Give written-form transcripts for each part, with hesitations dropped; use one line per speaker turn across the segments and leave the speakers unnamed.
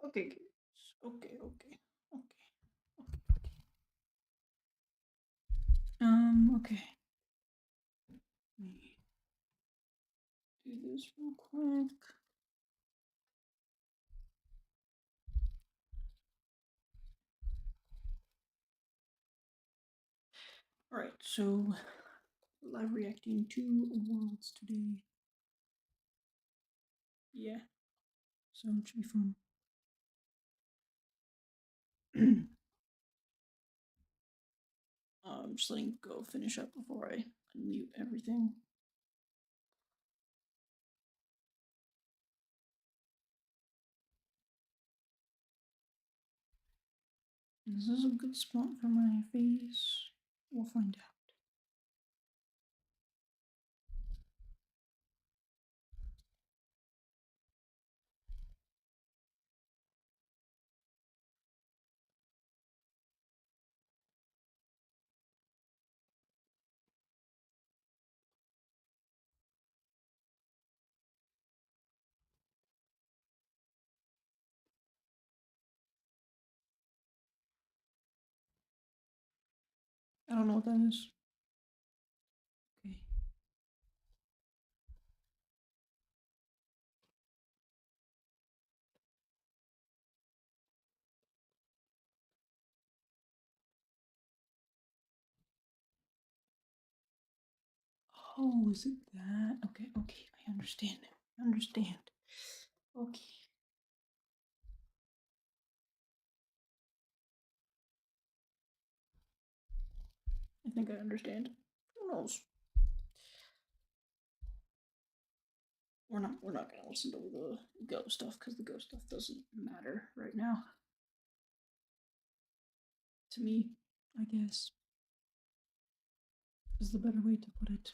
Okay, okay, okay, okay, okay. Okay. Let me do this real quick. Alright, so live reacting to worlds today. Yeah, so it should be fun. I'm just letting go finish up before I unmute everything. Is this a good spot for my face? We'll find out. I don't know what that is. Okay. Oh, is it that? Okay, okay, I understand. I understand. Okay. I think I understand. Who knows? We're not gonna listen to the Go stuff because the Go stuff doesn't matter right now. To me, I guess, is the better way to put it.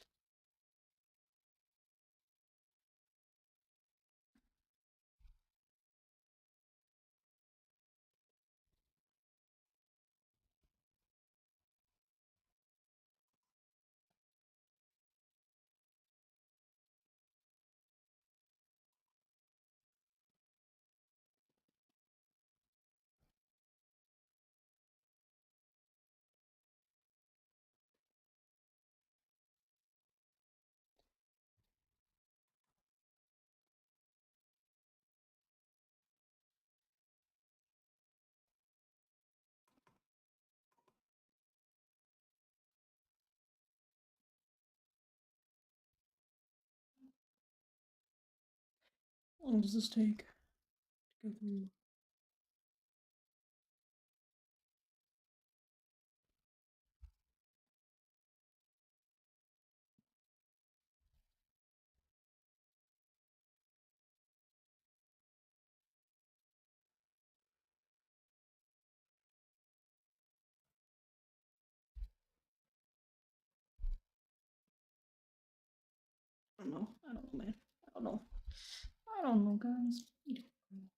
How long does this take to go through? I don't know. I don't know, man. I don't know. I don't know, guys. I don't know.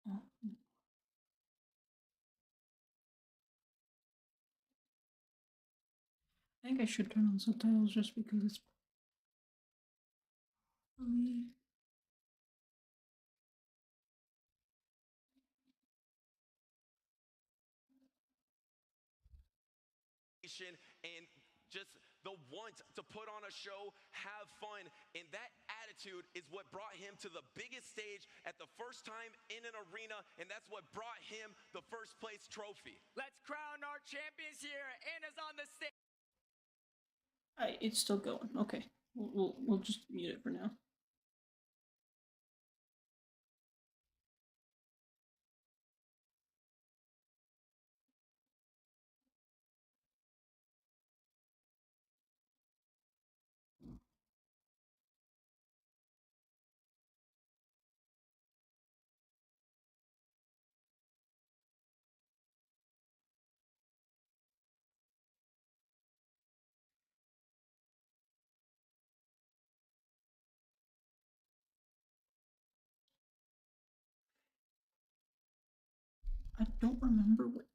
Oh, I think I should turn on subtitles just because it's probably.
And just the want to put on a show, have fun, and that attitude is what brought him to the biggest stage at the first time in an arena, and that's what brought him the first place trophy.
Let's crown our champions here. Anna's on the stage.
It's still going. Okay, we'll just mute it for now. I don't remember what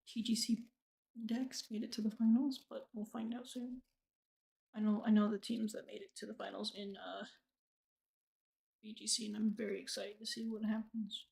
TGC decks made it to the finals, but we'll find out soon. I know the teams that made it to the finals in BGC, and I'm very excited to see what happens.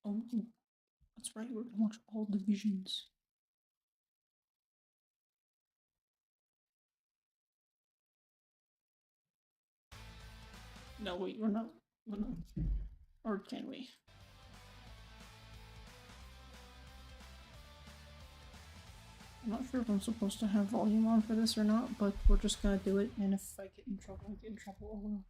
Oh, that's right, we're gonna watch all divisions. No, wait, we're not. Or can we? I'm not sure if I'm supposed to have volume on for this or not, but we're just gonna do it, and if I get in trouble, I get in trouble. Oh well.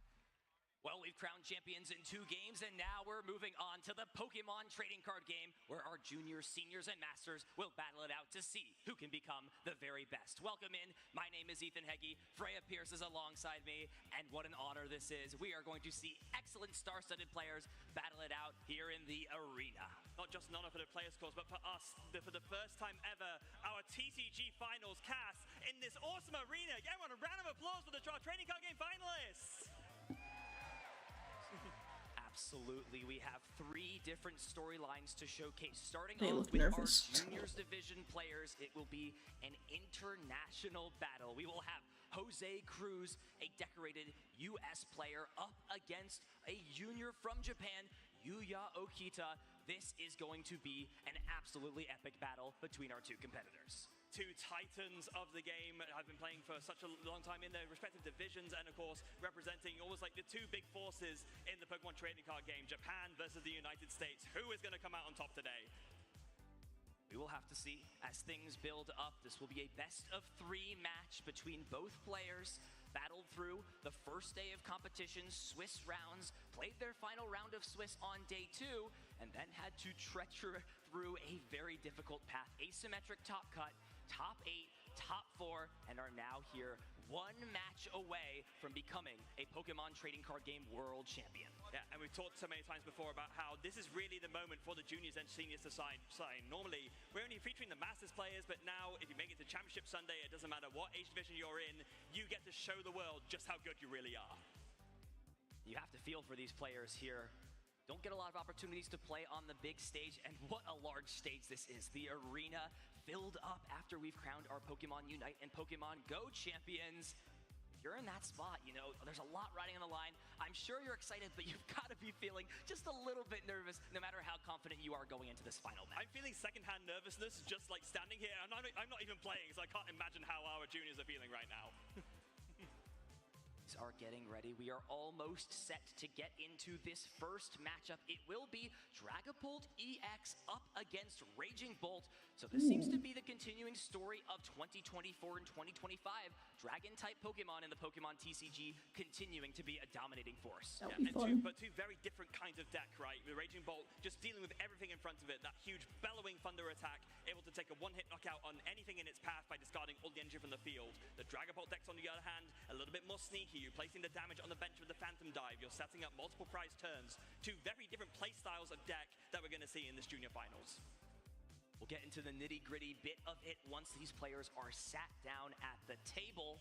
Well, we've crowned champions in 2 games, and now we're moving on to the Pokemon trading card game, where our juniors, seniors, and masters will battle it out to see who can become the very best. Welcome in. My name is Ethan Heggie. Freya Pierce is alongside me, and what an honor this is. We are going to see excellent star-studded players battle it out here in the arena.
Not just an honor for the players, course, but for us, for the first time ever, our TCG Finals cast in this awesome arena. Everyone, a round of applause for the trading card game finalists.
Absolutely. We have 3 different storylines to showcase. Starting
They
off
look
with
nervous.
our juniors division players, it will be an international battle. We will have Jose Cruz, a decorated US player, up against a junior from Japan, Yuya Okita. This is going to be an absolutely epic battle between our 2 competitors.
2 titans of the game have been playing for such a long time in their respective divisions, and of course representing almost like the 2 big forces in the Pokemon trading card game, Japan versus the United States. Who is going to come out on top today?
We will have to see as things build up. This will be a best of 3 match between both players. Battled through the first day of competition, Swiss rounds, played their final round of Swiss on day 2, and then had to treacher through a very difficult path. Asymmetric top cut, top 8, top 4, and are now here 1 match away from becoming a Pokemon trading card game world champion.
Yeah, and we've talked so many times before about how this is really the moment for the juniors and seniors to sign. Normally, we're only featuring the Masters players, but now if you make it to Championship Sunday, it doesn't matter what age division you're in, you get to show the world just how good you really are.
You have to feel for these players here. Don't get a lot of opportunities to play on the big stage, and what a large stage this is. The arena filled up after we've crowned our Pokemon Unite and Pokemon Go champions. If you're in that spot, you know, there's a lot riding on the line. I'm sure you're excited, but you've got to be feeling just a little bit nervous, no matter how confident you are going into this final match.
I'm feeling secondhand nervousness just like standing here, and I'm not even playing, so I can't imagine how our juniors are feeling right now.
Are getting ready. We are almost set to get into this first matchup. It will be Dragapult EX up against Raging Bolt. So this seems to be the continuing story of 2024 and 2025. Dragon-type Pokemon in the Pokemon TCG continuing to be a dominating force.
That'll be fun.
Two very different kinds of deck, right? The Raging Bolt just dealing with everything in front of it. That huge bellowing thunder attack, able to take a 1-hit knockout on anything in its path by discarding all the energy from the field. The Dragapult decks, on the other hand, a little bit more sneaky. You're placing the damage on the bench with the Phantom Dive. You're setting up multiple prize turns. 2 very different play styles of deck that we're going to see in this junior finals.
We'll get into the nitty-gritty bit of it once these players are sat down at the table.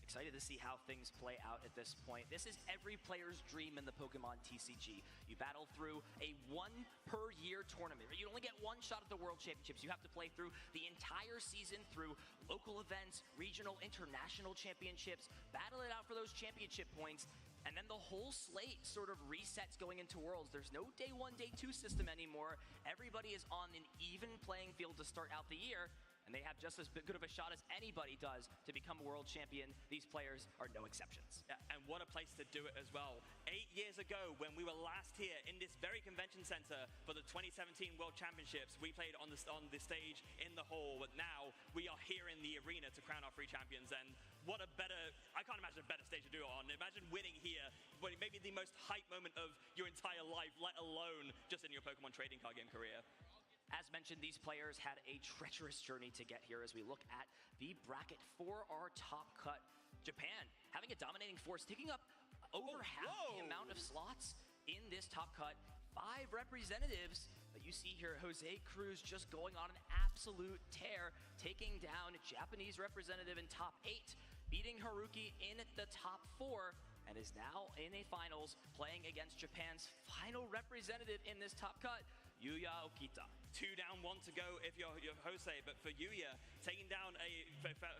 Excited to see how things play out at this point. This is every player's dream in the Pokemon TCG. You battle through a 1-per-year tournament. You only get 1 shot at the World Championships. You have to play through the entire season through local events, regional, international championships, battle it out for those championship points, and then the whole slate sort of resets going into Worlds. There's no day 1, day 2 system anymore. Everybody is on an even playing field to start out the year. and they have just as good of a shot as anybody does to become a world champion. These players are no exceptions.
Yeah, and what a place to do it as well. 8 years ago, when we were last here in this very convention center for the 2017 World Championships, we played on the stage in the hall, but now we are here in the arena to crown our 3 champions. And what a better, I can't imagine a better stage to do it on. Imagine winning here, but maybe the most hype moment of your entire life, let alone just in your Pokemon trading card game career.
As mentioned, these players had a treacherous journey to get here as we look at the bracket for our top cut. Japan having a dominating force, taking up over half the amount of slots in this top cut. 5 representatives that you see here. Jose Cruz just going on an absolute tear, taking down Japanese representative in top 8, beating Haruki in the top 4, and is now in a finals playing against Japan's final representative in this top cut, Yuya Okita.
2 down, 1 to go if you're Jose, but for Yuya, taking down a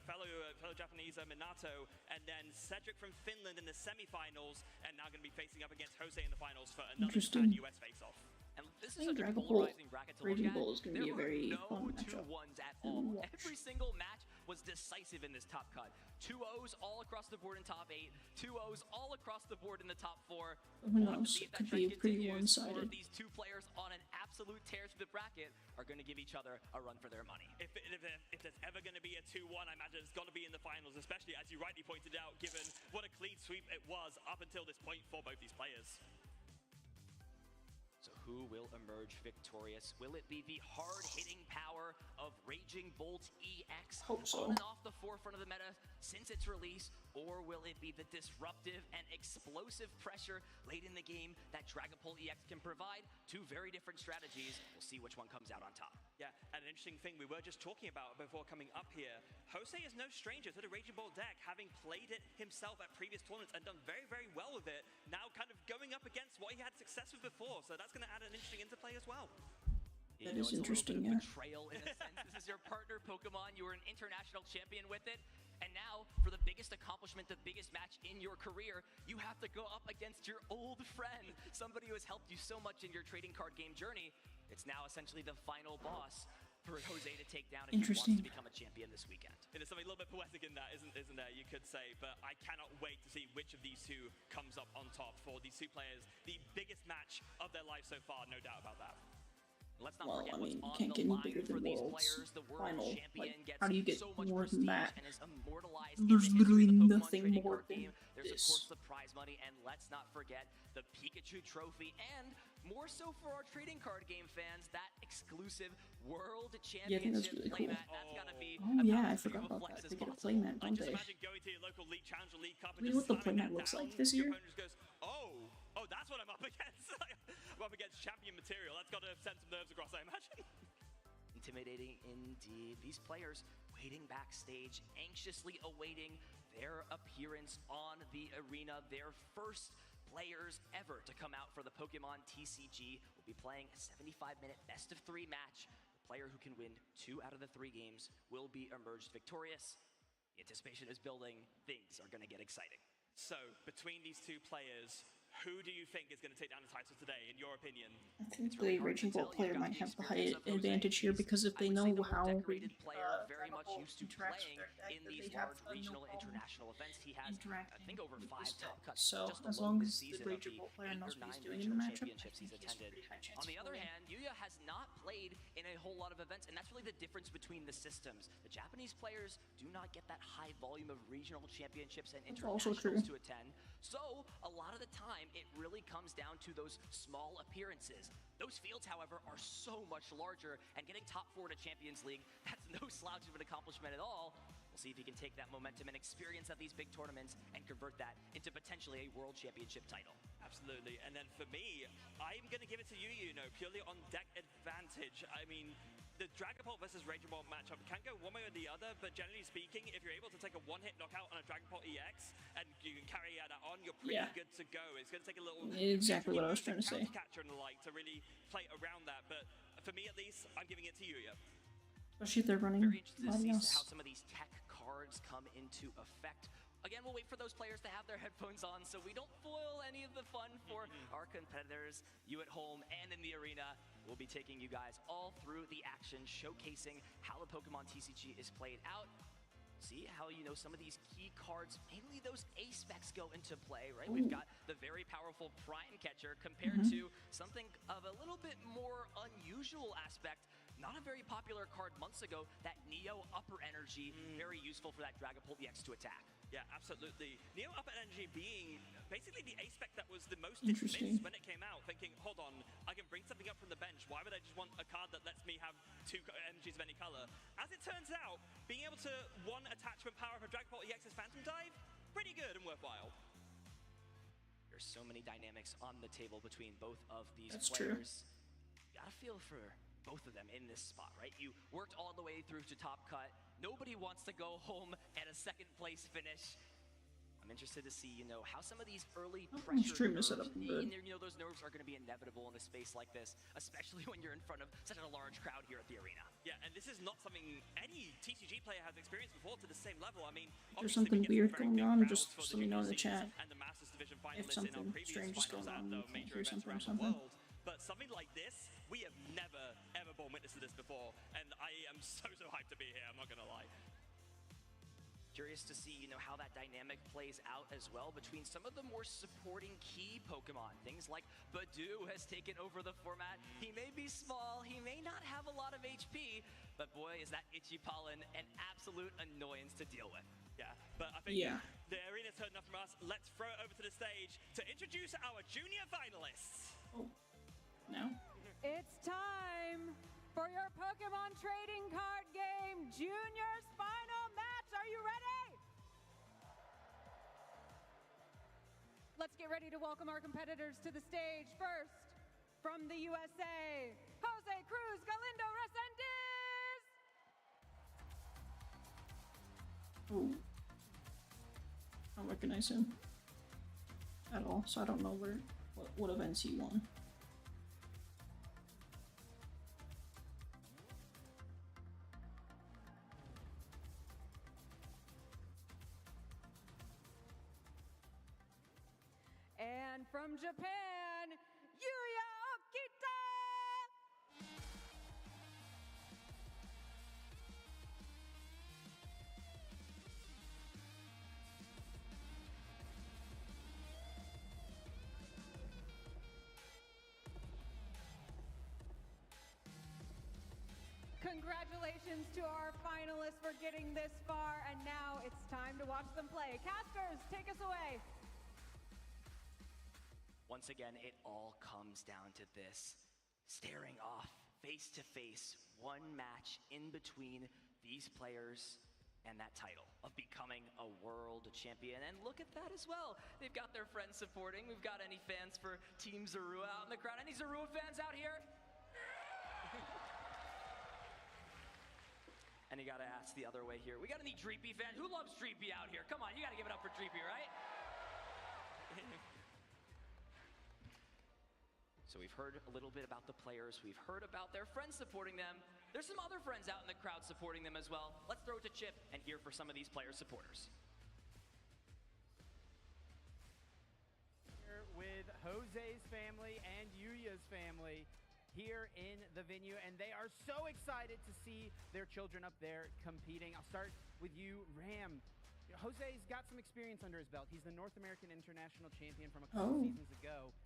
fellow Japanese Minato, and then Cedric from Finland in the semifinals, and now going to be facing up against Jose in the finals for another US face-off.
And this is such a
Dragon
polarizing bracket to look
Raging
at.
Bull is going to be a very
no
fun matchup.
2-1s at all. Every single match was decisive in this top cut. 2-0s all across the board in top 8, 2-0s all across the board in the top 4.
Who knows? It could be pretty one-sided.
These 2 players on an absolute tear through the bracket are going to give each other a run for their money.
If there's ever going to be a 2-1, I imagine it's got to be in the finals, especially as you rightly pointed out, given what a clean sweep it was up until this point for both these players.
So who will emerge victorious? Will it be the hard-hitting power of Raging Bolt EX
Hope so.
on and off the forefront of the meta since its release? Or will it be the disruptive and explosive pressure late in the game that Dragon Ball EX can provide? 2 very different strategies. We'll see which one comes out on top.
Yeah, and an interesting thing we were just talking about before coming up here, Jose is no stranger to the Raging Ball deck, having played it himself at previous tournaments and done very, very well with it, now kind of going up against what he had success with before, so that's going to add an interesting interplay as well.
That is interesting,
yeah.
yeah.
Betrayal in a sense. This is your partner Pokemon. You were an international champion with it. And now, for the biggest accomplishment, the biggest match in your career, you have to go up against your old friend, somebody who has helped you so much in your trading card game journey. It's now essentially the final boss for Jose to take down if he wants to become a champion this weekend.
There's something a little bit poetic in that, isn't there, you could say, but I cannot wait to see which of these 2 comes up on top for these 2 players. The biggest match of their life so far, no doubt about that.
Let's not
Well,
forget
I mean, you
what's
can't
on
get
the
any
line
bigger
for
than
these
Worlds
players. The world
Final.
champion
Like,
gets
how do you get
so much
more than
prestige
that?
and is immortalized
There's
in the history
literally
of the Pokemon
nothing
trading
more
card
than
game. There's of
this.
course the prize money, and let's not forget the Pikachu trophy, and more so for our trading card game fans, that exclusive World Championship
really
playmat.
cool.
That's gotta be
Oh
about
yeah, I
as big
forgot
of a
about
flex
that.
as
They get a
possible.
playmat, don't
Just
they?
imagine going to your local league, Challenger League Cup, and
Do you know
just
what the
slamming
playmat
that
looks
down.
like this
Your
year?
opponent just goes, oh, that's what I'm up against. I'm up against champion material. That's got to send some nerves across, I imagine.
Intimidating indeed. These players waiting backstage, anxiously awaiting their appearance on the arena. Their first players ever to come out for the Pokemon TCG will be playing a 75-minute best-of-3 match. The player who can win 2 out of the 3 games will be emerged victorious. The anticipation is building. Things are going to get exciting.
So, between these 2 players, who do you think is going to take down the title today, in your opinion?
I think the Raging Bull player might have the high advantage here because if they know how
decorated player very much
Dragon Ball
used to
interacts
playing
with their deck,
in
that
these
they have
large
no
regional
problem
international events. He has, I
interacting
think, over
with
5
this
top
deck.
cuts
So,
just
as
along
long
this
as the
season of
Raging
the
Bull player
8
knows
or
what
9
he's doing in the
regional
matchup,
championships he's
I think he has a
attended.
pretty high chance
On the
of
other
winning.
hand, Yuya has not played in a whole lot of events, and that's really the difference between the systems. The Japanese players do not get that high volume of regional championships and
That's also
internationals
true.
to attend. So, a lot of the time, it really comes down to those small appearances. Those fields, however, are so much larger, and getting top 4 to Champions League, that's no slouch of an accomplishment at all. We'll see if he can take that momentum and experience at these big tournaments and convert that into potentially a World Championship title.
Absolutely. And then for me, I'm going to give it to you, purely on deck advantage. I mean, the Dragon Ball versus Raging Ball matchup can go one way or the other, but generally speaking, if you're able to take a one-hit knockout on a Dragon Ball EX and you can carry that on, you're pretty good to go. It's going to take a little...
Exactly what I was trying to say.
Catcher and the like to really play around that, but for me at least, I'm giving it to Yuya.
Especially if they're running
Very interested to see
Latios.
how some of these tech cards come into effect. Again, we'll wait for those players to have their headphones on so we don't foil any of the fun for our competitors. You at home and in the arena, we'll be taking you guys all through the action, showcasing how the Pokemon TCG is played out. See how, some of these key cards, mainly those A specs go into play, right? We've got the very powerful Prime Catcher compared to something of a little bit more unusual aspect. Not a very popular card months ago, that Neo Upper Energy, very useful for that Dragapult EX to attack.
Yeah, absolutely. Neo Upper Energy being basically the A-spec that was the most
Interesting.
dismissed when it came out, thinking, hold on, I can bring something up from the bench. Why would I just want a card that lets me have 2 energies of any color? As it turns out, being able to one attachment power for Dragapult EX's Phantom Dive, pretty good and worthwhile.
There's so many dynamics on the table between both of these
That's true.
players. You gotta feel for both of them in this spot, right? You worked all the way through to top cut. Nobody wants to go home at a second place finish. I'm interested to see, how some of these early pressure
stream
nerves,
is set up good.
those nerves are going to be inevitable in a space like this, especially when you're in front of such a large crowd here at the arena.
Yeah, and this is not something any TCG player has experienced before to the same level. I mean,
There's
obviously
something
we get
weird
very
going
big
on,
crowds
just
for
let me know in the
junior
chat.
seeds and the Masters Division
If
finalists in our
something
previous
strange is
finals
going
at
on,
the
we can't
major
hear
events
something or
around the
something.
world. But something like this, we have never, ever borne witness to this before. And I am so hyped to be here, I'm not going to lie.
Curious to see, how that dynamic plays out as well between some of the more supporting key Pokemon. Things like Badoo has taken over the format. He may be small, he may not have a lot of HP, but boy, is that Itchy Pollen an absolute annoyance to deal with.
Yeah, but I think the arena's heard enough from us. Let's throw it over to the stage to introduce our junior finalists.
Oh, now?
It's time for your Pokemon trading card game Junior's final match. Are you ready? Let's get ready to welcome our competitors to the stage. First, from the USA, Jose Cruz Galindo Resendez.
Oh. I don't recognize him at all, so I don't know what events he won.
And from Japan, Yuya Okita! Congratulations to our finalists for getting this far, and now it's time to watch them play. Casters, take us away.
Once again, it all comes down to this. Staring off, face to face, one match in between these players and that title of becoming a world champion. And look at that as well. They've got their friends supporting. We've got any fans for Team Zorua out in the crowd? Any Zorua fans out here? And you gotta ask the other way here. We got any Dreepy fans? Who loves Dreepy out here? Come on, you gotta give it up for Dreepy, right? So we've heard a little bit about the players. We've heard about their friends supporting them. There's some other friends out in the crowd supporting them as well. Let's throw it to Chip and hear for some of these player supporters.
Here with Jose's family and Yuya's family here in the venue, and they are so excited to see their children up there competing. I'll start with you, Ram. Jose's got some experience under his belt. He's the North American International Champion from a couple seasons ago.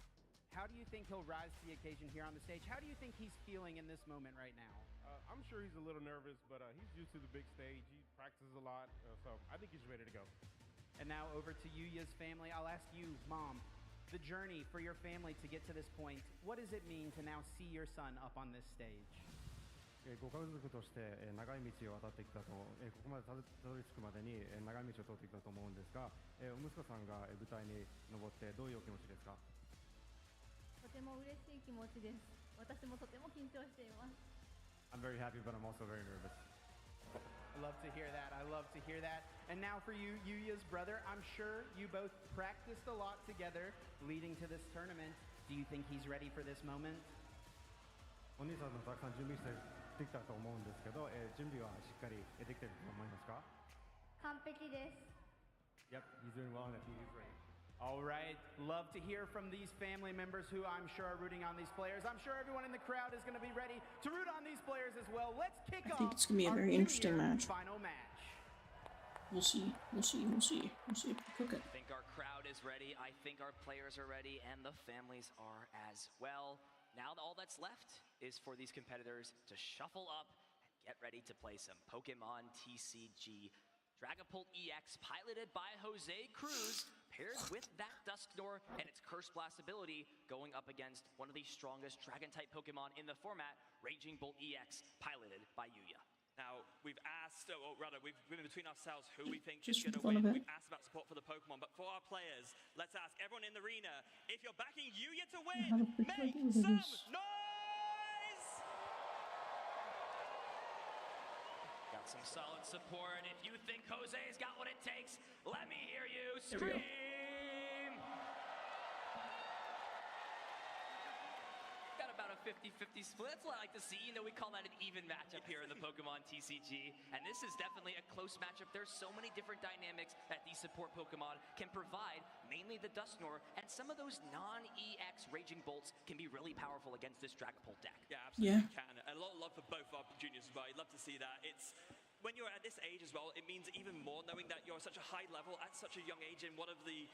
How do you think he'll rise to the occasion here on the stage? How do you think he's feeling in this moment right now?
I'm sure he's a little nervous, but he's used to the big stage. He practices a lot, so I think he's ready to go.
And now over to Yuya's family. I'll ask you, Mom, the journey for your family to get to this point, what does it mean to now see your son up on this stage?
ご家族として長い道を渡ってきたと、ここまでたどり着くまでに長い道を通ってきたと思うんですが、お息子さんが舞台に登ってどういうお気持ちですか？
とても嬉しい気持ちです。私もとても緊張しています。
I'm very happy, but I'm also very nervous.
I love to hear that. I love to hear that. And now for you, Yuya's brother, I'm sure you both practiced a lot together leading to this tournament. Do you think he's ready for this moment?
お兄さんもたくさん準備してできたと思うんですけど、準備はしっかりできてると思いますか？
完璧です。
Yep, he's doing well, and I think he's ready.
All right, love to hear from these family members who I'm sure are rooting on these players. I'm sure everyone in the crowd is going to be ready to root on these players as well. Let's kick off.
I think it's gonna be a
our
very interesting
junior
match.
Final match.
We'll see. We'll see. We'll see. We'll see if we cook it.
I think our crowd is ready. I think our players are ready, and the families are as well. Now all that's left is for these competitors to shuffle up and get ready to play some Pokemon TCG. Dragapult EX, piloted by Jose Cruz, paired with that Dusknoir and its Curse Blast ability, going up against one of the strongest Dragon-type Pokemon in the format, Raging Bolt EX, piloted by Yuya.
Now, we've asked, or rather, we've been between ourselves who we think
Just
is
for
going
the
to
fun of
win.
it.
We've asked about support for the Pokemon, but for our players, let's ask everyone in the arena, if you're backing Yuya to win, make some noise!
Got some solid support. If you think Jose's got what it takes, let me hear you
There we go.
scream! Got about a 50-50 split. That's what I like to see. You know, we call that an even matchup here in the Pokemon TCG. And this is definitely a close matchup. There's so many different dynamics that these support Pokemon can provide, mainly the Dusknoir, and some of those non-EX Raging Bolts can be really powerful against this Dragapult deck.
Yeah, absolutely
Yeah.
can. A lot of love for both our juniors as well. I'd love to see that. It's when you're at this age as well, it means even more knowing that you're at such a high level at such a young age in one of the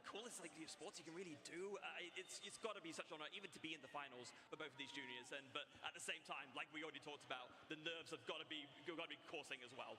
coolest like sports you can really do. It's got to be such an honor even to be in the finals for both of these juniors. But at the same time, like we already talked about, the nerves have got to be coursing as well.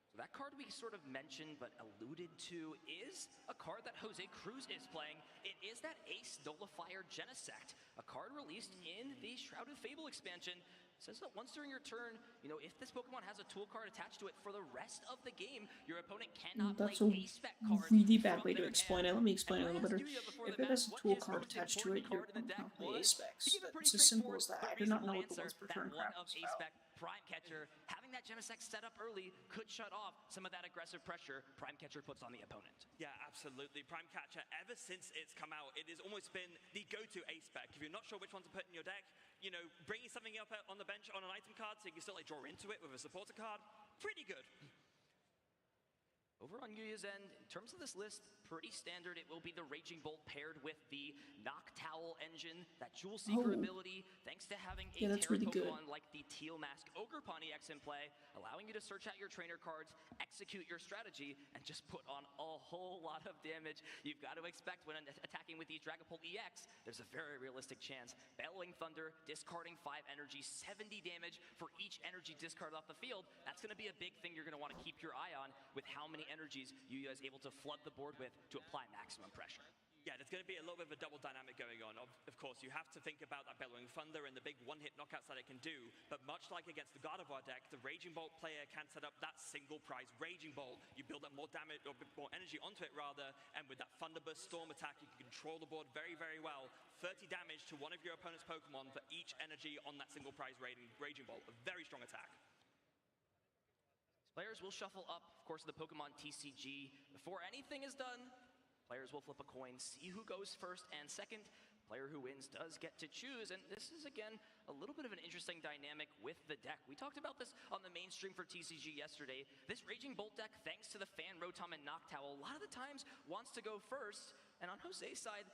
So that card we sort of mentioned but alluded to is a card that Jose Cruz is playing. It is that Ace Nullifier Genesect, a card released in the Shrouded Fable expansion. Says that once during your turn, you know, if this Pokemon has a tool card attached to it for the rest of the game, your opponent cannot
That's
play
a
A-Spec cards
really bad
from
way to
their
explain
hand.
it. Let me explain it a
And
little
I
better.
asked Yuya before
If
the
it has a
match,
tool
what his
card
most
attached to
important
it, your
card in the
opponent
deck
cannot play
was?
A-Specs.
He gave a pretty
It's as simple as
straightforward
that. I
but
do not know
reasonable
what the
answer
once per
that
turn
one
crap
of
is about.
A-Spec Prime Catcher, having that Genesect set up early could shut off some of that aggressive pressure Prime Catcher puts on the opponent.
Yeah, absolutely. Prime Catcher, ever since it's come out, it has almost been the go-to A-Spec. If you're not sure which one to put in your deck, you know, bringing something up on the bench on an item card so you can still like draw into it with a supporter card, pretty good.
Over on Yuya's end, in terms of this list, pretty standard. It will be the Raging Bolt paired with the Noctowl engine, that Jewel Seeker ability, thanks to having a
Yeah, that's
Terra
really good.
Pokemon like the Teal Mask Ogerpon EX in play, allowing you to search out your trainer cards, execute your strategy, and just put on a whole lot of damage. You've got to expect when attacking with these Dragapult EX, there's a very realistic chance. Bellowing Thunder, discarding 5 energy, 70 damage for each energy discarded off the field. That's going to be a big thing you're going to want to keep your eye on with how many energies Yuya is able to flood the board with to apply maximum pressure.
Yeah, there's going to be a little bit of a double dynamic going on. Of course, you have to think about that Bellowing Thunder and the big one-hit knockouts that it can do, but much like against the Gardevoir deck, the Raging Bolt player can set up that single prize Raging Bolt. You build up more damage, or more energy onto it rather, and with that Thunderburst Storm attack, you can control the board very, very well. 30 damage to one of your opponent's Pokemon for each energy on that single prize Raging Bolt. A very strong attack.
Players will shuffle up, of course, the Pokemon TCG. Before anything is done, players will flip a coin, see who goes first and second. Player who wins does get to choose, and this is, again, a little bit of an interesting dynamic with the deck. We talked about this on the mainstream for TCG yesterday. This Raging Bolt deck, thanks to the Fan Rotom and Noctowl, a lot of the times wants to go first, and on Jose's side,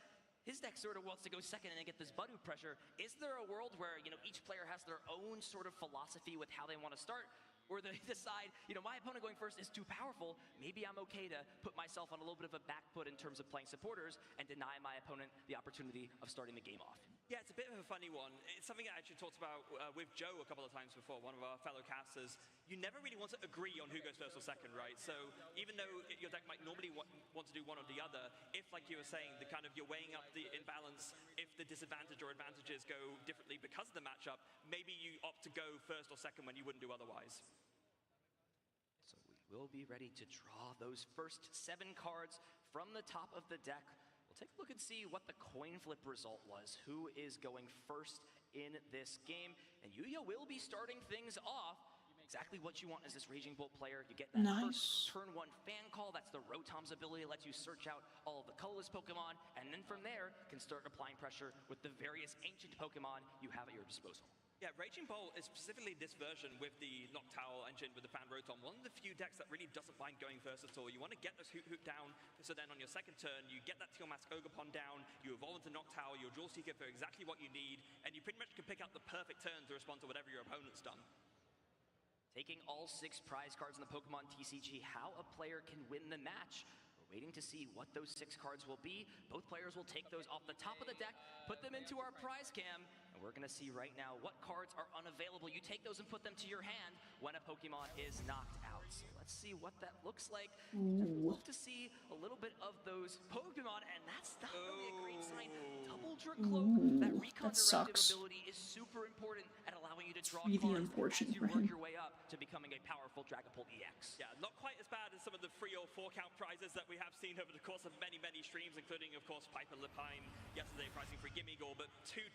his deck sort of wants to go second and get this Budu pressure. Is there a world where, you know, each player has their own sort of philosophy with how they want to start? Or they decide, you know, my opponent going first is too powerful, maybe I'm okay to put myself on a little bit of a back foot in terms of playing supporters and deny my opponent the opportunity of starting the game off.
Yeah, it's a bit of a funny one. It's something I actually talked about with Joe a couple of times before, one of our fellow casters. You never really want to agree on who goes first or second, right? So even though your deck might normally want to do one or the other, if, like you were saying, the kind of you're weighing up the imbalance, if the disadvantage or advantages go differently because of the matchup, maybe you opt to go first or second when you wouldn't do otherwise.
So we will be ready to draw those first 7 cards from the top of the deck. We'll take a look and see what the coin flip result was. Who is going first in this game? And Yuya will be starting things off. Exactly what you want as this Raging Bolt player. You get that first turn 1 fan call. That's the Rotom's ability. It lets you search out all of the colorless Pokemon. And then from there, can start applying pressure with the various ancient Pokemon you have at your disposal.
Yeah, Raging Bolt is specifically this version with the Noctowl engine with the Fan Rotom, one of the few decks that really doesn't mind going first at all. You want to get this Hoot down, so then on your second turn, you get that Teal Mask Ogerpon down, you evolve into Noctowl, your Dual Seeker for exactly what you need, and you pretty much can pick out the perfect turn to respond to whatever your opponent's done.
Taking all 6 prize cards in the Pokemon TCG, how a player can win the match. We're waiting to see what those 6 cards will be. Both players will take those off the top of the deck, put them into our prize cam, and we're gonna see right now what cards are unavailable. You take those and put them to your hand when a Pokemon is knocked out. So let's see what that looks like.
Ooh.
Love to see a little bit of those Pokemon, and that's not really a great sign. Double Dracloak, that recon
that
directive
sucks.
ability is super important at allowing you to draw
really
cards
unfortunate
as you
for
work
him.
your way up to becoming a powerful Dragapult EX.
Yeah, not quite as bad as some of the 3 or 4 count prizes that we have seen over the course of many streams, including, of course, Piper Lapine yesterday pricing for Gimmighoul, but 2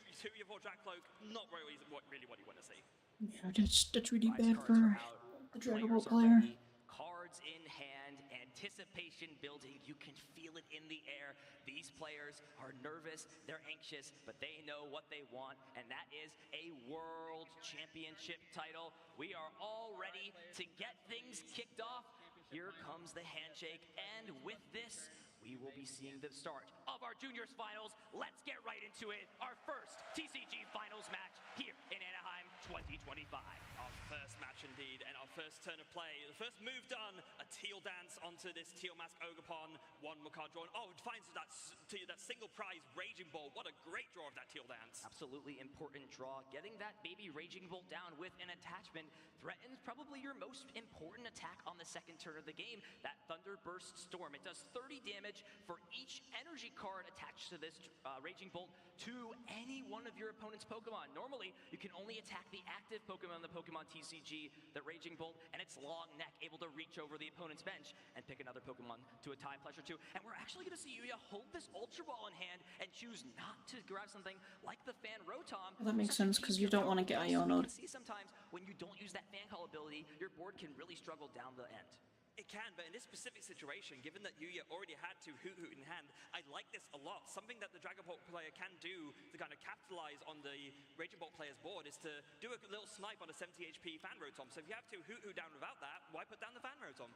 for Dracloak, not really what you want to see.
Yeah, that's really
Prize
bad
cards
for
are out,
the
players
Dragapult
are
player.
ready, cards in hand, anticipation building. You can feel it in the air. These players are nervous, they're anxious, but they know what they want, and that is a World Championship title. We are all ready to get things kicked off. Here comes the handshake, and with this, we will be seeing the start of our Juniors Finals. Let's get right into it. Our first TCG Finals match here in Anaheim 2025.
Our first match indeed, and our first turn of play. The first move done, a Teal Dance onto this Teal Mask Ogerpon. 1 more card drawn. Oh, it finds that single prize Raging Bolt. What a great draw of that Teal Dance.
Absolutely important draw. Getting that baby Raging Bolt down with an attachment threatens probably your most important attack on the second turn of the game, that Thunder Burst Storm. It does 30 damage for each energy card attached to this Raging Bolt to any one of your opponent's Pokemon. Normally, you can only attack the active Pokemon in the Pokemon TCG, the Raging Bolt, and its long neck able to reach over the opponent's bench and pick another Pokemon to a time pleasure to. And we're actually going to see Yuya hold this Ultra Ball in hand and choose not to grab something like the Fan Rotom.
Well, that makes sense, because you don't want to get Iono'd.
See, sometimes when you don't use that Fan Call ability, your board can really struggle down the end.
It can, but in this specific situation, given that Yuya already had 2 Hoot in hand, I like this a lot. Something that the Dragapult player can do to kind of capitalize on the Raging Bolt player's board is to do a little snipe on a 70 HP Fan Rotom. So if you have 2 Hoot down without that, why put down the Fan Rotom?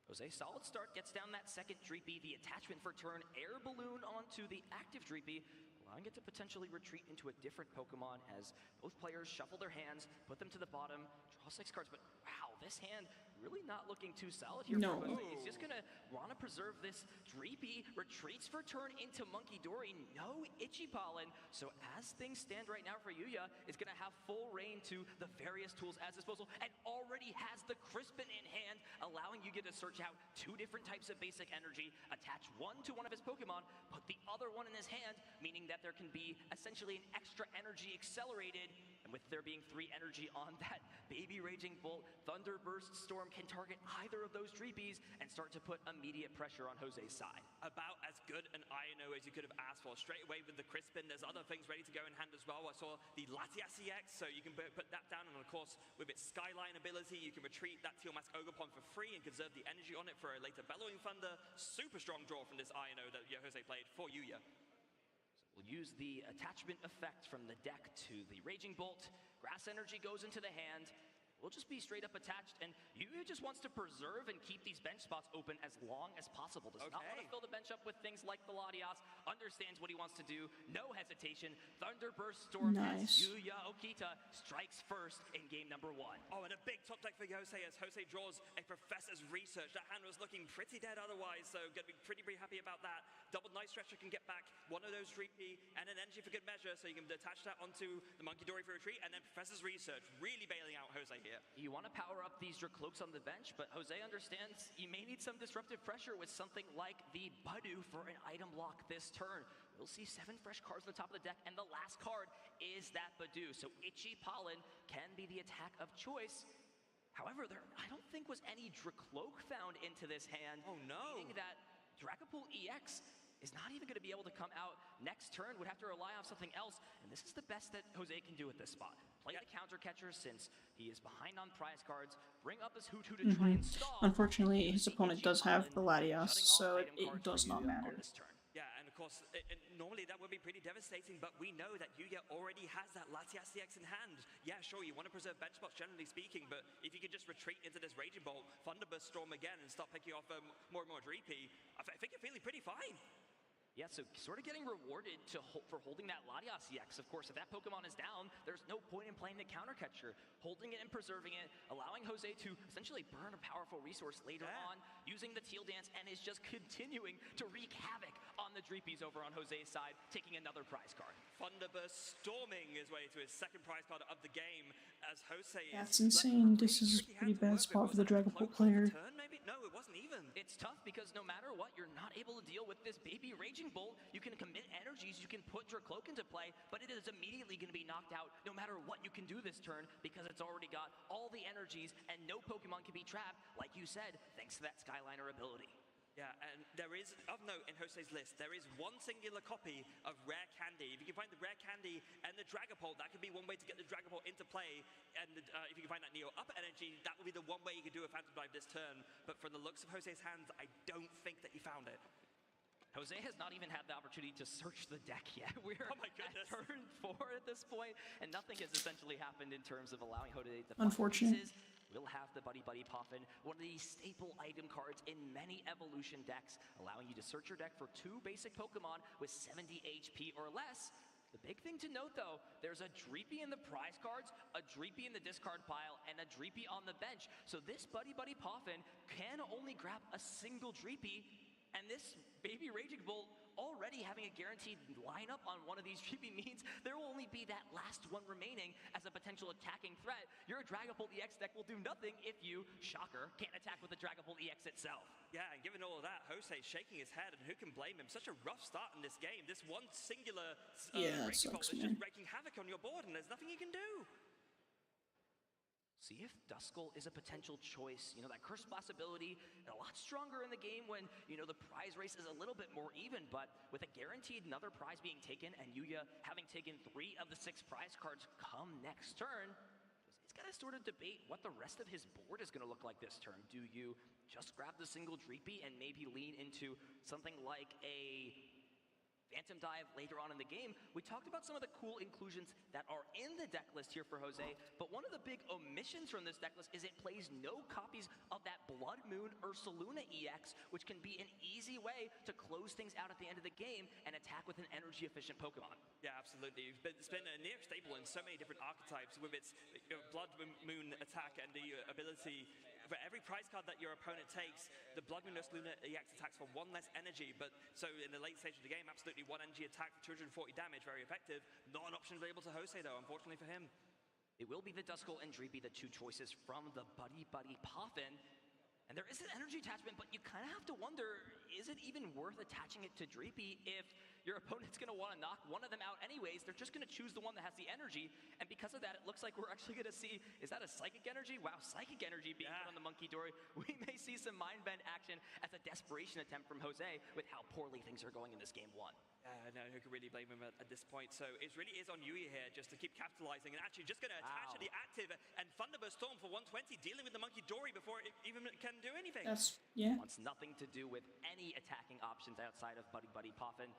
Jose, solid start, gets down that second Dreepy, the attachment for turn, Air Balloon onto the active Dreepy, allowing it to potentially retreat into a different Pokemon as both players shuffle their hands, put them to the bottom, draw 6 cards, but wow, this hand really not looking too solid here
No.
for Jose. He's just gonna want to preserve this Dreepy, retreats for turn into Monkey Dory, no Itchy Pollen, so as things stand right now for Yuya, is gonna have full reign to the various tools at his disposal, and already has the Crispin in hand, allowing Yuya to search out 2 different types of basic energy, attach one to one of his Pokemon, put the other one in his hand, meaning that there can be essentially an extra energy accelerated, and with there being 3 energy on that baby Raging Bolt, Thunder Burst Storm can target either of those Dreepies and start to put immediate pressure on Jose's side.
About as good an Iono as you could have asked for. Straight away with the Crispin, there's other things ready to go in hand as well. I saw the Latias EX, so you can put that down, and of course, with its Skyline ability, you can retreat that Teal Mask Ogerpon for free and conserve the energy on it for a later Bellowing Thunder. Super strong draw from this Iono that Jose played for Yuya.
We'll use the attachment effect from the deck to the Raging Bolt. Grass energy goes into the hand. We'll just be straight up attached, and Yuya just wants to preserve and keep these bench spots open as long as possible. Does not want to fill the bench up with things like the Latias, understands what he wants to do, no hesitation. Thunder Burst Storm as Yuya Okita strikes first in game number 1.
Oh, and a big top deck for Jose as Jose draws a Professor's Research. That hand was looking pretty dead otherwise, so gonna be pretty happy about that. Double Night Stretcher can get back one of those Dreepy and an Energy for good measure, so you can attach that onto the Monkey Dory for retreat, and then Professor's Research, really bailing out Jose here.
You want to power up these Dracloaks on the bench, but Jose understands you may need some disruptive pressure with something like the Budu for an item block this turn. We'll see 7 fresh cards on the top of the deck, and the last card is that Budu. So Itchy Pollen can be the attack of choice. However, there I don't think was any Dracloak found into this hand.
Oh no.
Meaning that Dragapult EX is not even going to be able to come out next turn, would have to rely on something else, and this is the best that Jose can do at this spot. Play the counter catcher since he is behind on prize cards, bring up his Hoot to try and stall.
Unfortunately, his opponent does have the Latias, so it does not matter.
Yeah, and of course, normally that would be pretty devastating, but we know that Yuya already has that Latias CX in hand. Yeah, sure, you want to preserve bench spots, generally speaking, but if you could just retreat into this Raging Bolt, Thunderburst Storm again, and start picking off more and more Dreepy, I think you're feeling pretty fine.
Yeah, so sort of getting rewarded for holding that Latias EX. Of course, if that Pokemon is down, there's no point in playing the counter catcher. Holding it and preserving it, allowing Jose to essentially burn a powerful resource later on, using the Teal Dance, and is just continuing to wreak havoc on the Dreepies over on Jose's side, taking another prize card.
Thunderburst storming his way to his second prize card of the game as Jose
That's insane. This is a pretty bad spot for the Dragapult player.
Maybe? No, it wasn't even.
It's tough because no matter what, you're not able to deal with this baby Raging Bolt. You can commit energies, you can put your cloak into play, but it is immediately going to be knocked out no matter what you can do this turn because it's already got all the energies and no Pokemon can be trapped, like you said, thanks to that Skyliner ability.
Yeah, and there is, of note in Jose's list, there is one singular copy of Rare Candy. If you can find the Rare Candy and the Dragapult, that could be one way to get the Dragapult into play. And if you can find that Neo Upper Energy, that would be the one way you could do a Phantom Dive this turn. But from the looks of Jose's hands, I don't think that he found it.
Jose has not even had the opportunity to search the deck yet. We're at turn 4 at this point, and nothing has essentially happened in terms of allowing Jose to find pieces. We'll have the Buddy Buddy Poffin, one of the staple item cards in many evolution decks, allowing you to search your deck for 2 basic Pokemon with 70 HP or less. The big thing to note, though, there's a Dreepy in the prize cards, a Dreepy in the discard pile, and a Dreepy on the bench. So this Buddy Buddy Poffin can only grab a single Dreepy, and this baby Raging Bolt already having a guaranteed lineup on one of these Dreepy means there will only be that last one remaining as a potential attacking threat. Your Dragapult EX deck will do nothing if you, shocker, can't attack with the Dragapult EX itself.
Yeah, and given all of that, Jose's shaking his head, and who can blame him? Such a rough start in this game. This one singular Raging Bolt is just wreaking havoc on your board, and there's nothing you can do.
See if Duskull is a potential choice. You know, that Curse Blast ability, a lot stronger in the game when, you know, the prize race is a little bit more even, but with a guaranteed another prize being taken and Yuya having taken 3 of the 6 prize cards come next turn, it's got to sort of debate what the rest of his board is going to look like this turn. Do you just grab the single Dreepy and maybe lean into something like a Phantom Dive later on in the game? We talked about some of the cool inclusions that are in the deck list here for Jose, but one of the big omissions from this deck list is it plays no copies of that Blood Moon Ursaluna EX, which can be an easy way to close things out at the end of the game and attack with an energy-efficient Pokemon.
Yeah, absolutely. It's been near stable in so many different archetypes with its Blood Moon attack and the ability. For every prize card that your opponent takes, the Blood Moon Ursaluna EX attacks for 1 less energy, but so in the late stage of the game, absolutely 1 energy attack for 240 damage, very effective. Not an option available to Jose though, unfortunately for him.
It will be the Duskull and Dreepy, the 2 choices from the Buddy Buddy Poffin. And there is an energy attachment, but you kind of have to wonder, is it even worth attaching it to Dreepy if your opponent's going to want to knock one of them out anyways? They're just going to choose the one that has the energy, and because of that, it looks like we're actually going to see, is that a Psychic Energy? Wow, Psychic Energy being put on the Monkey Dory. We may see some Mind Bend action as a desperation attempt from Jose with how poorly things are going in this Game 1.
No, who can really blame him at this point? So it really is on Yuya here just to keep capitalizing and actually just going to attach to the active and Thunderburst Storm for 120, dealing with the Monkey Dory before it even can do anything.
Wants nothing to do with any attacking options outside of Buddy Buddy Poffin.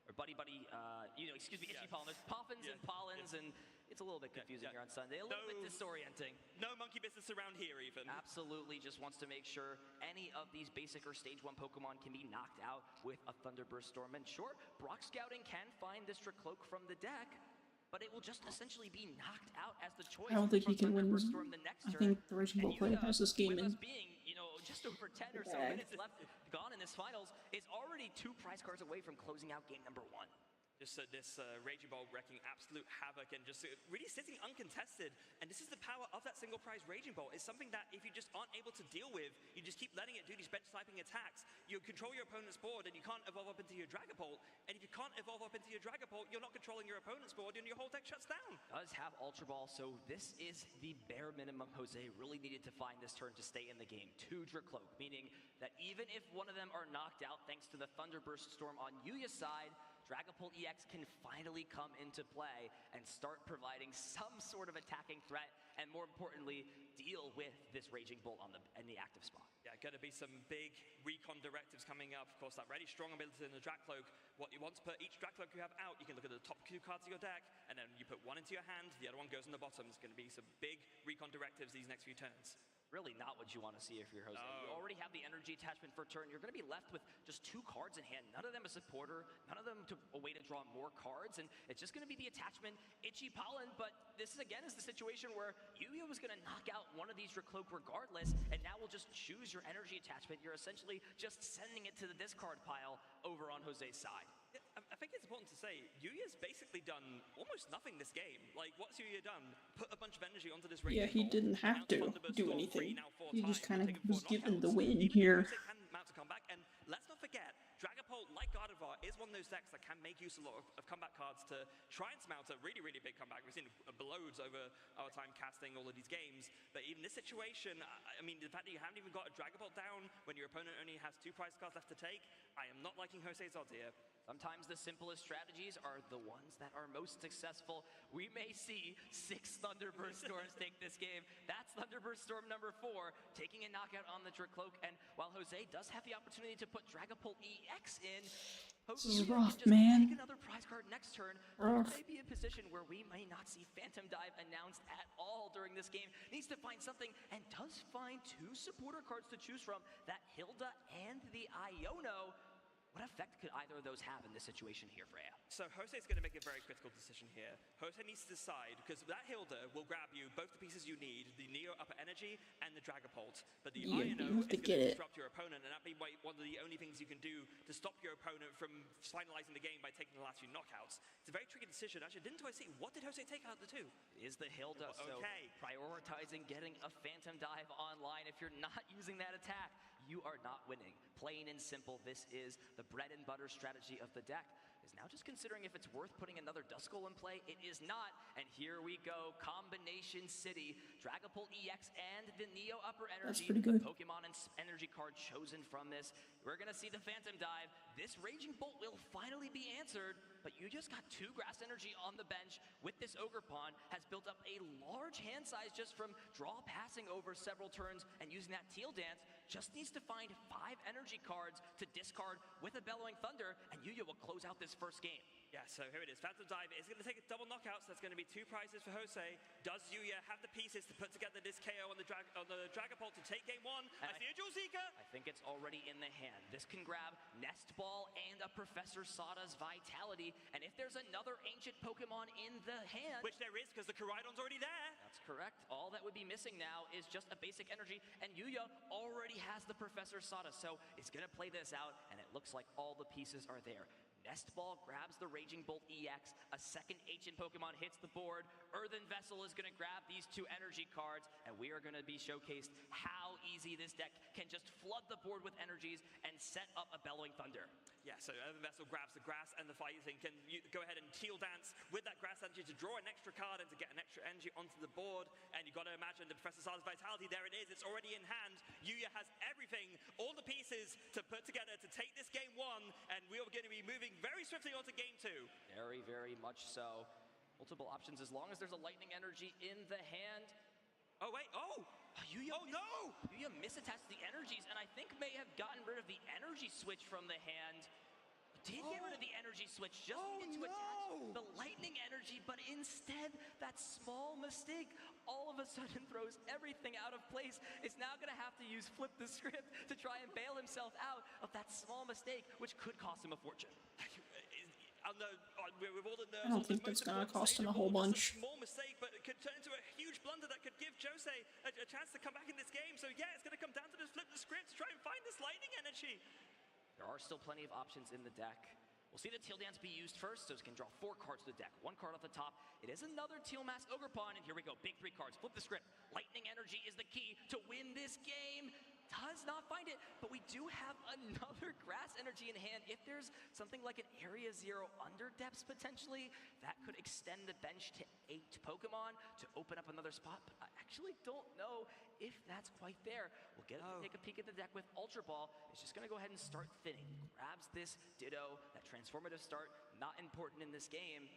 Or Buddy Buddy, Itchy Pollen. There's Poffins and Pollens, and it's a little bit confusing here on Sunday. A little bit disorienting.
No monkey business around here, even.
Absolutely, just wants to make sure any of these basic or stage 1 Pokemon can be knocked out with a Thunderburst Storm. And sure, Brock Scouting can find this Cloak from the deck, but it will just essentially be knocked out as the choice.
I don't think he can win. I think the Raging Bolt player has this game in.
Being, just over 10 or so minutes left gone in this finals, is already 2 prize cards away from closing out game number 1.
Just this Raging Bolt wreaking absolute havoc and just really sitting uncontested. And this is the power of that single prize Raging Bolt. It's something that if you just aren't able to deal with, you just keep letting it do these bench sniping attacks. You control your opponent's board and you can't evolve up into your Dragapult. And if you can't evolve up into your Dragapult, you're not controlling your opponent's board and your whole deck shuts down.
Does have Ultra Ball, so this is the bare minimum Jose really needed to find this turn to stay in the game. 2 Cloak, meaning that even if one of them are knocked out thanks to the Thunderburst Storm on Yuya's side, Dragapult EX can finally come into play and start providing some sort of attacking threat, and more importantly, deal with this Raging Bolt in the active spot.
Yeah, going to be some big recon directives coming up. Of course, that really strong ability in the Drac Cloak. What you want to put each Drac Cloak you have out, you can look at the top 2 cards of your deck, and then you put one into your hand, the other one goes in the bottom. There's going to be some big recon directives these next few turns.
Really not what you want to see if you're Jose. You already have the energy attachment for turn. You're going to be left with just 2 cards in hand. None of them a supporter, none of them a way to draw more cards, and it's just going to be the attachment, Itchy Pollen. But this is the situation where Yuya was going to knock out one of these Dracloak regardless, and now we'll just choose your energy attachment. You're essentially just sending it to the discard pile over on Jose's side.
I think it's important to say, Yuya's basically done almost nothing this game. Like, what's Yuya done? Put a bunch of energy onto this
Yeah, he
bolt,
didn't have to
Thunderburst
do
Storm
anything.
3 now 4
He just
times,
kind of
taken 4
was given the
knockouts.
win
Even
here.
Hose can mount to come back, and let's not forget, Dragapult, like Gardevoir, is one of those decks that can make use of a lot of comeback cards to try and mount a really, really big comeback. We've seen loads over our time casting all of these games, but even this situation, I mean, the fact that you haven't even got a Dragapult down when your opponent only has 2 prize cards left to take, I am not liking Jose's odds here.
Sometimes the simplest strategies are the ones that are most successful. We may see 6 Thunderburst Storms take this game. That's Thunderburst Storm number 4, taking a knockout on the Dracloak. And while Jose does have the opportunity to put Dragapult EX in,
This is
Yuya
rough,
can just
man.
take another prize card next turn.
Rough.
There may be a position where we may not see Phantom Dive announced at all during this game. Needs to find something, and does find 2 supporter cards to choose from, that Hilda and the Iono. What effect could either of those have in this situation here, Freya?
So Jose's going to make a very critical decision here. Jose needs to decide, because that Hilda will grab you both the pieces you need, the Neo Upper Energy and the Dragapult. But the
Yeah,
Iono
you have
is
to
going
get
to
it.
disrupt your opponent, and that'd be one of the only things you can do to stop your opponent from finalizing the game by taking the last few knockouts. It's a very tricky decision. Actually, didn't I see, what did Jose take out of the 2?
Is the Hilda, so prioritizing getting a Phantom Dive online. If you're not using that attack, you are not winning. Plain and simple, this is the bread and butter strategy of the deck. Is now just considering if it's worth putting another Duskull in play. It is not, and here we go. Combination City, Dragapult EX and the Neo Upper Energy.
That's pretty good.
The Pokemon and energy card chosen from this. We're gonna see the Phantom Dive. This Raging Bolt will finally be answered, but you just got 2 Grass Energy on the bench with this Ogre Pawn. Has built up a large hand size just from draw passing over several turns and using that Teal Dance. Just needs to find 5 energy cards to discard with a Bellowing Thunder, and Yuya will close out this first game.
Yeah, so here it is. Phantom Dive is going to take a double knockout, so that's going to be 2 prizes for Jose. Does Yuya have the pieces to put together this KO on the Dragapult to take game 1? I see a Dual Seeker!
I think it's already in the hand. This can grab Nest Ball and a Professor Sada's Vitality, and if there's another ancient Pokemon in the hand...
Which there is, because the Koraidon's already there!
That's correct. All that would be missing now is just a basic energy, and Yuya already has the Professor Sada, so it's going to play this out, and it looks like all the pieces are there. Nest Ball grabs the Raging Bolt EX, a second ancient Pokemon hits the board, Earthen Vessel is going to grab these 2 energy cards, and we are going to be showcased how easy this deck can just flood the board with energies and set up a Bellowing Thunder.
Yeah, so Earthen Vessel grabs the grass and the fighting, can go ahead and Teal Dance with that grass energy to draw an extra card and to get an extra energy onto the board, and you've got to imagine the Professor Sada's Vitality, there it is, it's already in hand. Yuya has everything, all the pieces to put together to take this game 1, and we are going to be moving very swiftly onto game 2.
Very, very much so. Multiple options as long as there's a Lightning Energy in the hand.
Oh, wait,
Yuya
no!
Yuya misattached the energies, and I think may have gotten rid of the energy switch from the hand. Did get rid of the energy switch, just needed to attach the Lightning Energy, but instead, that small mistake all of a sudden throws everything out of place. Is now gonna have to use Flip the Script to try and bail himself out of that small mistake, which could cost him a fortune.
With all the nerves,
I don't think that's gonna cost him a whole bunch.
A small mistake, but it could turn into a huge blunder that could give Jose a chance to come back in this game. So yeah, it's gonna come down to this Flip the Script to try and find this Lightning Energy.
There are still plenty of options in the deck. We'll see the Teal Dance be used first, so it can draw 4 cards to the deck. 1 card off the top. It is another Teal Mask Ogre Pawn, and here we go. Big 3 cards. Flip the script. Lightning Energy is the key to win this game. Does not find it, but we do have another Grass Energy in hand. If there's something like an Area 0 Under Depths potentially, that could extend the bench to 8 Pokemon to open up another spot, but I actually don't know if that's quite there. We'll take a peek at the deck with Ultra Ball. It's just gonna go ahead and start thinning. Grabs this Ditto, that transformative start, not important in this game.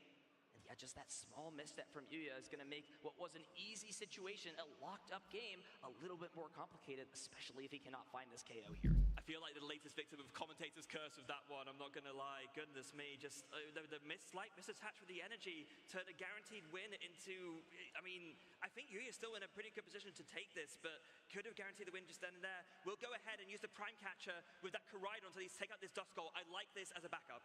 And yeah, just that small misstep from Yuya is going to make what was an easy situation, a locked-up game, a little bit more complicated, especially if he cannot find this KO here.
I feel like the latest victim of commentator's curse with that one, I'm not going to lie. Goodness me, just the slight misattach with the energy turned a guaranteed win into, I mean, I think Yuya's still in a pretty good position to take this, but could have guaranteed the win just then and there. We'll go ahead and use the Prime Catcher with that Koraidon to at least take out this Dust Goal. I like this as a backup.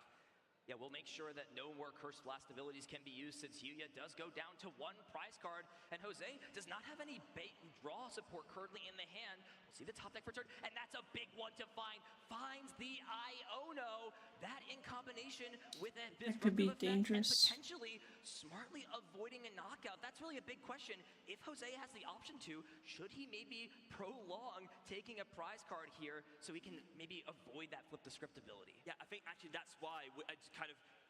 Yeah, we'll make sure that no more Cursed Blast abilities can be used since Yuya does go down to 1 prize card, and Jose does not have any bait and draw support currently in the hand. We'll see the top deck for turn, and that's a big one to find. Finds the Iono. That in combination with a
That could be dangerous.
and potentially smartly avoiding a knockout. That's really a big question. If Jose has the option to, should he maybe prolong taking a prize card here so he can maybe avoid that flip the script ability?
Yeah, I think actually that's why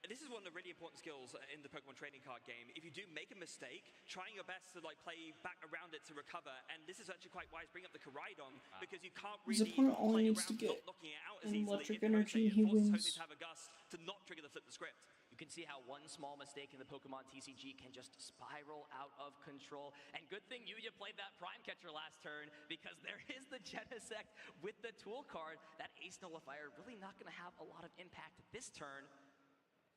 this is one of the really important skills in the Pokemon trading card game. If you do make a mistake, trying your best to like play back around it to recover, and this is actually quite wise. Bring up the Koraidon because you can't
His
really
opponent only
play
needs to
around
get
not knocking it out as
an
easily.
electric
If
energy,
Jose
he
forces
wins.
Jose to have a gust to not trigger the flip the script.
You can see how one small mistake in the Pokemon TCG can just spiral out of control. And good thing Yuya played that Prime Catcher last turn, because there is the Genesect with the tool card. That Ace Nullifier really not going to have a lot of impact this turn.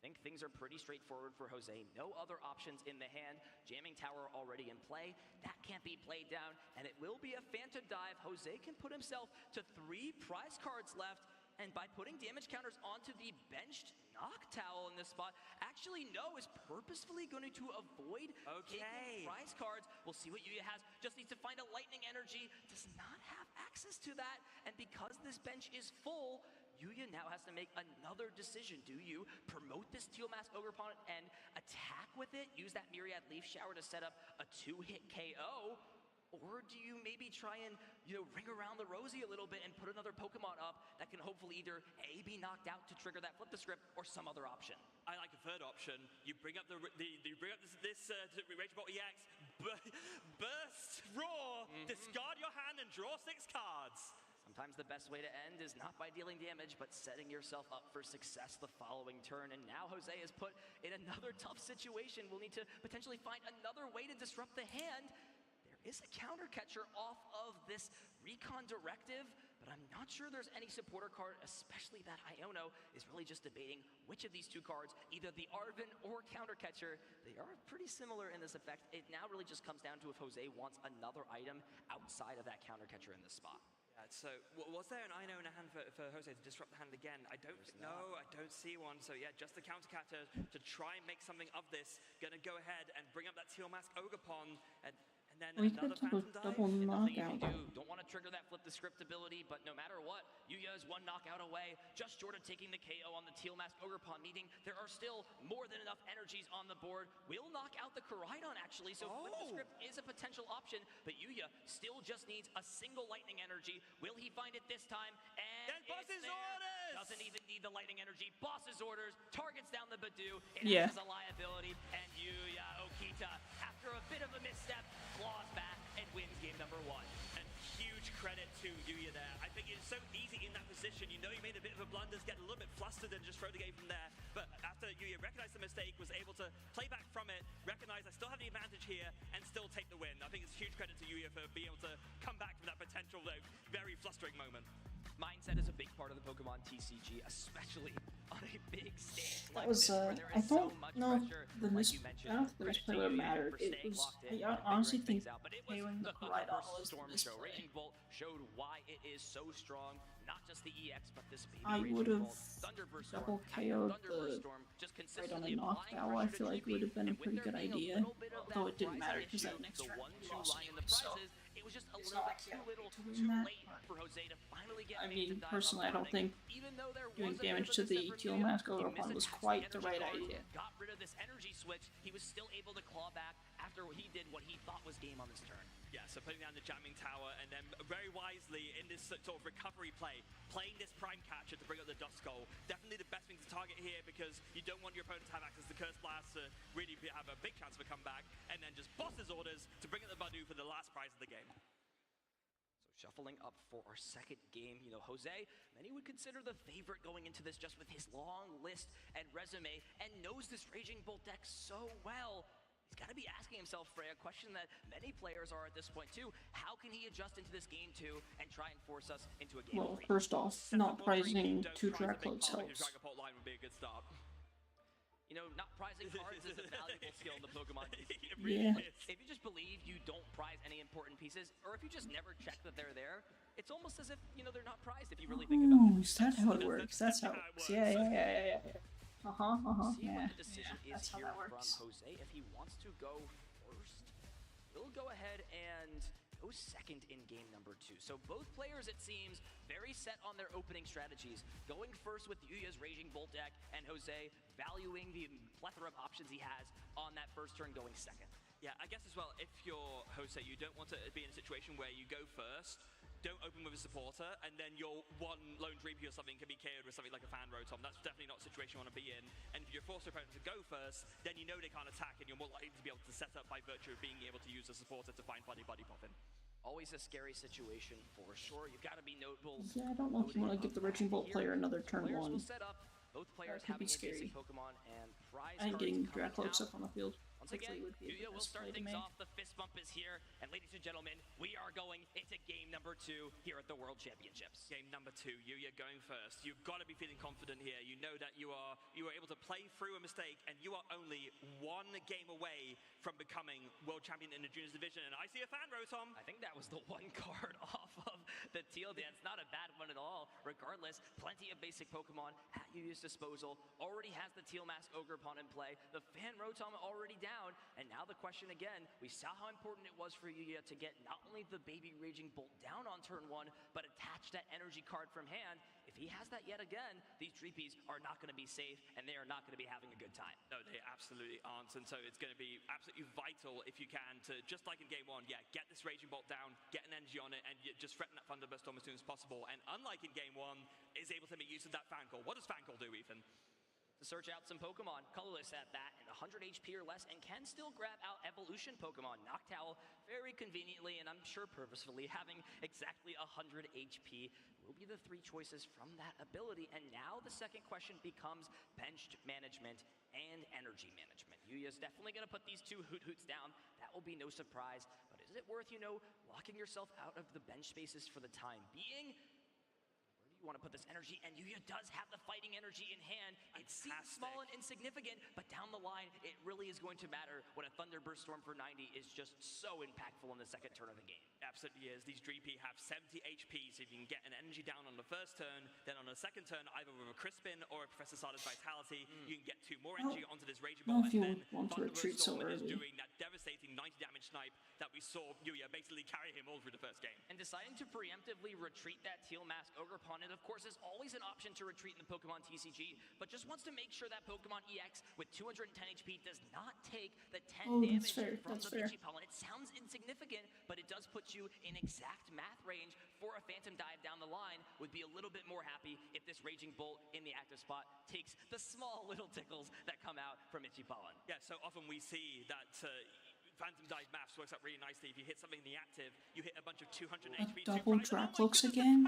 I think things are pretty straightforward for Jose. No other options in the hand. Jamming Tower already in play. That can't be played down, and it will be a Phantom Dive. Jose can put himself to 3 prize cards left, and by putting damage counters onto the benched Noctowl in this spot, actually No is purposefully going to avoid taking prize cards. We'll see what Yuya has. Just needs to find a Lightning Energy. Does not have access to that, and because this bench is full, Yuya now has to make another decision. Do you promote this Teal Mask Ogerpon and attack with it, use that Myriad Leaf Shower to set up a 2-hit KO? Or do you maybe try and, ring around the rosy a little bit and put another Pokemon up that can hopefully either A, be knocked out to trigger that flip the script, or some other option?
I like a third option. You bring up you bring up this Rage Ball EX, burst, roar, discard your hand and draw 6 cards.
Sometimes the best way to end is not by dealing damage, but setting yourself up for success the following turn. And now Jose is put in another tough situation. We'll need to potentially find another way to disrupt the hand. There is a counter catcher off of this Recon Directive, but I'm not sure there's any supporter card, especially that Iono is really just debating which of these 2 cards, either the Arven or counter catcher. They are pretty similar in this effect. It now really just comes down to if Jose wants another item outside of that counter catcher in this spot.
So, was there an Ino in a hand for Jose to disrupt the hand again? I don't see one. So yeah, just the counter catcher to try and make something of this. Gonna go ahead and bring up that Teal Mask Ogerpon, and then
We
another
could do a
Phantom Dive.
double
Nothing you
knockout.
can do. Don't want to trigger that flip the script ability, but no matter what, Yuya is 1 knockout away, just short of taking the KO on the Teal Mask Ogerpon, meaning there are still more than enough energies on the board. We'll knock out the Koraidon actually, so flip the script is a potential option, but Yuya still just needs a single Lightning Energy. Will he find it this time? And
Then Boss's
it's there.
orders!
Doesn't even need the Lightning Energy. Boss's orders, targets down the Badoo, it
Yeah.
acts as a liability, and Yuya Okita, after a bit of a misstep, claws back and wins game number 1.
And huge credit to Yuya there. I think it's so easy in that position. You made a bit of a blunder, get a little bit flustered and just throw the game from there. But after Yuya recognized the mistake, was able to play back from it, recognize I still have the advantage here, and still take the win. I think it's huge credit to Yuya for being able to come back from that potential very flustering moment.
Mindset is a big part of the Pokemon TCG, especially on a big stage
That
like
was,
this, where there
I
is so
don't
much
know if
pressure,
the
like you mentioned.
I don't think the
Credit
misplay
to
would
Yuya
matter.
for
It
staying
was,
locked in
I
and
honestly
figuring
think
things out. But it was
KOing the
the
Koraidon
Thunderburst
was the
Storm show.
misplay.
Raging Bolt showed why it is so strong. Not just the EX, but this baby
I
Raging
would've
Bolt. Thunderburst
double
Storm after
KO'd
Thunderburst
the
Storm, just
right on
consistently
the
applying
knockout. I
pressure to
feel like it
Chibi.
would have been a
And with
pretty
there
good
being a
idea.
little bit of
Although
that
it didn't matter
pricing
because that
issue,
next
the
turn
1-2
we lost
line in the
anyway, so
prizes, it was just a
it's
little
not
bit
like
too
you
little,
have to win
too
that,
late
but
for Jose to finally get
I
Phantom
mean,
Dive
personally, I
up and
don't
running.
think
Even though there
doing
was a bit
damage
of
to
a
the
misstep from
Teal
Yuya,
Mask
he
Ogerpon was
misattached
quite the
energy
right
cards,
idea.
got rid of this energy switch. He was still able to claw back after he did what he thought was game on this turn.
Yeah, so putting down the jamming tower, and then very wisely in this sort of recovery play, playing this Prime Catcher to bring up the Dust Skull. Definitely the best thing to target here, because you don't want your opponent to have access to Curse Blast to really have a big chance of a comeback, and then just Boss's orders to bring up the Badoo for the last prize of the game.
So Shuffling up for our second game, you know, Jose, many would consider the favorite going into this just with his long list and resume and knows this Raging Bolt deck so well. He's got to be asking himself, Frey, a question that many players are at this point too. How can he adjust into this game two and try and force us into a game?
Well, first off, not prizing 2 Dracloaks helps.
Dragapult line would be a good start.
You know, not prizing cards is a valuable skill in the Pokemon.
Yeah.
If you just believe you don't prize any important pieces, or if you just never check that they're there, it's almost as if, you know, they're not prized if you really think about
Oh,
it.
is that how it works? That's how it works. Yeah.
See
Yeah.
what the decision is
That's how
here
that
from
works.
Jose. If he wants to go first, we'll go ahead and go second in game number 2. So both players, it seems, very set on their opening strategies. Going first with Yuya's Raging Bolt deck, and Jose valuing the plethora of options he has on that first turn going second.
Yeah, I guess as well, if you're Jose, you don't want to be in a situation where you go first, don't open with a supporter, and then your one lone Dreepy or something can be KO'd with something like a fan rotom. That's definitely not a situation you want to be in. And if you're forced your opponent to go first, then you know they can't attack, and you're more likely to be able to set up by virtue of being able to use a supporter to find buddy pop in.
Always a scary situation for sure. You've got to be notable.
Yeah, I don't know if you want to give the Raging Bolt player another turn
Players
1.
will set up. Both players
could be
having a
scary.
basic Pokemon and prize
And
cards
getting
coming
Dracloaks
out.
up on the field.
Once
Hopefully
again,
would be the
Yuya will
best
start
play to
things
make.
off. The fist bump is here. And ladies and gentlemen, we are going into game number 2 here at the World Championships.
Game number 2, Yuya going first. You've got to be feeling confident here. You know that you are able to play through a mistake, and you are only 1 game away from becoming world champion in the juniors division. And I see a fan rotom.
I think that was the one card off of the Teal Dance. Not a bad one at all. Regardless, plenty of basic Pokemon at Yuya's disposal. Already has the Teal Mask Ogerpon in play. The fan rotom already down. And now the question again, we saw how important it was for Yuya to get not only the baby Raging Bolt down on turn 1, but attach that energy card from hand. If he has that yet again, these Dreepies are not going to be safe, and they are not going to be having a good time.
No, they absolutely aren't. And so it's going to be absolutely vital if you can to, just like in game 1, get this Raging Bolt down, get an energy on it, and just threaten that Thunderburst Storm as soon as possible. And unlike in game 1, is able to make use of that Fan Call. What does Fan Call do, Ethan?
To search out some Pokemon, colorless at that, and 100 HP or less, and can still grab out evolution Pokemon. Noctowl, very conveniently, and I'm sure purposefully, having exactly 100 HP will be the 3 choices from that ability. And now the second question becomes benched management and energy management. Yuya's definitely going to put these 2 Hoot-Hoots down. That will be no surprise. But is it worth, you know, locking yourself out of the bench spaces for the time being? You want to put this energy, and Yuya does have the fighting energy in hand. It seems small and insignificant, but down the line, it really is going to matter when a Thunderburst Storm for 90 is just so impactful in the second turn of the game.
Absolutely is. These Dreepy have 70 HP, so if you can get an energy down on the first turn, then on the second turn, either with a Crispin or a Professor Sada's Vitality, you can get 2 more energy onto this Raging Ball, and then
want to retreat so
Thunderburst Storm is
early.
doing that devastating 90 damage snipe that we saw Yuya basically carry him all through the first game.
And deciding to preemptively retreat that Teal Mask Ogerpon, it of course is always an option to retreat in the Pokemon TCG, but just wants to make sure that Pokemon EX with 210 HP does not take the 10 damage from the Pidgey Pollen. It sounds insignificant, but it does put you in exact math range for a Phantom Dive down the line. Would be a little bit more happy if this Raging Bolt in the active spot takes the small little tickles that come out from Itchy Pollen.
Yeah, so often we see that Phantom Dive maths works out really nicely. If you hit something in the active, you hit a bunch of 200 HP.
Double Dracloaks
again?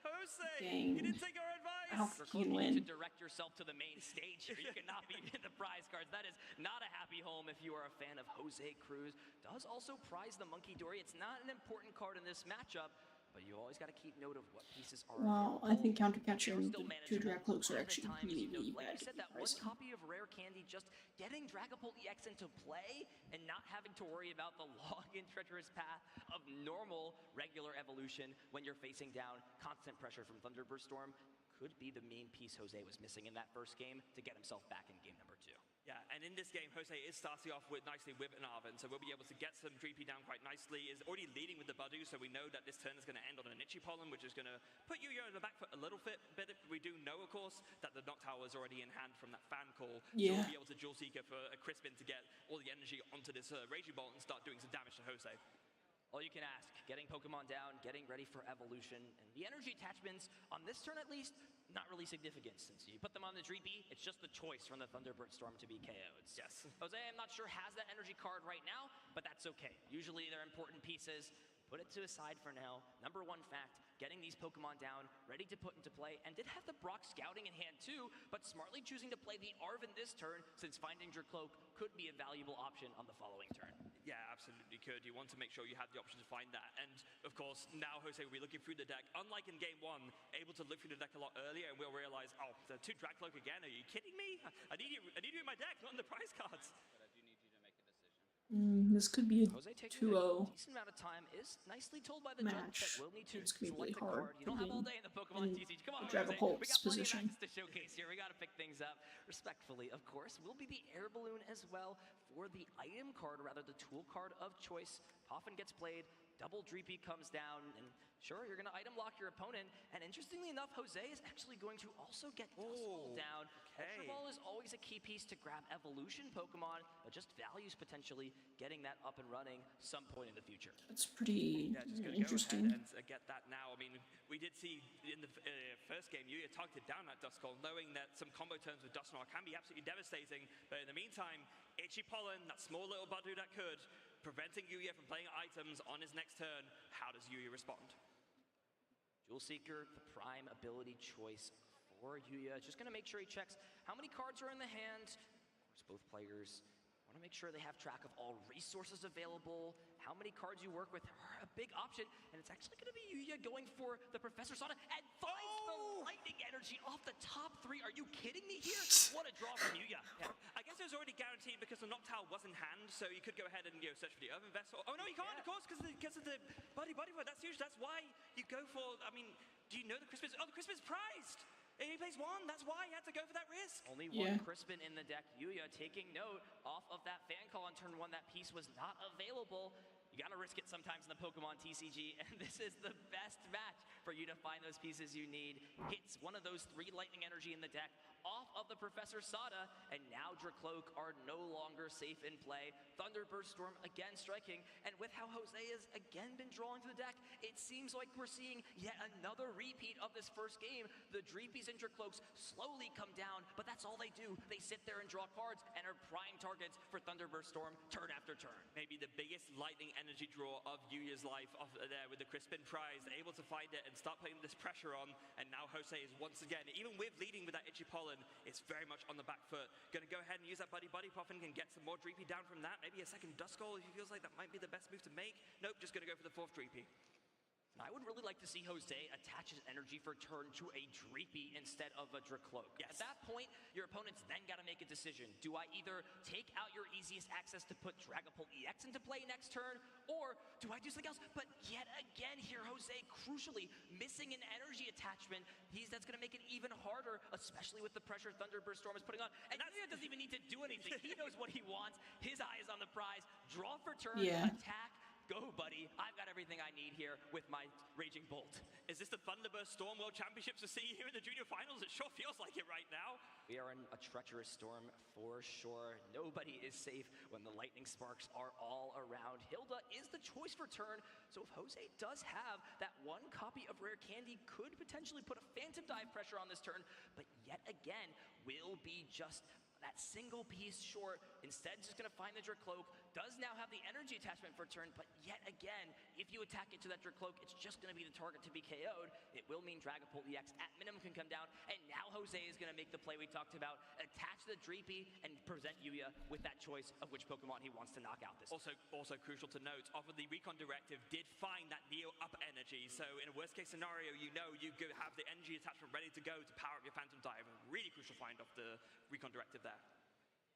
Jose!
Dang.
You didn't take our advice!
I don't think you win.
To direct yourself to the main stage here. You cannot be in the prize cards. That is not a happy home if you are a fan of Jose Cruz. Does also prize the Monkey Dory. It's not an important card in this matchup, but you always got to keep note of what pieces are
Well,
available.
I think counter catching
Still
the 2 Dracloaks are
manageable.
actually
Other times,
really,
you know,
really
like
bad.
you said, that one copy of Rare Candy, just getting Dragapult EX into play and not having to worry about the long and treacherous path of normal, regular evolution when you're facing down constant pressure from Thunderburst Storm could be the main piece Jose was missing in that first game to get himself back in game number 2.
Yeah, and in this game, Jose is starting off nicely with an Arven, so we'll be able to get some Dreepy down quite nicely. Is already leading with the Budu, so we know that this turn is going to end on an Itchy Pollen, which is going to put Yuya in the back foot a little bit. We do know, of course, that the Noctowl is already in hand from that Fan Call.
Yeah.
So we'll be able to Jewel Seeker for a Crispin to get all the energy onto this Raging Bolt and start doing some damage to Jose.
All you can ask, getting Pokemon down, getting ready for evolution, and the energy attachments, on this turn at least, not really significant, since you put them on the Dreepy, it's just the choice from the Thunderbird Storm to be KO'd.
Yes.
Jose, I'm not sure, has that energy card right now, but that's okay. Usually they're important pieces. put it to a side for now. Number one fact, getting these Pokemon down, ready to put into play, and did have the Brock scouting in hand too, but smartly choosing to play the Arven this turn, since finding Dracloak could be a valuable option on the following turn.
Yeah, absolutely could. You want to make sure you have the option to find that. And of course, now Jose will be looking through the deck. Unlike in game one, able to look through the deck a lot earlier, and we'll realize, oh, the 2 Dracloak again? Are you kidding me? I need you in my deck, not in the prize cards.
This could be a
Jose taking
2-0
a decent amount of time is nicely told by the judge that
match.
we'll need to
It's gonna be really
select a
hard
card. You don't have all day in the Pokemon
in
TCG. Come on,
the
Jose.
Dragapult's
We got plenty
position.
of matches to showcase here. We got to pick things up respectfully, of course. Will be the Air Balloon as well for the item card, or rather the tool card of choice. Poffin gets played. Double Dreepy comes down, and sure, you're going to item lock your opponent. And interestingly enough, Jose is actually going to also get Duskull down.
okay.
Ultra Ball is always a key piece to grab evolution Pokemon, but just values potentially getting that up and running some point in the future.
It's pretty
Yeah, just gonna
interesting.
go ahead and get that now. I mean, we did see in the first game, Yuya targeted down that Duskull, knowing that some combo turns with Dusknoir can be absolutely devastating. But in the meantime, Itchy Pollen, that small little Badu that could, preventing Yuya from playing items on his next turn. How does Yuya respond?
Jewel Seeker, the prime ability choice for Yuya. Just going to make sure he checks how many cards are in the hand. Of course, both players want to make sure they have track of all resources available, how many cards you work with are a big option, and it's actually going to be Yuya going for the Professor Sada and finds the lightning energy off the top 3. Are you kidding me here? What a draw from Yuya.
Yeah. I guess it was already guaranteed because the Noctowl was in hand, so you could go ahead and search for the Earthen Vessel. Oh no, you can't, of course, because of the Buddy Fight. That's huge. That's why you go for, I mean, do you know the Crispin's? Oh, the Crispin's prized! And he plays 1, that's why he had to go for that risk.
Only one Crispin in the deck. Yuya taking note off of that fan call on turn 1. That piece was not available. You gotta risk it sometimes in the Pokemon TCG, and this is the best match for you to find those pieces you need. Hits one of those 3 lightning energy in the deck off of the Professor Sada, and now Dracloak are no longer safe in play. Thunderburst Storm again striking, and with how Jose has again been drawing to the deck, it seems like we're seeing yet another repeat of this first game. The Dreepies and Dracloaks slowly come down, but that's all they do. They sit there and draw cards and are prime targets for Thunderburst Storm turn after turn.
Maybe the biggest lightning energy draw of Yuya's life off there with the Crispin prize, able to find it and start putting this pressure on, and now Jose is once again, even with leading with that Itchy Pollen, it's very much on the back foot. Gonna go ahead and use that Buddy Puffin and get some more Dreepy down from that, maybe a second Duskull. He feels like that might be the best move to make. Nope, just gonna go for the 4th Dreepy.
I would really like to see Jose attach his energy for turn to a Dreepy instead of a Dracloak.
Yes.
At that point, your opponent's then got to make a decision. Do I either take out your easiest access to put Dragapult EX into play next turn, or do I do something else? But yet again here, Jose, crucially, missing an energy attachment. That's going to make it even harder, especially with the pressure Thunderburst Storm is putting on. And Yuya doesn't even need to do anything. He knows what he wants. His eye is on the prize. Draw for turn, attack. Go, buddy. I've got everything I need here with my Raging Bolt.
Is this the Thunderburst Storm World Championships we're seeing here in the Junior Finals? It sure feels like it right now.
We are in a treacherous storm for sure. Nobody is safe when the lightning sparks are all around. Hilda is the choice for turn, so if Jose does have that 1 copy of Rare Candy, could potentially put a Phantom Dive pressure on this turn, but yet again, will be just that single piece short. Instead, just going to find the Dracloak. Does now have the energy attachment for turn, but yet again, if you attack into that Dracloak, it's just going to be the target to be KO'd. It will mean Dragapult EX at minimum can come down, and now Jose is going to make the play we talked about, attach the Dreepy, and present Yuya with that choice of which Pokemon he wants to knock out this.
Also crucial to note, off of the Recon Directive did find that Neo up energy, so in a worst case scenario, you have the energy attachment ready to go to power up your Phantom Dive. A really crucial find off the Recon Directive there.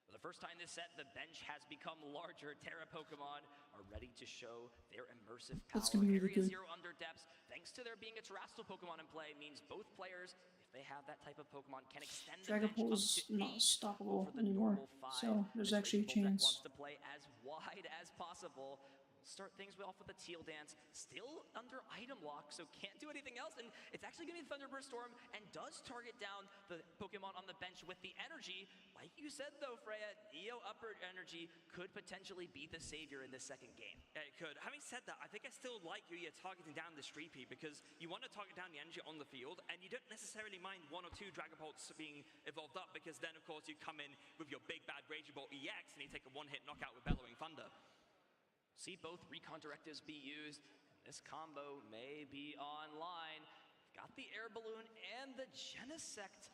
For the first time this set, the bench has become larger. Terra Pokemon are ready to show their immersive power.
That's gonna be really
Area
good.
0 under depths, thanks to there being a Terrestrial Pokemon in play, means both players, if they have that type of Pokemon, can extend the bench
Dragapult
up
is
to
not
8
stoppable
over the
anymore,
normal 5.
so there's
This
actually a
Raging Bolt deck
chance.
wants to play as wide as possible. Start things off with a Teal Dance, still under item lock, so can't do anything else, and it's actually going to be Thunderburst Storm, and does target down the Pokemon on the bench with the energy. Like you said though, Freya, Neo Upper Energy could potentially be the savior in this second game.
Yeah, it could. Having said that, I think I still like Yuya targeting down the Streepy, because you want to target down the energy on the field, and you don't necessarily mind 1 or 2 Dragapults being evolved up, because then of course you come in with your big bad Raging Bolt EX, and you take a 1-hit knockout with Bellowing Thunder.
See both Recon Directives be used. This combo may be online. Got the air balloon and the Genesect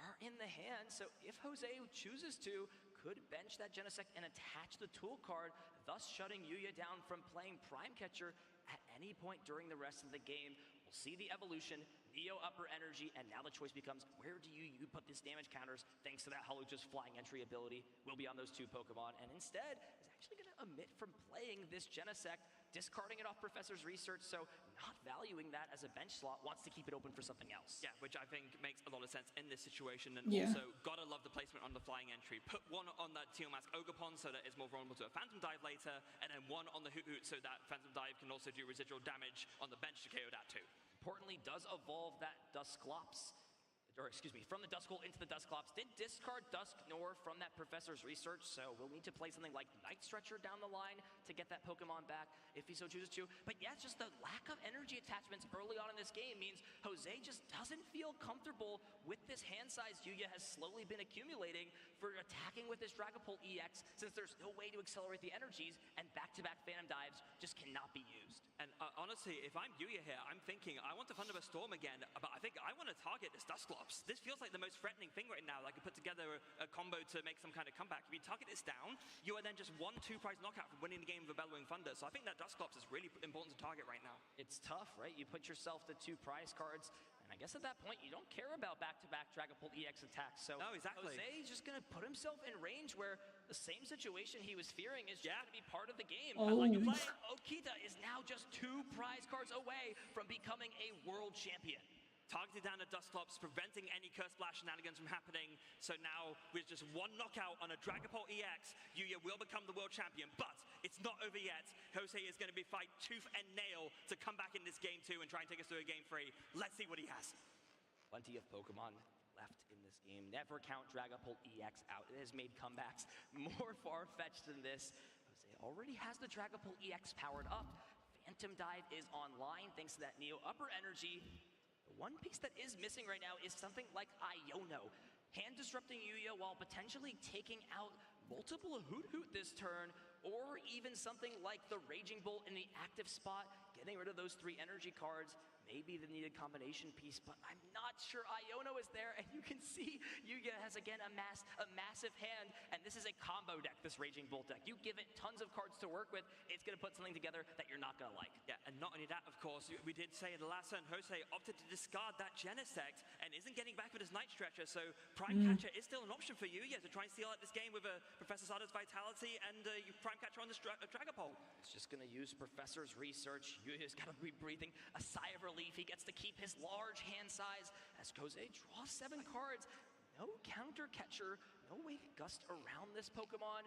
are in the hand, so if Jose chooses to, could bench that Genesect and attach the tool card, thus shutting Yuya down from playing Prime Catcher at any point during the rest of the game. We'll see the evolution, Neo upper energy, and now the choice becomes, where do you put this damage counters thanks to that Holojuice flying entry ability will be on those two Pokemon, and instead is actually going to omit from playing this Genesect, discarding it off Professor's Research, so not valuing that as a bench slot, wants to keep it open for something else.
Yeah, which I think makes a lot of sense in this situation, and also gotta love the placement on the flying entry. Put one on that Teal Mask Ogerpon so that it's more vulnerable to a Phantom Dive later, and then one on the Hoot Hoot so that Phantom Dive can also do residual damage on the bench to KO that too.
Importantly, does evolve that Dusclops, or excuse me, from the Duskull into the Dusclops. Did discard Dusknoir from that Professor's Research, so we'll need to play something like Night Stretcher down the line to get that Pokemon back if he so chooses to. But yeah, it's just the lack of energy attachments early on in this game means Jose just doesn't feel comfortable with this hand size Yuya has slowly been accumulating for attacking with this Dragapult EX, since there's no way to accelerate the energies, and back-to-back Phantom Dives just cannot be used.
And honestly, if I'm Yuya here, I'm thinking, I want to Thunderburst Storm again, but I think I want to target this Dusclops. This feels like the most threatening thing right now. Like, I put together a combo to make some kind of comeback. If you target this down, you are then just 1-2 prize knockout from winning the game with a Bellowing Thunder. So I think that Dusclops is really important to target right now.
It's tough, right? You put yourself to 2 prize cards, and I guess at that point, you don't care about back-to-back Dragapult EX attacks. So
no, exactly.
Jose's just going to put himself in range where the same situation he was fearing is just going to be part of the game.
Oh.
Like you play, Okita is now just 2 prize cards away from becoming a world champion.
Targeted down at Dusclops, preventing any Curse Blast shenanigans from happening. So now, with just 1 knockout on a Dragapult EX, Yuya will become the world champion. But it's not over yet. Jose is going to be fight tooth and nail to come back in this game 2 and try and take us through a game 3. Let's see what he has.
Plenty of Pokemon left in this game. Never count Dragapult EX out. It has made comebacks more far-fetched than this. Jose already has the Dragapult EX powered up. Phantom Dive is online thanks to that Neo upper energy. The one piece that is missing right now is something like Iono. Hand disrupting Yuya while potentially taking out multiple Hoot Hoot this turn, or even something like the Raging Bolt in the active spot, getting rid of those 3 energy cards. Maybe the needed combination piece, but I'm not sure Iono is there, and you can see Yuya has again amassed a massive hand, and this is a combo deck, this Raging Bolt deck. You give it tons of cards to work with, it's gonna put something together that you're not gonna like.
Yeah, and not only that, of course, we did say in the last turn, Jose opted to discard that Genesect and isn't getting back with his Night Stretcher, so Prime Catcher is still an option for Yuya to try and steal out this game with a Professor Sada's Vitality and Prime Catcher on this Dragapult.
It's just gonna use Professor's Research. Yuya's gotta be breathing a sigh of relief. He gets to keep his large hand size as Jose draws 7 cards. No counter catcher, no way to gust around this Pokemon.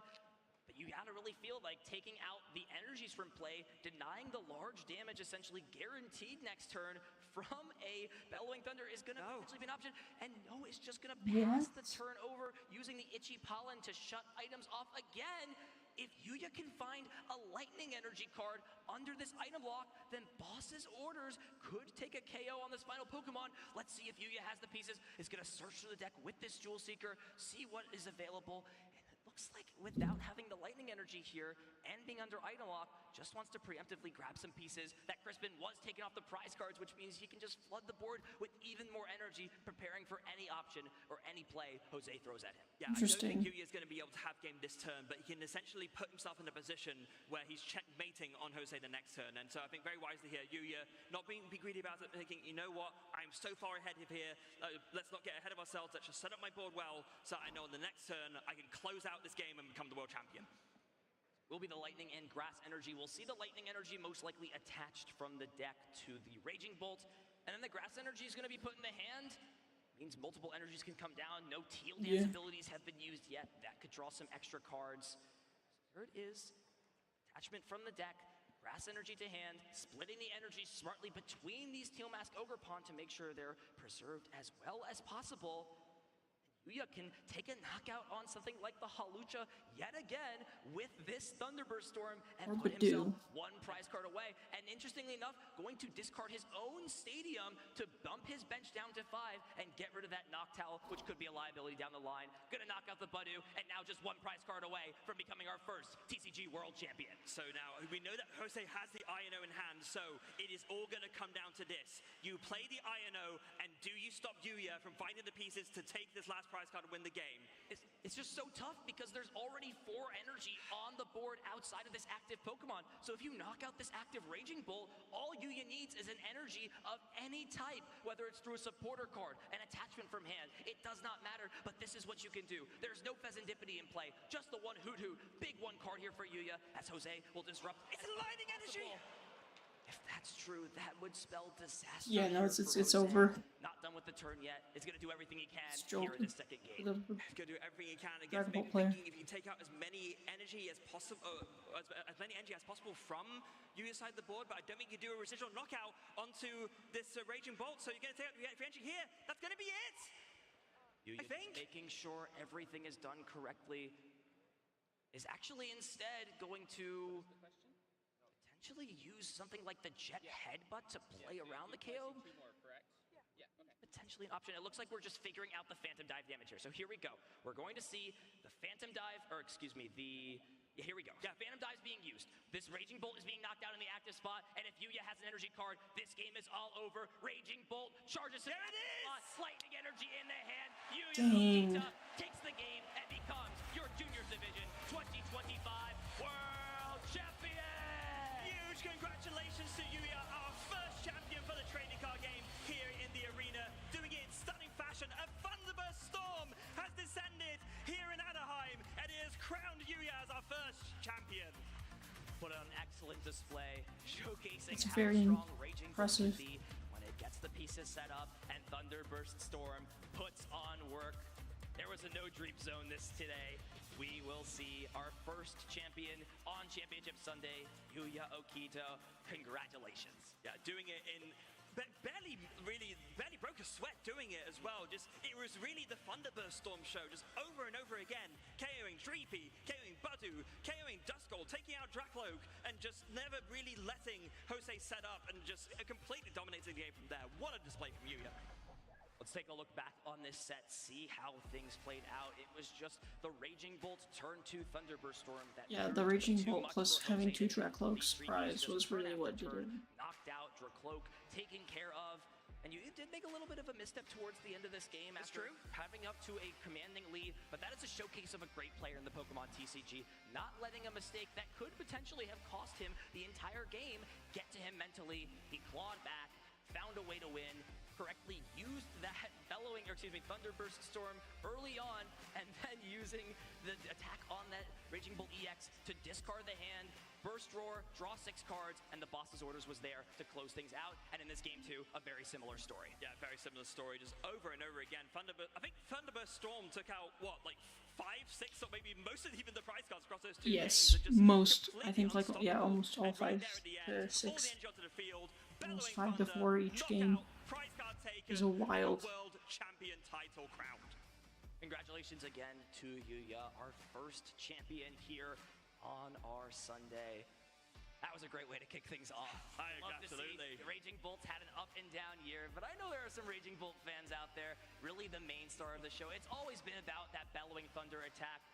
But you gotta really feel like taking out the energies from play, denying the large damage essentially guaranteed next turn from a Bellowing Thunder is gonna potentially be an option. And no, it's just gonna pass the turn over using the Itchy Pollen to shut items off again. If Yuya can find a Lightning Energy card under this item block, then Boss's Orders could take a KO on this final Pokemon. Let's see if Yuya has the pieces. Is gonna search through the deck with this Jewel Seeker, see what is available. And it looks like without having the Lightning Energy here and being under item lock, just wants to preemptively grab some pieces. That Crispin was taking off the prize cards, which means he can just flood the board with even more energy, preparing for any option or any play Jose throws at him.
Yeah, I don't think Yuya is going to be able to have game this turn, but he can essentially put himself in a position where he's checkmating on Jose the next turn. And so I think very wisely here, Yuya not being greedy about it, thinking, you know what, I'm so far ahead of here, let's not get ahead of ourselves, let's just set up my board well, so I know on the next turn I can close out this game and become the world champion.
Will be the Lightning and Grass Energy. We'll see the Lightning Energy most likely attached from the deck to the Raging Bolt, and then the Grass Energy is going to be put in the hand. Means multiple energies can come down. No Teal Dance abilities have been used yet. That could draw some extra cards. Here it is. Attachment from the deck. Grass Energy to hand. Splitting the energy smartly between these Teal Mask Ogerpon to make sure they're preserved as well as possible. Yuya can take a knockout on something like the Halucha yet again with this Thunderburst Storm and
Or
put
Badoo.
himself one prize card away. And interestingly enough, going to discard his own stadium to bump his bench down to 5 and get rid of that Noctowl, which could be a liability down the line. Gonna knock out the Badoo, and now just one prize card away from becoming our first TCG World Champion.
So now we know that Jose has the INO in hand, so it is all going to come down to this. You play the INO, and do you stop Yuya from finding the pieces to take this last prize card and win the game?
It's just so tough because there's already 4 energy on the board outside of this active Pokemon. So if you knock out this active Raging Bolt, all Yuya needs is an energy of any type, whether it's through a supporter card, an attachment from hand. It does not matter, but this is what you can do. There's no Pheasantipity in play, just the one Hoot-Hoot. Big one card here for Yuya, as Jose will disrupt.
It's lightning energy!
If that's true, that would spell disaster.
Yeah, no,
here
it's
for Jose.
over.
Not done with the turn yet. It's going to do everything he can
Still
here in the second game.
the
Go do everything you can
Dragon
against
Ball
maybe
player.
thinking if you take out as many energy as possible, as many energy as possible from Yuya's side of the board, but I don't think you do a residual knockout onto this Raging Bolt. So you're going to take out the energy here. That's going to be it.
Yuya
I think.
making sure everything is done correctly is actually instead going to potentially use something like the Jet Headbutt to play around the KO. Potentially an option. It looks like we're just figuring out the Phantom Dive damage here. So here we go. We're going to see the Phantom Dive, or excuse me, here we go. Yeah, Phantom Dive's being used. This Raging Bolt is being knocked out in the active spot, and if Yuya has an energy card, this game is all over. Raging Bolt charges him.
There it is!
Lightning energy in the hand. Yuya
Dang.
Okita takes the game and becomes your Juniors Division 2025 World Champion!
Huge congratulations to Yuya, our first champion for the trading card game here in the arena. Doing it in stunning fashion. A Thunderburst Storm has descended here in Anaheim, and it has crowned Yuya as our first champion.
Put on an excellent display, showcasing
It's
how
very
strong Raging Bolt
impressive.
can be when it gets the pieces set up, and Thunderburst Storm puts on work. There was a no dream zone this today. We will see our first champion on Championship Sunday, Yuya Okita. Congratulations.
Yeah, doing it in barely broke a sweat doing it as well. It was really the Thunderburst Storm show, just over and over again, KOing Dreepy, KOing Badoo, KOing Duskull, taking out Dracloak, and just never really letting Jose set up and just completely dominating the game from there. What a display from Yuya.
Let's take a look back on this set, see how things played out. It was just the Raging Bolt turn to Thunderburst Storm.
Yeah,
turned
the Raging
too
Bolt
much
plus
for
having
Jose.
2 Dracloaks
These
prize
just
was
turn
really
after
what did
turn,
it.
Knocked out, Dracloak taken care of. And you did make a little bit of a misstep towards the end of this game after having up to a commanding lead, but that is a showcase of a great player in the Pokemon TCG. Not letting a mistake that could potentially have cost him the entire game get to him mentally. He clawed back, found a way to win, correctly used that Thunderburst Storm early on, and then using the attack on that Raging Bolt EX to discard the hand, Burst Roar, draw 6 cards, and the boss's orders was there to close things out. And in this game too, a very similar story.
Yeah, very similar story, just over and over again. I think Thunderburst Storm took out, what, like 5, 6, or maybe most of even the prize cards across those 2
Yes,
games.
most. I think like, yeah, almost all
And right
5
there at the
or
end,
6.
all the energy onto the field,
Almost
bellowing
5 to
thunder,
4 each game.
knockout, prize card taken,
is a wild.
World Champion title crowned.
Congratulations again to Yuya, our first champion here on our Sunday. That was a great way to kick things off.
I agree,
Love to see
absolutely.
the Raging Bolt's had an up and down year, but I know there are some Raging Bolt fans out there. Really the main star of the show. It's always been about that bellowing thunder attack.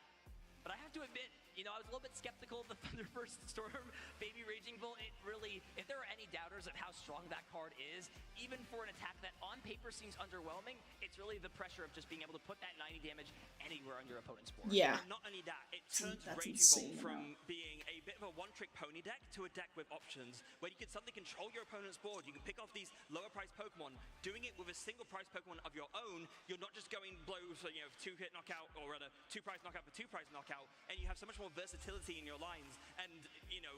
But I have to admit, you know, I was a little bit skeptical of the Thunderburst Storm Baby Raging Bolt. It really, if there are any doubters of how strong that card is, even for an attack that on paper seems underwhelming, it's really the pressure of just being able to put that 90 damage anywhere on your opponent's board.
Yeah.
And not only that, it turns
That's
Raging
insane
Bolt from being a bit of a one-trick pony deck to a deck with options, where you can suddenly control your opponent's board. You can pick off these lower-priced Pokemon. Doing it with a single-price Pokemon of your own, you're not just going blows for, 2-hit knockout, or rather, 2-price knockout for 2-price knockout, and you have so much more versatility in your lines. And,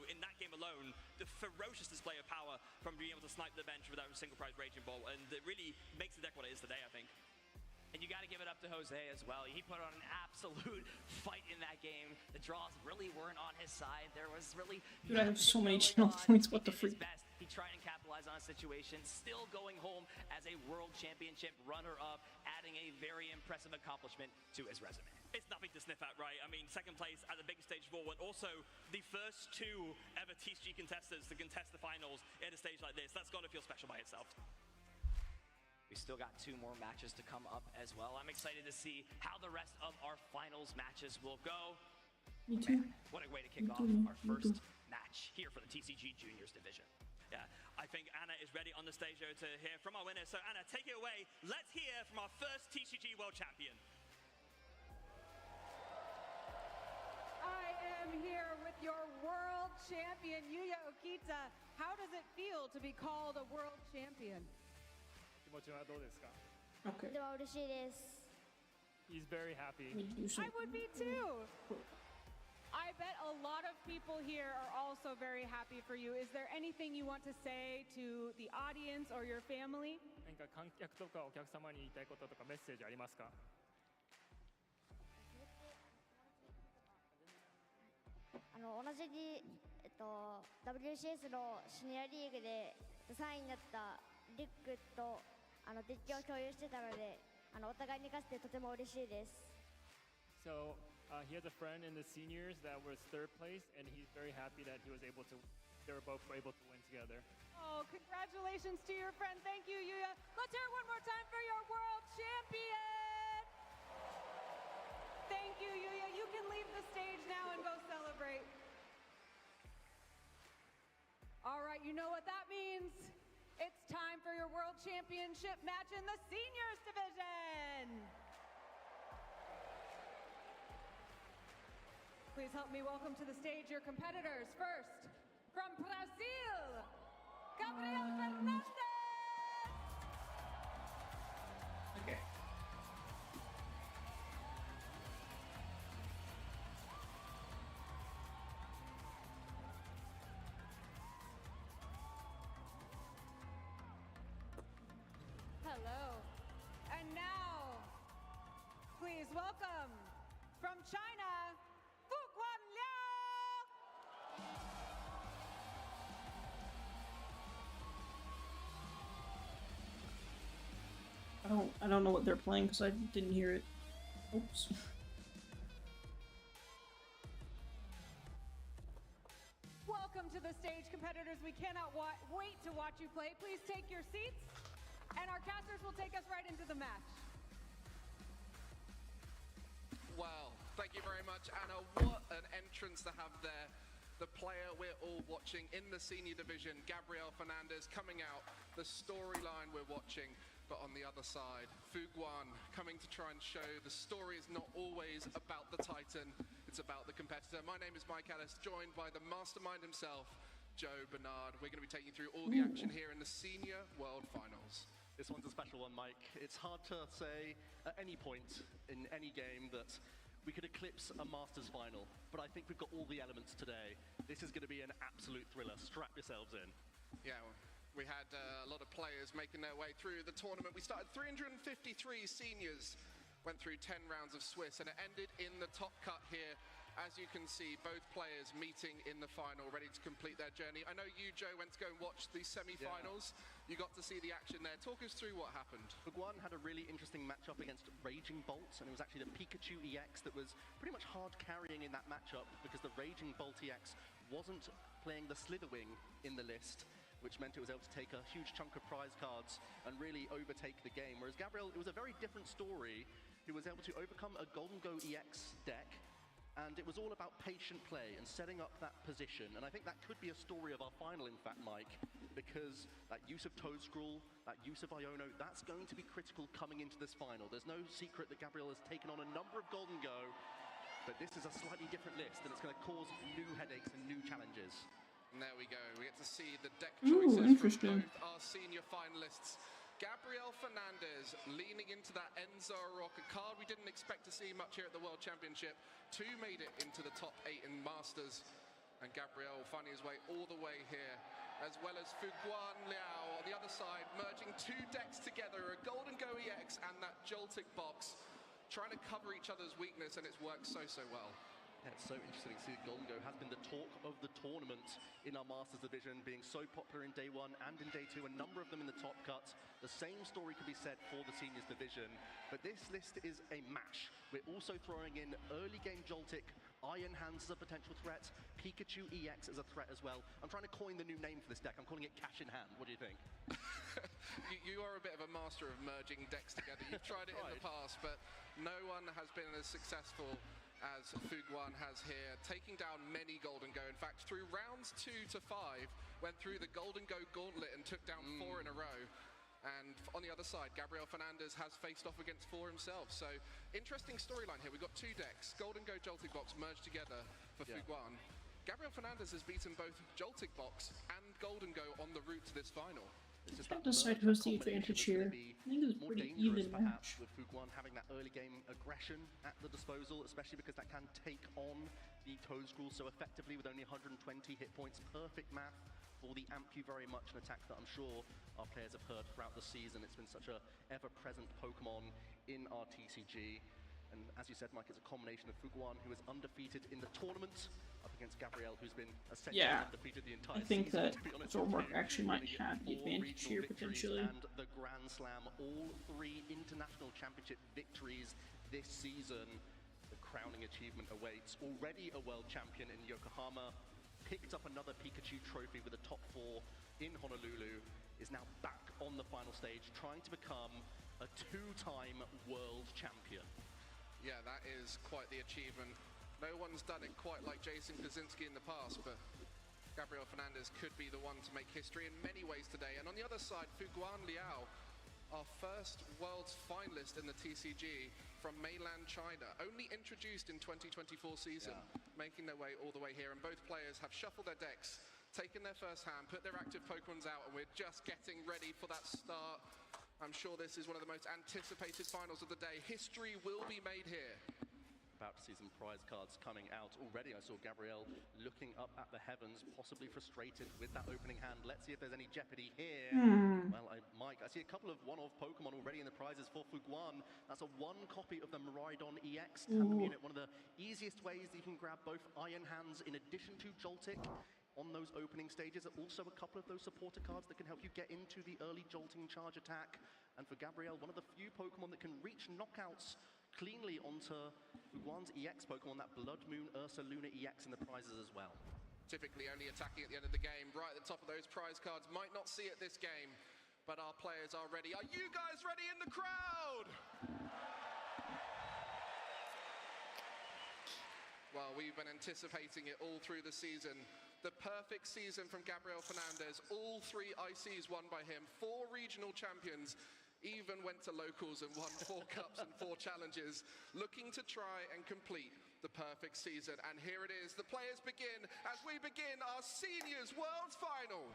in that game alone, the ferocious display of power from being able to snipe the bench without a single-price Raging Bolt, and it really makes the deck what it is today, I think.
And you got to give it up to Jose as well. He put on an absolute fight in that game. The draws really weren't on his side. There was really
Dude, I have so many
nothing
channel
going on.
points, what
He
the
did his
freak?
best. He tried and capitalized capitalize on a situation, still going home as a World Championship runner-up, adding a very impressive accomplishment to his resume.
It's nothing to sniff at, right? I mean, second place at the big stage forward. Also, the first two ever TCG contestants to contest the finals at a stage like this. That's got to feel special by itself.
We still got 2 more matches to come up as well. I'm excited to see how the rest of our finals matches will go.
Me too.
Man, what a way to kick off our first match here for the TCG Juniors division.
Yeah, I think Anna is ready on the stage here to hear from our winner. So Anna, take it away. Let's hear from our first TCG World Champion.
I am here with your world champion, Yuya Okita. How does it feel to be called a world champion?
気持ちはどうですか?
Okay.
では嬉しいです。
He's very happy.
You should-
I would be too. I bet a lot of people here are also very happy for you. Is there anything you want to say to the audience or your family?
何か観客とかお客様に言いたいこととかメッセージありますか?
同じに、WCS のシニアリーグで3位になったリックとデッキを共有してたので、お互いに勝ってとても嬉しいです。
So he has a friend in the seniors that was third place, and he's very happy that they were both able to win together.
Oh, congratulations to your friend. Thank you, Yuya. Let's hear it one more time for your world champion. Thank you, Yuya. You can leave the stage now and go celebrate. All right, you know what that means. It's time for your world championship match in the seniors division. Please help me welcome to the stage your competitors. First, from Brazil, Gabriel Fernandez.
Okay.
Hello. And now, please welcome from China, Fuguan Liao.
I don't know what they're playing because I didn't hear it. Oops.
Welcome to the stage, competitors. We cannot wait to watch you play. Please take your seats, and our casters will take us right into the match.
Well, thank you very much, Anna. What an entrance to have there. The player we're all watching in the senior division, Gabriel Fernandez, coming out. The storyline we're watching. But on the other side, Fuguan coming to try and show the story is not always about the Titan, it's about the competitor. My name is Mike Ellis, joined by the mastermind himself, Joe Bernard. We're going to be taking you through all the action here in the Senior World Finals.
This one's a special one, Mike. It's hard to say at any point in any game that we could eclipse a Masters final, but I think we've got all the elements today. This is going to be an absolute thriller. Strap yourselves in.
Yeah, we had a lot of players making their way through the tournament. We started 353 seniors, went through 10 rounds of Swiss, and it ended in the top cut here. As you can see, both players meeting in the final, ready to complete their journey. I know you, Joe, went to go and watch the semi-finals. Yeah. You got to see the action there. Talk us through what happened.
Fuguan had a really interesting matchup against Raging Bolt, and it was actually the Pikachu EX that was pretty much hard carrying in that matchup because the Raging Bolt EX wasn't playing the Slitherwing in the list, which meant it was able to take a huge chunk of prize cards and really overtake the game. Whereas Gabriel, it was a very different story. He was able to overcome a Golden Go EX deck, and it was all about patient play and setting up that position. And I think that could be a story of our final, in fact, Mike, because that use of Toadscroll, that use of Iono, that's going to be critical coming into this final. There's no secret that Gabriel has taken on a number of Golden Go, but this is a slightly different list, and it's going to cause new headaches and new challenges.
And there we go. We get to see the deck choices from both our senior finalists. Gabriel Fernandez leaning into that Enzo Rock, a card we didn't expect to see much here at the World Championship. Two made it into the top 8 in Masters. And Gabriel finding his way all the way here, as well as Fuguan Liao on the other side, merging two decks together, a Golden Go EX and that Joltik box, trying to cover each other's weakness, and it's worked so well.
Yeah, it's so interesting to see Golden Go has been the talk of the tournament in our Masters division, being so popular in day 1 and in day 2, a number of them in the top cut. The same story could be said for the seniors division, but this list is a mash. We're also throwing in early game Joltik, Iron Hands as a potential threat, Pikachu EX as a threat as well. I'm trying to coin the new name for this deck. I'm calling it Cash in Hand. What do you think?
You are a bit of a master of merging decks together. You've tried it in the past, but no one has been as successful as Fuguan has here, taking down many Golden Go. In fact, through rounds 2 to 5, went through the Golden Go gauntlet and took down 4 in a row. And on the other side, Gabriel Fernandez has faced off against 4 himself. So, interesting storyline here. We've got 2 decks, Golden Go, Joltik Box merged together for Fuguan. Gabriel Fernandez has beaten both Joltik Box and Golden Go on the route to this final.
It's just
Trying to decide who's the advantage here. I think it's
more
pretty
dangerous
even
perhaps
match.
with Fuguan having that early game aggression at the disposal, especially because that can take on the Toedscruel so effectively with only 120 hit points. Perfect math for the Ampu, very much an attack that I'm sure our players have heard throughout the season. It's been such a ever-present Pokemon in our TCG. And as you said, Mike, it's a combination of Fuguan, who is undefeated in the tournament, up against Gabriel, who's been essentially undefeated the entire season.
I think that
to be honest
Zormark
with you.
actually might
Winning
have the
4
advantage
regional
here,
victories
potentially.
And the Grand Slam, all 3 international championship victories this season. The crowning achievement awaits. Already a world champion in Yokohama, picked up another Pikachu trophy with a top 4 in Honolulu, is now back on the final stage, trying to become a 2-time world champion.
Yeah, that is quite the achievement. No one's done it quite like Jason Kaczynski in the past, but Gabriel Fernandez could be the one to make history in many ways today. And on the other side, Fuguan Liao, our first world's finalist in the TCG from mainland China, only introduced in 2024 season, making their way all the way here. And both players have shuffled their decks, taken their first hand, put their active Pokemons out, and we're just getting ready for that start. I'm sure this is one of the most anticipated finals of the day. History will be made here.
About to see some prize cards coming out already. I saw Gabrielle looking up at the heavens, possibly frustrated with that opening hand. Let's see if there's any jeopardy here. Well, Mike, I see a couple of one-off Pokemon already in the prizes for Fuguan. That's a 1 copy of the Miraidon EX tandem unit, one of the easiest ways that you can grab both Iron Hands in addition to Joltik on those opening stages. Also a couple of those supporter cards that can help you get into the early Jolting charge attack. And for Gabrielle, one of the few Pokemon that can reach knockouts cleanly onto Fuguan's EX Pokemon, that Blood Moon Ursaluna EX in the prizes as well.
Typically only attacking at the end of the game, right at the top of those prize cards. Might not see it this game, but our players are ready. Are you guys ready in the crowd? Well, we've been anticipating it all through the season. The perfect season from Gabriel Fernandez. All 3 ICs won by him. 4 regional champions. Even went to locals and won 4 cups and 4 challenges. Looking to try and complete the perfect season. And here it is. The players begin as we begin our Seniors Worlds Final.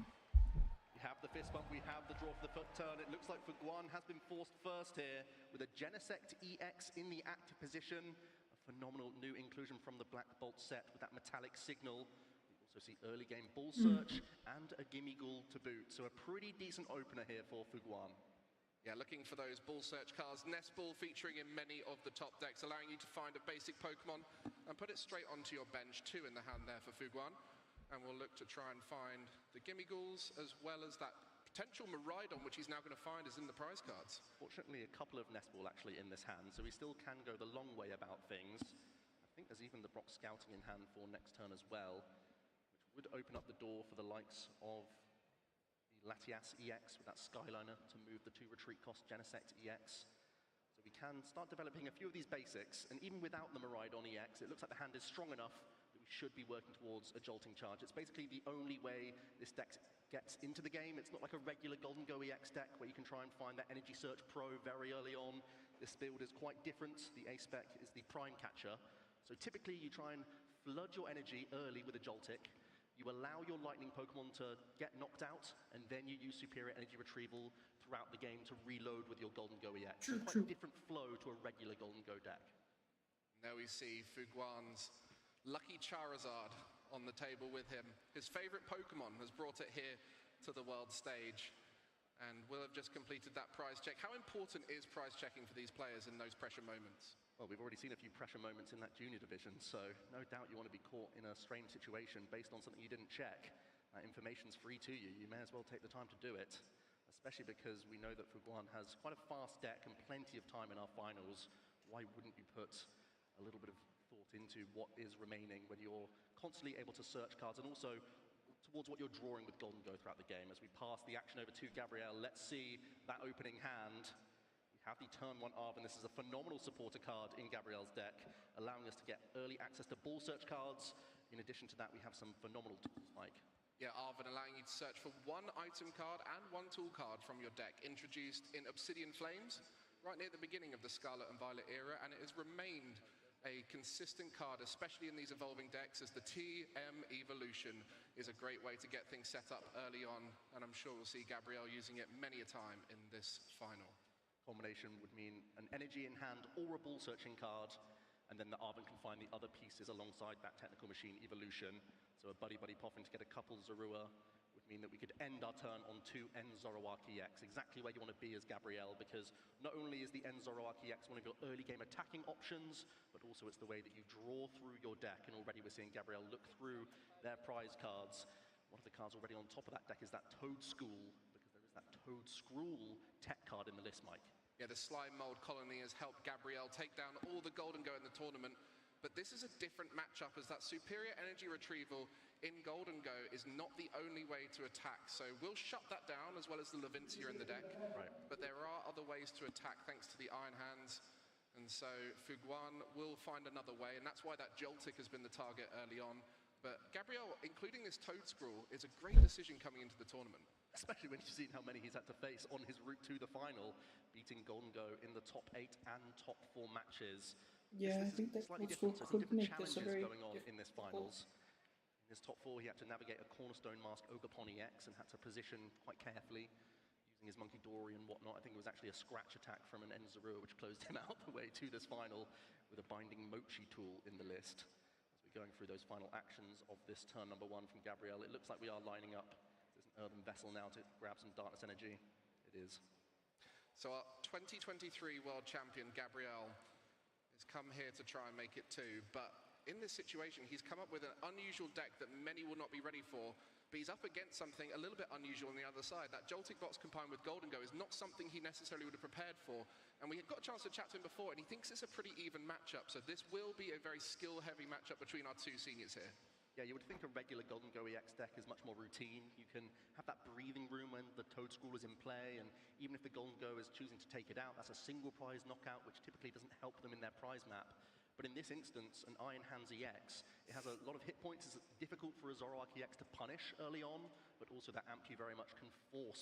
We have the fist bump, we have the draw for the foot turn. It looks like Fuguan has been forced first here with a Genesect EX in the active position. A phenomenal new inclusion from the Black Bolt set with that metallic signal. We also see early game Bull Search and a Gimmighoul to boot. So a pretty decent opener here for Fuguan.
Yeah, looking for those Bull Search cards. Nest Ball featuring in many of the top decks, allowing you to find a basic Pokemon and put it straight onto your bench. 2 in the hand there for Fuguan. And we'll look to try and find the Gimmighouls as well as that potential Miraidon, which he's now going to find is in the prize cards.
Fortunately, a couple of Nest Ball actually in this hand, so he still can go the long way about things. I think there's even the Brock Scouting in hand for next turn as well, which would open up the door for the likes of Latias EX with that Skyliner to move the 2 retreat cost Genesect EX. So we can start developing a few of these basics, and even without the Miraidon EX, it looks like the hand is strong enough that we should be working towards a Jolting charge. It's basically the only way this deck gets into the game. It's not like a regular Golden Go EX deck where you can try and find that Energy Search Pro very early on. This build is quite different. The A-Spec is the Prime Catcher. So typically you try and flood your energy early with a Joltik. You allow your Lightning Pokemon to get knocked out, and then you use Superior Energy Retrieval throughout the game to reload with your Golden Go EX. It's quite a different flow to a regular Golden Go deck.
Now we see Fuguan's lucky Charizard on the table with him. His favorite Pokemon has brought it here to the world stage, and will have just completed that prize check. How important is prize checking for these players in those pressure moments?
Well, we've already seen a few pressure moments in that junior division, so no doubt you want to be caught in a strange situation based on something you didn't check. That information's free to you. You may as well take the time to do it, especially because we know that Fuguan has quite a fast deck and plenty of time in our finals. Why wouldn't you put a little bit of thought into what is remaining when you're constantly able to search cards, and also towards what you're drawing with Golden Go throughout the game? As we pass the action over to Gabrielle, let's see that opening hand. Have the turn 1 Arven. This is a phenomenal supporter card in Gabrielle's deck, allowing us to get early access to ball search cards. In addition to that, we have some phenomenal tools, Mike.
Yeah, Arven allowing you to search for 1 item card and 1 tool card from your deck, introduced in Obsidian Flames, right near the beginning of the Scarlet and Violet era, and it has remained a consistent card, especially in these evolving decks, as the TM Evolution is a great way to get things set up early on, and I'm sure we'll see Gabrielle using it many a time in this final.
Combination would mean an energy in hand or a ball searching card, and then the Arven can find the other pieces alongside that technical machine evolution. So a buddy popping to get a couple Zorua would mean that we could end our turn on 2 N Zoroark EX, exactly where you want to be as Gabrielle, because not only is the N Zoroark EX one of your early game attacking options, but also it's the way that you draw through your deck, and already we're seeing Gabrielle look through their prize cards. One of the cards already on top of that deck is that Toad School, that Toad Scroll tech card in the list, Mike.
Yeah, the Slime Mold Colony has helped Gabrielle take down all the Golden Go in the tournament, but this is a different matchup, as that superior energy retrieval in Golden Go is not the only way to attack. So we'll shut that down, as well as the Levincia in the deck.
Right.
But there are other ways to attack thanks to the Iron Hands, and so Fuguan will find another way, and that's why that Joltik has been the target early on. But Gabrielle, including this Toad Scroll, is a great decision coming into the tournament.
Especially when you've seen how many he's had to face on his route to the final, beating Golden Go in the top 8 and top 4 matches.
Yeah, I think that also could make this a very
going on in this finals. In his top 4, he had to navigate a Cornerstone Mask Ogapon EX and had to position quite carefully, using his Monkey Dory and whatnot. I think it was actually a scratch attack from an Enzarua, which closed him out the way to this final, with a Binding Mochi tool in the list. As we're going through those final actions of this turn number 1 from Gabrielle, it looks like we are lining up. There's an Earthen Vessel now to grab some Darkness energy. It is.
So our 2023 World Champion, Gabrielle, has come here to try and make it too, but in this situation, he's come up with an unusual deck that many will not be ready for, but he's up against something a little bit unusual on the other side. That Joltik box combined with Golden Go is not something he necessarily would have prepared for, and we had got a chance to chat to him before, and he thinks it's a pretty even matchup, so this will be a very skill-heavy matchup between our 2 seniors here.
Yeah, you would think a regular Golden Go EX deck is much more routine. You can have that breathing room when the Toad Scroll is in play, and even if the Golden Go is choosing to take it out, that's a single prize knockout, which typically doesn't help them in their prize map. But in this instance, an Iron Hands EX, it has a lot of hit points. It's difficult for a Zoroark EX to punish early on, but also that Ampu very much can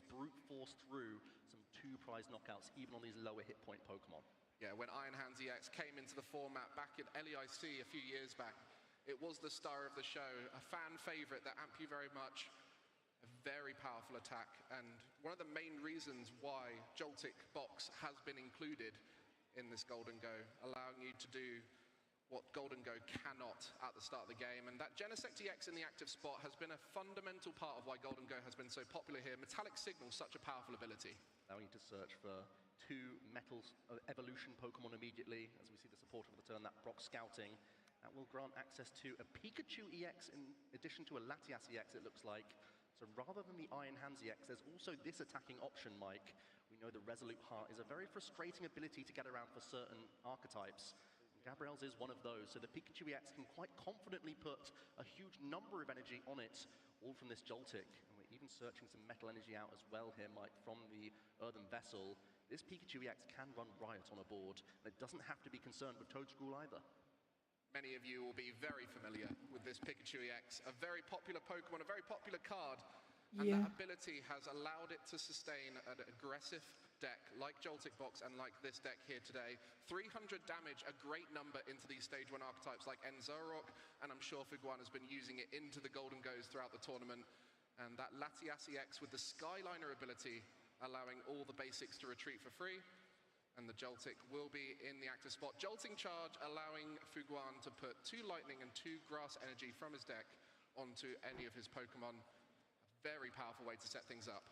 brute force through some 2 prize knockouts, even on these lower hit point Pokemon.
Yeah, when Iron Hands EX came into the format back in LEIC a few years back, it was the star of the show, a fan favorite that amped you very much, a very powerful attack, and one of the main reasons why Joltik box has been included in this Golden Go, allowing you to do what Golden Go cannot at the start of the game. And that Genesect EX in the active spot has been a fundamental part of why Golden Go has been so popular here. Metallic Signal, such a powerful ability.
Allowing you to search for 2 Metal Evolution Pokemon immediately, as we see the support of the turn, that Brock Scouting. That will grant access to a Pikachu EX in addition to a Latias EX, it looks like. So rather than the Iron Hands EX, there's also this attacking option, Mike. We know the Resolute Heart is a very frustrating ability to get around for certain archetypes. Gabrielle's is one of those, so the Pikachu EX can quite confidently put a huge number of energy on it, all from this Joltik. And we're even searching some metal energy out as well here, Mike, from the Earthen Vessel. This Pikachu EX can run riot on a board, and it doesn't have to be concerned with Toad Scroll either.
Many of you will be very familiar with this Pikachu EX, a very popular Pokemon, a very popular card, and that ability has allowed it to sustain an aggressive deck like Joltik box and like this deck here today. 300 damage, a great number into these stage 1 archetypes like Enzarok, and I'm sure Fuguan has been using it into the Golden Goes throughout the tournament. And that Latias EX with the Skyliner ability, allowing all the basics to retreat for free. And the Joltik will be in the active spot. Jolting Charge, allowing Fuguan to put 2 lightning and 2 grass energy from his deck onto any of his Pokemon. A very powerful way to set things up.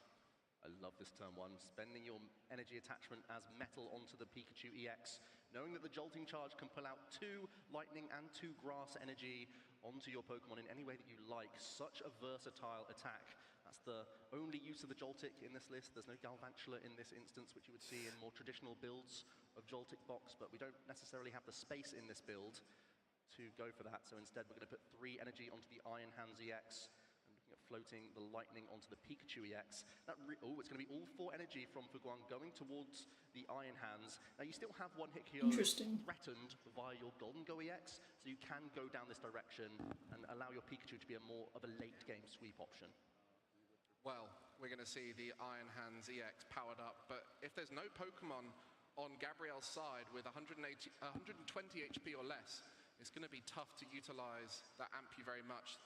I love this turn 1, spending your energy attachment as metal onto the Pikachu EX, knowing that the Jolting Charge can pull out 2 lightning and 2 grass energy onto your Pokemon in any way that you like. Such a versatile attack. That's the only use of the Joltik in this list. There's no Galvantula in this instance, which you would see in more traditional builds of Joltik box, but we don't necessarily have the space in this build to go for that. So instead, we're going to put 3 energy onto the Iron Hands EX and looking at floating the lightning onto the Pikachu EX. It's going to be all 4 energy from Fuguan going towards the Iron Hands. Now, you still have 1 hit KO threatened via your Golden Go EX, so you can go down this direction and allow your Pikachu to be more of a late game sweep option.
Well, we're going to see the Iron Hands EX powered up, but if there's no Pokemon on Gabriel's side with 120 HP or less, it's going to be tough to utilize that Ampy very much.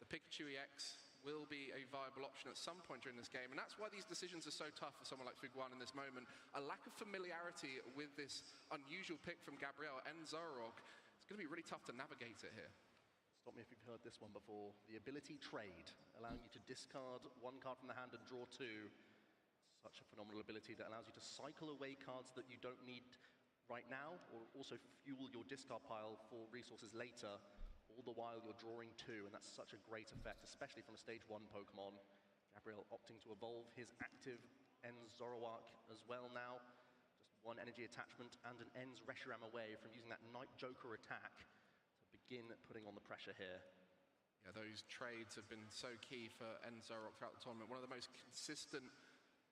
The Pikachu EX will be a viable option at some point during this game, and that's why these decisions are so tough for someone like Fuguan in this moment. A lack of familiarity with this unusual pick from Gabriel and Zoroark, it's going to be really tough to navigate it here.
Stop me if you've heard this one before. The ability trade, allowing you to discard 1 card from the hand and draw 2. Such a phenomenal ability that allows you to cycle away cards that you don't need right now, or also fuel your discard pile for resources later, all the while you're drawing 2, and that's such a great effect, especially from a Stage 1 Pokemon. Gabriel opting to evolve his active Ends Zoroark as well now. Just 1 energy attachment and an Ends Reshiram away from using that Night Joker attack to begin putting on the pressure here.
Yeah, those trades have been so key for Ends Zoroark throughout the tournament. One of the most consistent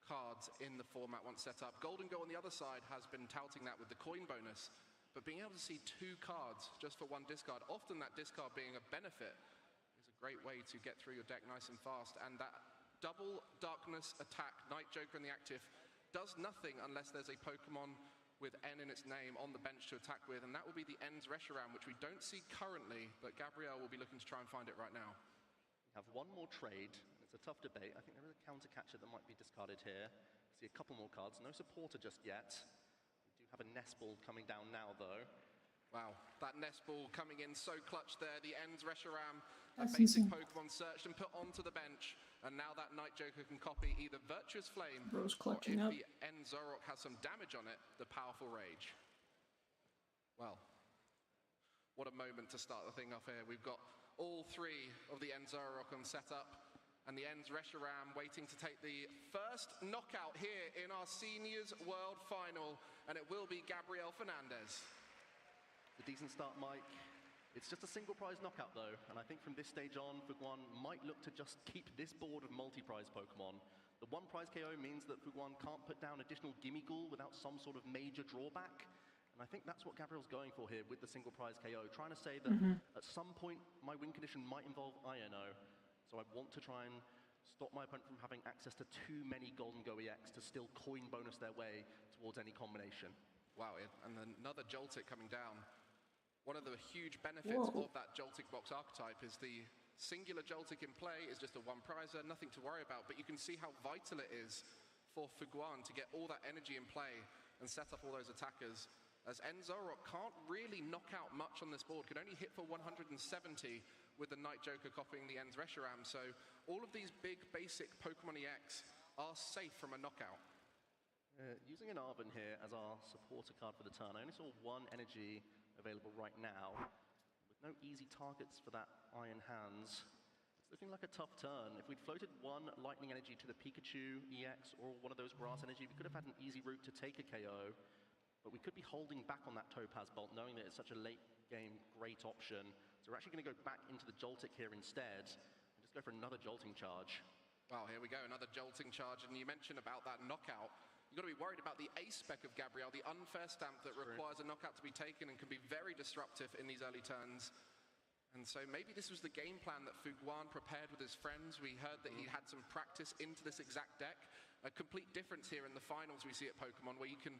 cards in the format once set up. Golden Go on the other side has been touting that with the coin bonus, but being able to see 2 cards just for 1 discard, often that discard being a benefit, is a great way to get through your deck nice and fast. And that double darkness attack, Night Joker in the active, does nothing unless there's a Pokemon with N in its name on the bench to attack with, and that will be the Ends Reshiram, which we don't see currently, but Gabriel will be looking to try and find it right now.
We have 1 more trade. It's a tough debate. I think there is a counter catcher that might be discarded here. See a couple more cards. No supporter just yet. We do have a Nest Ball coming down now, though.
Wow, that Nest Ball coming in so clutch there. The Ends Reshiram, a
That's
basic
insane.
Pokemon searched and put onto the bench. And now that Night Joker can copy either Virtuous Flame,
Bro's
or if
clutching up.
the Ends Zoroark has some damage on it, the Powerful Rage. Well, what a moment to start the thing off here. We've got all 3 of the Ends Zoroark on setup, and the Ends Reshiram waiting to take the first knockout here in our Seniors World Final, and it will be Gabriel Fernandez.
A decent start, Mike. It's just a single prize knockout, though, and I think from this stage on, Fuguan might look to just keep this board of multi-prize Pokemon. The 1 prize KO means that Fuguan can't put down additional Gimme Ghoul without some sort of major drawback, and I think that's what Gabriel's going for here with the single prize KO, trying to say that at some point my win condition might involve INO. So I want to try and stop my opponent from having access to too many Golden Go EX to still coin bonus their way towards any combination.
Wow, and another Joltik coming down. One of the huge benefits of that Joltik box archetype is the singular Joltik in play is just a 1 prizer, nothing to worry about, but you can see how vital it is for Fuguan to get all that energy in play and set up all those attackers, as Ends Zoroark can't really knock out much on this board, can only hit for 170 with the Night Joker copying the Ends Reshiram, so all of these big basic Pokemon EX are safe from a knockout.
Using an Arbon here as our supporter card for the turn, I only saw 1 energy available right now, with no easy targets for that Iron Hands. It's looking like a tough turn. If we'd floated 1 lightning energy to the Pikachu EX or one of those grass energy, we could have had an easy route to take a KO, but we could be holding back on that Topaz Bolt, knowing that it's such a late game great option. So we're actually going to go back into the Joltik here instead, and just go for another Jolting Charge.
Wow, here we go, another Jolting Charge, and you mentioned about that knockout. You've got to be worried about the ace spec of Gabriel, the unfair stamp that requires a knockout to be taken and can be very disruptive in these early turns. And so maybe this was the game plan that Fuguan prepared with his friends. We heard that he had some practice into this exact deck. A complete difference here in the finals we see at Pokemon, where you can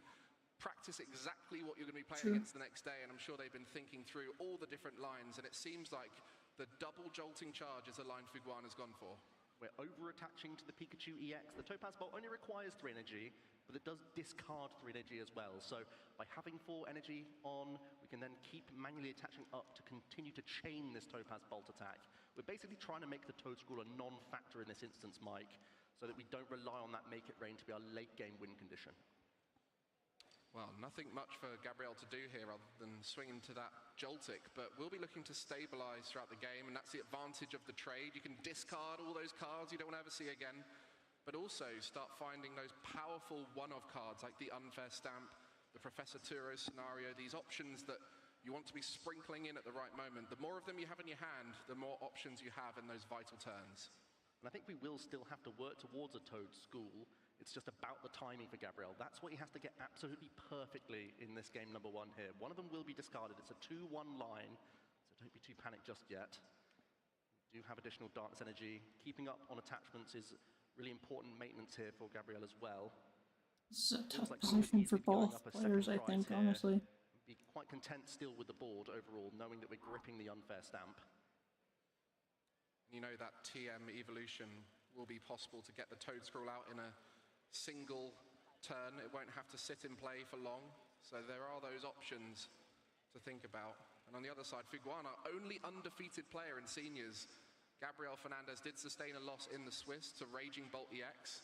practice exactly what you're going to be playing against the next day, and I'm sure they've been thinking through all the different lines, and it seems like the double Jolting Charge is the line Fuguan has gone for.
We're over-attaching to the Pikachu EX. The Topaz Bolt only requires 3 energy, but it does discard 3 energy as well. So by having 4 energy on, we can then keep manually attaching up to continue to chain this Topaz Bolt attack. We're basically trying to make the Toedscruel a non-factor in this instance, Mike, so that we don't rely on that Make It Rain to be our late-game win condition.
Well, nothing much for Gabriel to do here other than swing into that Joltik, but we'll be looking to stabilize throughout the game, and that's the advantage of the trade. You can discard all those cards you don't want to ever see again, but also start finding those powerful one-off cards like the Unfair Stamp, the Professor Turo scenario, these options that you want to be sprinkling in at the right moment. The more of them you have in your hand, the more options you have in those vital turns.
And I think we will still have to work towards a Toad School. It's just about the timing for Gabriel. That's what he has to get absolutely perfectly in this game number 1 here. One of them will be discarded. It's a 2-1 line, so don't be too panicked just yet. We do have additional darkness energy. Keeping up on attachments is really important maintenance here for Gabriel as well.
This is a tough position for both players, I think, honestly.
Be quite content still with the board overall, knowing that we're gripping the Unfair Stamp.
You know that TM evolution will be possible to get the Toad Scroll out in a single turn. It won't have to sit in play for long, so there are those options to think about. And on the other side, Fuguan, our only undefeated player in seniors. Gabriel Fernandez did sustain a loss in the Swiss to Raging Bolt EX,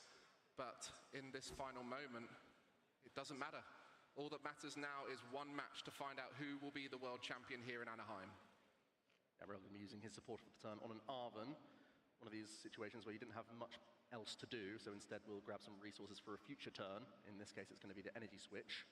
but in this final moment, it doesn't matter. All that matters now is one match to find out who will be the world champion here in Anaheim.
Gabriel will be using his support for the turn on an Arven, one of these situations where you didn't have much else to do, so instead we'll grab some resources for a future turn. In this case, it's going to be the energy switch.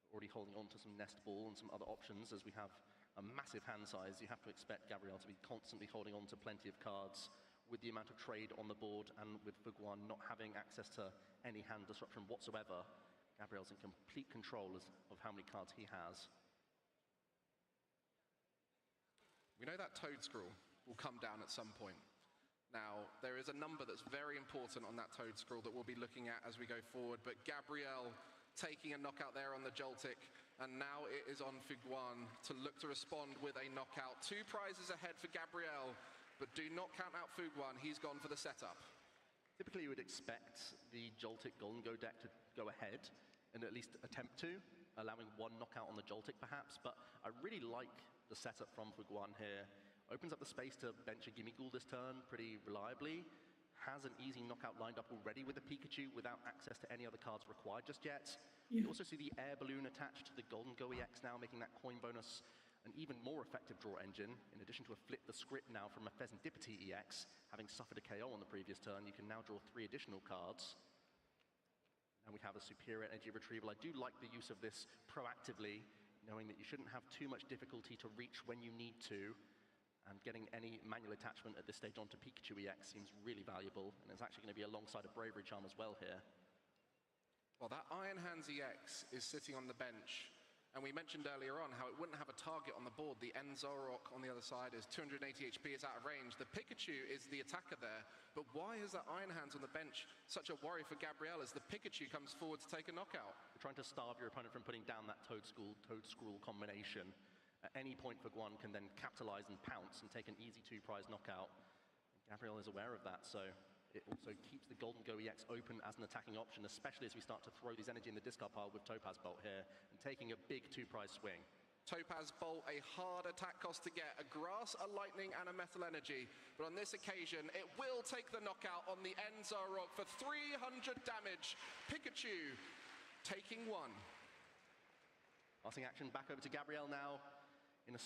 Already holding on to some Nest Ball and some other options. As we have a massive hand size, you have to expect Gabriel to be constantly holding on to plenty of cards with the amount of trade on the board, and with Fuguan not having access to any hand disruption whatsoever. Gabriel's in complete control of how many cards he has.
We know that Toad Scroll will come down at some point. Now, there is a number that's very important on that Toad Scroll that we'll be looking at as we go forward, but Gabriel taking a knockout there on the Joltik, and now it is on Fuguan to look to respond with a knockout. 2 prizes ahead for Gabriel, but do not count out Fuguan. He's gone for the setup.
Typically, you would expect the Joltik Golden Go deck to go ahead and at least attempt to, allowing 1 knockout on the Joltik perhaps, but I really like the setup from Fuguan here. Opens up the space to bench a Gimme Ghoul this turn pretty reliably. Has an easy knockout lined up already with the Pikachu without access to any other cards required just yet.
Yeah.
You also see the Air Balloon attached to the Golden Go EX now, making that coin bonus an even more effective draw engine. In addition to a flip the script now from a Pheasantipity EX, having suffered a KO on the previous turn, you can now draw 3 additional cards. Now we have a superior energy retrieval. I do like the use of this proactively, knowing that you shouldn't have too much difficulty to reach when you need to. And getting any manual attachment at this stage onto Pikachu EX seems really valuable, and it's actually going to be alongside a Bravery Charm as well here.
Well, that Iron Hands EX is sitting on the bench, and we mentioned earlier on how it wouldn't have a target on the board. The Enzorok on the other side is 280 HP, is out of range. The Pikachu is the attacker there, but why is that Iron Hands on the bench such a worry for Gabriel as the Pikachu comes forward to take a knockout?
You're trying to starve your opponent from putting down that Toad Scroll combination. At any point, Fuguan can then capitalize and pounce and take an easy 2-prize knockout. And Gabriel is aware of that, so it also keeps the Golden Go EX open as an attacking option, especially as we start to throw these energy in the discard pile with Topaz Bolt here and taking a big 2-prize swing.
Topaz Bolt, a hard attack cost to get, a Grass, a Lightning, and a Metal Energy. But on this occasion, it will take the knockout on the Enzorok for 300 damage. Pikachu taking 1.
Passing action back over to Gabriel now. In a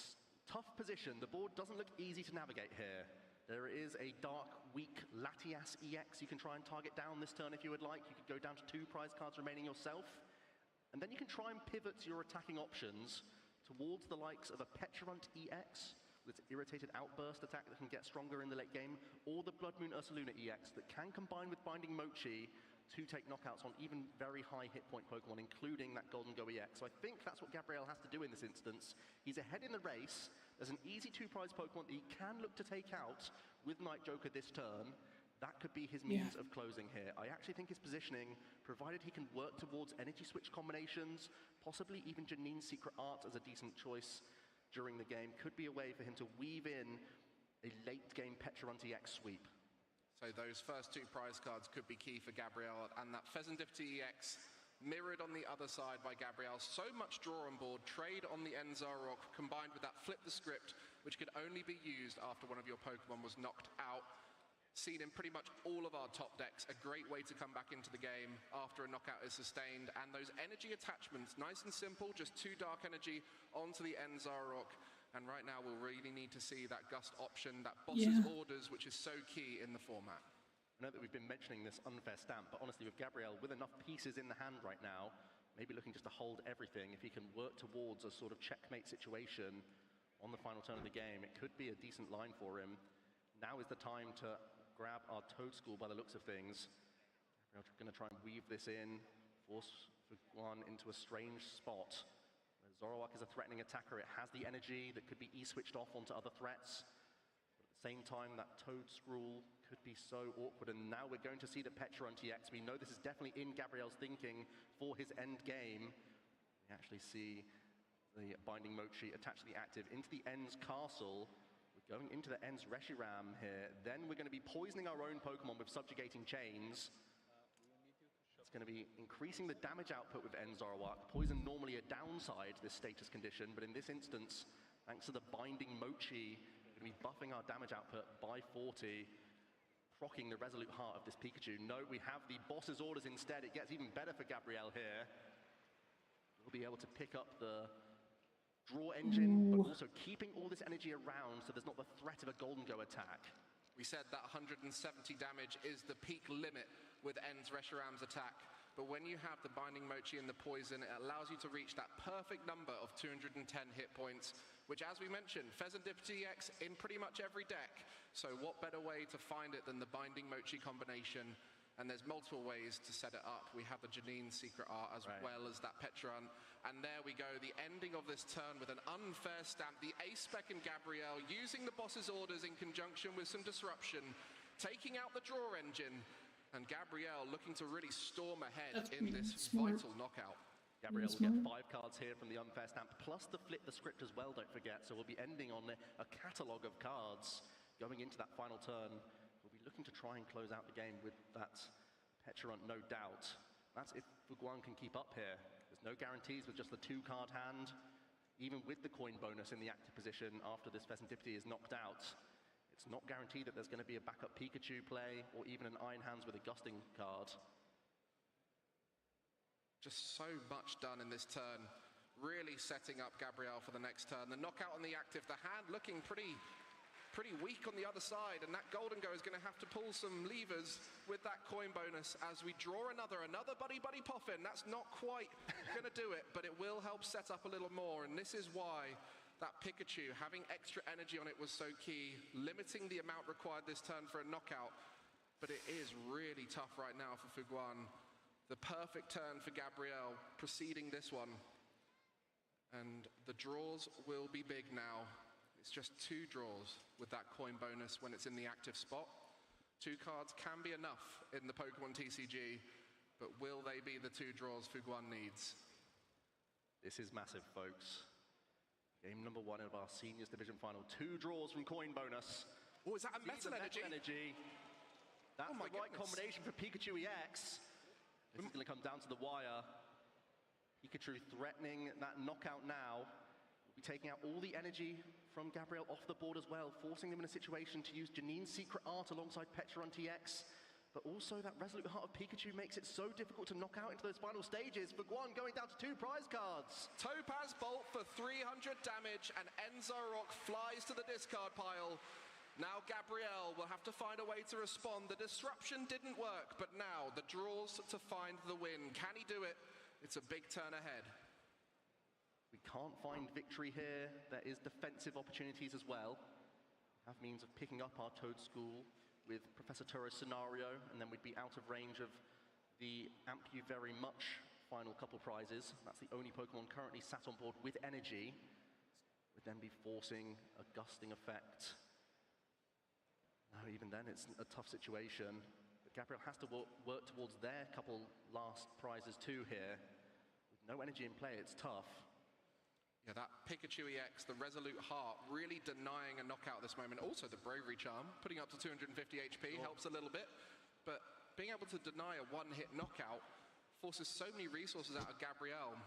tough position, the board doesn't look easy to navigate here. There is a Dark, weak Latias EX you can try and target down this turn if you would like. You could go down to 2 prize cards remaining yourself. And then you can try and pivot your attacking options towards the likes of a Petulant EX with its Irritated Outburst attack that can get stronger in the late game, or the Blood Moon Ursaluna EX that can combine with Binding Mochi to take knockouts on even very high hit point Pokemon, including that Golden Go EX. So I think that's what Gabriel has to do in this instance. He's ahead in the race. There's an easy 2-prize Pokemon that he can look to take out with Night Joker this turn. That could be his means of closing here. I actually think his positioning, provided he can work towards energy switch combinations, possibly even Janine's Secret Art as a decent choice during the game, could be a way for him to weave in a late game Petulant EX sweep.
So those first 2 prize cards could be key for Gabriel, and that Pheasantipity EX mirrored on the other side by Gabriel. So much draw on board, trade on the Enzorok, combined with that Flip the Script, which could only be used after one of your Pokemon was knocked out. seen in pretty much all of our top decks, a great way to come back into the game after a knockout is sustained. And those energy attachments, nice and simple, just 2 dark energy onto the end Zarok. And right now we'll really need to see that Gust option, that boss's orders, which is so key in the format.
I know that we've been mentioning this unfair stamp, but honestly with Gabriel, with enough pieces in the hand right now, maybe looking just to hold everything, if he can work towards a sort of checkmate situation on the final turn of the game, it could be a decent line for him. Now is the time to grab our Toad School by the looks of things. We're going to try and weave this in, force Fuguan into a strange spot. Zoroark is a threatening attacker. It has the energy that could be E-switched off onto other threats. But at the same time, that Toad Scroll could be so awkward. And now we're going to see the Petra on TX. We know this is definitely in Gabriel's thinking for his end game. We actually see the Binding Mochi attached to the active into the End's castle. Going into the End's Reshiram here. Then we're going to be poisoning our own Pokemon with Subjugating Chains. It's going to be increasing the damage output with End Zoroark. Poison normally a downside, this status condition, but in this instance, thanks to the Binding Mochi, we're going to be buffing our damage output by 40, proccing the Resolute Heart of this Pikachu. No, we have the boss's orders instead. It gets even better for Gabriel here. We'll be able to pick up the draw engine, but also keeping all this energy around so there's not the threat of a Golden Go attack.
We said that 170 damage is the peak limit with End's Reshiram's attack, but when you have the Binding Mochi and the poison, it allows you to reach that perfect number of 210 hit points, which, as we mentioned, Serendipity X in pretty much every deck. So what better way to find it than the Binding Mochi combination? And there's multiple ways to set it up. We have the Janine's Secret Art as well as that Petron. And there we go, the ending of this turn with an unfair stamp. The Ace Spec and Gabriel using the boss's orders in conjunction with some disruption, taking out the draw engine. And Gabriel looking to really storm ahead in this vital knockout.
Gabriel will get 5 cards here from the unfair stamp, plus the flip the script as well, don't forget. So we'll be ending on a catalogue of cards going into that final turn. We'll be looking to try and close out the game with that Petulant, no doubt. That's if Fuguan can keep up here. There's no guarantees with just the 2-card hand. Even with the coin bonus in the active position after this Serendipity is knocked out, it's not guaranteed that there's going to be a backup Pikachu play or even an Iron Hands with a gusting card.
Just so much done in this turn. Really setting up Gabriel for the next turn. The knockout on the active, the hand looking pretty weak on the other side, and that Golden Go is going to have to pull some levers with that coin bonus as we draw another Buddy Puffin. That's not quite going to do it, but it will help set up a little more, and this is why that Pikachu, having extra energy on it was so key, limiting the amount required this turn for a knockout, but it is really tough right now for Fuguan. The perfect turn for Gabriel preceding this one, and the draws will be big now. It's just 2 draws with that coin bonus when it's in the active spot. 2 cards can be enough in the Pokemon TCG, but will they be the 2 draws Fuguan needs?
This is massive, folks. Game number 1 of our Seniors Division Final. 2 draws from coin bonus.
Oh, is that a Metal Energy?
That's the right combination for Pikachu EX. This is going to come down to the wire. Pikachu threatening that knockout now. We'll be taking out all the energy from Gabriel off the board as well, forcing him in a situation to use Janine's Secret Art alongside Petra on TX. But also that Resolute Heart of Pikachu makes it so difficult to knock out into those final stages. Fuguan going down to 2 prize cards.
Topaz Bolt for 300 damage, and Zoroark flies to the discard pile. Now Gabriel will have to find a way to respond. The disruption didn't work, but now the draws to find the win. Can he do it? It's a big turn ahead.
We can't find victory here. There is defensive opportunities as well. We have means of picking up our Toad School with Professor Turo's scenario, and then we'd be out of range of the Amp You Very Much final couple prizes. That's the only Pokemon currently sat on board with energy. Would then be forcing a gusting effect. No, even then it's a tough situation. But Gabriel has to work towards their couple last prizes too here. With no energy in play, it's tough.
Yeah, that Pikachu EX, the Resolute Heart, really denying a knockout this moment. Also the Bravery Charm, putting up to 250 HP, helps a little bit. But being able to deny a one-hit knockout forces so many resources out of Gabriel.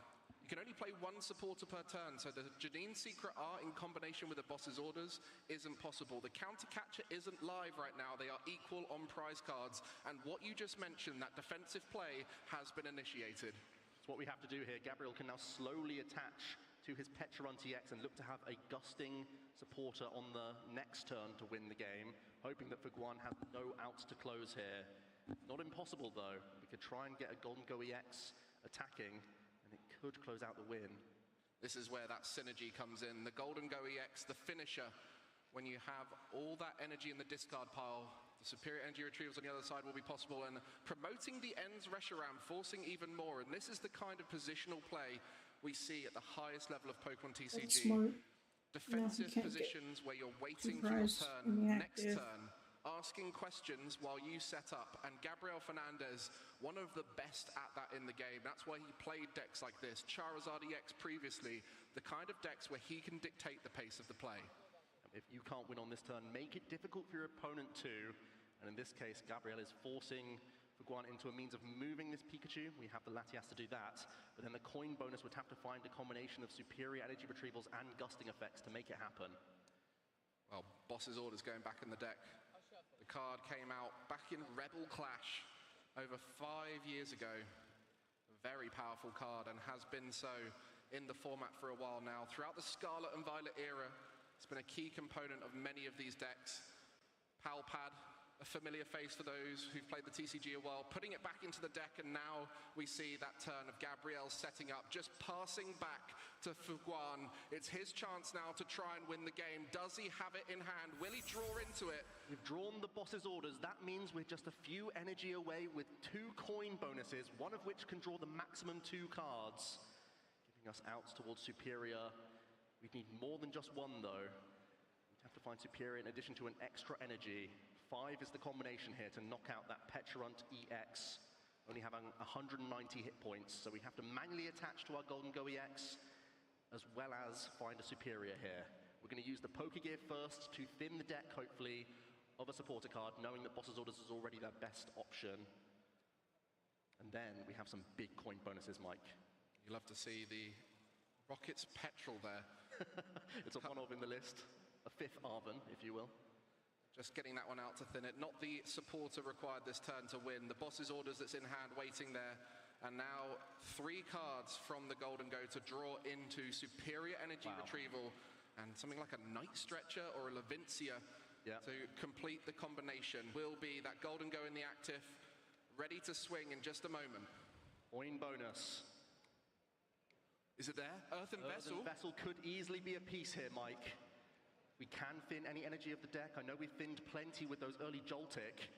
You can only play one supporter per turn, so the Janine Secret Art in combination with the boss's orders isn't possible. The counter catcher isn't live right now. They are equal on prize cards. And what you just mentioned, that defensive play, has been initiated.
It's what we have to do here. Gabriel can now slowly attach to his Petrarch EX and look to have a gusting supporter on the next turn to win the game, hoping that Fuguan has no outs to close here. Not impossible, though. We could try and get a Golden Go EX attacking, and it could close out the win.
This is where that synergy comes in. The Golden Go EX, the finisher, when you have all that energy in the discard pile, the superior energy retrievals on the other side will be possible, and promoting the ends Reshiram, forcing even more. And this is the kind of positional play we see at the highest level of Pokemon TCG.
That's smart.
Defensive positions where you're waiting for your turn, next turn, asking questions while you set up. And Gabriel Fernandez, one of the best at that in the game. That's why he played decks like this. Charizard EX previously, the kind of decks where he can dictate the pace of the play.
If you can't win on this turn, make it difficult for your opponent too. And in this case, Gabriel is forcing Fuguan into a means of moving this Pikachu. We have the Latias to do that, but then the coin bonus would have to find a combination of superior energy retrievals and gusting effects to make it happen.
Well, boss's orders going back in the deck. The card came out back in Rebel Clash over 5 years ago. A very powerful card, and has been so in the format for a while now. Throughout the Scarlet and Violet era, it's been a key component of many of these decks. Palpad, a familiar face for those who've played the TCG a while, putting it back into the deck, and now we see that turn of Gabriel setting up, just passing back to Fuguan. It's his chance now to try and win the game. Does he have it in hand? Will he draw into it?
We've drawn the boss's orders. That means we're just a few energy away with 2 coin bonuses, one of which can draw the maximum 2 cards, giving us outs towards superior. We'd need more than just one, though. We'd have to find superior in addition to an extra energy. 5 is the combination here to knock out that Petrarch EX, only having 190 hit points, so we have to manually attach to our Golden Go EX, as well as find a superior here. We're going to use the Pokegear first to thin the deck, hopefully, of a supporter card, knowing that Boss's Orders is already their best option. And then we have some big coin bonuses, Mike.
You love to see the Rockets Petrol there.
It's a one-of in the list, a 5th Arven, if you will.
Just getting that one out to thin it. Not the supporter required this turn to win. The boss's orders that's in hand waiting there. And now 3 cards from the Golden Go to draw into superior energy retrieval and something like a Night Stretcher or a Levincia to complete the combination. Will be that Golden Go in the active, ready to swing in just a moment.
Coin bonus.
Is it there? Earthen Vessel?
Earthen Vessel could easily be a piece here, Mike. We can thin any energy of the deck. I know we've thinned plenty with those early Joltik.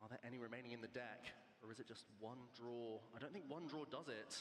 Are there any remaining in the deck? Or is it just one draw? I don't think one draw does it.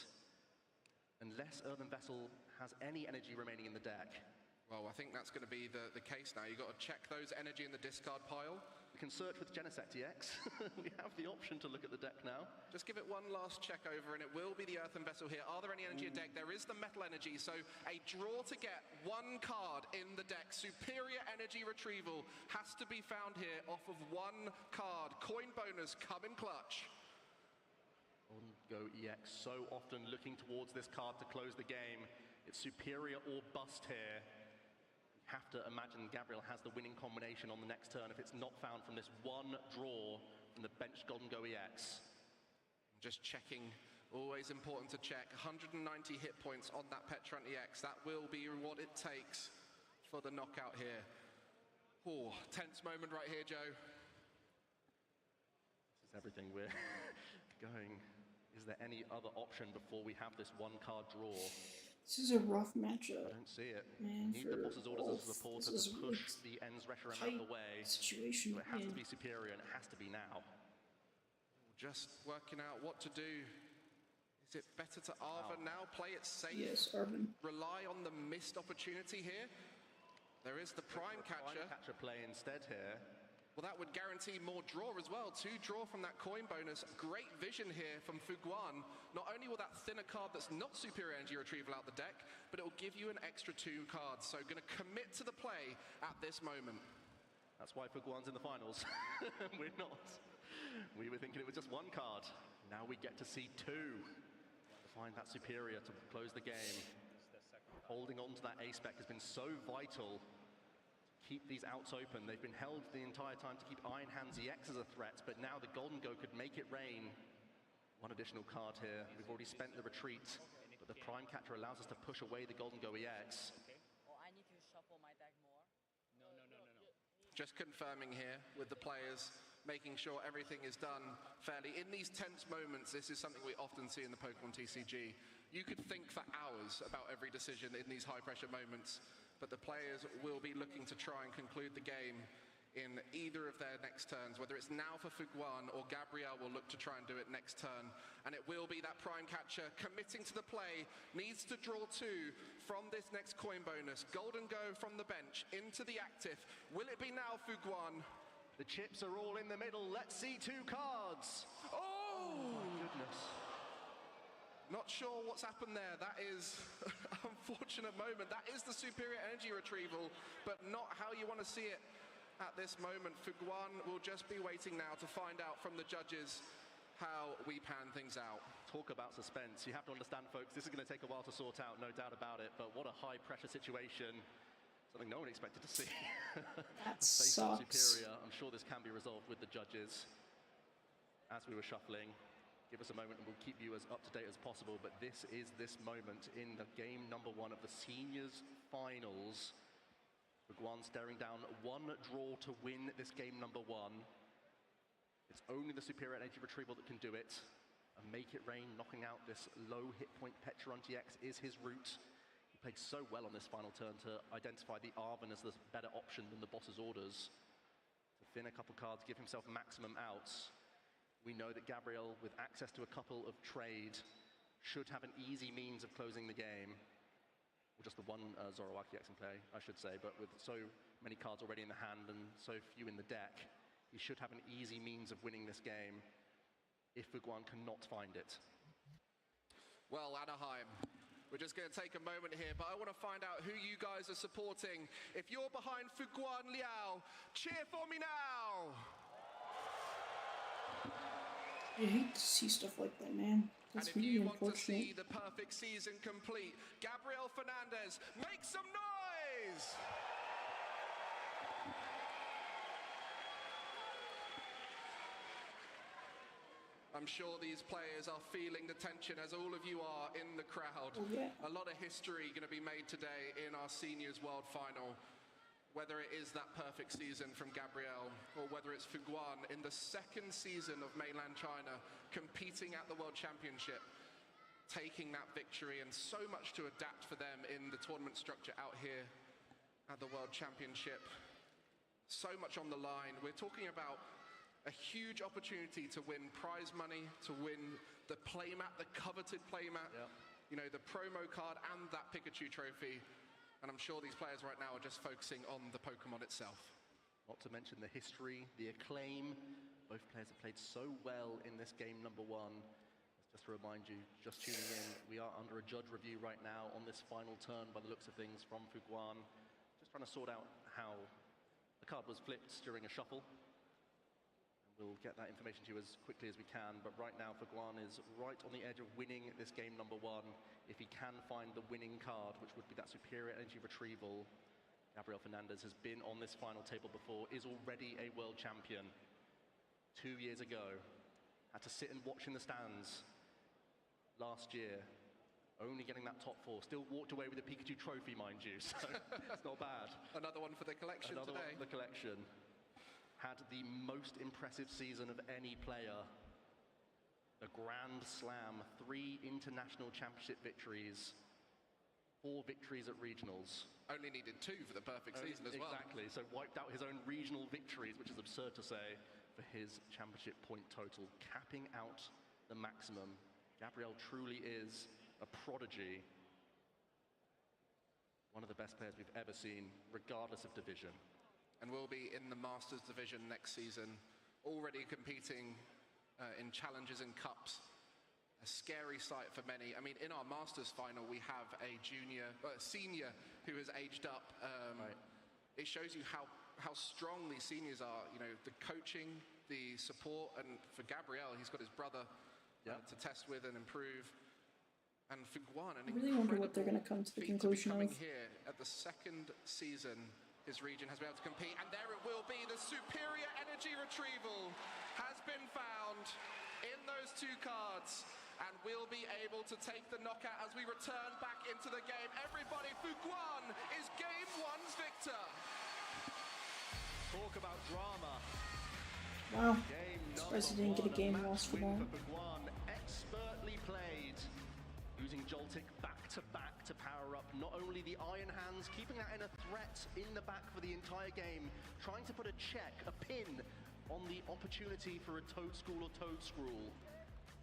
Unless Earthen Vessel has any energy remaining in the deck.
Well, I think that's going to be the case now. You've got to check those energy in the discard pile.
We can search with Genesect EX. We have the option to look at the deck now.
Just give it one last check over, and it will be the Earthen Vessel here. Are there any energy in deck? There is the metal energy, so a draw to get one card in the deck. Superior energy retrieval has to be found here off of one card. Coin bonus coming clutch.
Go EX so often looking towards this card to close the game. It's superior or bust here. Have to imagine Gabriel has the winning combination on the next turn if it's not found from this one draw from the bench Golden Go EX.
Just checking, always important to check. 190 hit points on that Petrarch EX. That will be what it takes for the knockout here. Oh, tense moment right here, Joe.
This is everything we're going. Is there any other option before we have this one card draw?
This is a rough matchup.
I don't see it.
Man,
we need the boss's orders as a supporter to push the ends Reshiram out of the way.
Situation.
So it has to be superior, and it has to be now.
Just working out what to do. Is it better to Arven now? Play it safe?
Yes, Arven.
Rely on the missed opportunity here? There is the Prime Catcher.
Prime Catcher play instead here.
Well, that would guarantee more draw as well. 2 draw from that coin bonus. Great vision here from Fuguan. Not only will that thinner card that's not superior energy retrieval out the deck, but it will give you an extra 2 cards. So going to commit to the play at this moment.
That's why Fuguan's in the finals. We're not. We were thinking it was just one card. Now we get to see 2. The find that superior to close the game. Holding on to that A-spec has been so vital to keep these outs open. They've been held the entire time to keep Iron Hands EX as a threat, but now the Golden Go could make it rain. One additional card here. We've already spent the retreat, but the Prime Catcher allows us to push away the Golden Go EX.
Oh, I need to shuffle my deck more.
No.
Just confirming here with the players, making sure everything is done fairly. In these tense moments, this is something we often see in the Pokemon TCG. You could think for hours about every decision in these high-pressure moments, but the players will be looking to try and conclude the game in either of their next turns. Whether it's now for Fuguan or Gabriel will look to try and do it next turn. And it will be that Prime Catcher committing to the play, needs to draw 2 from this next coin bonus. Golden Go from the bench into the active. Will it be now, Fuguan?
The chips are all in the middle. Let's see 2 cards.
Oh!
My goodness.
Not sure what's happened there. That is an unfortunate moment. That is the superior energy retrieval, but not how you want to see it at this moment. Fuguan will just be waiting now to find out from the judges how we pan things out.
Talk about suspense. You have to understand, folks, this is going to take a while to sort out, no doubt about it, but what a high-pressure situation. Something no one expected to see.
That sucks.
Superior. I'm sure this can be resolved with the judges. As we were shuffling, give us a moment and we'll keep you as up-to-date as possible, but this is this moment in the game number 1 of the Seniors Finals. Fuguan staring down 1 draw to win this game number 1. It's only the superior energy retrieval that can do it. And make it rain, knocking out this low hit point Pecharunt EX is his route. He played so well on this final turn to identify the Arven as the better option than the boss's orders. To thin a couple cards, give himself maximum outs. We know that Gabriel, with access to a couple of trade, should have an easy means of closing the game. Or just the one Zoroark EX in play, I should say, but with so many cards already in the hand and so few in the deck, he should have an easy means of winning this game if Fuguan cannot find it.
Well, Anaheim, we're just going to take a moment here, but I want to find out who you guys are supporting. If you're behind Fuguan Liao, cheer for me now!
I hate to see stuff like that, man. That's
and if
really
you want to see
unfortunate.
the perfect season complete, Gabriel Fernandez, make some noise! I'm sure these players are feeling the tension, as all of you are in the crowd.
Oh, yeah.
A lot of history going to be made today in our Seniors World Final. Whether it is that perfect season from Gabriel, or whether it's Fuguan in the 2nd season of mainland China, competing at the World Championship, taking that victory, and so much to adapt for them in the tournament structure out here at the World Championship. So much on the line. We're talking about a huge opportunity to win prize money, to win the playmat, the coveted playmat, you know, the promo card and that Pikachu trophy. And I'm sure these players right now are just focusing on the Pokemon itself.
Not to mention the history, the acclaim. Both players have played so well in this game number 1. Just to remind you, just tuning in, we are under a judge review right now on this final turn by the looks of things from Fuguan. Just trying to sort out how the card was flipped during a shuffle. We'll get that information to you as quickly as we can, but right now Fuguan is right on the edge of winning this game number 1. If he can find the winning card, which would be that superior energy retrieval. Gabriel Fernandez has been on this final table before, is already a world champion. 2 years ago, had to sit and watch in the stands last year, only getting that top 4. Still walked away with a Pikachu trophy, mind you, so it's not bad.
Another one for the collection
Another
today.
one for the collection. Had the most impressive season of any player. The Grand Slam, 3 international championship victories, 4 victories at regionals.
Only needed 2 for the perfect season as well.
Exactly, so wiped out his own regional victories, which is absurd to say, for his championship point total, capping out the maximum. Gabriel truly is a prodigy. One of the best players we've ever seen, regardless of division.
And will be in the Masters division next season, already competing in challenges and cups. A scary sight for many. I mean, in our Masters final, we have a senior who has aged up.
Right.
It shows you how strong these seniors are. You know, the coaching, the support, and for Gabriel, he's got his brother to test with and improve. And Fuguan, an
I really wonder what they're going to come to the conclusion of.
Here at the second season, his region has been able to compete, and there it will be. The superior energy retrieval has been found in those two cards, and we'll be able to take the knockout as we return back into the game. Everybody, Fuguan is Game 1's victor.
Talk about drama.
Wow. Surprised he didn't get a game lost for that.
Expertly played, using Joltik back to power up not only the Iron Hands, keeping that in a threat in the back for the entire game, trying to put a check, a pin on the opportunity for a Toadstool or Toadscroll.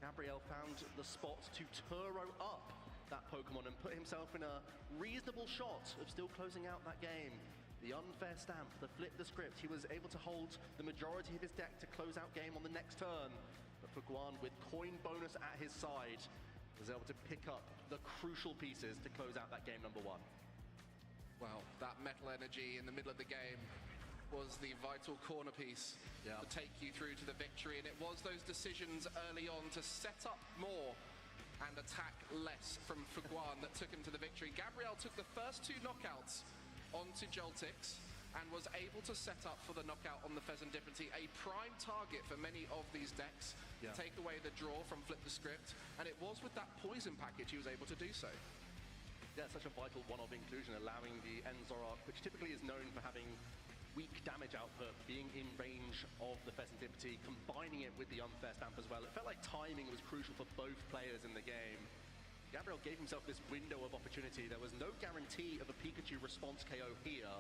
Gabriel found the spot to Turo up that Pokemon and put himself in a reasonable shot of still closing out that game. The unfair stamp, the flip the script, he was able to hold the majority of his deck to close out game on the next turn. But Fuguan, with coin bonus at his side, was able to pick up the crucial pieces to close out that game number 1.
Well, that metal energy in the middle of the game was the vital corner piece to take you through to the victory, and it was those decisions early on to set up more and attack less from Fuguan that took him to the victory. Gabriel took the first 2 knockouts onto Joltix and was able to set up for the knockout on the Pheasantipity, a prime target for many of these decks. Take away the draw from Flip the Script, and it was with that poison package he was able to do so.
Yeah, such a vital one-off inclusion, allowing the Enzorark, which typically is known for having weak damage output, being in range of the Pheasantipity, combining it with the unfair stamp as well. It felt like timing was crucial for both players in the game. Gabriel gave himself this window of opportunity. There was no guarantee of a Pikachu response KO here.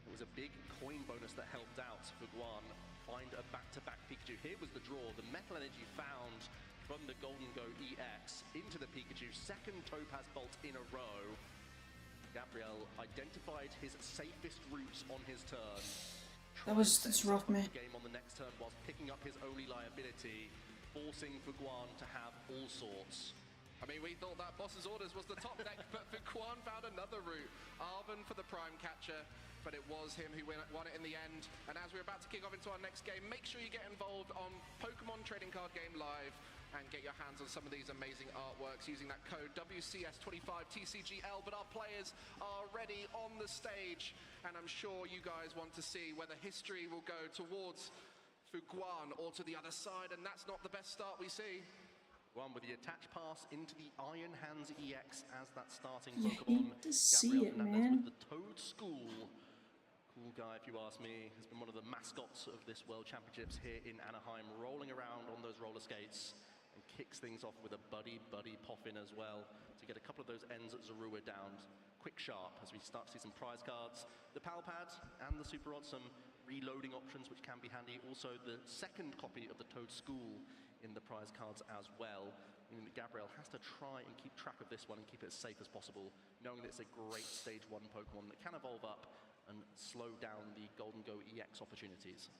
It was a big coin bonus that helped out Fuguan find a back-to-back Pikachu. Here was the draw. The metal energy found from the Golden Go EX into the Pikachu. Second Topaz Bolt in a row. Gabriel identified his safest routes on his turn.
That's rough, man.
Game on the next turn whilst picking up his only liability, forcing Fuguan to have all sorts.
I mean, we thought that Boss's Orders was the top deck, but Fuguan found another route. Arven for the Prime Catcher, but it was him who won it in the end. And as we're about to kick off into our next game, make sure you get involved on Pokemon Trading Card Game Live and get your hands on some of these amazing artworks using that code WCS25TCGL. But our players are ready on the stage, and I'm sure you guys want to see whether history will go towards Fuguan or to the other side, and that's not the best start we see.
One with the attach pass into the Iron Hands EX as that starting
You
Pokemon.
hate to see it,
Fernandez
man.
with the Toadstool. Cool guy, if you ask me. Has been one of the mascots of this World Championships here in Anaheim, rolling around on those roller skates, and kicks things off with a buddy Poffin as well to get a couple of those ends at Zorua down. Quick sharp as we start to see some prize cards. The Pal Pad and the Super Odd, some reloading options which can be handy. Also the second copy of the Toadstool in the prize cards as well. Meaning that Gabriel has to try and keep track of this one and keep it as safe as possible, knowing that it's a great Stage 1 Pokemon that can evolve up and slow down the Golden Go EX opportunities.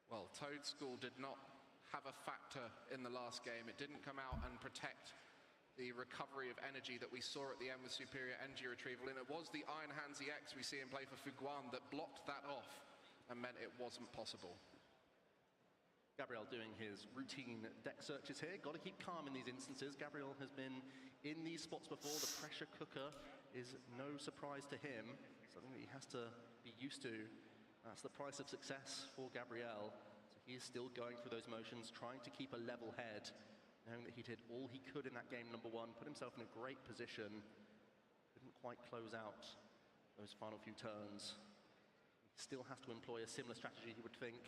Well, Toadstool did not have a factor in the last game. It didn't come out and protect the recovery of energy that we saw at the end with superior energy retrieval, and it was the Iron Hands EX we see in play for Fuguan that blocked that off and meant it wasn't possible.
Gabriel doing his routine deck searches here. Got to keep calm in these instances. Gabriel has been in these spots before. The pressure cooker is no surprise to him. Something that he has to be used to. That's the price of success for Gabriel. So he is still going through those motions, trying to keep a level head, knowing that he did all he could in that game number 1, put himself in a great position. Couldn't quite close out those final few turns. He still has to employ a similar strategy, he would think,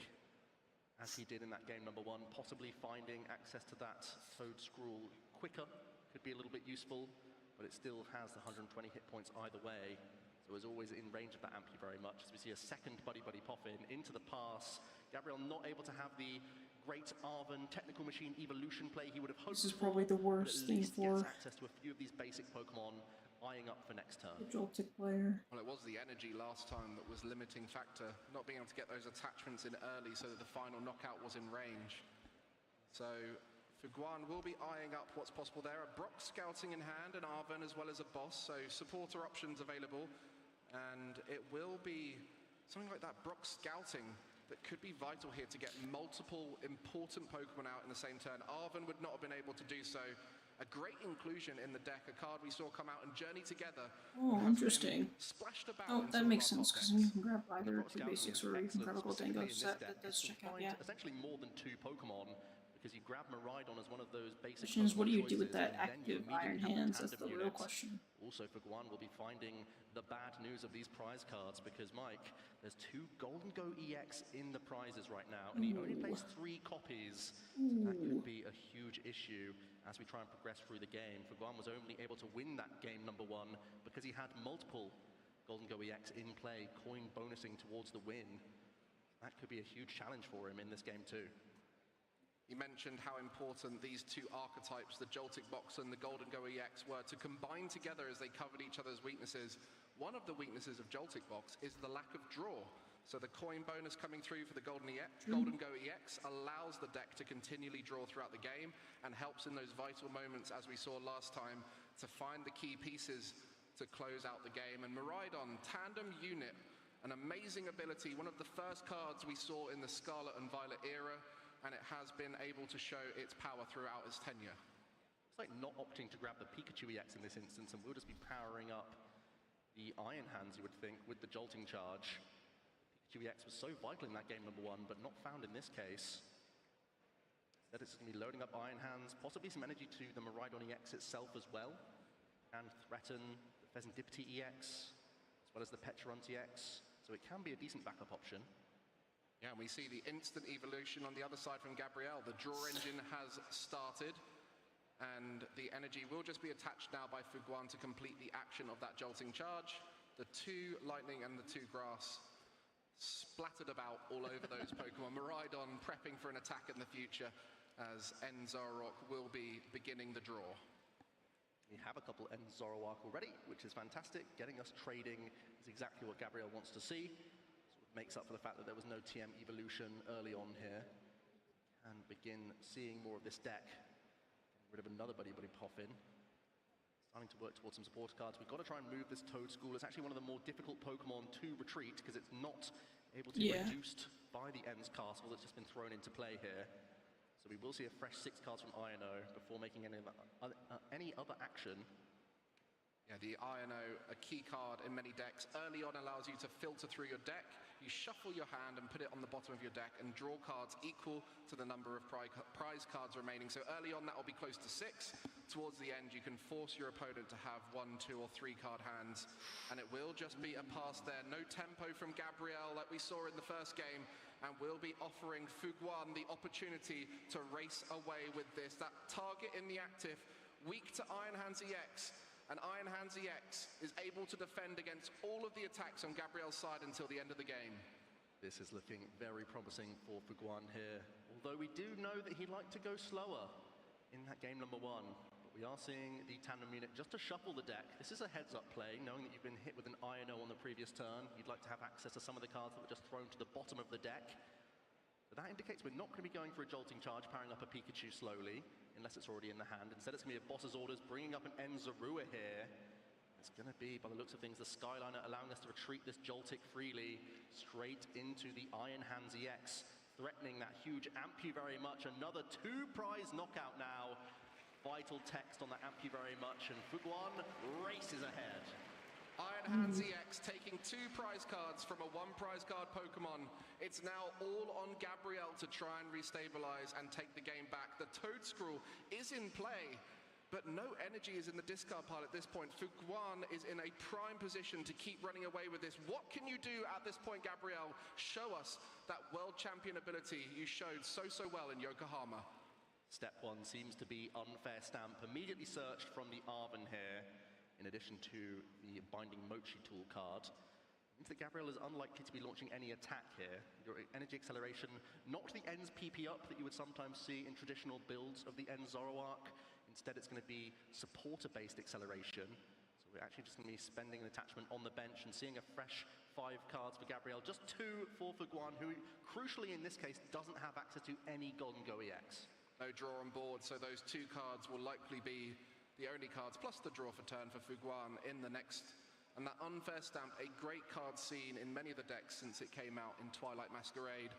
as he did in that game number 1, possibly finding access to that Toadstool quicker could be a little bit useful, but it still has the 120 hit points either way, so is always in range of that Ampy very much. As we see a second Buddy Poffin into the pass. Gabriel not able to have the great Arven technical machine evolution play he would have hoped.
This is probably the worst thing for
gets access to a few of these basic Pokemon, eyeing up for next turn.
the Joltik player.
Well, it was the energy last time that was limiting factor, not being able to get those attachments in early so that the final knockout was in range. So Fuguan will be eyeing up what's possible there. A Brock scouting in hand, an Arven as well as a boss, so supporter options available. And it will be something like that Brock scouting that could be vital here to get multiple important Pokemon out in the same turn. Arven would not have been able to do so a great inclusion in the deck, a card we saw come out and Journey Together.
Oh, interesting.
Splashed about
Oh,
in
that
some
makes
of our
sense,
top
because then you
decks.
can grab either
What
two
Scouting
basics
is
or you can
excellent,
grab a
specifically
Goldengo
in this
set
deck,
that does
is to
check out,
find
yeah.
essentially more than 2 Pokemon, because you grab Miraidon as one of those basic
Question is, what do
Pokemon
you do with
choices,
that
and then you
active Iron
immediately have
Hands?
the
That's the
tandem
real
units.
question.
Also, Fuguan will be finding the bad news of these prize cards, because, Mike, there's 2 Golden Go EX in the prizes right now, and he only plays 3 copies, so that could be a huge issue as we try and progress through the game. Fuguan was only able to win that game number 1 because he had multiple Golden Go EX in play, coin bonusing towards the win. That could be a huge challenge for him in this game too.
You mentioned how important these 2 archetypes, the Joltik Box and the Golden Go EX, were to combine together as they covered each other's weaknesses. One of the weaknesses of Joltik Box is the lack of draw. So the coin bonus coming through for the Golden Go EX allows the deck to continually draw throughout the game and helps in those vital moments, as we saw last time, to find the key pieces to close out the game. And Miraidon, tandem unit, an amazing ability, one of the first cards we saw in the Scarlet and Violet era, and it has been able to show its power throughout its tenure.
It's like not opting to grab the Pikachu EX in this instance, and we'll just be powering up the Iron Hands, you would think, with the Jolting Charge. Pikachu EX was so vital in that game number 1, but not found in this case. Instead, it's going to be loading up Iron Hands, possibly some energy to the Miraidon EX itself as well, and threaten the Pheasantipity EX, as well as the Pecharunt EX, so it can be a decent backup option.
Yeah, and we see the instant evolution on the other side from Gabrielle. The draw engine has started, and the energy will just be attached now by Fuguan to complete the action of that Jolting Charge. The 2 Lightning and the 2 Grass splattered about all over those Pokemon. Miraidon prepping for an attack in the future, as Enzoroark will be beginning the draw.
We have a couple Enzoroark already, which is fantastic. Getting us trading is exactly what Gabrielle wants to see. Makes up for the fact that there was no TM evolution early on here, and begin seeing more of this deck. Getting rid of another Buddy Poffin. Starting to work towards some supporter cards. We've got to try and move this Toadschool. It's actually one of the more difficult Pokemon to retreat because it's not able to be reduced by the En's Castle that's just been thrown into play here. So we will see a fresh 6 cards from Iono before making any other action.
Yeah, the Iono, a key card in many decks, early on allows you to filter through your deck. You shuffle your hand and put it on the bottom of your deck and draw cards equal to the number of prize cards remaining. So early on that will be close to 6. Towards the end you can force your opponent to have 1, 2 or 3 card hands, and it will just be a pass there. No tempo from Gabrielle like we saw in the first game, and will be offering Fuguan the opportunity to race away with this. That target in the active, weak to Iron Hands EX, and Iron Hands EX is able to defend against all of the attacks on Gabrielle's side until the end of the game.
This is looking very promising for Fuguan here, although we do know that he'd like to go slower in that game number 1. But we are seeing the tandem unit just to shuffle the deck. This is a heads-up play, knowing that you've been hit with an Iono on the previous turn. You'd like to have access to some of the cards that were just thrown to the bottom of the deck. But that indicates we're not going to be going for a Jolting Charge, powering up a Pikachu slowly, unless it's already in the hand. Instead, it's going to be a Boss's Orders, bringing up an Enzarua here. It's going to be, by the looks of things, the Skyliner allowing us to retreat this Joltik freely straight into the Iron Hands EX, threatening that huge Ampu very much. Another 2 prize knockout now. Vital text on that Ampu very much, and Fuguan races ahead.
Iron Hands EX taking 2 prize cards from a 1 prize card Pokemon. It's now all on Gabrielle to try and restabilize and take the game back. The Toadscroll is in play, but no energy is in the discard pile at this point. Fuguan is in a prime position to keep running away with this. What can you do at this point, Gabrielle? Show us that world champion ability you showed so well in Yokohama.
Step 1 seems to be Unfair Stamp, immediately searched from the Arven here, in addition to the Binding Mochi tool card. It means that Gabrielle is unlikely to be launching any attack here. Your energy acceleration, not the En's PP up that you would sometimes see in traditional builds of the Enzoroark. Instead, it's going to be supporter-based acceleration. So we're actually just going to be spending an attachment on the bench and seeing a fresh 5 cards for Gabrielle. Just 2 for Fuguan, who, crucially in this case, doesn't have access to any Golden Go EX.
No draw on board, so those 2 cards will likely be the only cards, plus the draw for turn for Fuguan in the next. And that Unfair Stamp, a great card seen in many of the decks since it came out in Twilight Masquerade.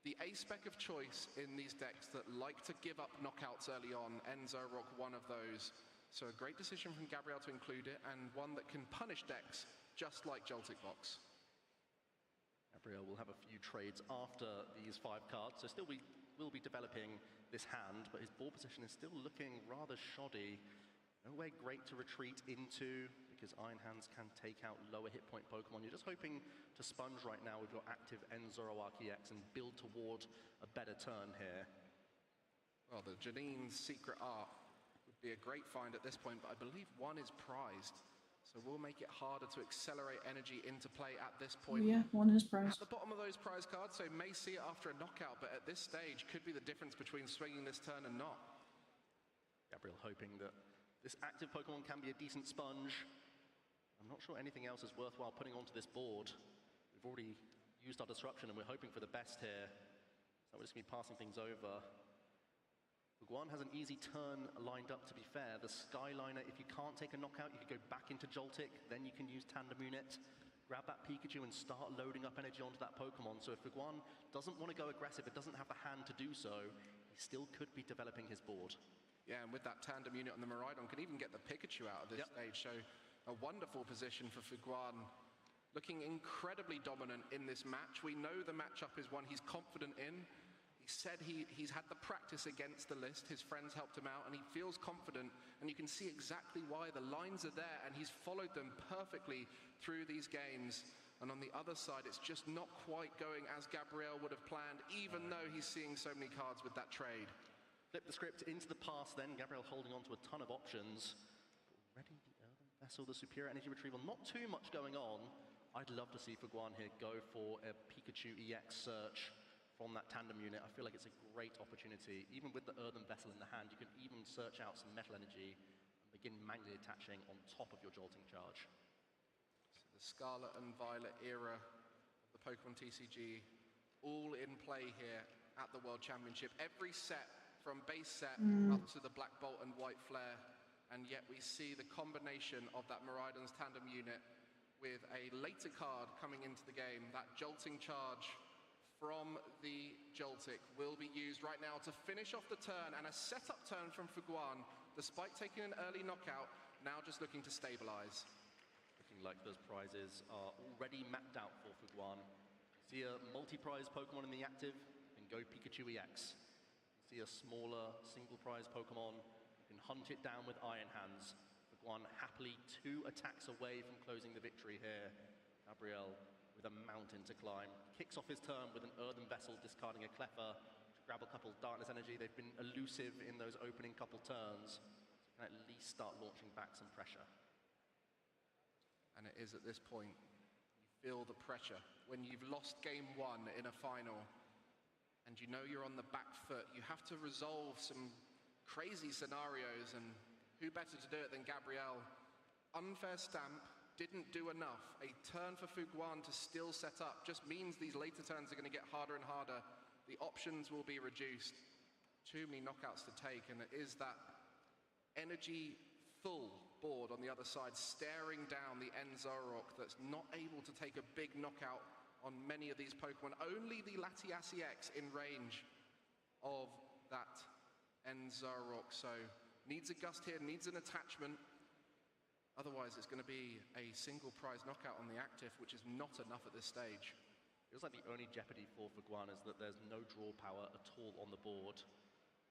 the A-spec of choice in these decks that like to give up knockouts early on, Enzorok one of those. So a great decision from Gabriel to include it, and one that can punish decks just like Joltik Box.
Gabriel will have a few trades after these 5 cards, so still we will be developing this hand, but his board position is still looking rather shoddy. Nowhere great to retreat into, because Iron Hands can take out lower hit point Pokemon. You're just hoping to sponge right now with your active Enzorok EX and build toward a better turn here.
Well, the Janine's Secret Art would be a great find at this point, but I believe one is prized. So we'll make it harder to accelerate energy into play at this point.
Yeah, one is prized.
At the bottom of those prize cards, so may see it after a knockout, but at this stage could be the difference between swinging this turn and not.
Gabriel hoping that this active Pokemon can be a decent sponge. I'm not sure anything else is worthwhile putting onto this board. We've already used our disruption and we're hoping for the best here. So we're just going to be passing things over. Fuguan has an easy turn lined up, to be fair. The Skyliner, if you can't take a knockout, you could go back into Joltik, then you can use Tandem Unit, grab that Pikachu and start loading up energy onto that Pokemon. So if Fuguan doesn't want to go aggressive, it doesn't have the hand to do so, he still could be developing his board.
Yeah, and with that Tandem Unit on the Miraidon, can even get the Pikachu out of this stage. So a wonderful position for Fuguan. Looking incredibly dominant in this match. We know the matchup is one he's confident in. He said he's had the practice against the list. His friends helped him out, and he feels confident. And you can see exactly why. The lines are there, and he's followed them perfectly through these games. And on the other side, it's just not quite going as Gabriel would have planned, even though he's seeing so many cards with that trade.
Flip the script into the past then, Gabriel holding on to a ton of options. Already the Earthen Vessel, the superior energy retrieval, not too much going on. I'd love to see Fuguan here go for a Pikachu EX search from that Tandem Unit. I feel like it's a great opportunity. Even with the Earthen Vessel in the hand, you can even search out some Metal Energy and begin manually attaching on top of your Jolting Charge.
So the Scarlet and Violet era of the Pokemon TCG, all in play here at the World Championship. Every set, from base set up to the Black Bolt and White Flare, and yet we see the combination of that Miraidon's Tandem Unit with a later card coming into the game. That Jolting Charge from the Joltik will be used right now to finish off the turn, and a setup turn from Fuguan, despite taking an early knockout, now just looking to stabilize.
Looking like those prizes are already mapped out for Fuguan. See a multi-prize Pokemon in the active, and go Pikachu EX. See a smaller single prize Pokemon, you can hunt it down with Iron Hands. Fuguan happily 2 attacks away from closing the victory here. Gabriel with a mountain to climb. Kicks off his turn with an Earthen Vessel, discarding a Cleffa to grab a couple Darkness Energy. They've been elusive in those opening couple turns, so can at least start launching back some pressure.
And it is at this point, you feel the pressure. When you've lost game 1 in a final, and you know you're on the back foot, you have to resolve some crazy scenarios, and who better to do it than Gabriel? Unfair stamp, didn't do enough. A turn for Fuguan to still set up just means these later turns are going to get harder and harder. The options will be reduced. Too many knockouts to take, and it is that energy full board on the other side, staring down the Enzorok that's not able to take a big knockout on many of these Pokemon. Only the Latias EX in range of that Enzorok. So needs a Gust here, needs an attachment. Otherwise, it's going to be a single prize knockout on the active, which is not enough at this stage.
Feels like the only jeopardy for Fuguan is that there's no draw power at all on the board.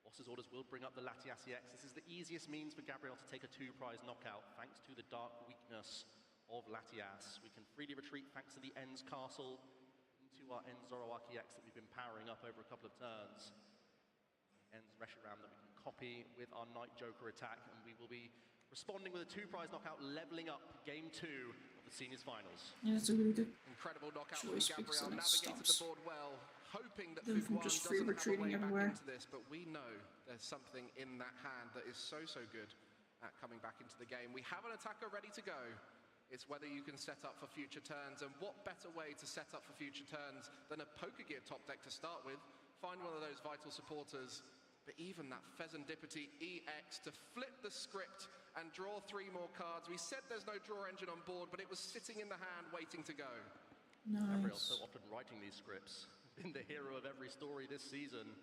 Boss's orders will bring up the Latias EX. This is the easiest means for Gabriel to take a 2-prize knockout, thanks to the dark weakness of Latias. We can freely retreat thanks to the En's Castle into our Enzorok EX that we've been powering up over a couple of turns. En's Reshiram that we can copy with our Night Joker attack, and we will be responding with a 2-prize knockout, leveling up game 2 of the Seniors Finals.
Yeah, it's a really good
incredible knockout
choice
from Gabriel. Navigated the board well, hoping that Fuguan
just free
doesn't have a
retreating
way
everywhere.
back into this, but we know there's something in that hand that is so good at coming back into the game. We have an attacker ready to go. It's whether you can set up for future turns, and what better way to set up for future turns than a Pokegear top deck to start with. Find one of those vital supporters, but even that Pheasantipity EX to flip the script and draw 3 more cards. We said there's no draw engine on board, but it was sitting in the hand waiting to go.
Nice.
Gabriel's so often writing these scripts. been the hero of every story this season.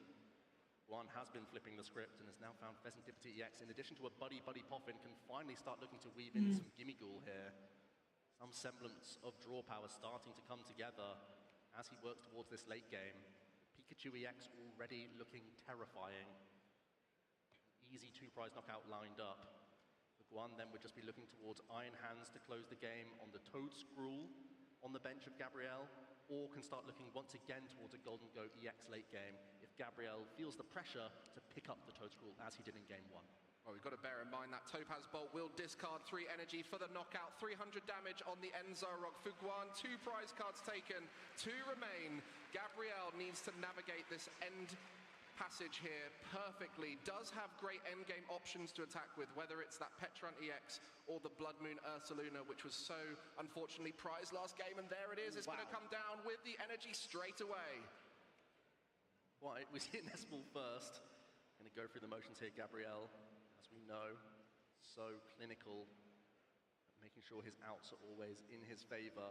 One has been flipping the script and has now found Pheasantipity EX, in addition to a Buddy Poffin, can finally start looking to weave in some Gimme Ghoul here. Some semblance of draw power starting to come together as he works towards this late game. Pikachu EX already looking terrifying. Easy 2-prize knockout lined up. The Guan then would just be looking towards Iron Hands to close the game on the Toad Scroll on the bench of Gabrielle, or can start looking once again towards a Golden Go EX late game if Gabrielle feels the pressure to pick up the Toad Scroll as he did in game 1.
Well, we've got to bear in mind that Topaz Bolt will discard 3 energy for the knockout. 300 damage on the Enzarog. Fuguan, 2 prize cards taken, 2 remain. Gabrielle needs to navigate this end passage here perfectly. Does have great endgame options to attack with, whether it's that Petrunt EX or the Blood Moon Ursaluna, which was so unfortunately prized last game. And there it is. It's going to come down with the energy straight away.
Well, we see Nespal first. Going to go through the motions here, Gabrielle. As we know, so clinical, making sure his outs are always in his favor.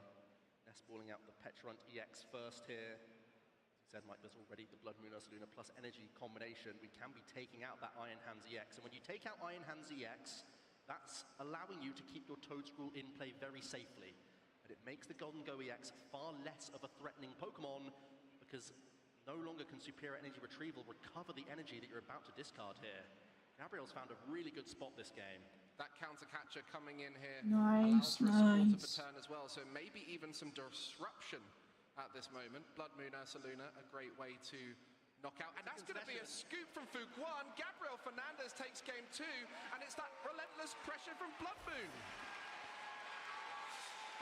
Nesballing out the Petrunt EX first here. As he said, Mike, there's already the Blood Moon Ursaluna plus energy combination. We can be taking out that Iron Hands EX. And when you take out Iron Hands EX, that's allowing you to keep your Toad Scroll in play very safely. And it makes the Golden Go EX far less of a threatening Pokemon, because no longer can Superior Energy Retrieval recover the energy that you're about to discard here. Gabrielle's found a really good spot this game.
That counter catcher coming in here
Nice,
allows for a supportive
nice.
return as well, so maybe even some disruption at this moment. Blood Moon Ursaluna, a great way to knock out. And that's going to be a scoop from Fuguan. Gabriel Fernandez takes game 2, and it's that relentless pressure from Blood Moon.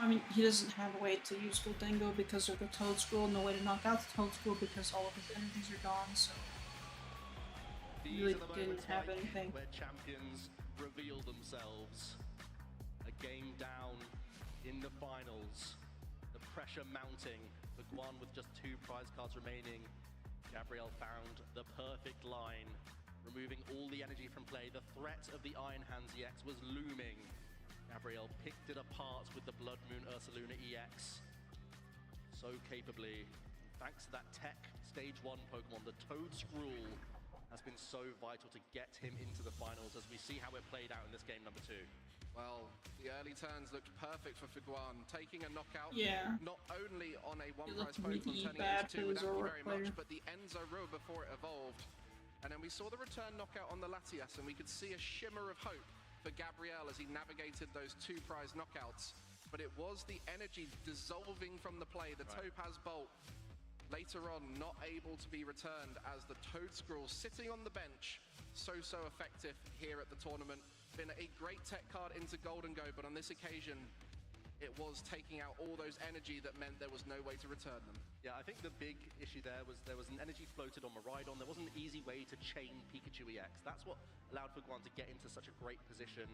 I mean, he doesn't have a way to use Goldengo because of the Toad Scroll, no way to knock out the Toad Scroll because all of his energies are gone, so he really didn't have anything.
Where champions reveal themselves. A game down in the finals. The pressure mounting. The Guan with just 2 prize cards remaining. Gabrielle found the perfect line, removing all the energy from play. The threat of the Iron Hands EX was looming. Gabrielle picked it apart with the Blood Moon Ursaluna EX. So capably. Thanks to that Tech Stage 1 Pokemon, the Toad Scroll has been so vital to get him into the finals, as we see how it played out in this game number 2.
Well, the early turns looked perfect for Fuguan, taking a knockout not only on a 1-prize Pokemon turning into 2 without very much, but the Enzarug before it evolved. And then we saw the return knockout on the Latias, and we could see a shimmer of hope for Gabrielle as he navigated those 2 prize knockouts. But it was the energy dissolving from the play, the Topaz Bolt. Later on, not able to be returned as the Toad Scroll sitting on the bench. So effective here at the tournament. Been a great tech card into Golden Go, but on this occasion, it was taking out all those energy that meant there was no way to return them.
Yeah, I think the big issue there was an energy floated on Miraidon. There wasn't an easy way to chain Pikachu EX. That's what allowed Fuguan to get into such a great position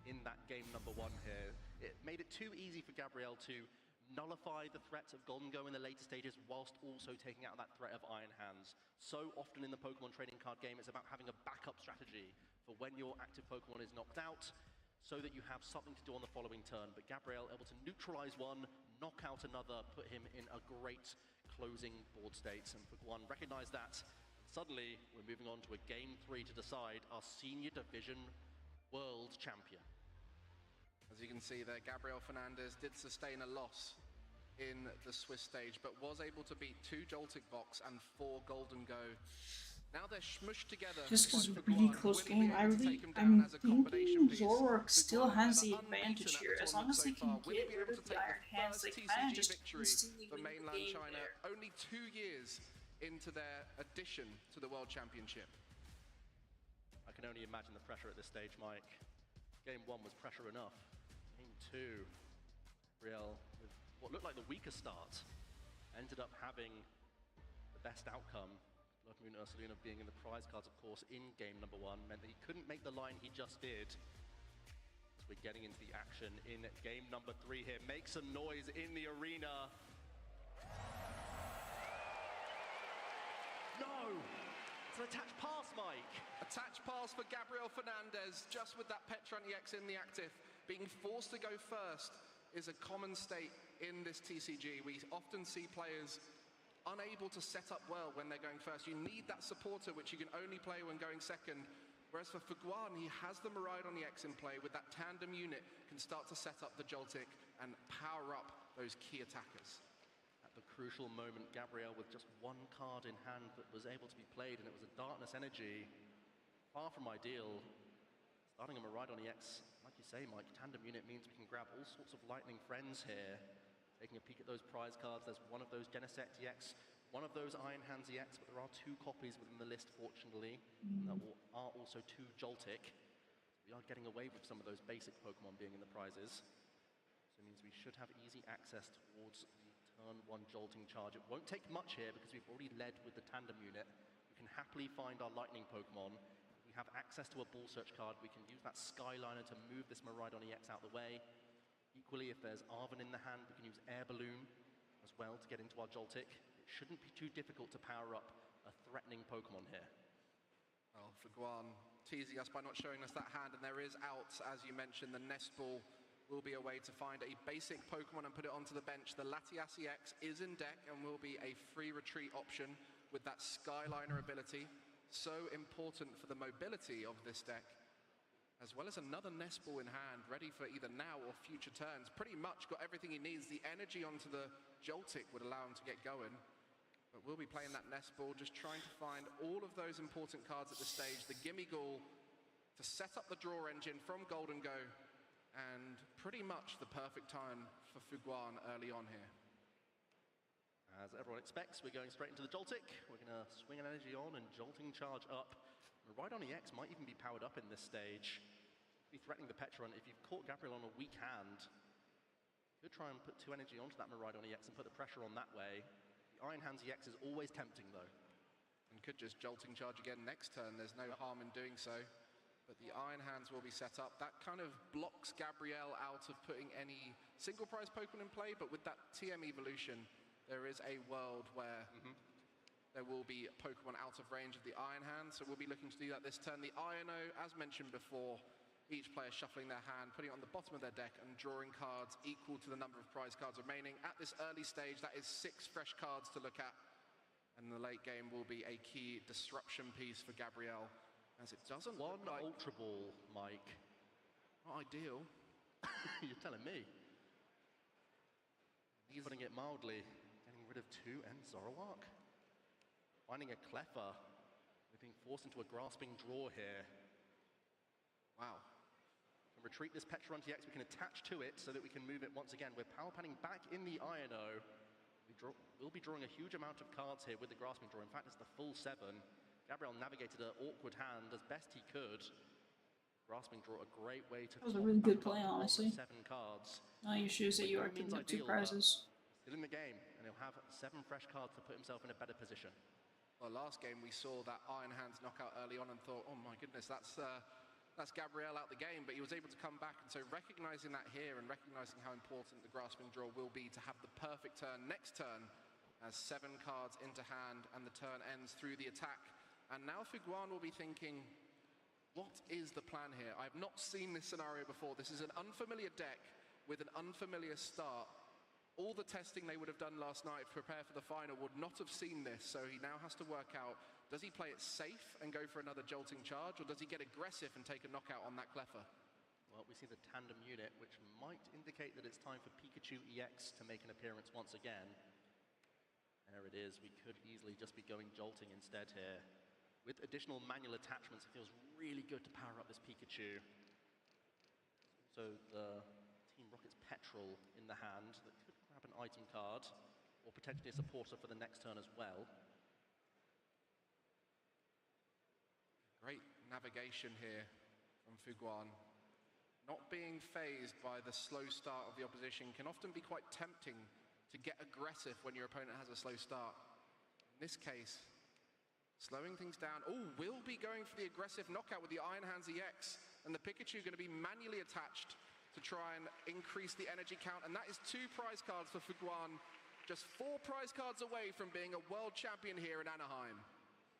in that game number 1 here. It made it too easy for Gabrielle to nullify the threats of Golden Go in the later stages whilst also taking out that threat of Iron Hands. So often in the Pokemon trading card game, it's about having a backup strategy for when your active Pokemon is knocked out, so that you have something to do on the following turn. But Gabrielle able to neutralize one, knock out another, put him in a great closing board state. And Fuguan recognized that. Suddenly, we're moving on to a game 3 to decide our Senior Division World Champion.
As you can see there, Gabriel Fernandez did sustain a loss in the Swiss stage, but was able to beat 2 Joltik Box and 4 Golden Go. Now they're smushed together.
Just because it's a really close game, I'm thinking Zoroark still has the advantage here. As long as they can get rid of the Iron Hands, they kind of just instantly
for
win the
mainland
game
China,
there.
only 2 years into their addition to the World Championship.
I can only imagine the pressure at this stage, Mike. Game 1 was pressure enough. Game 2, Gabrielle, with what looked like the weaker start, ended up having the best outcome. Blood Moon Ursaluna being in the prize cards, of course, in game number 1, meant that he couldn't make the line he just did. As we're getting into the action in game number 3 here. Make some noise in the arena. No! It's an attached pass, Mike.
Attached pass for Gabriel Fernandez, just with that Petrunt EX in the active. Being forced to go first is a common state in this TCG. We often see players unable to set up well when they're going first. You need that supporter, which you can only play when going second. Whereas for Fuguan, he has the Maride on the X in play. With that tandem unit, can start to set up the Joltik and power up those key attackers.
At the crucial moment, Gabriel with just one card in hand that was able to be played, and it was a Darkness Energy. Far from ideal. Starting a Maride on the X, like you say, Mike, tandem unit means we can grab all sorts of lightning friends here. Taking a peek at those prize cards, there's one of those Genesect EX, one of those Iron Hands EX, but there are 2 copies within the list, fortunately. And there are also 2 Joltik. We are getting away with some of those basic Pokemon being in the prizes. So it means we should have easy access towards the turn 1 Jolting charge. It won't take much here because we've already led with the tandem unit. We can happily find our Lightning Pokemon. If we have access to a Ball Search card, we can use that Skyliner to move this Miraidon EX out the way. Equally, if there's Arven in the hand, we can use Air Balloon as well to get into our Joltik. It shouldn't be too difficult to power up a threatening Pokemon here.
Well, Fuguan teasing us by not showing us that hand, and there is outs, as you mentioned. The Nest Ball will be a way to find a basic Pokemon and put it onto the bench. The Latias EX is in deck and will be a free retreat option with that Skyliner ability. So important for the mobility of this deck. As well as another Nest Ball in hand, ready for either now or future turns. Pretty much got everything he needs. The energy onto the Joltik would allow him to get going. But we'll be playing that Nest Ball, just trying to find all of those important cards at this stage. The Gimme Ghoul to set up the draw engine from Golden Go. And pretty much the perfect time for Fuguan early on here.
As everyone expects, we're going straight into the Joltik. We're going to swing an energy on and Jolting charge up. Miraidon EX might even be powered up in this stage. Be threatening the Petron. If you've caught Gabriel on a weak hand, you could try and put 2 energy onto that Miraidon EX and put the pressure on that way. The Iron Hands EX is always tempting though.
And could just Jolting charge again next turn. There's no harm in doing so. But the Iron Hands will be set up. That kind of blocks Gabriel out of putting any single prize Pokemon in play, but with that TM evolution, there is a world where there will be Pokemon out of range of the Iron Hand, so we'll be looking to do that this turn. The Iono, as mentioned before, each player shuffling their hand, putting it on the bottom of their deck and drawing cards equal to the number of prize cards remaining. At this early stage, that is 6 fresh cards to look at, and the late game will be a key disruption piece for Gabriel, as it doesn't
One
look like...
Ultra Ball, Mike.
Not ideal.
You're telling me. Putting it mildly, getting rid of 2 and Zoroark. Finding a Cleffa. We're being forced into a grasping draw here. Wow. We can retreat this Petron TX, we can attach to it so that we can move it once again. We're power panning back in the Iono. We'll be drawing a huge amount of cards here with the grasping draw. In fact, it's the full 7. Gabriel navigated an awkward hand as best he could. Grasping draw, a great way to...
That was a really good play, honestly.
7 cards.
Now you shows that you are giving up 2 prizes.
Still in the game, and he'll have 7 fresh cards to put himself in a better position.
Well, last game we saw that Iron Hands knockout early on and thought, oh my goodness, that's Gabriel out the game, but he was able to come back, and so recognizing that here and recognizing how important the grasping draw will be to have the perfect turn next turn as 7 cards into hand and the turn ends through the attack. And now Fuguan will be thinking, what is the plan here? I have not seen this scenario before. This is an unfamiliar deck with an unfamiliar start. All the testing they would have done last night to prepare for the final would not have seen this, so he now has to work out, does he play it safe and go for another Jolting charge, or does he get aggressive and take a knockout on that Cleffa?
Well, we see the tandem unit, which might indicate that it's time for Pikachu EX to make an appearance once again. There it is. We could easily just be going Jolting instead here. With additional manual attachments, it feels really good to power up this Pikachu. So the Team Rocket's Petrol in the hand that could grab an item card, or potentially a supporter for the next turn as well.
Great navigation here from Fuguan. Not being fazed by the slow start of the opposition can often be quite tempting to get aggressive when your opponent has a slow start. In this case, slowing things down. Oh, will be going for the aggressive knockout with the Iron Hands EX, and the Pikachu going to be manually attached to try and increase the energy count, and that is 2 prize cards for Fuguan, just 4 prize cards away from being a world champion here in Anaheim.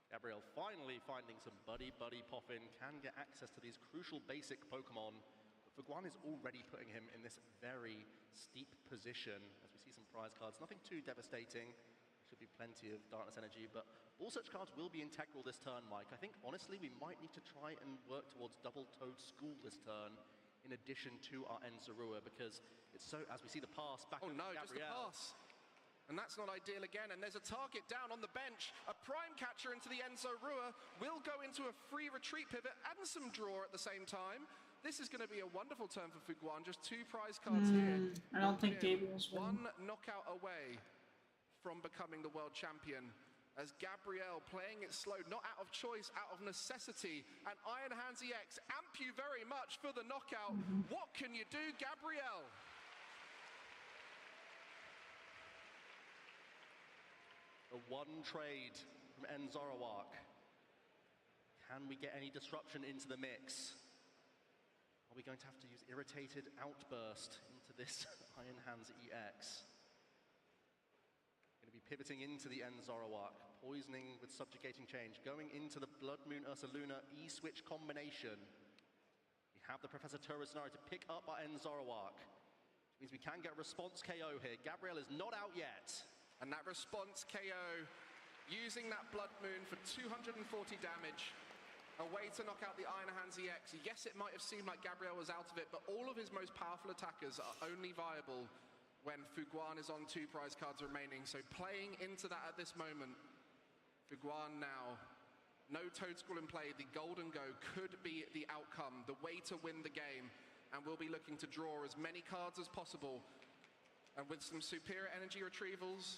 Gabriel finally finding some buddy popping, can get access to these crucial basic Pokemon, but Fuguan is already putting him in this very steep position as we see some prize cards. Nothing too devastating. Should be plenty of Darkness Energy, but Ball Search cards will be integral this turn, Mike. I think, honestly, we might need to try and work towards double Toad School this turn, in addition to our Enzarua, because it's so, as we see the pass back
Oh
to
no,
Gabrielle.
just the pass. And that's not ideal again, and there's a target down on the bench. A prime catcher into the Enzarua will go into a free retreat pivot and some draw at the same time. This is going to be a wonderful turn for Fuguan. Just 2 prize cards here.
I don't think Gabriel's winning.
1 knockout away from becoming the world champion. As Gabrielle playing it slow, not out of choice, out of necessity. And Iron Hands EX amp you very much for the knockout. What can you do, Gabrielle?
The one trade from Enzarowak. Can we get any disruption into the mix? Are we going to have to use Irritated Outburst into this Iron Hands EX? Going to be pivoting into the Enzarowak, poisoning with Subjugating Change, going into the Blood Moon Ursaluna E-Switch combination. We have the Professor Turbo scenario to pick up our Enzarowak, which means we can get a response KO here. Gabrielle is not out yet.
And that response KO, using that Blood Moon for 240 damage. A way to knock out the Iron Hands EX. Yes, it might have seemed like Gabrielle was out of it, but all of his most powerful attackers are only viable when Fuguan is on 2 prize cards remaining. So playing into that at this moment, Fuguan now, no Toad School in play, the Golden Go could be the outcome, the way to win the game, and we'll be looking to draw as many cards as possible. And with some superior energy retrievals,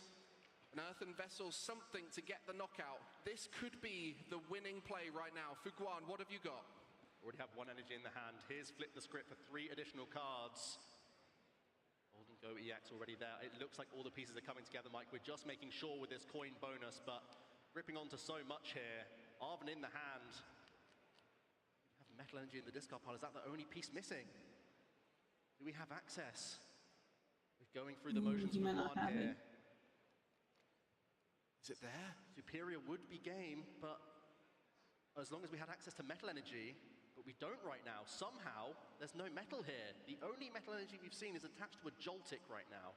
an Earthen Vessel, something to get the knockout. This could be the winning play right now. Fuguan, what have you got?
Already have 1 energy in the hand. Here's Flip the Script for 3 additional cards. Golden Go EX already there. It looks like all the pieces are coming together, Mike. We're just making sure with this coin bonus, but ripping onto so much here. Arven in the hand. We have Metal Energy in the discard pile. Is that the only piece missing? Do we have access? We're going through the motions with 1 here.
Is it there?
Superior would be game, but as long as we had access to metal energy, but we don't right now. Somehow, there's no metal here. The only metal energy we've seen is attached to a Joltik right now.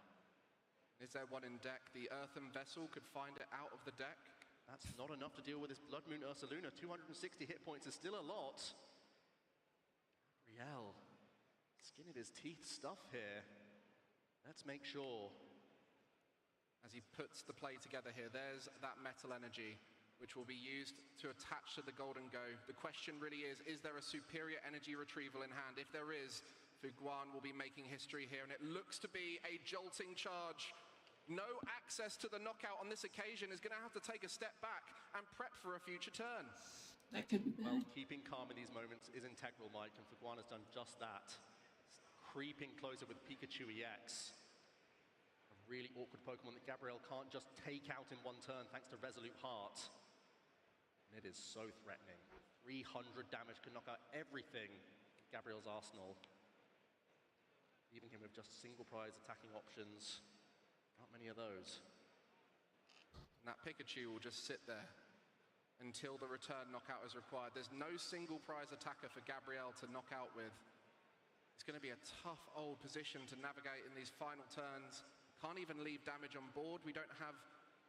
Is there one in deck? The Earthen Vessel could find it out of the deck.
That's not enough to deal with this Blood Moon Ursaluna. 260 hit points is still a lot. Gabrielle, skin of his teeth stuff here. Let's make sure.
As he puts the play together here, there's that metal energy, which will be used to attach to the Golden Go. The question really is there a superior energy retrieval in hand? If there is, Fuguan will be making history here, and it looks to be a jolting charge. No access to the knockout on this occasion, is going to have to take a step back and prep for a future turn.
That could be bad.
Well, keeping calm in these moments is integral, Mike, and Fuguan has done just that. Creeping closer with Pikachu EX. Really awkward Pokemon that Gabrielle can't just take out in 1 turn thanks to Resolute Heart. And it is so threatening. 300 damage can knock out everything in Gabrielle's arsenal. Leaving him with just single prize attacking options. Not many of those.
And that Pikachu will just sit there until the return knockout is required. There's no single prize attacker for Gabrielle to knock out with. It's going to be a tough old position to navigate in these final turns. Can't even leave damage on board. We don't have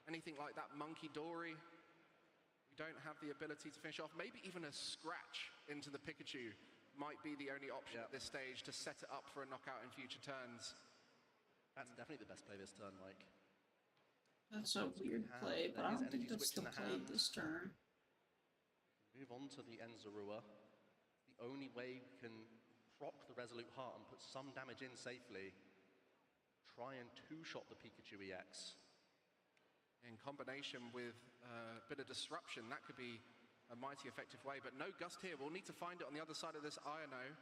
anything like that Monkey Dory. We don't have the ability to finish off. Maybe even a scratch into the Pikachu might be the only option at this stage to set it up for a knockout in future turns.
That's definitely the best play this turn, Mike.
That's a weird play, but I don't think that's the play this turn.
Move on to the Enzarua. The only way we can proc the Resolute Heart and put some damage in safely. Try and 2-shot the Pikachu EX.
In combination with a bit of disruption, that could be a mighty effective way, but no Gust here. We'll need to find it on the other side of this Iono.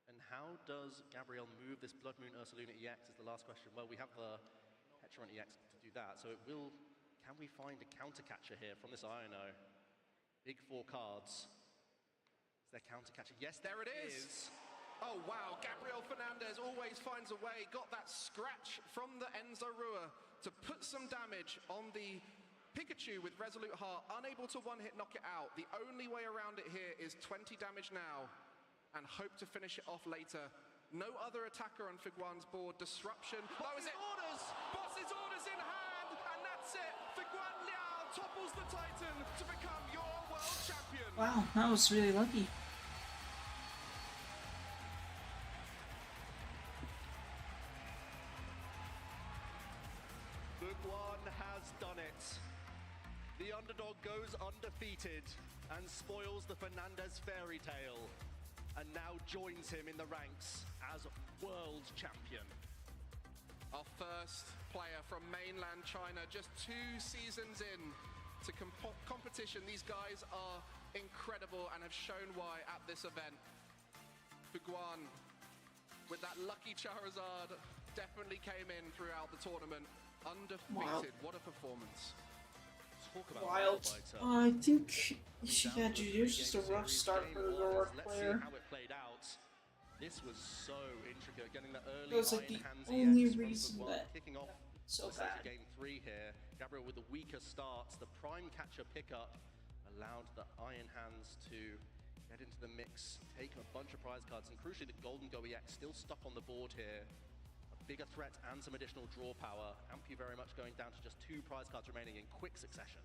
And how does Gabrielle move this Blood Moon Ursaluna EX is the last question. Well, we have the Heteron EX to do that, so it will... Can we find a counter catcher here from this Iono? Big 4 cards. Is there counter catcher? Yes,
there it is! Oh wow, Gabriel Fernandez always finds a way. Got that scratch from the Enzarua to put some damage on the Pikachu with Resolute Heart. Unable to 1-hit knock it out. The only way around it here is 20 damage now and hope to finish it off later. No other attacker on Fuguan's board. Disruption. That was it. Boss's orders in hand, and topples the Titan to become your world champion.
Wow, that was really lucky.
Fuguan has done it. The underdog goes undefeated and spoils the Fernandez fairy tale, and now joins him in the ranks as world champion.
Our first player from mainland China, just 2 seasons in to competition. These guys are incredible and have shown why at this event. Fuguan, with that lucky Charizard, definitely came in throughout the tournament. Undefeated. Wow. What a performance.
Talk about
wild. I think she had to use just a rough start for the Roar player.
Let's see how it played out. This was so intricate, getting the early
It was like the only reason that
kicking off
so bad.
Game 3 here. Gabriel with the weaker starts, the prime catcher pickup allowed the Iron Hands to get into the mix, take a bunch of prize cards, and crucially the Golden Go EX still stuck on the board here. A bigger threat and some additional draw power. Ampu very much going down to just 2 prize cards remaining in quick succession.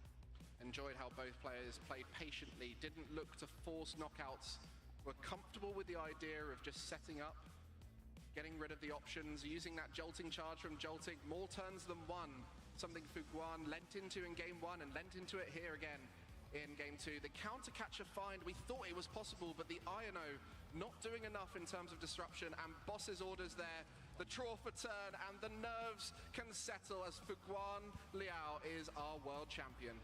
Enjoyed how both players played patiently, didn't look to force knockouts, were comfortable with the idea of just setting up, getting rid of the options, using that jolting charge from jolting, more turns than one, something Fuguan lent into in game 1 and lent into it here again in game 2. The counter catcher find, we thought it was possible, but the INO not doing enough in terms of disruption, and Boss's orders there, the draw for turn, and the nerves can settle as Fuguan Liao is our world champion.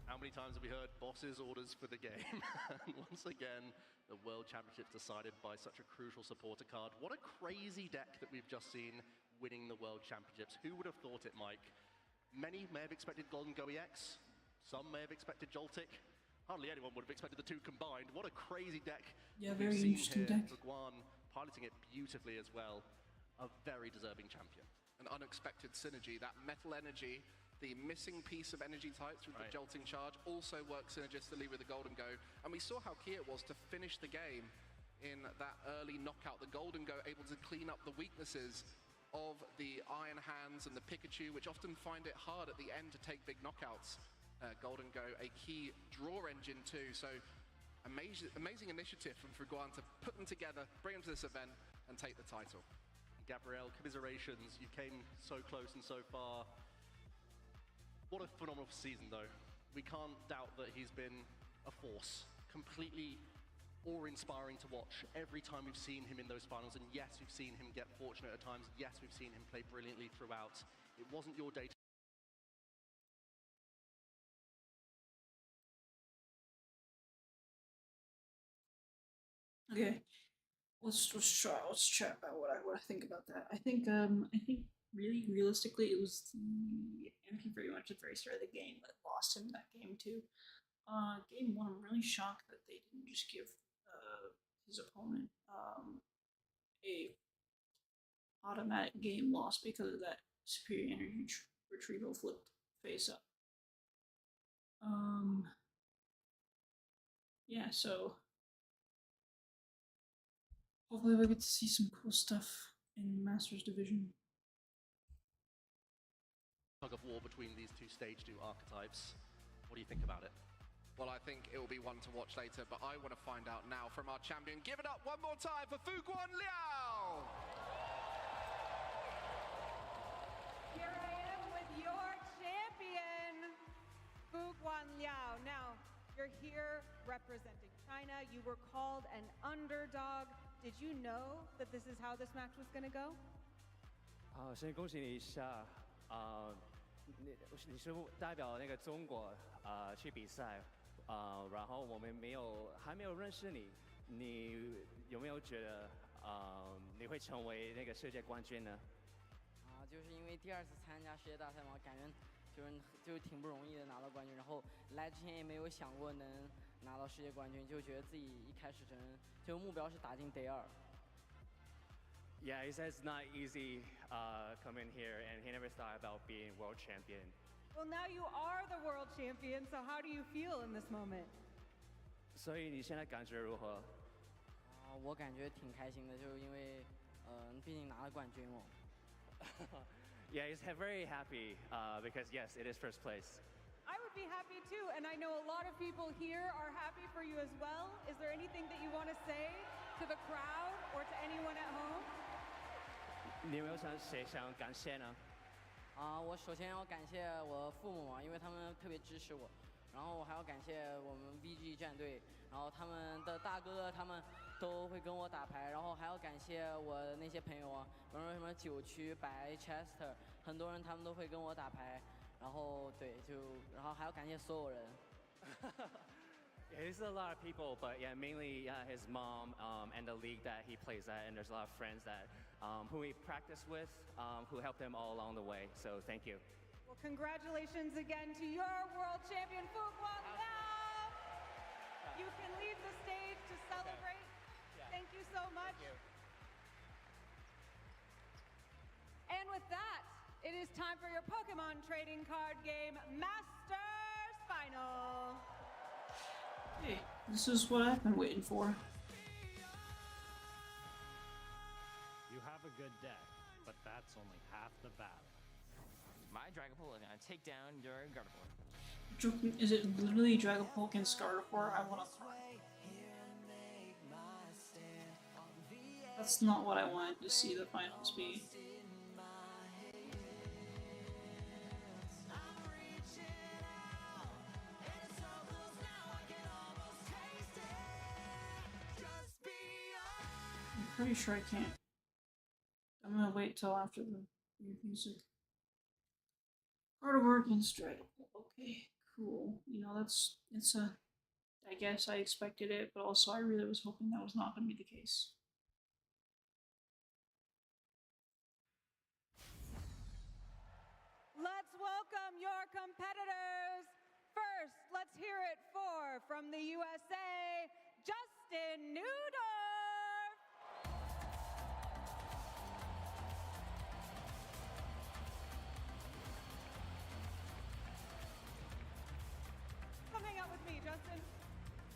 How many times have we heard Boss's orders for the game? And once again, the World Championships decided by such a crucial supporter card. What a crazy deck that we've just seen winning the World Championships. Who would have thought it, Mike? Many may have expected Golden Go EX. Some may have expected Joltik. Hardly anyone would have expected the 2 combined. What a crazy deck.
Yeah, very interesting deck.
Fuguan piloting it beautifully as well. A very deserving champion.
An unexpected synergy. That metal energy, the missing piece of energy types with the jolting charge, also works synergistically with the Golden Go. And we saw how key it was to finish the game in that early knockout. The Golden Go able to clean up the weaknesses of the Iron Hands and the Pikachu, which often find it hard at the end to take big knockouts. Golden Go, a key draw engine too. So amazing initiative from Fuguan to put them together, bring them to this event, and take the title.
Gabriel, commiserations. You came so close and so far. What a phenomenal season, though. We can't doubt that he's been a force, completely awe-inspiring to watch every time we've seen him in those finals. And yes, we've seen him get fortunate at times. Yes, we've seen him play brilliantly throughout. It wasn't your day.
Okay, let's chat about what I think about that. I think really realistically it was the MP very much at the very start of the game that lost him that game too. Game 1, I'm really shocked that they didn't just give his opponent a automatic game loss because of that superior energy retrieval flipped face up. Yeah, so hopefully we'll get to see some cool stuff in Masters Division.
Tug of war between these 2 stage 2 archetypes. What do you think about it?
Well, I think it will be one to watch later, but I want to find out now from our champion. Give it up one more time for Fuguan Liao!
Here I am with your champion, Fuguan Liao. Now, you're here representing China. You were called an underdog. Did you know that this is how this match was going to go?
先恭喜你一下，你是代表那个中国去比赛，然后我们还没有认识你，你有没有觉得你会成为那个世界冠军呢？
就是因为第2次参加世界大赛嘛，感觉就是挺不容易的拿到冠军，然后来之前也没有想过能拿到世界冠军，就觉得自己一开始就目标是打进第2。
Yeah, he says it's not easy coming here, and he never thought about being world champion.
Well, now you are the world champion, so how do you feel in this moment?
所以你现在感觉如何？
我感觉挺开心的，就是因为毕竟拿了冠军哦。
Yeah, he's very happy because yes, it is first place.
I happy too. And I know a lot of people here are happy for you as well. Is there anything that you want to say to the crowd or to anyone at home?
你有没有谁想感谢呢？
我首先要感谢我父母嘛，因为他们特别支持我。然后我还要感谢我们 VG 战队，然后他们的大哥他们都会跟我打牌，然后还要感谢我那些朋友啊，比如说什么9区白 Chester， 很多人他们都会跟我打牌，然后对，然后还要感谢所有人。
Yeah, there's a lot of people, but yeah, mainly his mom and the league that he plays at, and there's a lot of friends that who he practiced with, who helped him all along the way. So thank you.
Well, congratulations again to your world champion, Pokémon Liao. You can leave the stage to celebrate.
Yeah.
Thank you so much.
Thank you.
And with that, it is time for your Pokemon trading card game Masters Final.
Hey, this is what I've been waiting for.
You have a good deck, but that's only half the battle.
My Dragapult is gonna take down your Gardevoir.
Joking, is it literally Dragapult against Gardevoir? I wanna cry. That's not what I wanted to see the finals be. I'm pretty sure I can't. I'm gonna wait till after the music. Gardevoir against Dragapult. Okay, cool. You know, I guess I expected it, but also I really was hoping that was not gonna be the case.
Let's welcome your competitors. First, let's hear it from the USA, Justin Newdorf. Come hang out with me, Justin.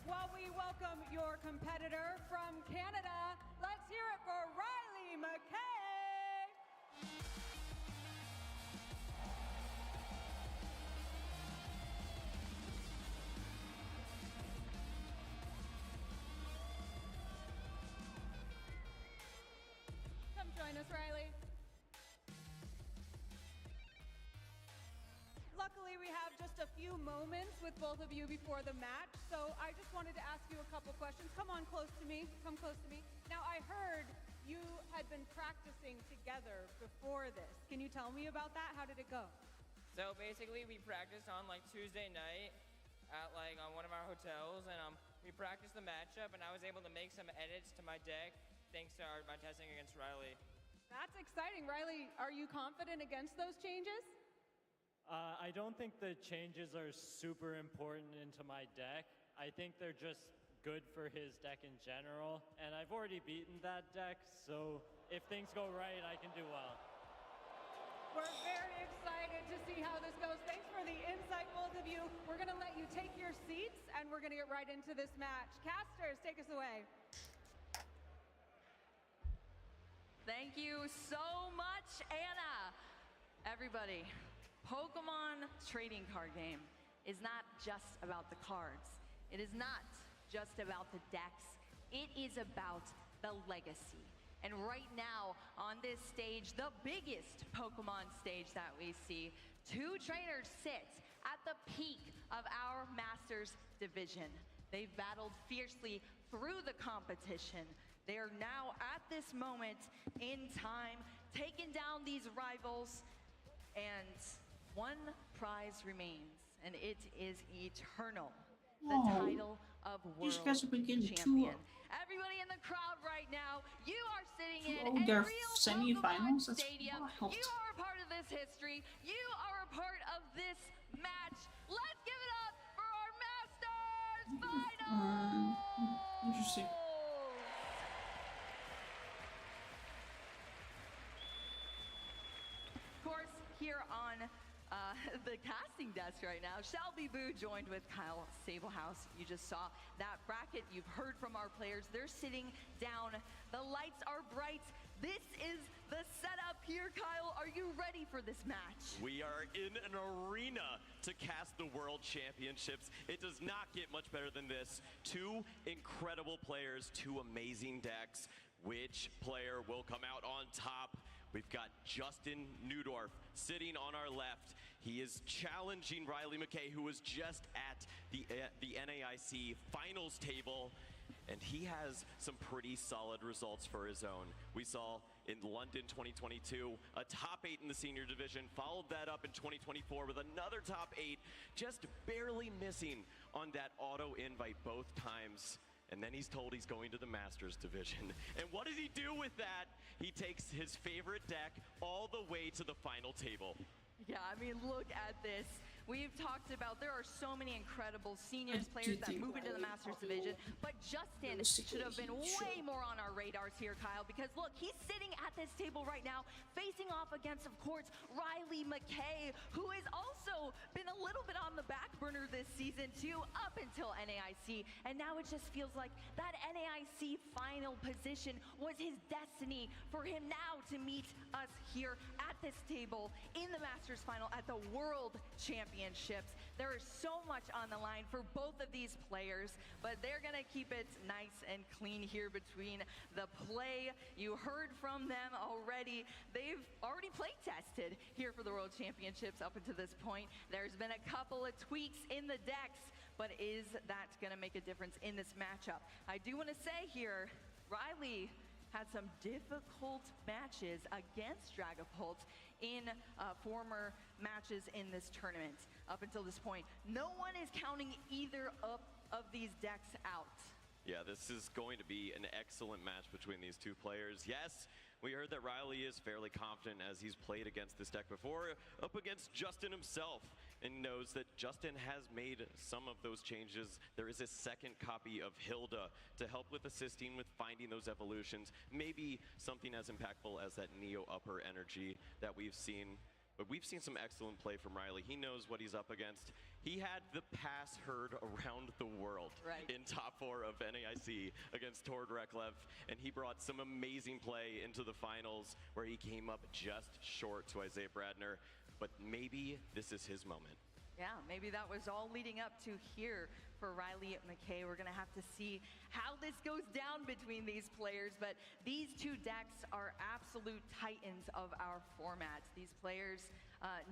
While we welcome your competitor from Canada, let's hear it for Riley McKay. Come join us, Riley. Luckily, we have just a few moments with both of you before the match, so I just wanted to ask you a couple questions. Come on close to me. Come close to me. Now, I heard you had been practicing together before this. Can you tell me about that? How did it go?
So basically, we practiced on like Tuesday night at like on one of our hotels, and we practiced the matchup, and I was able to make some edits to my deck thanks to my testing against Riley.
That's exciting. Riley, are you confident against those changes?
I don't think the changes are super important into my deck. I think they're just good for his deck in general, and I've already beaten that deck, so if things go right, I can do well.
We're very excited to see how this goes. Thanks for the insight, both of you. We're going to let you take your seats, and we're going to get right into this match. Casters, take us away.
Thank you so much, Anna. Everybody, Pokemon trading card game is not just about the cards. It is not just about the decks. It is about the legacy. And right now on this stage, the biggest Pokemon stage that we see, two trainers sit at the peak of our Masters division. They've battled fiercely through the competition. They are now at this moment in time, taking down these rivals, and one prize remains, and it is eternal. The title of world champion. Everybody in the crowd right now, you are sitting in a
their
real
semifinals.
Pokemon stadium. You are a part of this history. You are a part of this match. Let's give it up for our Masters final.
Interesting.
Of course, here on the casting desk right now, Shelby Boo joined with Kyle Sablehouse. You just saw that bracket. You've heard from our players. They're sitting down. The lights are bright. This is the setup here, Kyle. Are you ready for this match?
We are in an arena to cast the World Championships. It does not get much better than this. Two incredible players, two amazing decks. Which player will come out on top? We've got Justin Neudorf sitting on our left. He is challenging Riley McKay, who was just at the NAIC finals table. And he has some pretty solid results for his own. We saw in London 2022, a top 8 in the senior division, followed that up in 2024 with another top 8, just barely missing on that auto invite both times. And then he's told he's going to the Masters division. And what does he do with that? He takes his favorite deck all the way to the final table.
Yeah, I mean, look at this. We've talked about there are so many incredible seniors players that move into the Masters division, but Justin should have been way more on our radars here, Kyle, because look, he's sitting at this table right now, facing off against, of course, Riley McKay, who has also been a little bit on the back burner this season too, up until NAIC, and now it just feels like that NAIC final position was his destiny for him now to meet us here at this table in the Masters final at the World Championships. There is so much on the line for both of these players, but they're gonna keep it nice and clean here between the play. You heard from them already. They've already play tested here for the World Championships up until this point. There's been a couple of tweaks in the decks, but is that gonna make a difference in this matchup? I do wanna say here, Riley had some difficult matches against Dragapult in former matches in this tournament up until this point. No one is counting either of these decks out.
Yeah, this is going to be an excellent match between these two players. Yes, we heard that Riley is fairly confident as he's played against this deck before, up against Justin himself, and knows that Justin has made some of those changes. There is a second copy of Hilda to help with assisting with finding those evolutions, maybe something as impactful as that Neo upper energy that we've seen. But we've seen some excellent play from Riley. He knows what he's up against. He had the pass heard around the world in top 4 of NAIC against Tord Reklev, and he brought some amazing play into the finals where he came up just short to Isaiah Bradner. But maybe this is his moment.
Yeah, maybe that was all leading up to here for Riley McKay. We're gonna have to see how this goes down between these players, but these two decks are absolute titans of our format. These players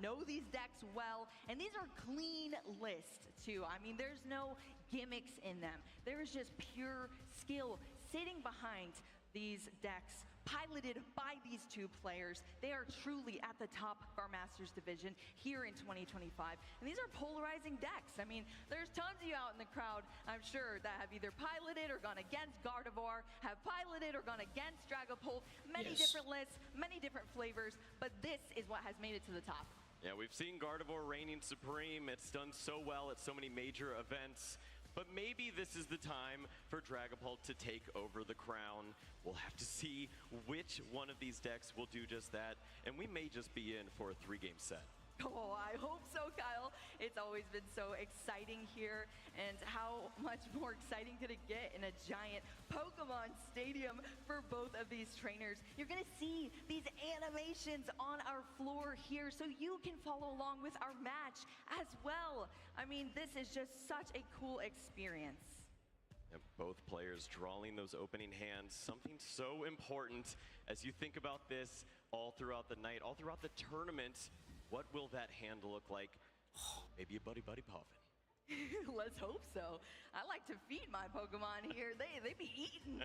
know these decks well, and these are clean lists too. I mean, there's no gimmicks in them. There is just pure skill sitting behind these decks, piloted by these two players. They are truly at the top of our Masters division here in 2025. And these are polarizing decks. I mean, there's tons of you out in the crowd, I'm sure, that have either piloted or gone against Gardevoir, have piloted or gone against Dragapult. Many different lists, many different flavors, but this is what has made it to the top.
Yeah, we've seen Gardevoir reigning supreme. It's done so well at so many major events. But maybe this is the time for Dragapult to take over the crown. We'll have to see which one of these decks will do just that, and we may just be in for a 3-game set.
Oh, I hope so, Kyle. It's always been so exciting here, and how much more exciting could it get in a giant Pokemon stadium for both of these trainers? You're gonna see these animations on our floor here so you can follow along with our match as well. I mean, this is just such a cool experience.
And both players drawing those opening hands, something so important as you think about this all throughout the night, all throughout the tournament. What will that hand look like? Maybe a buddy puffin.
Let's hope so. I like to feed my Pokemon here. They be eating.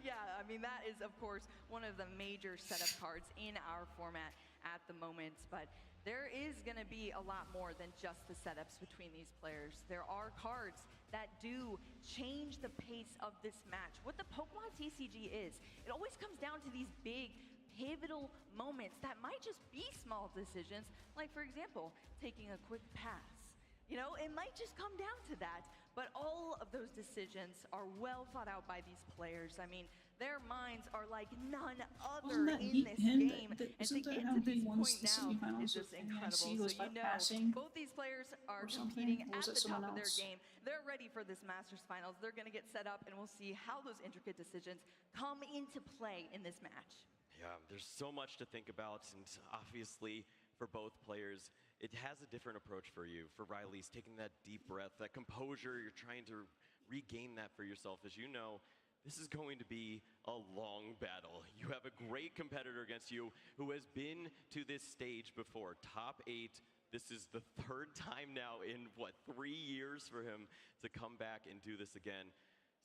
Yeah, I mean, that is, of course, one of the major setup cards in our format at the moment. But there is going to be a lot more than just the setups between these players. There are cards that do change the pace of this match. What the Pokemon TCG is, it always comes down to these big, pivotal moments that might just be small decisions, like, for example, taking a quick pass. You know, it might just come down to that, but all of those decisions are well thought out by these players. I mean, their minds are like none other in this game, and to get to this point now is just incredible. So you know, both these players are competing at the top of their game. They're ready for this Masters Finals. They're going to get set up, and we'll see how those intricate decisions come into play in this match.
Yeah, there's so much to think about, and obviously for both players, it has a different approach for you. For Riley's taking that deep breath, that composure, you're trying to regain that for yourself. As you know, this is going to be a long battle. You have a great competitor against you who has been to this stage before, top 8. This is the 3rd time now in, 3 years for him to come back and do this again.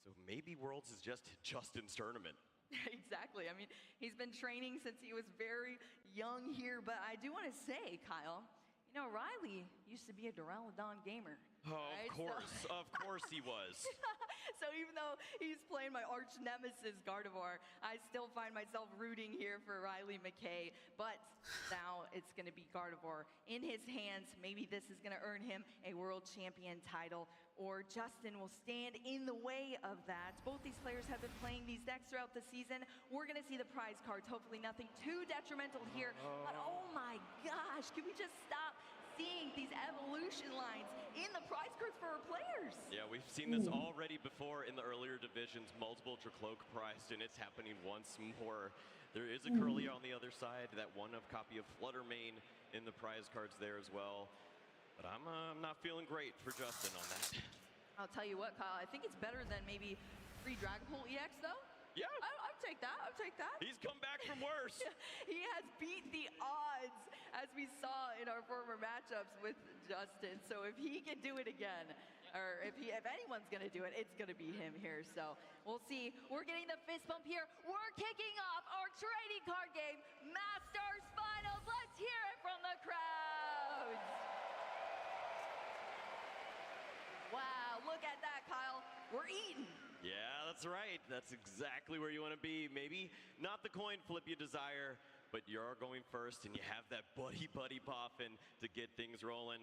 So maybe Worlds is just Justin's tournament.
Exactly. I mean, he's been training since he was very young here, but I do want to say, Kyle, you know, Riley used to be a Duraludon gamer.
Oh,
right?
of course he was.
So even though he's playing my arch nemesis Gardevoir, I still find myself rooting here for Riley McKay. But now it's going to be Gardevoir in his hands. Maybe this is going to earn him a world champion title, or Justin will stand in the way of that. Both these players have been playing these decks throughout the season. We're going to see the prize cards. Hopefully nothing too detrimental here. But oh my gosh, can we just stop seeing these evolution lines in the prize cards for our players?
Yeah, we've seen this already before in the earlier divisions, multiple Dracloak prized, and it's happening once more. There is a Curly on the other side, that one-of copy of Fluttermane in the prize cards there as well. But I'm not feeling great for Justin on that.
I'll tell you what, Kyle, I think it's better than maybe free Dragapult EX, though.
Yeah.
I'll take that. I'll take that.
He's come back from worse.
He has beat the odds, as we saw in our former matchups with Justin. So if he can do it again, or if anyone's going to do it, it's going to be him here. So we'll see. We're getting the fist bump here. We're kicking off our trading card game, Masters Finals. Let's hear it from the crowds. Wow, look at that, Kyle. We're eating.
Yeah, that's right. That's exactly where you want to be. Maybe not the coin flip you desire, but you're going first and you have that buddy poppin' to get things rolling.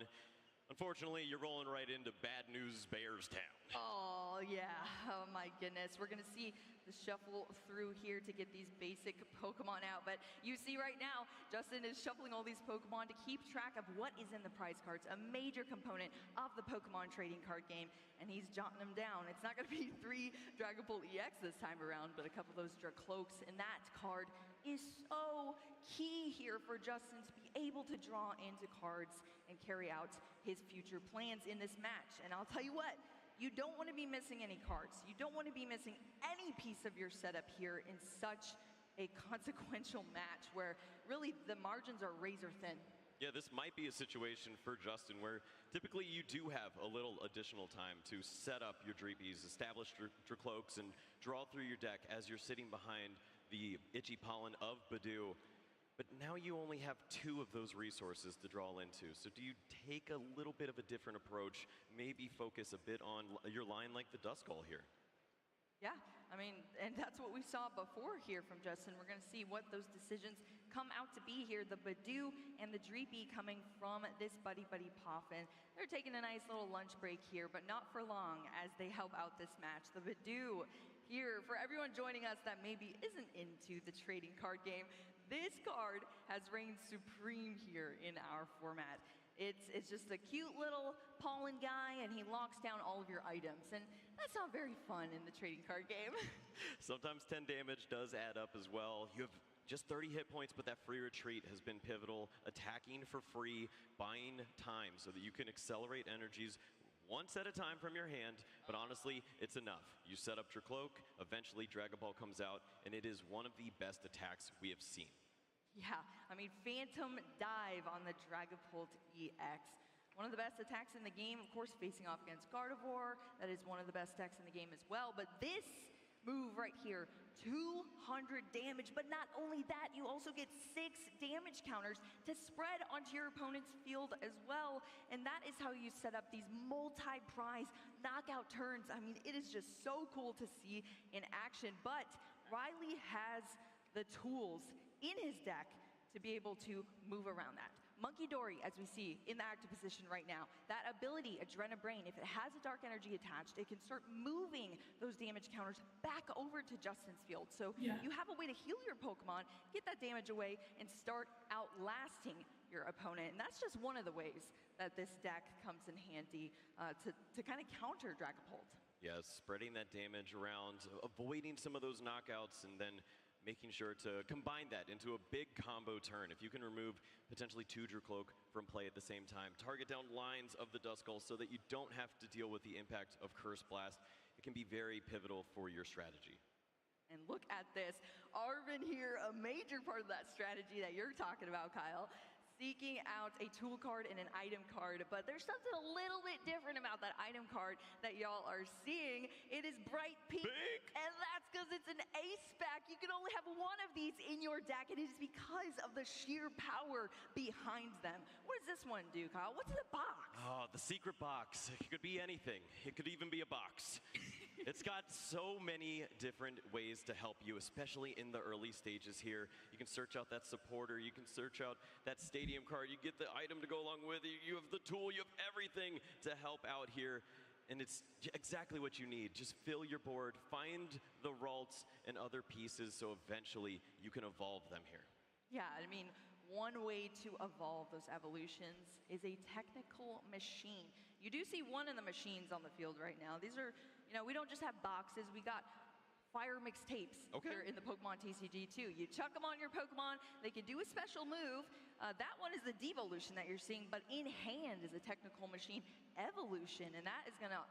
Unfortunately, you're rolling right into Bad News Bears Town.
Oh, yeah. Oh, my goodness. We're going to see the shuffle through here to get these basic Pokemon out. But you see right now, Justin is shuffling all these Pokemon to keep track of what is in the prize cards, a major component of the Pokemon trading card game. And he's jotting them down. It's not going to be 3 Dragapult EX this time around, but a couple of those Dracloaks. And that card is so key here for Justin to be able to draw into cards and carry out his future plans in this match. And I'll tell you what, you don't want to be missing any cards. You don't want to be missing any piece of your setup here in such a consequential match where really the margins are razor thin.
Yeah, this might be a situation for Justin where typically you do have a little additional time to set up your Dreepies, establish Dracloaks, and draw through your deck as you're sitting behind the Itchy Pollen of Badoo. But now you only have 2 of those resources to draw into. So do you take a little bit of a different approach, maybe focus a bit on your line like the Duskull here?
Yeah, I mean, and that's what we saw before here from Justin. We're going to see what those decisions come out to be here. The Badoo and the Dreepy coming from this Buddy Poffin. They're taking a nice little lunch break here, but not for long as they help out this match. The Badoo here, for everyone joining us that maybe isn't into the trading card game, this card has reigned supreme here in our format. It's just a cute little pollen guy, and he locks down all of your items. And that's not very fun in the trading card game.
Sometimes 10 damage does add up as well. You have just 30 hit points, but that free retreat has been pivotal. Attacking for free, buying time so that you can accelerate energies once at a time from your hand, but honestly, it's enough. You set up your cloak, eventually Dragon Ball comes out, and it is one of the best attacks we have seen.
Yeah, I mean, Phantom Dive on the Dragapult EX. One of the best attacks in the game, of course, facing off against Gardevoir. That is one of the best decks in the game as well. But this move right here, 200 damage. But not only that, you also get 6 damage counters to spread onto your opponent's field as well. And that is how you set up these multi-prize knockout turns. I mean, it is just so cool to see in action. But Riley has the tools in his deck to be able to move around that. Monkey Dory, as we see in the active position right now, that ability, Adrenabrain, if it has a dark energy attached, it can start moving those damage counters back over to Justin's field. So you have a way to heal your Pokemon, get that damage away, and start outlasting your opponent. And that's just one of the ways that this deck comes in handy to kind of counter Dragapult.
Yeah, spreading that damage around, avoiding some of those knockouts, and then
making sure to combine that into a big combo turn. If you can remove potentially 2 Drew Cloak from play at the same time, target down lines of the Duskull so that you don't have to deal with the impact of Curse Blast, it can be very pivotal for your strategy.
And look at this. Arvin here, a major part of that strategy that you're talking about, Kyle. Seeking out a tool card and an item card, but there's something a little bit different about that item card that y'all are seeing. It is bright pink, and that's because it's an ace spec. You can only have one of these in your deck, and it is because of the sheer power behind them. What does this one do, Kyle? What's in the box?
Oh, the secret box. It could be anything. It could even be a box. It's got so many different ways to help you, especially in the early stages here. You can search out that supporter, you can search out that stadium card, you get the item to go along with it, you have the tool, you have everything to help out here. And it's exactly what you need. Just fill your board, find the Ralts and other pieces so eventually you can evolve them here.
Yeah, I mean, one way to evolve those evolutions is a technical machine. You do see one of the machines on the field right now. These are, we don't just have boxes, we got fire mixtapes here in the Pokemon TCG too. You chuck them on your Pokemon, they can do a special move. That one is the devolution that you're seeing, but in hand is a technical machine evolution, and that is gonna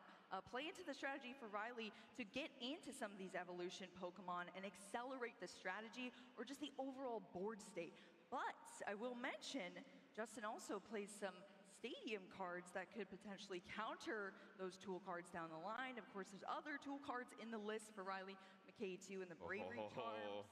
play into the strategy for Riley to get into some of these evolution Pokemon and accelerate the strategy or just the overall board state. But I will mention, Justin also plays some stadium cards that could potentially counter those tool cards down the line. Of course, there's other tool cards in the list for Riley McKay too, and the Bravery Charms.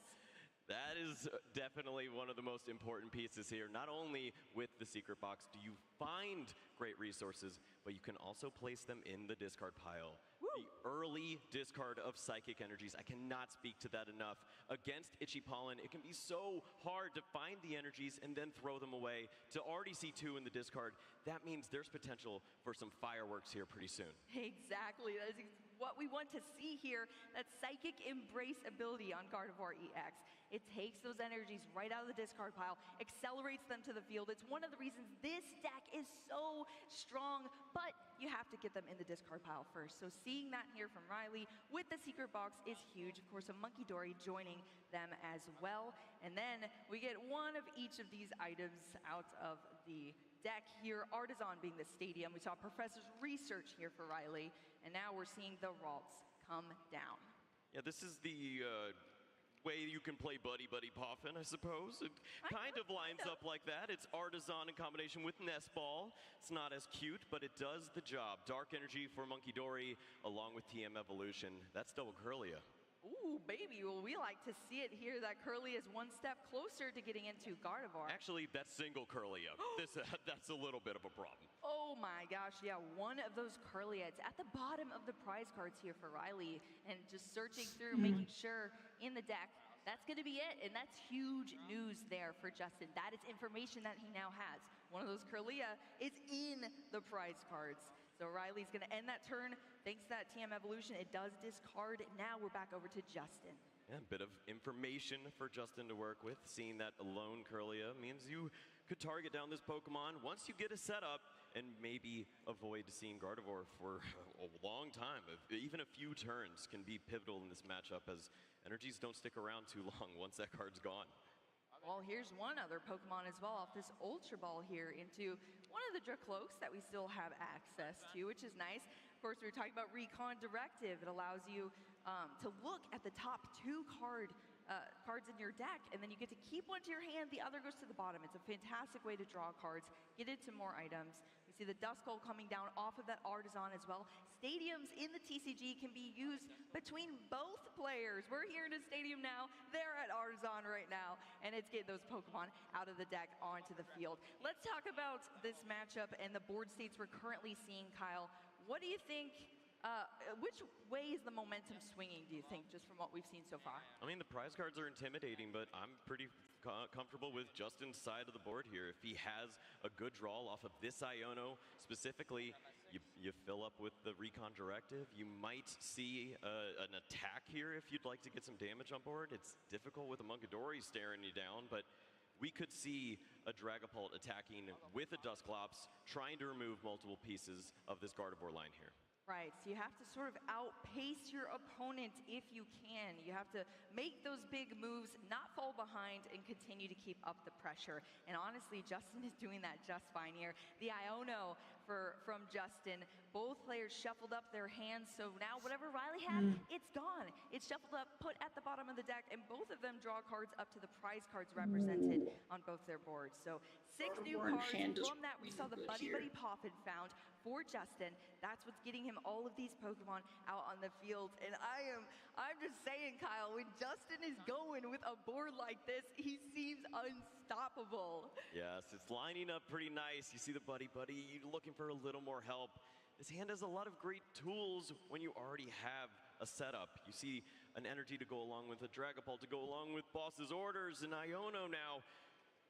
That is definitely one of the most important pieces here. Not only with the secret box do you find great resources, but you can also place them in the discard pile. The early discard of Psychic Energies, I cannot speak to that enough. Against Itchy Pollen, it can be so hard to find the energies and then throw them away. To already see 2 in the discard, that means there's potential for some fireworks here pretty soon.
Exactly, that is what we want to see here, that Psychic Embrace ability on Gardevoir EX. It takes those energies right out of the discard pile, accelerates them to the field. It's one of the reasons this deck is so strong, but you have to get them in the discard pile first. So seeing that here from Riley with the secret box is huge. Of course, a Monkey Dory joining them as well. And then we get one of each of these items out of the deck here. Artisan being the stadium. We saw Professor's Research here for Riley. And now we're seeing the Ralts come down.
Yeah, this is the way you can play Buddy Buddy Poffin, I suppose. It kind of lines up like that. It's Artisan in combination with Nest Ball. It's not as cute, but it does the job. Dark Energy for Monkey Dory, along with TM Evolution. That's double Curlia.
Ooh, baby, well, we like to see it here. That Curly is one step closer to getting into Gardevoir.
Actually, that's single Curlia. That's a little bit of a problem.
Oh my gosh, yeah, one of those Curliates at the bottom of the prize cards here for Riley, and just searching through, making sure in the deck, that's going to be it, and that's huge news there for Justin. That is information that he now has. One of those Curlia is in the prize cards. So Riley's going to end that turn. Thanks to that TM Evolution, it does discard. Now we're back over to Justin.
Yeah, a bit of information for Justin to work with. Seeing that alone Curlia means you could target down this Pokemon once you get a setup and maybe avoid seeing Gardevoir for a long time. Even a few turns can be pivotal in this matchup, as energies don't stick around too long once that card's gone.
Well, here's one other Pokemon as well off this Ultra Ball here into one of the Dracloaks that we still have access to, which is nice. Of course, we were talking about Recon Directive. It allows you to look at the top 2 cards in your deck, and then you get to keep one to your hand, the other goes to the bottom. It's a fantastic way to draw cards, get into more items. We see the Duskull coming down off of that Artisan as well. Stadiums in the TCG can be used between both players. We're here in a stadium now, they're at Artisan right now, and it's getting those Pokemon out of the deck onto the field. Let's talk about this matchup and the board states we're currently seeing, Kyle. What do you think? Which way is the momentum swinging, do you think, just from what we've seen so far?
I mean, the prize cards are intimidating, but I'm pretty comfortable with Justin's side of the board here. If he has a good draw off of this Iono specifically, you fill up with the Recon Directive. You might see an attack here if you'd like to get some damage on board. It's difficult with a Munkidori staring you down, but we could see a Dragapult attacking with a Dusclops, trying to remove multiple pieces of this Gardevoir line here.
Right, so you have to sort of outpace your opponent if you can. You have to make those big moves, not fall behind, and continue to keep up the pressure. And honestly, Justin is doing that just fine here. The Iono from Justin, both players shuffled up their hands, so now whatever Riley had, it's gone. It's shuffled up, put at the bottom of the deck, and both of them draw cards up to the prize cards represented on both their boards. So 6 new cards from that. We saw the Buddy Buddy Poffin found for Justin. That's what's getting him all of these Pokemon out on the field. And I'm just saying, Kyle, when Justin is going with a board like this, he seems unstoppable.
Yes, it's lining up pretty nice. You see the Buddy Buddy, you're looking for a little more help. His hand has a lot of great tools when you already have a setup. You see an energy to go along with a Dragapult, to go along with Boss's Orders, and Iono now.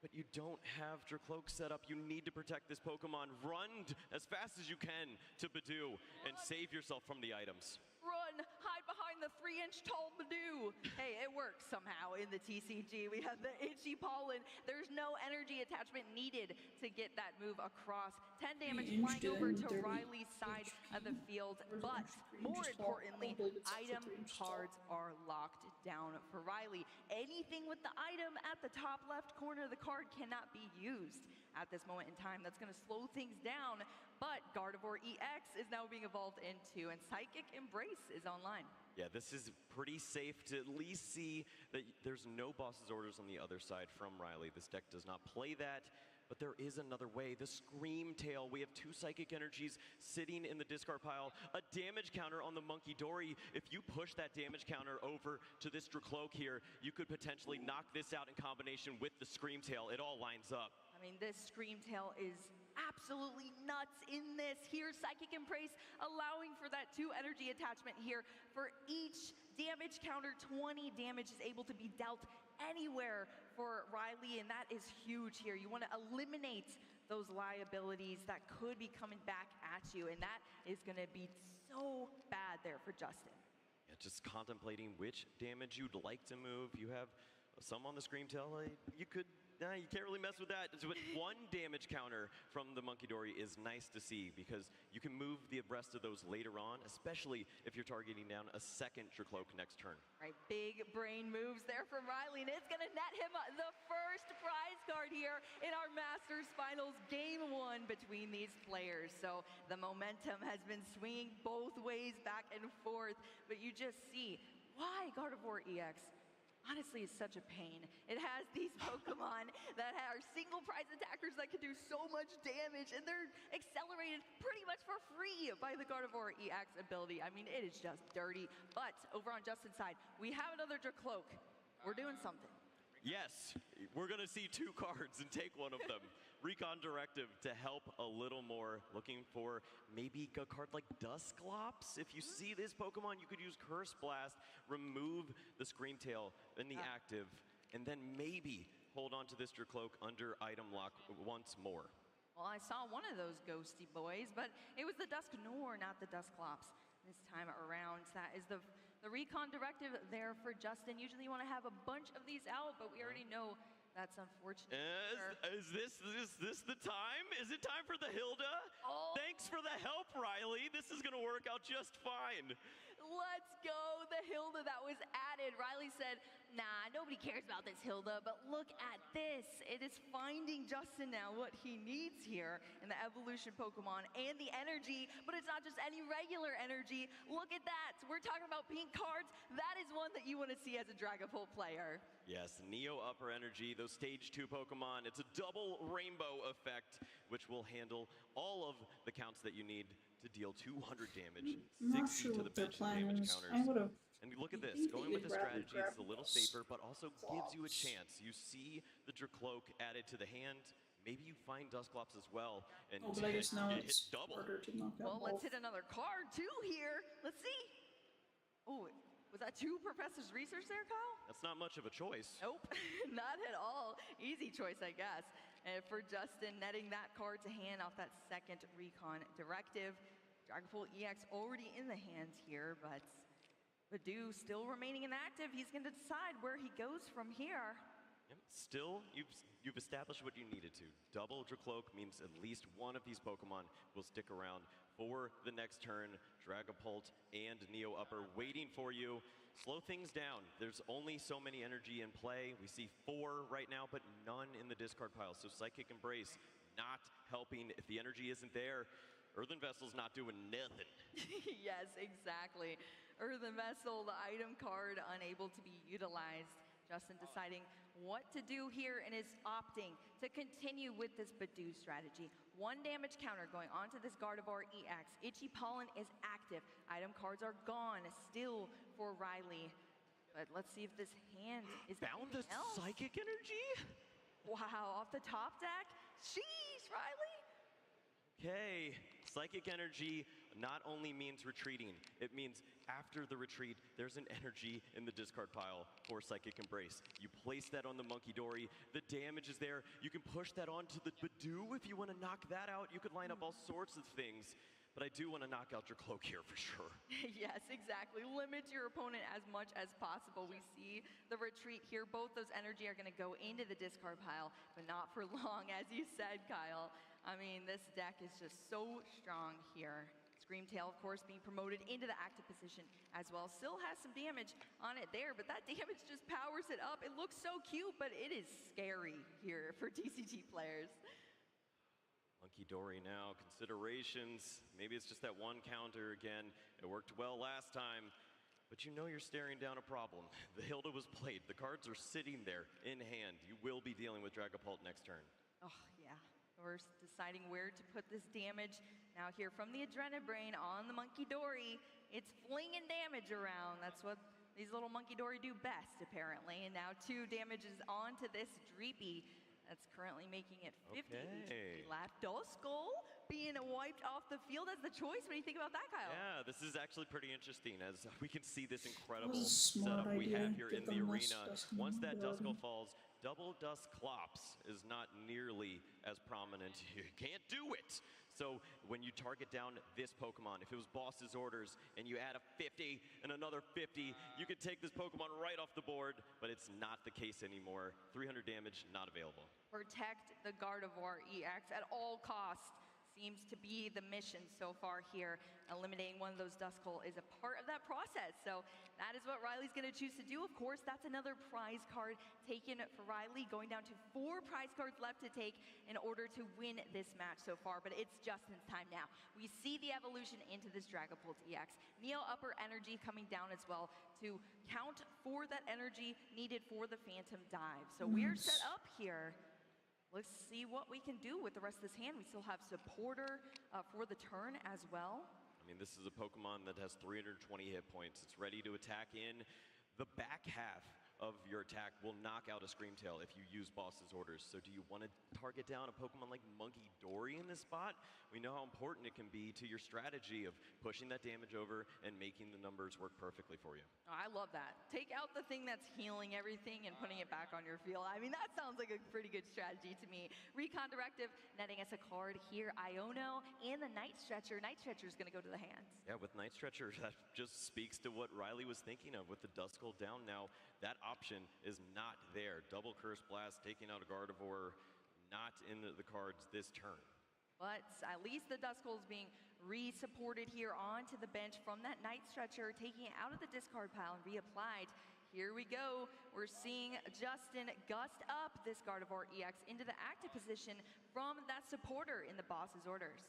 But you don't have Dracloak set up. You need to protect this Pokemon. Run as fast as you can to Badoo and save yourself from the items.
Run, hide behind the 3-inch tall Badoo. Hey, it works somehow in the TCG. We have the itchy pollen. There's no energy attachment needed to get that move across. 10 damage flying over to Riley's side of the field. But more importantly, item cards are locked down for Riley. Anything with the item at the top left corner of the card cannot be used at this moment in time. That's going to slow things down. But Gardevoir EX is now being evolved into, and Psychic Embrace is online.
Yeah, this is pretty safe to at least see that there's no Boss's Orders on the other side from Riley. This deck does not play that, but there is another way. The Scream Tail. We have 2 Psychic Energies sitting in the discard pile. A damage counter on the Monkey Dory. If you push that damage counter over to this Dracloak here, you could potentially knock this out in combination with the Scream Tail. It all lines up.
I mean, this Scream Tail is absolutely nuts in this. Here's Psychic Embrace, allowing for that 2 energy attachment here. For each damage counter, 20 damage is able to be dealt anywhere for Riley, and that is huge here. You want to eliminate those liabilities that could be coming back at you, and that is going to be so bad there for Justin.
Yeah, just contemplating which damage you'd like to move. You have some on the Scream Tail. You can't really mess with that. But 1 damage counter from the Monkey Dory is nice to see because you can move the rest of those later on, especially if you're targeting down a second Dracloak next turn.
Right, big brain moves there from Riley, and it's going to net him the first prize card here in our Masters Finals Game 1 between these players. So the momentum has been swinging both ways back and forth, but you just see why Gardevoir EX honestly is such a pain. It has these Pokemon that are single prize attackers that can do so much damage, and they're accelerated pretty much for free by the Gardevoir EX ability. I mean, it is just dirty. But over on Justin's side, we have another Dracloak. We're doing something.
Yes, we're going to see 2 cards and take one of them. Recon Directive to help a little more. Looking for maybe a card like Dusclops. If you see this Pokemon, you could use Curse Blast, remove the Scream Tail in the active, and then maybe hold on to this Dracloak under item lock once more.
Well, I saw one of those ghosty boys, but it was the Dusknoir, not the Dusclops this time around. That is the Recon Directive there for Justin. Usually you want to have a bunch of these out, but we already know that's unfortunate.
Is this the time? Is it time for the Hilda?
Oh.
Thanks for the help, Riley. This is going to work out just fine.
Let's go, the Hilda that was added. Riley said, nah, nobody cares about this Hilda, but look at this. It is finding Justin now what he needs here in the evolution Pokemon and the energy, but it's not just any regular energy. Look at that. We're talking about pink cards. That is one that you want to see as a Dragapult player.
Yes, Neo Upper Energy, those Stage 2 Pokemon. It's a double rainbow effect, which will handle all of the counts that you need to deal 200 damage, 60 to the bench damage counters. And look at this, going with the strategy is a little safer, but also gives you a chance. You see the Dracloak added to the hand, maybe you find Dusclops as well, and hit double.
Well, let's hit another card too here. Let's see. Oh, was that 2 Professor's Research there, Kyle?
That's not much of a choice.
Nope, not at all. Easy choice, I guess. And for Justin, netting that card to hand off that second Recon Directive. Dragapult EX already in the hands here, but Badoo still remaining inactive. He's going to decide where he goes from here.
Yep. Still, you've established what you needed to. Double Ultra Cloak means at least one of these Pokemon will stick around for the next turn. Dragapult and Neo Upper waiting for you. Slow things down. There's only so many energy in play. We see 4 right now, but none in the discard pile. So Psychic Embrace not helping if the energy isn't there. Earthen Vessel's not doing nothing.
Yes, exactly. Earthen Vessel, the item card, unable to be utilized. Justin deciding what to do here and is opting to continue with this Badoo strategy. 1 damage counter going onto this Gardevoir EX. Itchy Pollen is active. Item cards are gone still for Riley. But let's see if this hand is
found the
else.
Psychic Energy?
Wow, off the top deck. Sheesh, Riley.
Okay, Psychic Energy not only means retreating, it means after the retreat, there's an energy in the discard pile for Psychic Embrace. You place that on the Monkey Dory, the damage is there. You can push that onto the Badoo if you want to knock that out. You could line up all sorts of things, but I do want to knock out your Cloak here for sure.
Yes, exactly. Limit your opponent as much as possible. We see the retreat here. Both those energy are going to go into the discard pile, but not for long, as you said, Kyle. I mean, this deck is just so strong here. Screamtail, of course, being promoted into the active position as well. Still has some damage on it there, but that damage just powers it up. It looks so cute, but it is scary here for TCG players.
Monkey Dory now, considerations. Maybe it's just that one counter again. It worked well last time, but you know you're staring down a problem. The Hilda was played. The cards are sitting there in hand. You will be dealing with Dragapult next turn.
Oh, yeah. We're deciding where to put this damage. Now here from the Adrenabrain on the Monkey Dory, it's flinging damage around. That's what these little Monkey Dory do best, apparently. And now 2 damages onto this Dreepy. That's currently making it 50 HP left. Duskull being wiped off the field as the choice. What do you think about that, Kyle?
Yeah, this is actually pretty interesting as we can see this incredible
That was a smart
setup we
idea.
have here
Get
in the
them less
arena.
Duskull
Once that
blood.
Duskull falls, double Dusclops is not nearly as prominent. You can't do it. So when you target down this Pokemon, if it was Boss's Orders and you add a 50 and another 50, you could take this Pokemon right off the board, but it's not the case anymore. 300 damage, not available.
Protect the Gardevoir EX at all costs seems to be the mission so far here. Eliminating one of those Duskull is a part of that process. So that is what Riley's going to choose to do. Of course, that's another prize card taken for Riley, going down to 4 prize cards left to take in order to win this match so far. But it's Justin's time now. We see the evolution into this Dragapult EX. Neo Upper energy coming down as well to count for that energy needed for the Phantom Dive. So we're set up here. Let's see what we can do with the rest of this hand. We still have Supporter for the turn as well.
I mean, this is a Pokemon that has 320 hit points. It's ready to attack in. The back half of your attack will knock out a Screamtail if you use Boss's Orders. So do you want to target down a Pokemon like Monkey Dory in this spot? We know how important it can be to your strategy of pushing that damage over and making the numbers work perfectly for you.
Oh, I love that. Take out the thing that's healing everything and putting it back on your field. I mean, that sounds like a pretty good strategy to me. Recon Directive netting us a card here. Iono and the Night Stretcher. Night Stretcher is going to go to the hands.
Yeah, with Night Stretcher, that just speaks to what Riley was thinking of with the Duskull down now. That option is not there. Double Curse Blast, taking out a Gardevoir, not in the cards this turn.
But at least the Duskull is being re-supported here onto the bench from that Night Stretcher, taking it out of the discard pile and reapplied. Here we go. We're seeing Justin gust up this Gardevoir EX into the active position from that supporter in the Boss's Orders.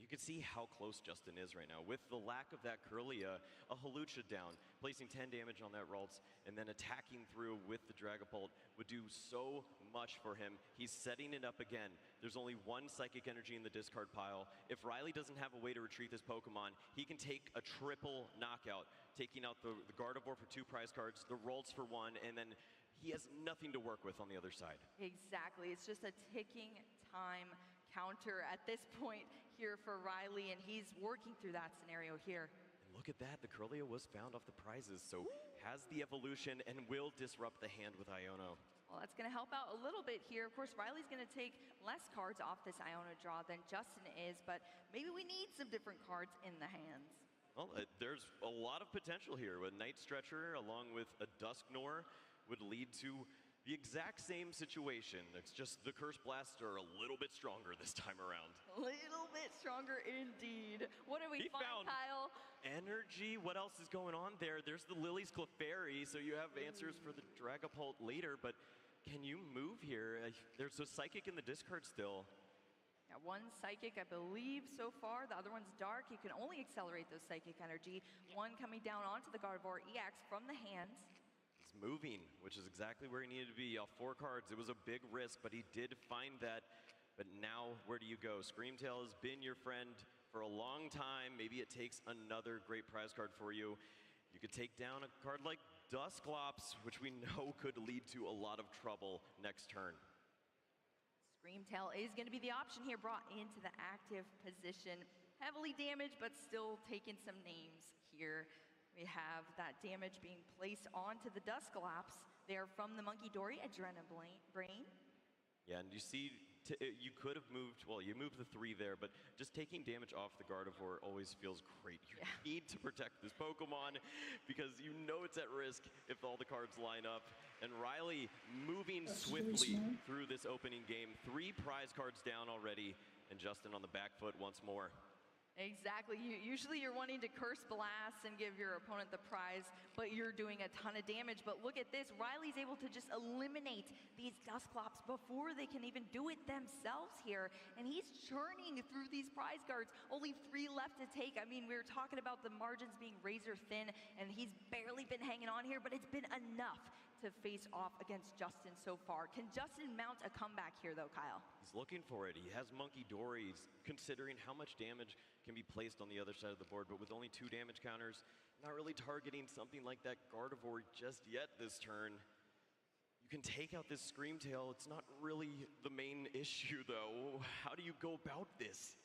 You can see how close Justin is right now. With the lack of that Kirlia, a Hawlucha down, placing 10 damage on that Ralts, and then attacking through with the Dragapult would do so much for him. He's setting it up again. There's only 1 Psychic Energy in the discard pile. If Riley doesn't have a way to retrieve this Pokemon, he can take a triple knockout, taking out the Gardevoir for 2 prize cards, the Ralts for 1, and then he has nothing to work with on the other side.
Exactly. It's just a ticking time counter at this point here for Riley, and he's working through that scenario here.
And look at that, the Kirlia was found off the prizes, so has the evolution and will disrupt the hand with Iono.
Well, that's going to help out a little bit here. Of course, Riley's going to take less cards off this Iono draw than Justin is, but maybe we need some different cards in the hands.
Well, there's a lot of potential here. With Night Stretcher along with a Dusknoir would lead to The exact same situation. It's just the Curse Blasts are a little bit stronger this time around.
A little bit stronger indeed. What do we find, Kyle?
Energy. What else is going on there? There's the Lily's Clefairy, so you have answers for the Dragapult later, but can you move here? There's a Psychic in the discard still.
Yeah, one Psychic, I believe, so far. The other one's Dark. You can only accelerate those Psychic energy. One coming down onto the Gardevoir EX from the hands.
He's moving, which is exactly where he needed to be. Off 4 cards, it was a big risk, but he did find that. But now, where do you go? Screamtail has been your friend for a long time. Maybe it takes another great prize card for you. You could take down a card like Dusclops, which we know could lead to a lot of trouble next turn.
Screamtail is going to be the option here, brought into the active position. Heavily damaged, but still taking some names here. We have that damage being placed onto the Dusclops. They're from the Monkey Dory, Adrenabrain.
Yeah, and you see, you could have moved, well, you moved the 3 there, but just taking damage off the Gardevoir always feels great. You need to protect this Pokemon because you know it's at risk if all the cards line up. And Riley moving swiftly through this opening game. 3 prize cards down already, and Justin on the back foot once more.
Exactly. Usually you're wanting to Curse Blast and give your opponent the prize, but you're doing a ton of damage. But look at this. Riley's able to just eliminate these Dusclops before they can even do it themselves here. And he's churning through these prize cards. Only 3 left to take. I mean, we were talking about the margins being razor thin, and he's barely been hanging on here, but it's been enough to face off against Justin so far. Can Justin mount a comeback here, though, Kyle?
He's looking for it. He has Monkey Dory. He's considering how much damage can be placed on the other side of the board, but with only 2 damage counters, not really targeting something like that Gardevoir just yet this turn. You can take out this Screamtail. It's not really the main issue, though. How do you go about this?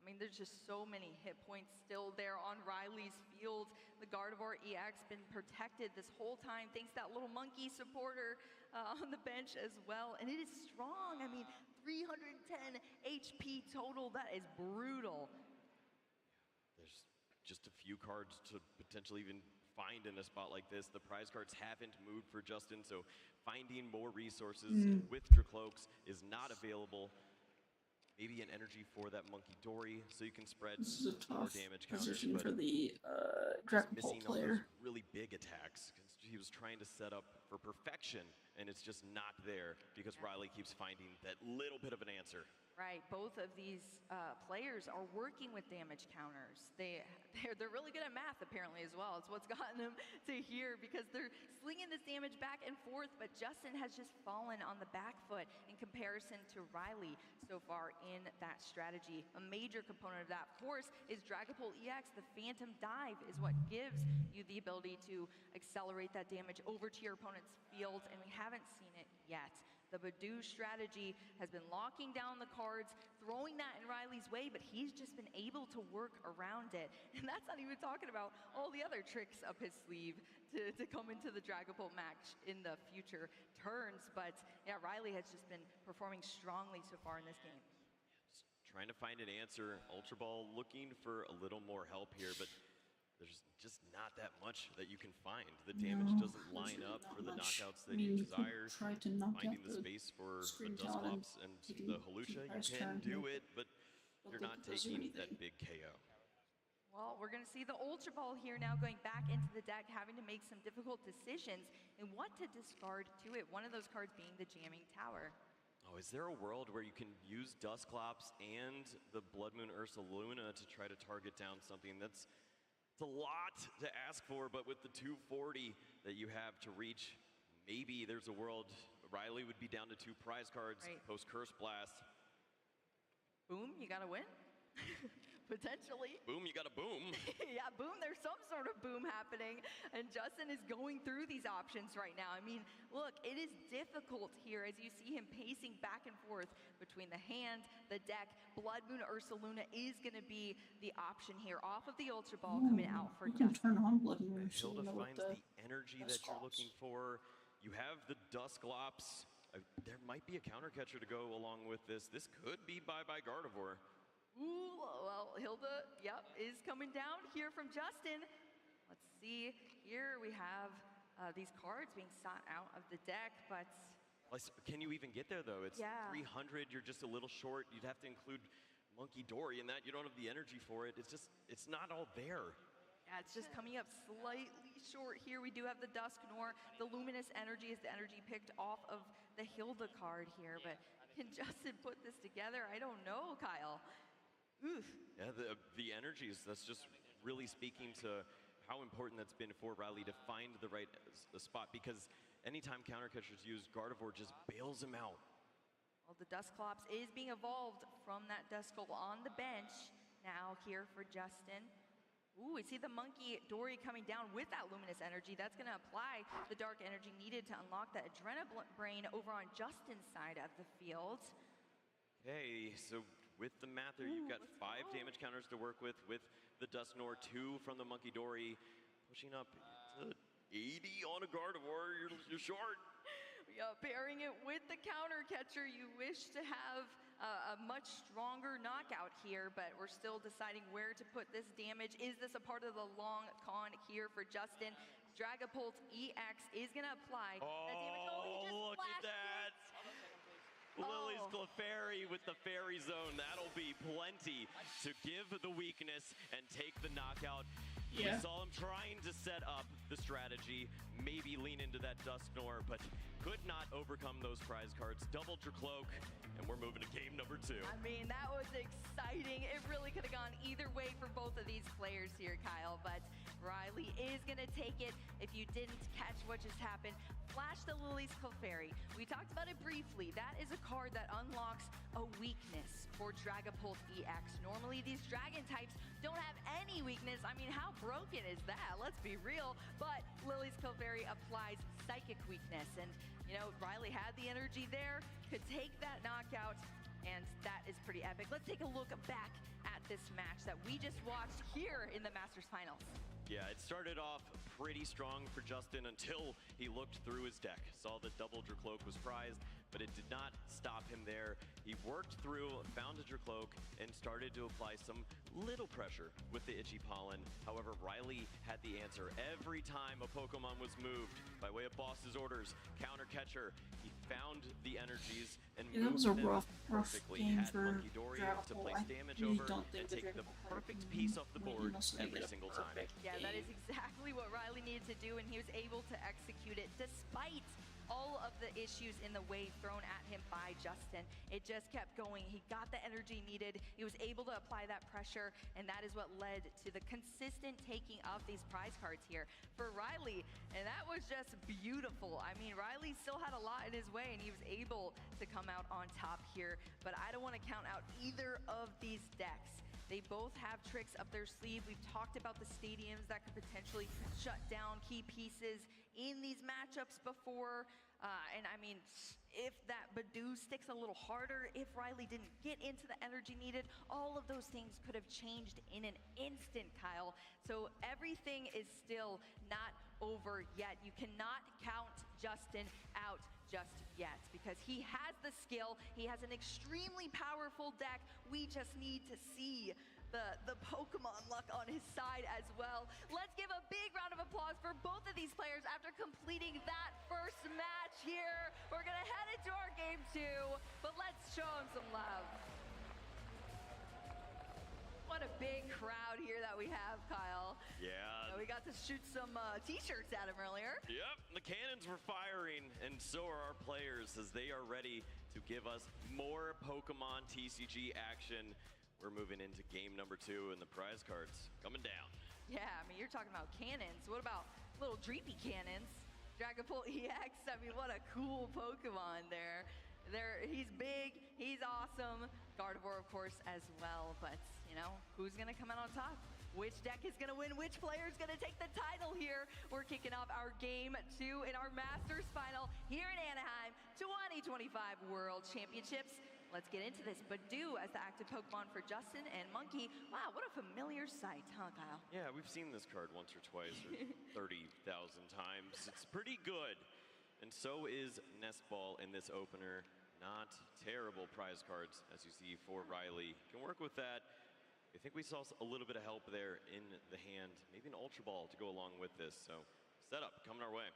I mean, there's just so many hit points still there on Riley's field. The Gardevoir EX been protected this whole time, thanks to that little monkey supporter on the bench as well. And it is strong. I mean, 310 HP total. That is brutal.
There's just a few cards to potentially even find in a spot like this. The prize cards haven't moved for Justin, so finding more resources with Dracloaks is not available. Maybe an energy for that Monkey Dory, so you can spread more damage counters.
Position for the Dragapult player.
All those really big attacks. He was trying to set up for perfection, and it's just not there because Riley keeps finding that little bit of an answer.
Right, both of these players are working with damage counters. They're really good at math apparently as well. It's what's gotten them to here because they're slinging this damage back and forth, but Justin has just fallen on the back foot in comparison to Riley so far in that strategy. A major component of that, of course, is Dragapult EX. The Phantom Dive is what gives you the ability to accelerate that damage over to your opponent's field, and we haven't seen it yet. The Badoo strategy has been locking down the cards, throwing that in Riley's way, but he's just been able to work around it. And that's not even talking about all the other tricks up his sleeve to come into the Dragapult match in the future turns. But yeah, Riley has just been performing strongly so far in this game.
Just trying to find an answer. Ultra Ball looking for a little more help here, but there's just not that much that you can find. The damage doesn't line up for the knockouts that you desire. Finding the space for the Dusclops and the Hawlucha, you can do it, but you're not taking that big KO.
Well, we're going to see the Ultra Ball here now going back into the deck, having to make some difficult decisions and what to discard to it. One of those cards being the Jamming Tower.
Oh, is there a world where you can use Dusclops and the Blood Moon Ursaluna to try to target down something that's it's a lot to ask for, but with the 240 that you have to reach, maybe there's a world Riley would be down to 2 prize cards post Curse Blast.
Boom, you gotta win. Potentially.
Boom, you got a boom.
Yeah, boom, there's some sort of boom happening. And Justin is going through these options right now. I mean, look, it is difficult here as you see him pacing back and forth between the hand, the deck. Blood Moon Ursaluna is going to be the option here off of the Ultra Ball coming out for Justin.
Turn on Blood Moon
Hilda
Ursaluna
finds the energy that you're looking for. You have the Dusclops. There might be a counter catcher to go along with this. This could be bye-bye Gardevoir.
Ooh, well, Hilda, yep, is coming down here from Justin. Let's see, here we have these cards being sought out of the deck, but
Can you even get there though? It's
Yeah.
300, you're just a little short. You'd have to include Monkey Dory in that. You don't have the energy for it. It's not all there.
yeah, it's just coming up slightly short here. We do have the Dusknoir. The Luminous Energy is the energy picked off of the Hilda card here, but can Justin put this together? I don't know, Kyle. Oof.
Yeah, the energies, that's just really speaking to how important that's been for Riley to find the right spot, because anytime counter catchers use Gardevoir just bails him out.
Well, the Dusclops is being evolved from that Duskull on the bench now here for Justin. Ooh, we see the Monkey Dory coming down with that Luminous Energy. That's going to apply the dark energy needed to unlock that Adrenabrain over on Justin's side of the field.
Okay, so with the math there, you've got 5 damage counters to work with the Dusknoir, 2 from the Monkey Dory, pushing up to 80 on a Gardevoir. You're short.
Yeah, pairing it with the counter catcher, you wish to have a much stronger knockout here, but we're still deciding where to put this damage. Is this a part of the long con here for Justin? Dragapult EX is going to apply that damage. Oh, he just
Look at
flashed
that. Lily's Clefairy with the Fairy Zone. That'll be plenty to give the weakness and take the knockout.
Yeah.
We saw him trying to set up the strategy, maybe lean into that Dusknoir, but could not overcome those prize cards. Doubled your cloak, and we're moving to game number 2.
I mean, that was exciting. It really could have gone either way for both of these players here, Kyle, but Riley is going to take it. If you didn't catch what just happened, flash the Lily's Clefairy. We talked about it briefly. That is a card that unlocks a weakness for Dragapult EX. Normally, these dragon types don't have any weakness. I mean, how broken is that? Let's be real. But Lily's Clefairy applies psychic weakness, and you know, Riley had the energy there, could take that knockout, and that is pretty epic. Let's take a look back at this match that we just watched here in the Masters Finals.
Yeah, it started off pretty strong for Justin until he looked through his deck, saw that Double Cloak was prized, but it did not stop him there. He worked through, found a Cloak, and started to apply some little pressure with the Itchy Pollen. However, Riley had the answer every time a Pokemon was moved by way of boss's orders. Counter catcher, he found the energies and
Yeah, that
moved
was a
them
rough
perfectly.
game
Had
for
Monkey Dory to
Dragapult.
place
I
damage
really
over
don't
and
think the
take the
Dragapult
perfect
can
piece off the
win
board
unless they
every
get a
single time.
perfect
Yeah, that is
game.
exactly what Riley needed to do, and he was able to execute it despite all of the issues in the way thrown at him by Justin. It just kept going. He got the energy needed. He was able to apply that pressure, and that is what led to the consistent taking of these prize cards here for Riley, and that was just beautiful. I mean, Riley still had a lot in his way, and he was able to come out on top here, but I don't want to count out either of these decks. They both have tricks up their sleeve. We've talked about the stadiums that could potentially shut down key pieces in these matchups before. And I mean, if that Badoo sticks a little harder, if Riley didn't get into the energy needed, all of those things could have changed in an instant, Kyle. So everything is still not over yet. You cannot count Justin out just yet because he has the skill. He has an extremely powerful deck. We just need to see the Pokemon luck on his side as well. Let's give a big round of applause for both of these players after completing that first match here. We're gonna head into our game 2, but let's show him some love. What a big crowd here that we have, Kyle.
Yeah.
We got to shoot some t-shirts at him earlier.
Yep, the cannons were firing, and so are our players as they are ready to give us more Pokemon TCG action. We're moving into game number 2, and the prize cards coming down.
Yeah, I mean, you're talking about cannons. What about little Dreepy cannons? Dragapult EX, I mean, what a cool Pokemon there. He's big, he's awesome. Gardevoir, of course, as well. But, you know, who's going to come out on top? Which deck is going to win? Which player is going to take the title here? We're kicking off our game 2 in our Masters Final here in Anaheim 2025 World Championships. Let's get into this. Badoo as the active Pokemon for Justin and Monkey. Wow, what a familiar sight, huh, Kyle?
Yeah, we've seen this card once or twice, or 30,000 times. It's pretty good. And so is Nestball in this opener. Not terrible prize cards, as you see, for Riley. Can work with that. I think we saw a little bit of help there in the hand. Maybe an Ultra Ball to go along with this. So, setup coming our way.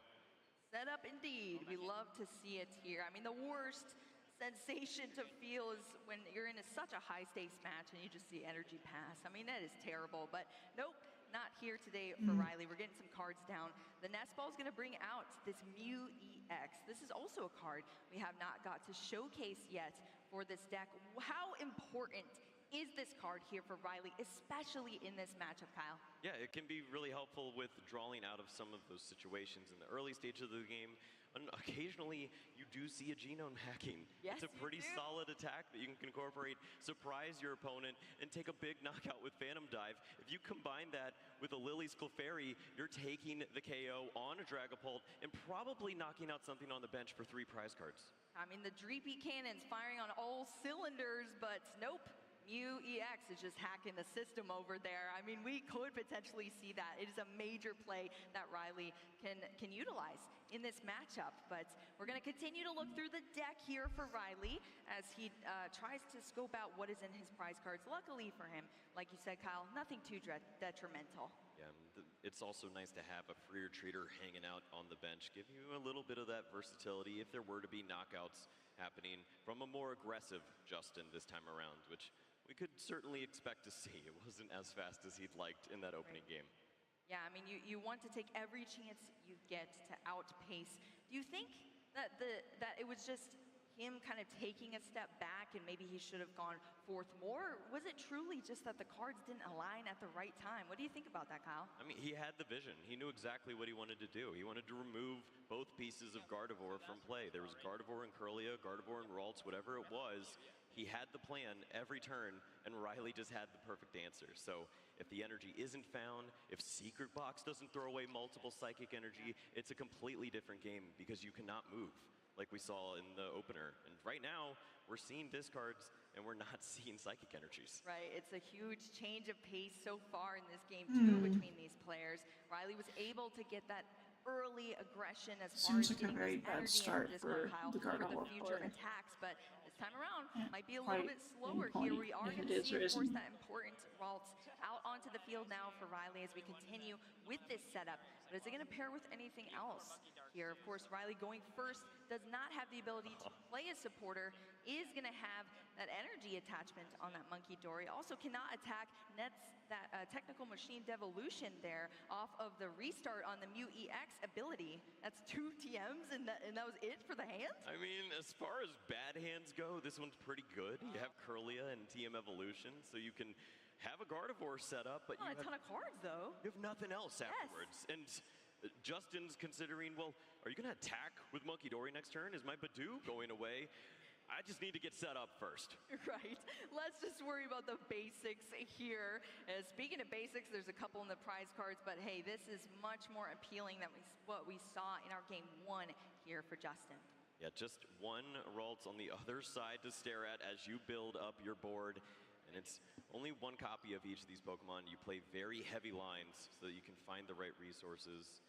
Setup indeed. We love to see it here. I mean, the worst sensation to feel is when you're in such a high stakes match and you just see energy pass. I mean, that is terrible, but nope, not here today for Riley. We're getting some cards down. The Nest Ball is going to bring out this Mew EX. This is also a card we have not got to showcase yet for this deck. How important is this card here for Riley, especially in this matchup, Kyle?
Yeah, it can be really helpful with drawing out of some of those situations in the early stages of the game. And occasionally, you do see a genome hacking.
Yes,
it's a pretty solid attack that you can incorporate, surprise your opponent, and take a big knockout with Phantom Dive. If you combine that with a Lily's Clefairy, you're taking the KO on a Dragapult and probably knocking out something on the bench for 3 prize cards.
I mean, the Dreepy Cannon's firing on all cylinders, but nope. Mew EX is just hacking the system over there. I mean, we could potentially see that. It is a major play that Riley can utilize in this matchup. But we're going to continue to look through the deck here for Riley as he tries to scope out what is in his prize cards. Luckily for him, like you said, Kyle, nothing too detrimental.
Yeah, it's also nice to have a freer treater hanging out on the bench, give you a little bit of that versatility if there were to be knockouts happening from a more aggressive Justin this time around, which we could certainly expect to see. It wasn't as fast as he'd liked in that opening game.
Yeah, I mean, you want to take every chance you get to outpace. Do you think that that it was just him kind of taking a step back and maybe he should have gone forth more? Was it truly just that the cards didn't align at the right time? What do you think about that, Kyle?
I mean, he had the vision. He knew exactly what he wanted to do. He wanted to remove both pieces of Gardevoir from play. There was Gardevoir and Curlia, Gardevoir and Ralts, whatever it was. He had the plan every turn, and Riley just had the perfect answer. So if the energy isn't found, if Secret Box doesn't throw away multiple psychic energy, it's a completely different game because you cannot move like we saw in the opener. And right now, we're seeing discards, and we're not seeing psychic energies.
Right, it's a huge change of pace so far in this game, too, between these players. Riley was able to get that early aggression as far as
Seems like a
getting
very
this
bad
energy
start
into this
for
Kyle
the Gardevoir
for the future
player.
attacks, but this time around might be a
Quite
little bit slower
pinpoint
here. We are
if
going
it
to
is
see,
or
of course,
isn't.
that important Ralts out onto the field now for Riley as we continue with this setup. But is it going to pair with anything else here? Of course, Riley going first does not have the ability to play a supporter, is going to have that energy attachment on that Monkey Dory. Also cannot attack, nets that technical machine devolution there off of the restart on the Mew EX ability. That's 2 TMs and that was it for the hands?
I mean, as far as bad hands go, this one's pretty good. You have Curlia and TM Evolution, so you can have a Gardevoir set up, but
Not a ton of cards, though.
you have nothing else afterwards. And Justin's considering, well, are you going to attack with Monkey Dory next turn? Is my Badoo going away? I just need to get set up first.
Right. Let's just worry about the basics here. Speaking of basics, there's a couple in the prize cards, but hey, this is much more appealing than what we saw in our game 1 here for Justin.
Yeah, just one Ralts on the other side to stare at as you build up your board. And it's only one copy of each of these Pokemon. You play very heavy lines so that you can find the right resources.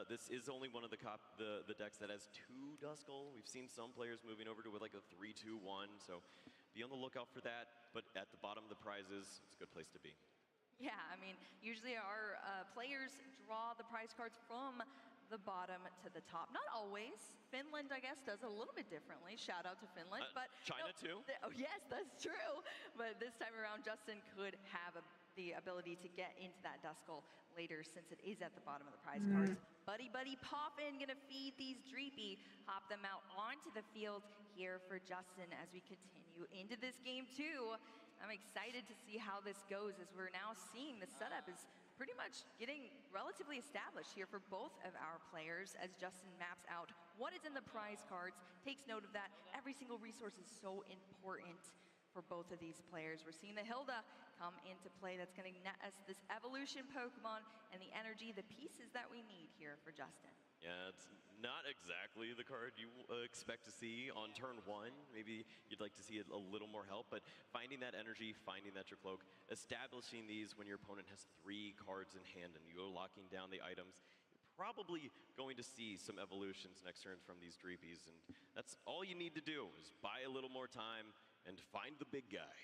This is only one of the decks that has 2 Duskull. We've seen some players moving over to like a 3-2-1, so be on the lookout for that. But at the bottom of the prizes, it's a good place to be.
Yeah, I mean, usually our players draw the prize cards from the bottom to the top. Not always. Finland, I guess, does a little bit differently. Shout out to Finland. But
China too.
Oh, yes, that's true. But this time around, Justin could have the ability to get into that Duskull later since it is at the bottom of the prize cards. Buddy Poppin gonna feed these Dreepy, hop them out onto the field here for Justin as we continue into this game too. I'm excited to see how this goes as we're now seeing the setup is pretty much getting relatively established here for both of our players as Justin maps out what is in the prize cards, takes note of that. Every single resource is so important for both of these players. We're seeing the Hilda come into play. That's going to net us this evolution Pokemon and the energy, the pieces that we need here for Justin.
Yeah, it's not exactly the card you expect to see on turn 1. Maybe you'd like to see a little more help, but finding that energy, finding that your cloak, establishing these when your opponent has 3 cards in hand and you're locking down the items, you're probably going to see some evolutions next turn from these Dreepies, and that's all you need to do is buy a little more time and find the big guy.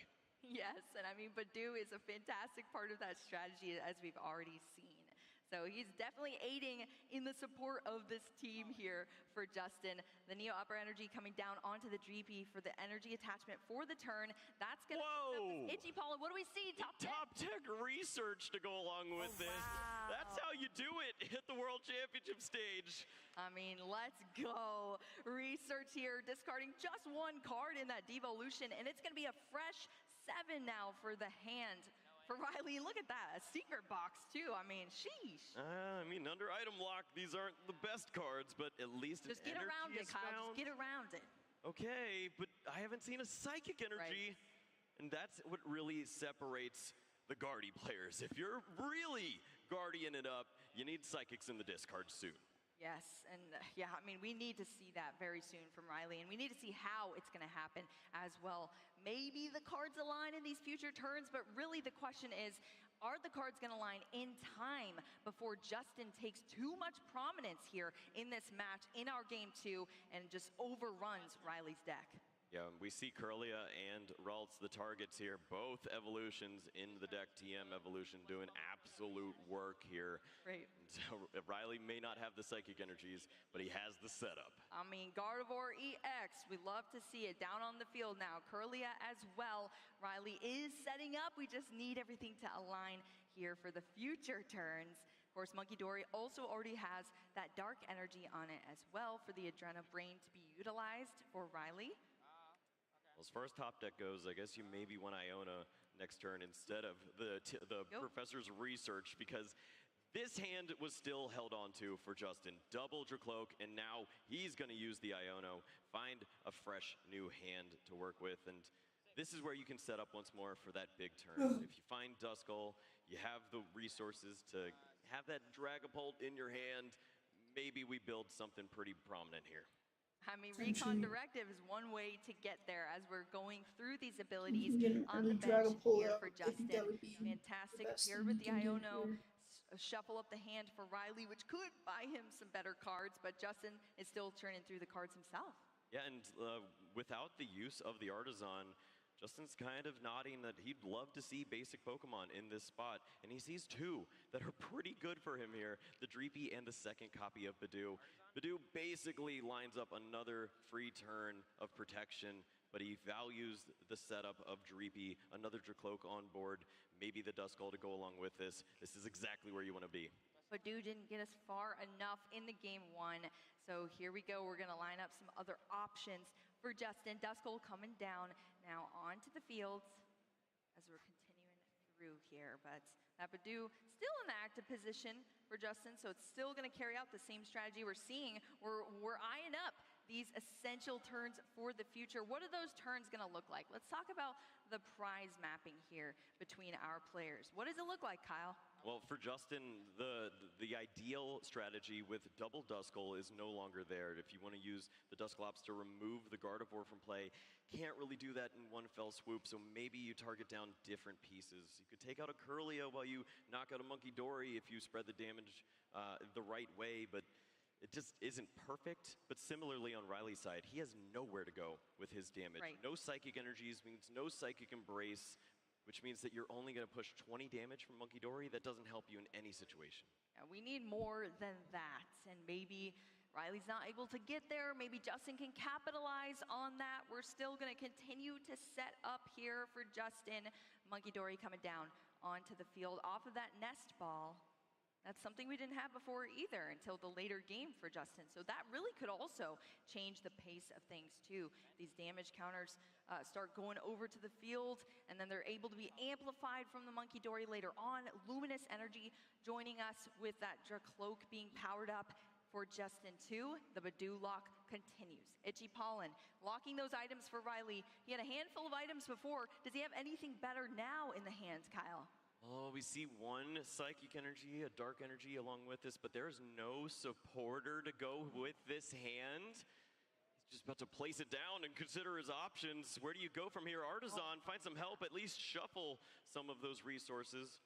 Yes, and I mean, Badoo is a fantastic part of that strategy as we've already seen. So he's definitely aiding in the support of this team here for Justin. The Neo Upper Energy coming down onto the GP for the energy attachment for the turn. That's going to Itchy Paula. What do we see?
Top tech research to go along with this.
Wow.
That's how you do it at the World Championship stage.
I mean, let's go. Research here, discarding just one card in that devolution, and it's going to be a fresh 7 now for the hand. For Riley, look at that, a secret box too. I mean, sheesh.
I mean, under item lock, these aren't the best cards, but at least
Just get around it, Kyle. Just get around it.
Okay, but I haven't seen a psychic energy, and that's what really separates the Guardy players. If you're really Guardian it up, you need psychics in the discard soon.
Yes, and yeah, I mean, we need to see that very soon from Riley, and we need to see how it's going to happen as well. Maybe the cards align in these future turns, but really the question is, are the cards going to align in time before Justin takes too much prominence here in this match, in our game 2, and just overruns Riley's deck?
Yeah, we see Curlia and Ralts, the targets here, both evolutions in the deck. TM evolution doing absolute work here.
Great.
So Riley may not have the psychic energies, but he has the setup.
I mean, Gardevoir EX, we love to see it down on the field now. Curlia as well. Riley is setting up. We just need everything to align here for the future turns. Of course, Monkey Dory also already has that dark energy on it as well for the Adrena Brain to be utilized for Riley.
Well, as far as top deck goes, I guess you maybe want Iona next turn instead of the Professor's Research, because this hand was still held on to for Justin. Double Dracloak, and now he's going to use the Iono, find a fresh new hand to work with, and this is where you can set up once more for that big turn. If you find Duskull, you have the resources to have that Dragapult in your hand, maybe we build something pretty prominent here.
I mean, Recon Directive is one way to get there as we're going through these abilities on the bench here for Justin. Fantastic, paired with the Iono. Shuffle up the hand for Riley, which could buy him some better cards, but Justin is still churning through the cards himself.
Yeah, and without the use of the Artisan, Justin's kind of nodding that he'd love to see basic Pokemon in this spot, and he sees 2 that are pretty good for him here, the Dreepy and the second copy of Badoo. Badoo basically lines up another free turn of protection, but he values the setup of Dreepy, another Dracloak on board, maybe the Duskull to go along with this. This is exactly where you want to be.
Badoo didn't get us far enough in the game 1, so here we go. We're going to line up some other options for Justin. Duskull coming down now onto the field as we're continuing through here, but that Badoo still in the active position for Justin, so it's still going to carry out the same strategy we're seeing. We're eyeing up these essential turns for the future. What are those turns going to look like? Let's talk about the prize mapping here between our players. What does it look like, Kyle?
Well, for Justin, the ideal strategy with double Duskull is no longer there. If you want to use the Dusclops to remove the Gardevoir from play, can't really do that in one fell swoop, so maybe you target down different pieces. You could take out a Curlia while you knock out a Monkey Dory if you spread the damage the right way, but it just isn't perfect. But similarly on Riley's side, he has nowhere to go with his damage.
Right.
No Psychic Energies means no Psychic Embrace, which means that you're only going to push 20 damage from Monkey Dory. That doesn't help you in any situation.
Yeah, we need more than that, and maybe Riley's not able to get there. Maybe Justin can capitalize on that. We're still going to continue to set up here for Justin. Monkey Dory coming down onto the field off of that nest ball. That's something we didn't have before either until the later game for Justin. So that really could also change the pace of things too. These damage counters start going over to the field, and then they're able to be amplified from the Monkey Dory later on. Luminous Energy joining us with that Dracloak being powered up for Justin too. The Badoo lock continues. Itchy Pollen locking those items for Riley. He had a handful of items before. Does he have anything better now in the hands, Kyle?
Oh, we see one Psychic Energy, a Dark Energy along with this, but there's no supporter to go with this hand. He's just about to place it down and consider his options. Where do you go from here? Artisan, find some help, at least shuffle some of those resources.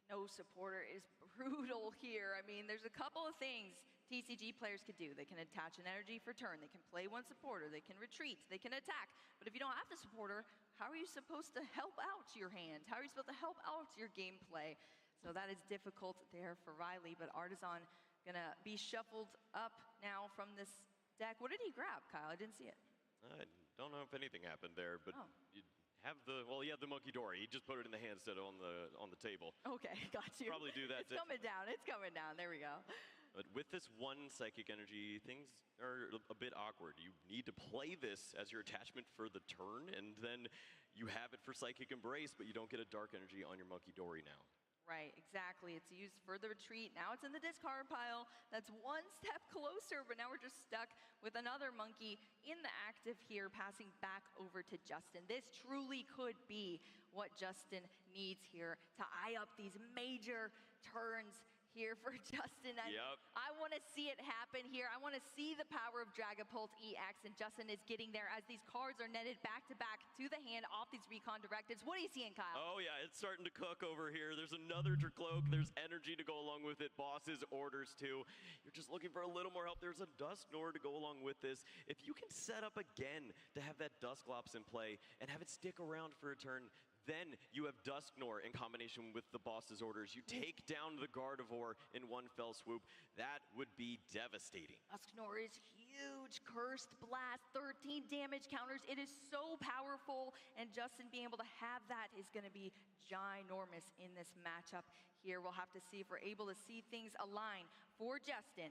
No supporter is brutal here. I mean, there's a couple of things TCG players could do. They can attach an energy for turn. They can play one supporter. They can retreat. They can attack. But if you don't have the supporter, how are you supposed to help out your hand? How are you supposed to help out your gameplay? So that is difficult there for Riley, but Artisan gonna be shuffled up now from this deck. What did he grab, Kyle? I didn't see it.
I don't know if anything happened there, but
Oh.
you have he had the Monkey Dory. He just put it in the hand instead of on the table.
Okay, got you.
Probably do that.
It's coming down. It's coming down. There we go.
But with this one psychic energy, things are a bit awkward. You need to play this as your attachment for the turn, and then you have it for Psychic Embrace, but you don't get a dark energy on your Monkey Dory now.
Right, exactly. It's used for the retreat. Now it's in the discard pile. That's one step closer, but now we're just stuck with another monkey in the active here, passing back over to Justin. This truly could be what Justin needs here to eye up these major turns here for Justin. I want to see it happen here. I want to see the power of Dragapult EX, and Justin is getting there as these cards are netted back to back to the hand off these recon directives. What are you seeing, Kyle?
Oh yeah, it's starting to cook over here. There's another Dracloak. There's energy to go along with it. Boss's orders too. You're just looking for a little more help. There's a Dusknoir to go along with this. If you can set up again to have that Dusclops in play and have it stick around for a turn, then you have Dusknoir in combination with the boss's orders. You take down the Gardevoir in one fell swoop. That would be devastating.
Dusknoir is huge. Cursed Blast, 13 damage counters. It is so powerful, and Justin being able to have that is going to be ginormous in this matchup here. We'll have to see if we're able to see things align for Justin.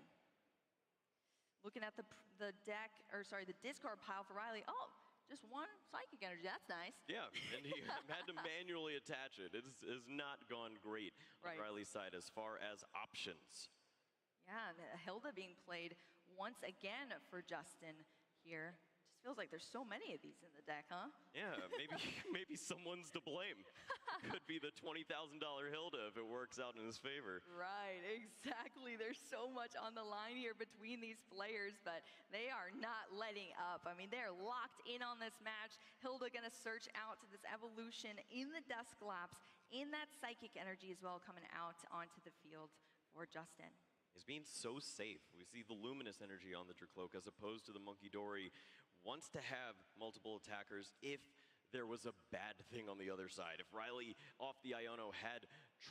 Looking at the deck, or sorry, the discard pile for Riley. Oh, just one psychic energy. That's nice.
Yeah, and he had to manually attach it. It has not gone great on Riley's side as far as options.
Yeah, and Hilda being played once again for Justin here. Just feels like there's so many of these in the deck, huh?
Yeah, maybe someone's to blame. Could be the $20,000 Hilda if it works out in his favor.
Right, exactly. There's so much on the line here between these players, but they are not letting up. I mean, they're locked in on this match. Hilda gonna search out to this evolution in the Dusclops, in that psychic energy as well, coming out onto the field for Justin.
He's being so safe. We see the luminous energy on the Dracloak as opposed to the Monkey Dory. Wants to have multiple attackers if there was a bad thing on the other side. If Riley off the Iono had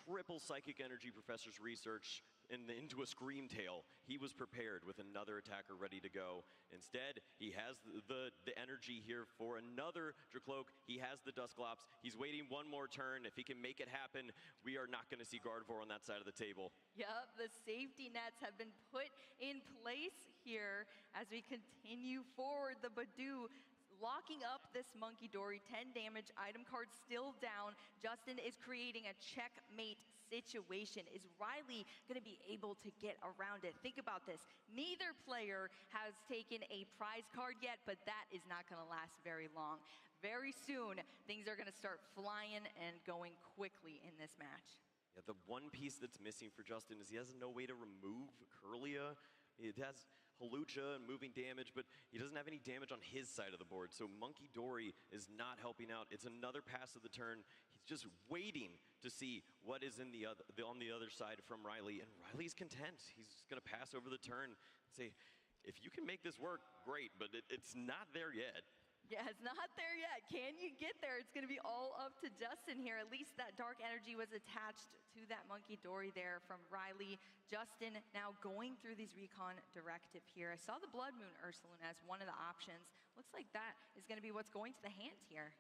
triple psychic energy Professor's Research into a Scream Tail, he was prepared with another attacker ready to go. Instead, he has the energy here for another Dracloak. He has the Dusclops. He's waiting one more turn. If he can make it happen, we are not going to see Gardevoir on that side of the table.
Yep, the safety nets have been put in place here as we continue forward. The Badoo locking up this Monkey Dory, 10 damage, item card still down. Justin is creating a checkmate situation. Is Riley gonna be able to get around it? Think about this. Neither player has taken a prize card yet, but that is not gonna last very long. Very soon, things are gonna start flying and going quickly in this match.
Yeah, the one piece that's missing for Justin is he has no way to remove Curlia. It has Hawlucha and moving damage, but he doesn't have any damage on his side of the board. So Monkey Dory is not helping out. It's another pass of the turn. He's just waiting to see what is on the other side from Riley, and Riley's content. He's just gonna pass over the turn and say, if you can make this work, great, but it's not there yet.
Yeah, it's not there yet. Can you get there? It's going to be all up to Justin here. At least that dark energy was attached to that Monkey Dory there from Riley. Justin now going through these recon directive here. I saw the Blood Moon Ursaluna as one of the options. Looks like that is going to be what's going to the hand here.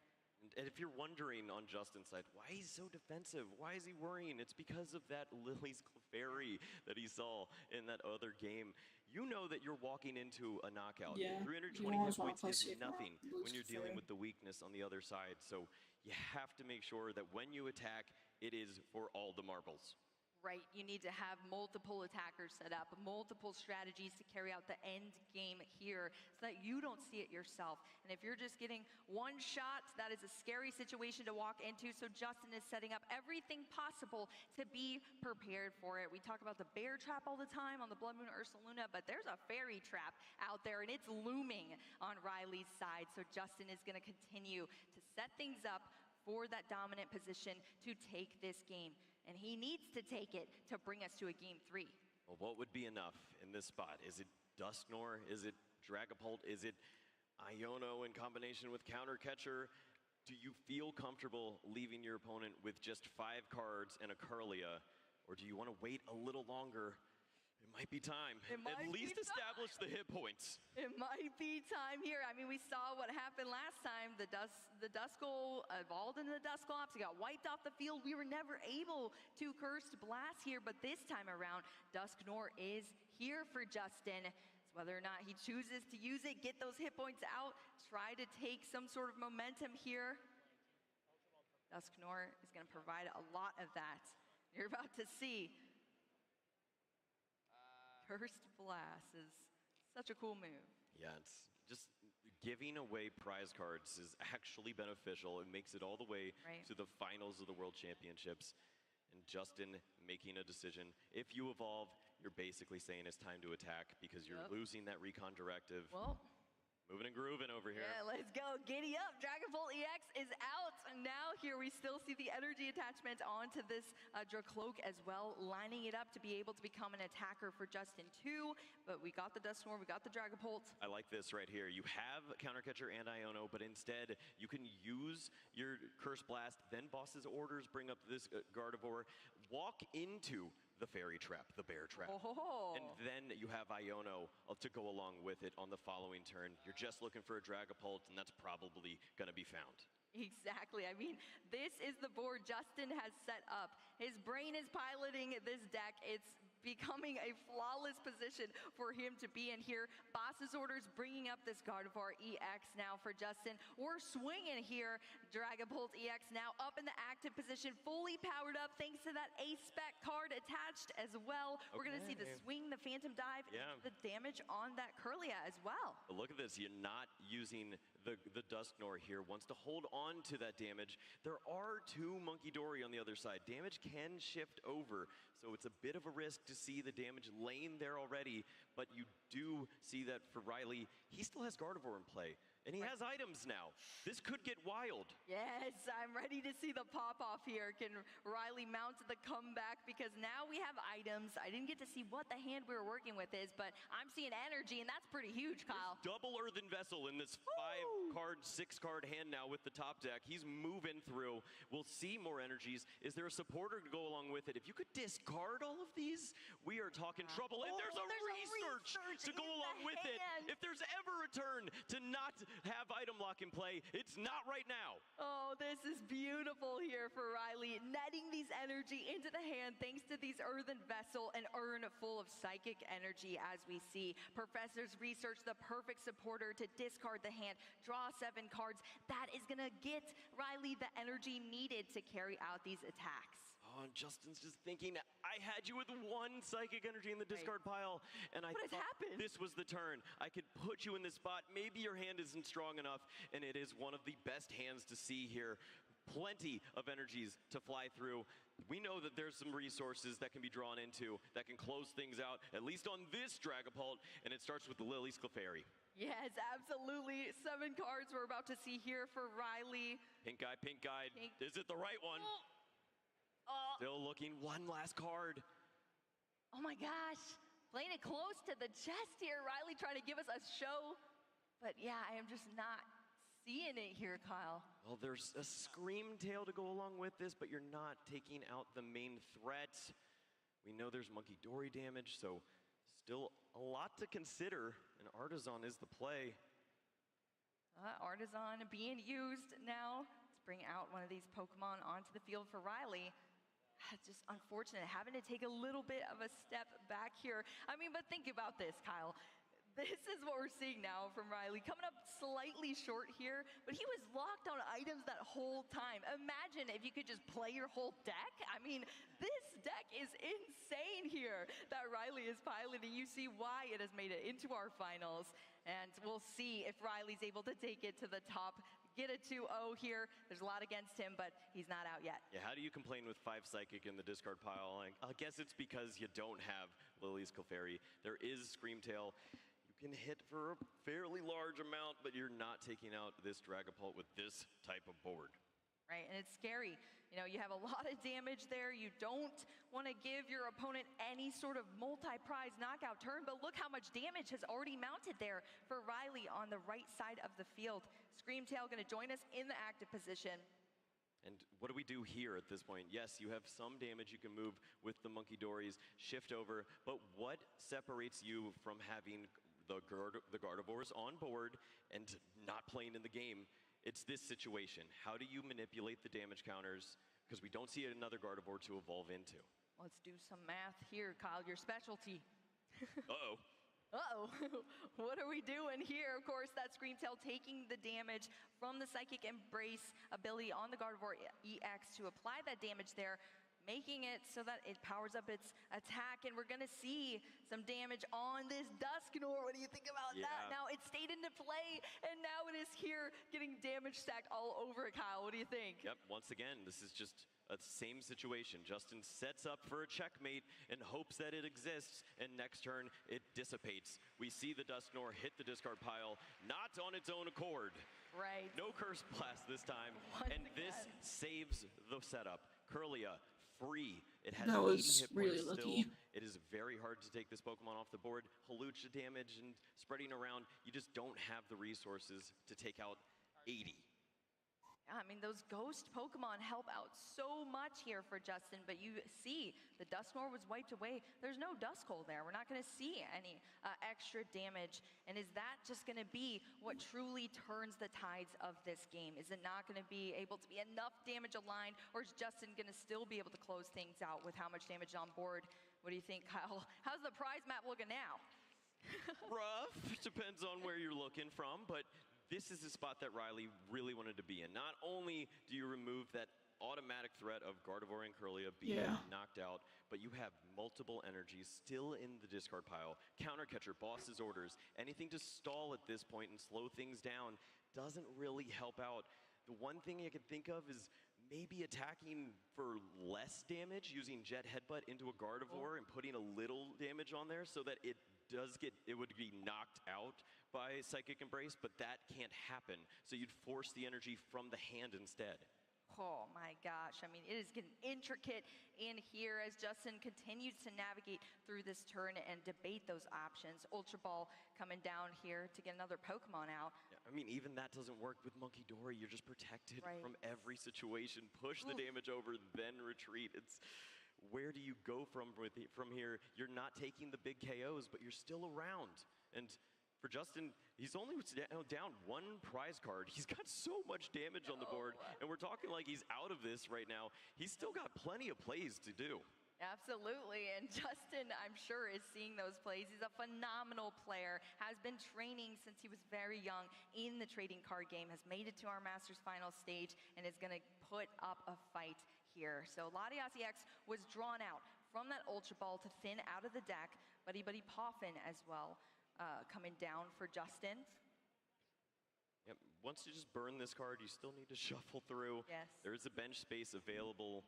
And if you're wondering on Justin's side, why he's so defensive, why is he worrying? It's because of that Lily's Clefairy that he saw in that other game. You know that you're walking into a knockout.
Yeah,
320 hit points is nothing when you're dealing with the weakness on the other side. So you have to make sure that when you attack, it is for all the marbles.
Right, you need to have multiple attackers set up, multiple strategies to carry out the end game here so that you don't see it yourself. And if you're just getting one shot, that is a scary situation to walk into. So Justin is setting up everything possible to be prepared for it. We talk about the bear trap all the time on the Blood Moon Ursaluna, but there's a fairy trap out there and it's looming on Riley's side. So Justin is gonna continue to set things up for that dominant position to take this game. And he needs to take it to bring us to a game 3.
Well, what would be enough in this spot? Is it Dusknoir? Is it Dragapult? Is it Iono in combination with Counter Catcher? Do you feel comfortable leaving your opponent with just 5 cards and a Curlia, or do you want to wait a little longer? It might be time. At least establish the hit points.
It might be time here. I mean, we saw what happened last time. The Duskull evolved into the Dusclops. It got wiped off the field. We were never able to Cursed Blast here, but this time around, Dusknor is here for Justin. It's whether or not he chooses to use it, get those hit points out, try to take some sort of momentum here. Dusknor is going to provide a lot of that. You're about to see. Cursed Blast is such a cool move.
Yeah, it's just giving away prize cards is actually beneficial. It makes it all the way to the finals of the World Championships. And Justin making a decision. If you evolve, you're basically saying it's time to attack because you're losing that recon directive.
Well,
moving and grooving over here.
Yeah, let's go. Giddy up. Dragonbolt EX is out. And now here we still see the energy attachment onto this Dracloak as well, lining it up to be able to become an attacker for Justin too. But we got the Dusknor, we got the Dragapult.
I like this right here. You have Countercatcher and Iono, but instead you can use your Curse Blast, then Boss's Orders bring up this Gardevoir, walk into the Fairy Trap, the Bear Trap.
Oh.
And then you have Iono to go along with it on the following turn. You're just looking for a Dragapult, and that's probably going to be found.
Exactly. I mean, this is the board Justin has set up. His brain is piloting this deck. It's becoming a flawless position for him to be in here. Boss's Orders bringing up this Gardevoir EX now for Justin. We're swinging here. Dragapult EX now up in the active position, fully powered up thanks to that A-Spec card attached as well. We're going to see the swing, the Phantom Dive, and the damage on that Curlia as well.
But look at this. You're not using the Dusknor here. Wants to hold on to that damage. There are 2 Monkey Dory on the other side. Damage can shift over, so it's a bit of a risk to see the damage laying there already, but you do see that for Riley, he still has Gardevoir in play. And he has items now. This could get wild.
Yes, I'm ready to see the pop-off here. Can Riley mount the comeback? Because now we have items. I didn't get to see what the hand we were working with is, but I'm seeing energy, and that's pretty huge, Kyle.
There's double Earthen Vessel in this 5-card, 6-card hand now with the top deck. He's moving through. We'll see more energies. Is there a supporter to go along with it? If you could discard all of these, we are talking trouble. And there's a research to go along with it. If there's ever a turn to not have item lock in play, it's not right now.
Oh, this is beautiful here for Riley. Netting these energy into the hand thanks to these Earthen Vessel, an urn full of psychic energy as we see. Professors research the perfect supporter to discard the hand, draw 7 cards. That is gonna get Riley the energy needed to carry out these attacks.
Oh, and Justin's just thinking, I had you with 1 psychic energy in the discard pile, and I thought this was the turn. I could put you in this spot. Maybe your hand isn't strong enough, and it is one of the best hands to see here. Plenty of energies to fly through. We know that there's some resources that can be drawn into that can close things out, at least on this Dragapult, and it starts with the Lily's Clefairy.
Yes, absolutely. 7 cards we're about to see here for Riley.
Pink Guide. Is it the right one? Still looking. 1 last card.
Oh my gosh. Playing it close to the chest here. Riley trying to give us a show. But yeah, I am just not seeing it here, Kyle.
Well, there's a Scream Tail to go along with this, but you're not taking out the main threat. We know there's Monkey Dory damage, so still a lot to consider. And Artisan is the play.
Artisan being used now to bring out one of these Pokemon onto the field for Riley. It's just unfortunate having to take a little bit of a step back here. I mean, but think about this, Kyle. This is what we're seeing now from Riley. Coming up slightly short here, but he was locked on items that whole time. Imagine if you could just play your whole deck. I mean, this deck is insane here that Riley is piloting. You see why it has made it into our finals. And we'll see if Riley's able to take it to the top. Get a 2-0 here. There's a lot against him, but he's not out yet.
Yeah, how do you complain with 5 Psychic in the discard pile? I guess it's because you don't have Lily's Clefairy. There is Scream Tail. You can hit for a fairly large amount, but you're not taking out this Dragapult with this type of board.
right? And it's scary. You know, you have a lot of damage there. You don't want to give your opponent any sort of multi-prize knockout turn, but look how much damage has already mounted there for Riley on the right side of the field. Screamtail going to join us in the active position.
And what do we do here at this point? Yes, you have some damage you can move with the Monkey Dories, shift over, but what separates you from having the Gardevoirs on board and not playing in the game? It's this situation. How do you manipulate the damage counters? Because we don't see another Gardevoir to evolve into.
Let's do some math here, Kyle, your specialty.
Uh-oh.
Uh-oh, what are we doing here? Of course, that Screamtail taking the damage from the Psychic Embrace ability on the Gardevoir EX to apply that damage there, making it so that it powers up its attack, and we're gonna see some damage on this Dusknoir. What do you think about that? Now, it stayed into play, and now it is here getting damage stacked all over it, Kyle. What do you think?
Yep, once again, this is just a same situation. Justin sets up for a checkmate and hopes that it exists, and next turn, it dissipates. We see the Dusknoir hit the discard pile, not on its own accord.
Right.
No Curse Blast this time,
Once
and this
again.
saves the setup. Curlia, free. It has
That
80
was
hit
really
points
lucky.
still. It is very hard to take this Pokemon off the board. Halucha damage and spreading around, you just don't have the resources to take out 80.
I mean, those ghost Pokemon help out so much here for Justin, but you see the Dusknoir was wiped away. There's no Duskull there. We're not going to see any extra damage. And is that just going to be what truly turns the tides of this game? Is it not going to be able to be enough damage aligned, or is Justin going to still be able to close things out with how much damage on board? What do you think, Kyle? How's the prize map looking now?
Rough, depends on where you're looking from, but this is the spot that Riley really wanted to be in. Not only do you remove that automatic threat of Gardevoir and Curlia being knocked out, but you have multiple energies still in the discard pile. Counter Catcher, Boss's Orders, anything to stall at this point and slow things down doesn't really help out. The one thing I can think of is maybe attacking for less damage, using Jet Headbutt into a Gardevoir and putting a little damage on there so that it would be knocked out by Psychic Embrace, but that can't happen. So you'd force the energy from the hand instead.
Oh my gosh, I mean, it is getting intricate in here as Justin continues to navigate through this turn and debate those options. Ultra Ball coming down here to get another Pokemon out.
Yeah, I mean, even that doesn't work with Monkey Dory. You're just protected from every situation. Push the damage over, then retreat. It's where do you go from here? You're not taking the big KOs, but you're still around. And for Justin, he's only down one prize card. He's got so much damage on the board, and we're talking like he's out of this right now. He's still got plenty of plays to do.
Absolutely, and Justin, I'm sure, is seeing those plays. He's a phenomenal player, has been training since he was very young in the trading card game, has made it to our Masters final stage, and is going to put up a fight here. So Latias EX was drawn out from that Ultra Ball to thin out of the deck, Buddy Poffin as well. Coming down for Justin.
Yep. Once you just burn this card, you still need to shuffle through.
Yes.
There's a bench space available.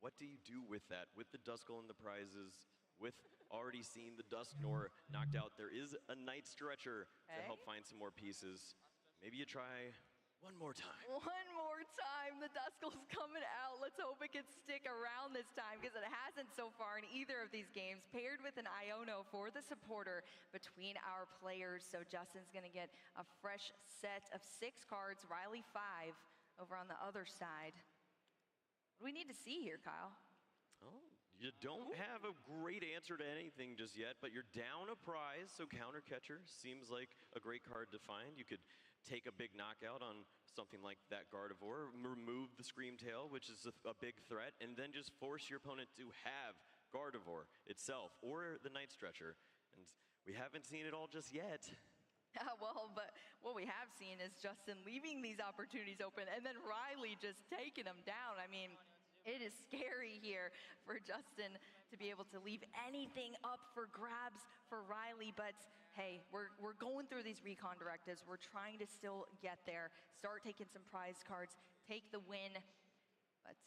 What do you do with that? With the Duskull and the prizes, with already seeing the Dusknoir knocked out, there is a Night Stretcher to help find some more pieces. Maybe you try one more time.
One more time. The Duskull's coming out. Let's hope it can stick around this time, because it hasn't so far in either of these games. Paired with an Iono for the supporter between our players. So Justin's going to get a fresh set of 6 cards. Riley 5 over on the other side. What do we need to see here, Kyle?
Oh, you don't have a great answer to anything just yet, but you're down a prize, so Counter Catcher seems like a great card to find. You could take a big knockout on something like that Gardevoir, remove the Screamtail, which is a big threat, and then just force your opponent to have Gardevoir itself or the Night Stretcher. And we haven't seen it all just yet.
Well, but what we have seen is Justin leaving these opportunities open and then Riley just taking them down. I mean, it is scary here for Justin to be able to leave anything up for grabs for Riley, but hey, we're going through these recon directives. We're trying to still get there, start taking some prize cards, take the win, but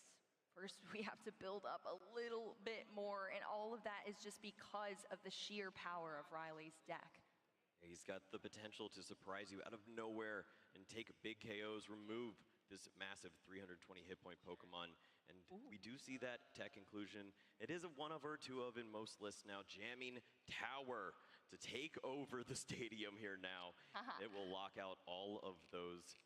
first we have to build up a little bit more, and all of that is just because of the sheer power of Riley's deck.
He's got the potential to surprise you out of nowhere and take big KOs, remove this massive 320 hit point Pokemon. And we do see that tech inclusion. It is a one of or two of in most lists now. Jamming Tower to take over the stadium here now. It will lock out all of those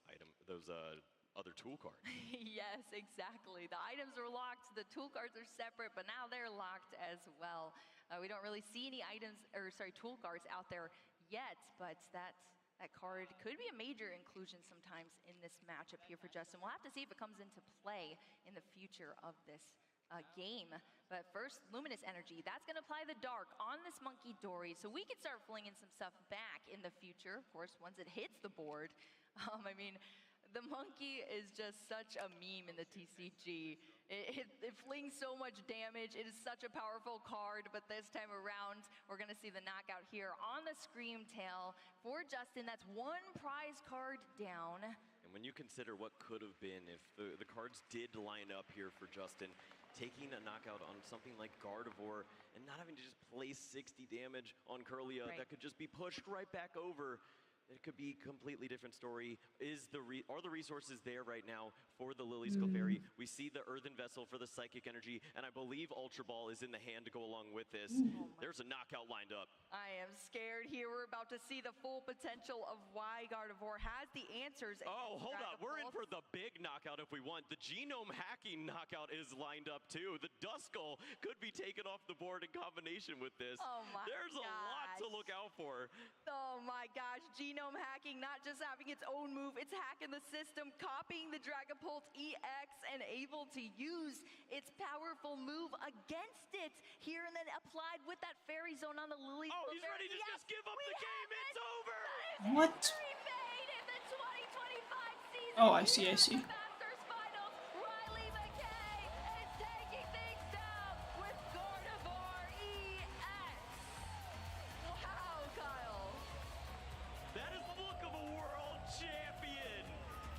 other tool cards.
Yes, exactly. The items are locked, the tool cards are separate, but now they're locked as well. We don't really see any tool cards out there yet, but that card could be a major inclusion sometimes in this matchup here for Justin. We'll have to see if it comes into play in the future of this game. But first, Luminous Energy. That's going to apply the Dark on this Monkey Dory, so we can start flinging some stuff back in the future, of course, once it hits the board. I mean, the monkey is just such a meme in the TCG. It flings so much damage. It is such a powerful card, but this time around, we're gonna see the knockout here on the Scream Tail for Justin. That's one prize card down.
And when you consider what could have been if the cards did line up here for Justin, taking a knockout on something like Gardevoir and not having to just place 60 damage on Curlia, that could just be pushed right back over. It could be a completely different story. Are the resources there right now for the Lily's Clefairy? We see the Earthen Vessel for the Psychic Energy, and I believe Ultra Ball is in the hand to go along with this. There's a knockout lined up.
I am scared here. We're about to see the full potential of why Gardevoir has the answers.
Oh, hold up. We're in for the big knockout if we want. The Genome Hacking knockout is lined up too. The Duskull could be taken off the board in combination with this.
Oh my
There's a lot to look out for.
Oh my gosh, Genome Hacking, not just having its own move, it's hacking the system, copying the Dragapult EX, and able to use its powerful move against it here and then applied with that Fairy Zone on the Lily.
Oh, he's ready to just give up the game. It's over.
What?
In the 2025 season.
Oh, I see.
Masters Finals, Riley McKay is taking things down with Gardevoir EX. Wow, Kyle.
That is the look of a world champion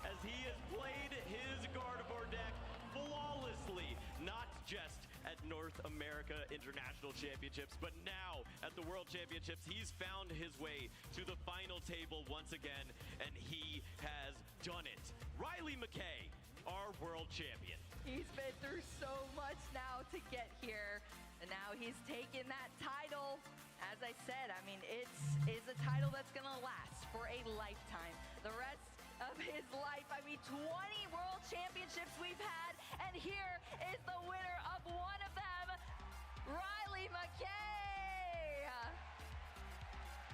as he has played his Gardevoir deck flawlessly, not just at North America International Championships, but now at the World Championships. He's found his way to the final table once again, and he has done it. Riley McKay, our world champion.
He's been through so much now to get here, and now he's taken that title. As I said, I mean, it is a title that's gonna last for a lifetime. The rest of his life, I mean, 20 world championships we've had, and here is the winner of one of them, Riley McKay.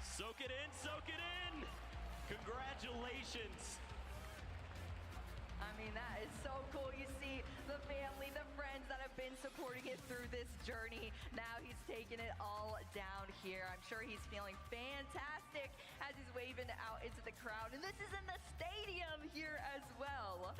Soak it in, soak it in. Congratulations.
I mean, that is so cool. You see the family, the friends that have been supporting it through this journey. Now he's taking it all down here. I'm sure he's feeling fantastic as he's waving out into the crowd. And this is in the stadium here as well.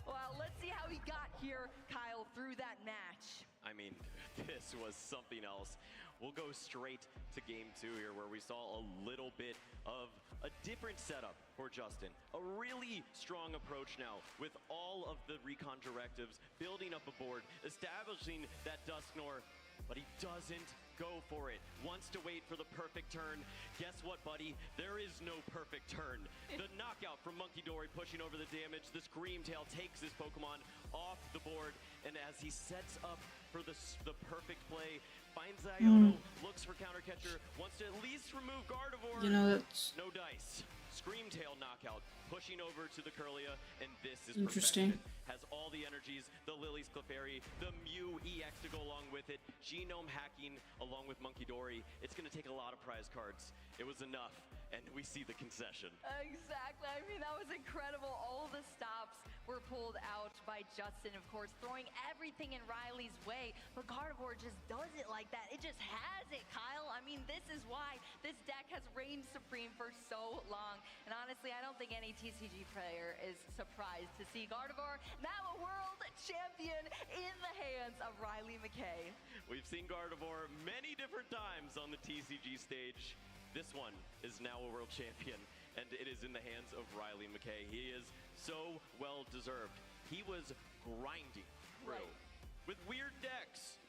Well, let's see how he got here, Kyle, through that match.
I mean, this was something else. We'll go straight to game two here, where we saw a little bit of a different setup for Justin. A really strong approach now with all of the recon directives, building up a board, establishing that Dusknoir, but he doesn't go for it. Wants to wait for the perfect turn. Guess what, buddy? There is no perfect turn. The knockout from Monkey Dory pushing over the damage. The Scream Tail takes his Pokemon off the board, and as he sets up for the perfect play, finds Iono, looks for counter catcher, wants to at least remove Gardevoir.
You know, that's
no dice. Scream Tail knockout, pushing over to the Curlia, and this is
interesting.
perfection. Has all the energies, the Lily's Clefairy, the Mew EX to go along with it, Genome Hacking along with Monkey Dory. It's gonna take a lot of prize cards. It was enough, and we see the concession.
Exactly, I mean, that was incredible. All the stops were pulled out by Justin, of course, throwing everything in Riley's way, but Gardevoir just does it like that. It just has it, Kyle. I mean, this is why this deck has reigned supreme for so long, and honestly, I don't think any TCG player is surprised to see Gardevoir, now a world champion, in the hands of Riley McKay.
We've seen Gardevoir many different times on the TCG stage. This one is now a world champion, and it is in the hands of Riley McKay. He is so well deserved. He was grinding through with weird decks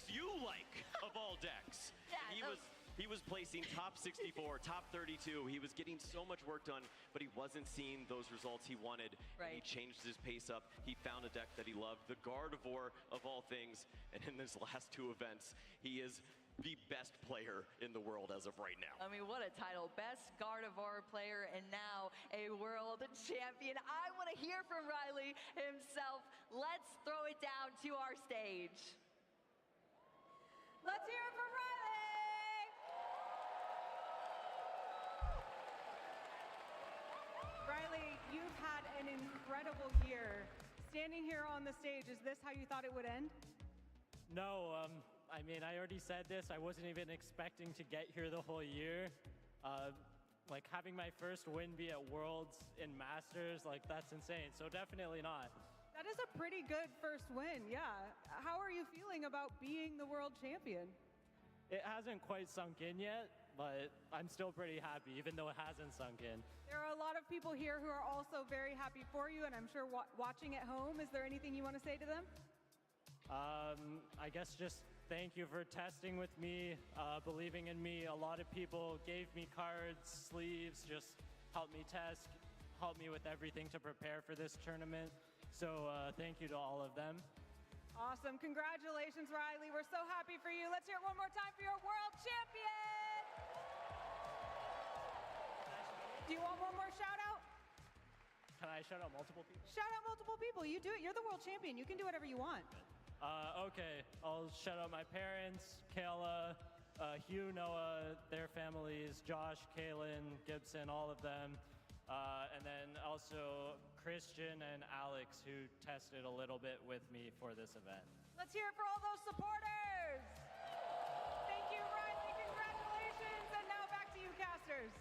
you like of all decks.
Yeah,
he
those
was He was placing top 64, top 32. He was getting so much work done, but he wasn't seeing those results he wanted. And he changed his pace up. He found a deck that he loved, the Gardevoir of all things. And in his last two events, he is the best player in the world as of right now.
I mean, what a title. Best Gardevoir player and now a world champion. I want to hear from Riley himself. Let's throw it down to our stage.
Let's hear it for Riley! Riley, you've had an incredible year. Standing here on the stage, is this how you thought it would end?
No, I mean, I already said this. I wasn't even expecting to get here the whole year. Like having my first win be at Worlds and Masters, like that's insane. So definitely not.
That is a pretty good first win, yeah. How are you feeling about being the world champion?
It hasn't quite sunk in yet, but I'm still pretty happy, even though it hasn't sunk in.
There are a lot of people here who are also very happy for you, and I'm sure watching at home. Is there anything you want to say to them?
I guess just thank you for testing with me, believing in me. A lot of people gave me cards, sleeves, just helped me test, helped me with everything to prepare for this tournament. So thank you to all of them.
Awesome. Congratulations, Riley. We're so happy for you. Let's hear it one more time for your world champion. Do you want one more shout out?
Can I shout out multiple people?
Shout out multiple people. You do it. You're the world champion. You can do whatever you want.
Okay, I'll shout out my parents, Kayla, Hugh, Noah, their families, Josh, Kaylin, Gibson, all of them. And then also Christian and Alex, who tested a little bit with me for this event.
Let's hear it for all those supporters. Thank you, Riley. Congratulations. And now back to you, casters.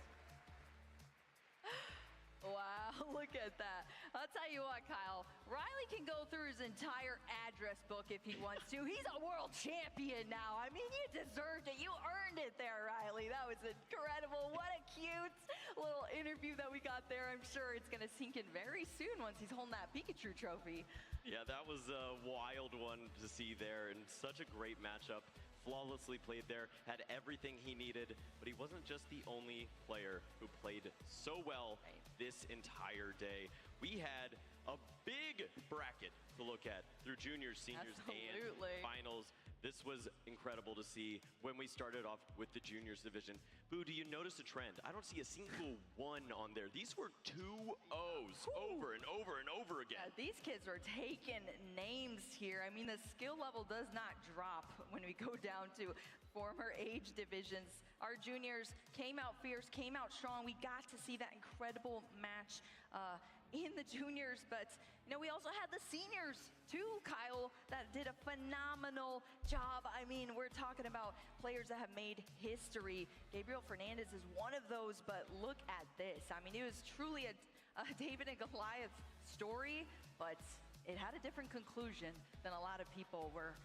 Wow, look at that. I'll tell you what, Kyle. Riley can go through his entire address book if he wants to. He's a world champion now. I mean, you deserved it. You earned it there, Riley. That was incredible. What a cute little interview that we got there. I'm sure it's going to sink in very soon once he's holding that Pikachu trophy.
Yeah, that was a wild one to see there, and such a great matchup. Flawlessly played there, had everything he needed, but he wasn't just the only player who played so well this entire day. We had a big bracket to look at through juniors, seniors, and finals. This was incredible to see when we started off with the juniors division. Boo, do you notice a trend? I don't see a single one on there. These were 2 O's over and over and over again.
Yeah, these kids are taking names here. I mean, the skill level does not drop when we go down to former age divisions. Our juniors came out fierce, came out strong. We got to see that incredible match in the juniors, but you know, we also had the seniors too, Kyle, that did a phenomenal job. I mean, we're talking about players that have made history. Gabriel Fernandez is one of those, but look at this. I mean, it was truly a David and Goliath story, but it had a different conclusion than a lot of people were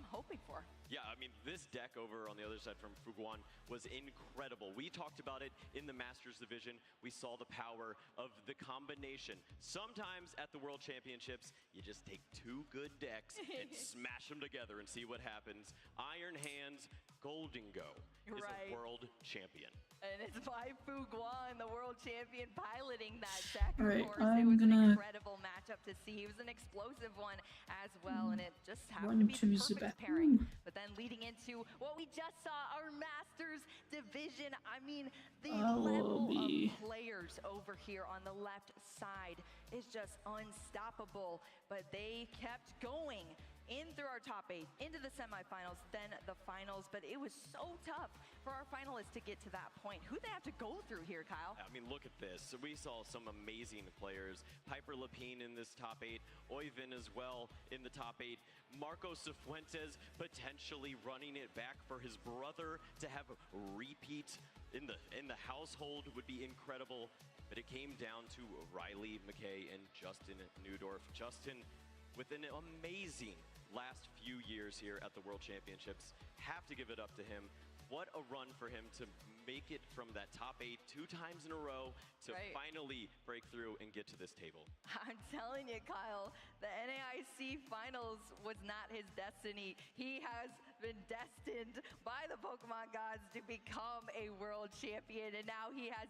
hoping for.
Yeah, I mean, this deck over on the other side from Fuguan was incredible. We talked about it in the Masters division. We saw the power of the combination. Sometimes at the World Championships, you just take 2 good decks and smash them together and see what happens. Iron Hands Golden Go is a world champion.
And it's by Fuguan, the world champion, piloting that deck.
All right,
of course, it was an incredible matchup to see. It was an explosive one as well, and it just happened to be the perfect pairing. But then leading into what we just saw, our Masters division. I mean, the level of players over here on the left side is just unstoppable. But they kept going in through our top 8, into the semifinals, then the finals. But it was so tough for our finalists to get to that point. Who they have to go through here, Kyle?
I mean, look at this. We saw some amazing players. Piper Lapine in this top 8, Oyvind as well in the top 8. Marco Cifuentes potentially running it back for his brother to have a repeat in the household would be incredible. But it came down to Riley McKay and Justin Newdorf. Justin with an amazing last few years here at the World Championships. Have to give it up to him. what a run for him to make it from that top 8 2 times in a row to
Right.
finally break through and get to this table.
I'm telling you, Kyle, the NAIC finals was not his destiny. He has been destined by the Pokemon gods to become a world champion, and now he has.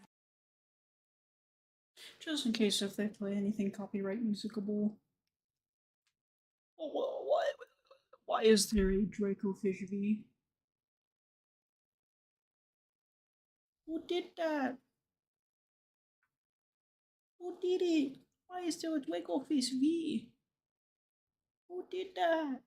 Just in case if they play anything copyright musicable. Oh, why is there a Dracofish V? Who did that? Who did it? Why is there a Dracofish V? Who did that?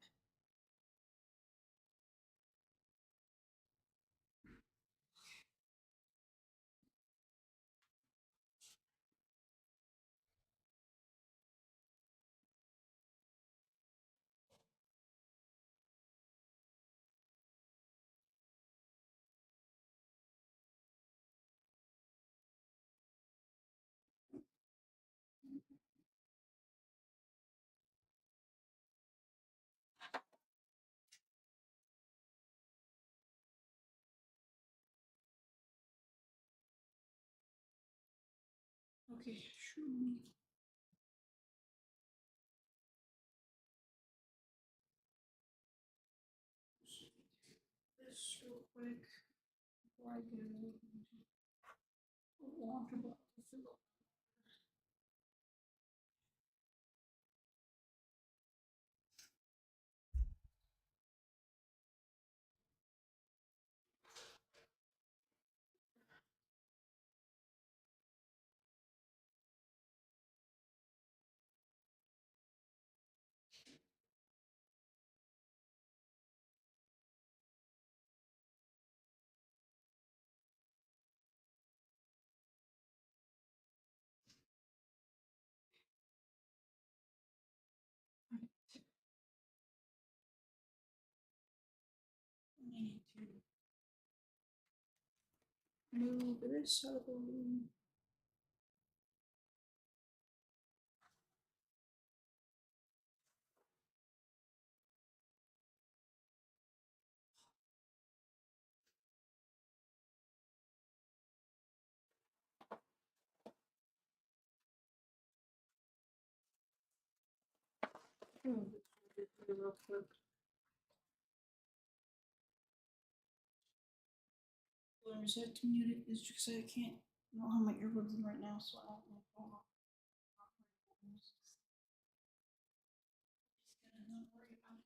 Okay, shoot me. This real quick before I get a water bottle to fill up. I need to move this out of the room. Move this real quick. What I said to mute it is just I can't. I don't have my earbuds in right now, so I don't know. Just gonna not worry about it.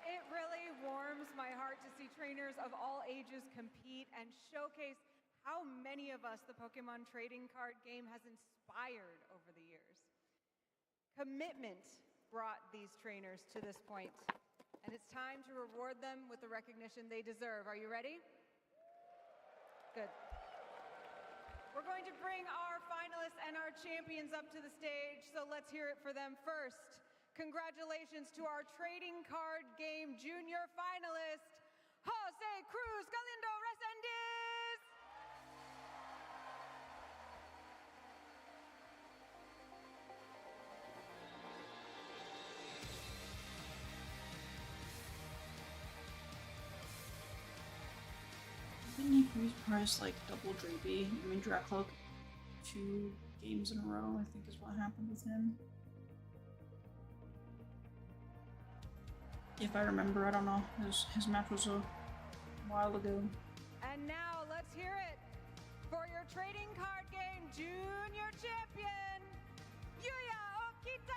It really warms my heart to see trainers of all ages compete and showcase how many of us the Pokemon trading card game has inspired over the years. Commitment brought these trainers to this point, and it's time to reward them with the recognition they deserve. Are you ready? Good. We're going to bring our finalists and our champions up to the stage, so let's hear it for them first. Congratulations to our trading card game junior finalist, Jose Cruz Galindo Resendiz.
Didn't he freeze price like double Drapey? I mean Dracloak to games in a row, I think is what happened with him. If I remember, I don't know. His match was a while ago.
And now let's hear it for your trading card game junior champion, Yuya Okita!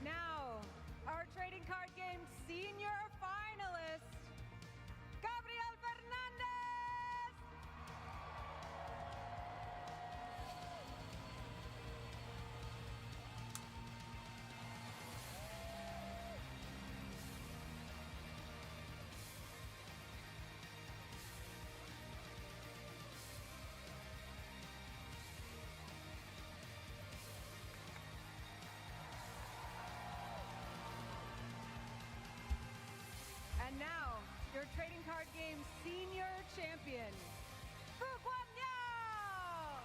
Now, our trading card game senior finalist, Gabriel Fernandez! And now, your trading card game senior champion, Fuguan Yao!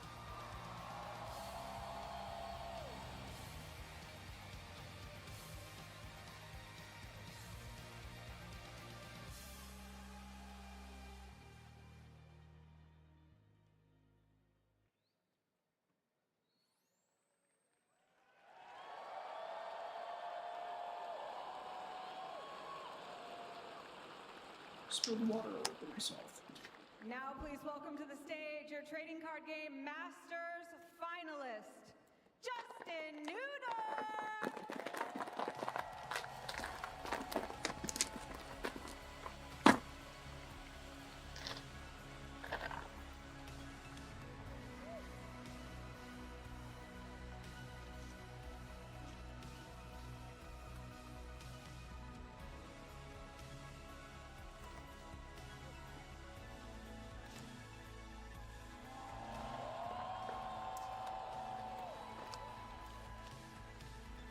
Spilled water all over myself.
Now please welcome to the stage your trading card game Masters finalist, Justin Noodle!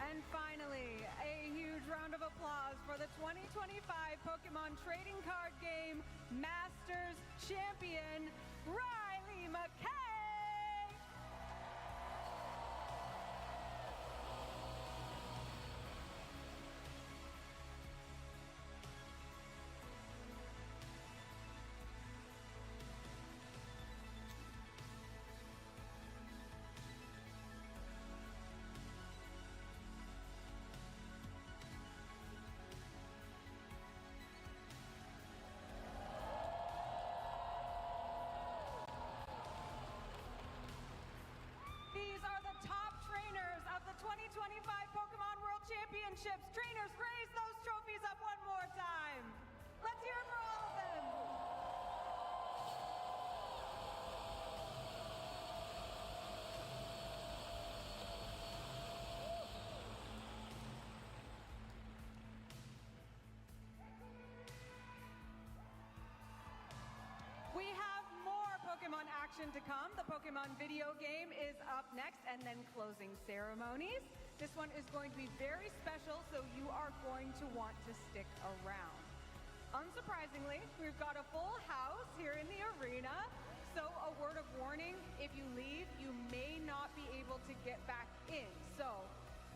And finally, a huge round of applause for the 2025 Pokemon Trading Card Game Masters Champion, Riley McKay! These are the top trainers of the 2025 Pokemon World Championships. Trainers, raise those trophies up one more time. Let's hear it for all of them. We have more Pokemon action to come. The Pokemon video game is up next, and then closing ceremonies. This one is going to be very special, so you are going to want to stick around. Unsurprisingly, we've got a full house here in the arena. So a word of warning, if you leave, you may not be able to get back in. So,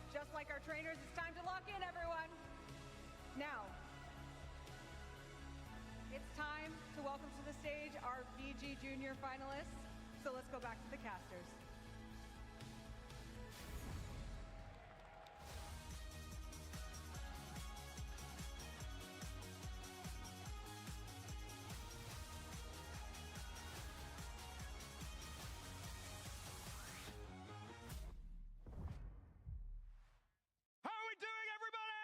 just like our trainers, it's time to lock in, everyone. Now, it's time to welcome to the stage our VG Junior finalists. So let's go back to the casters.
How are we doing, everybody?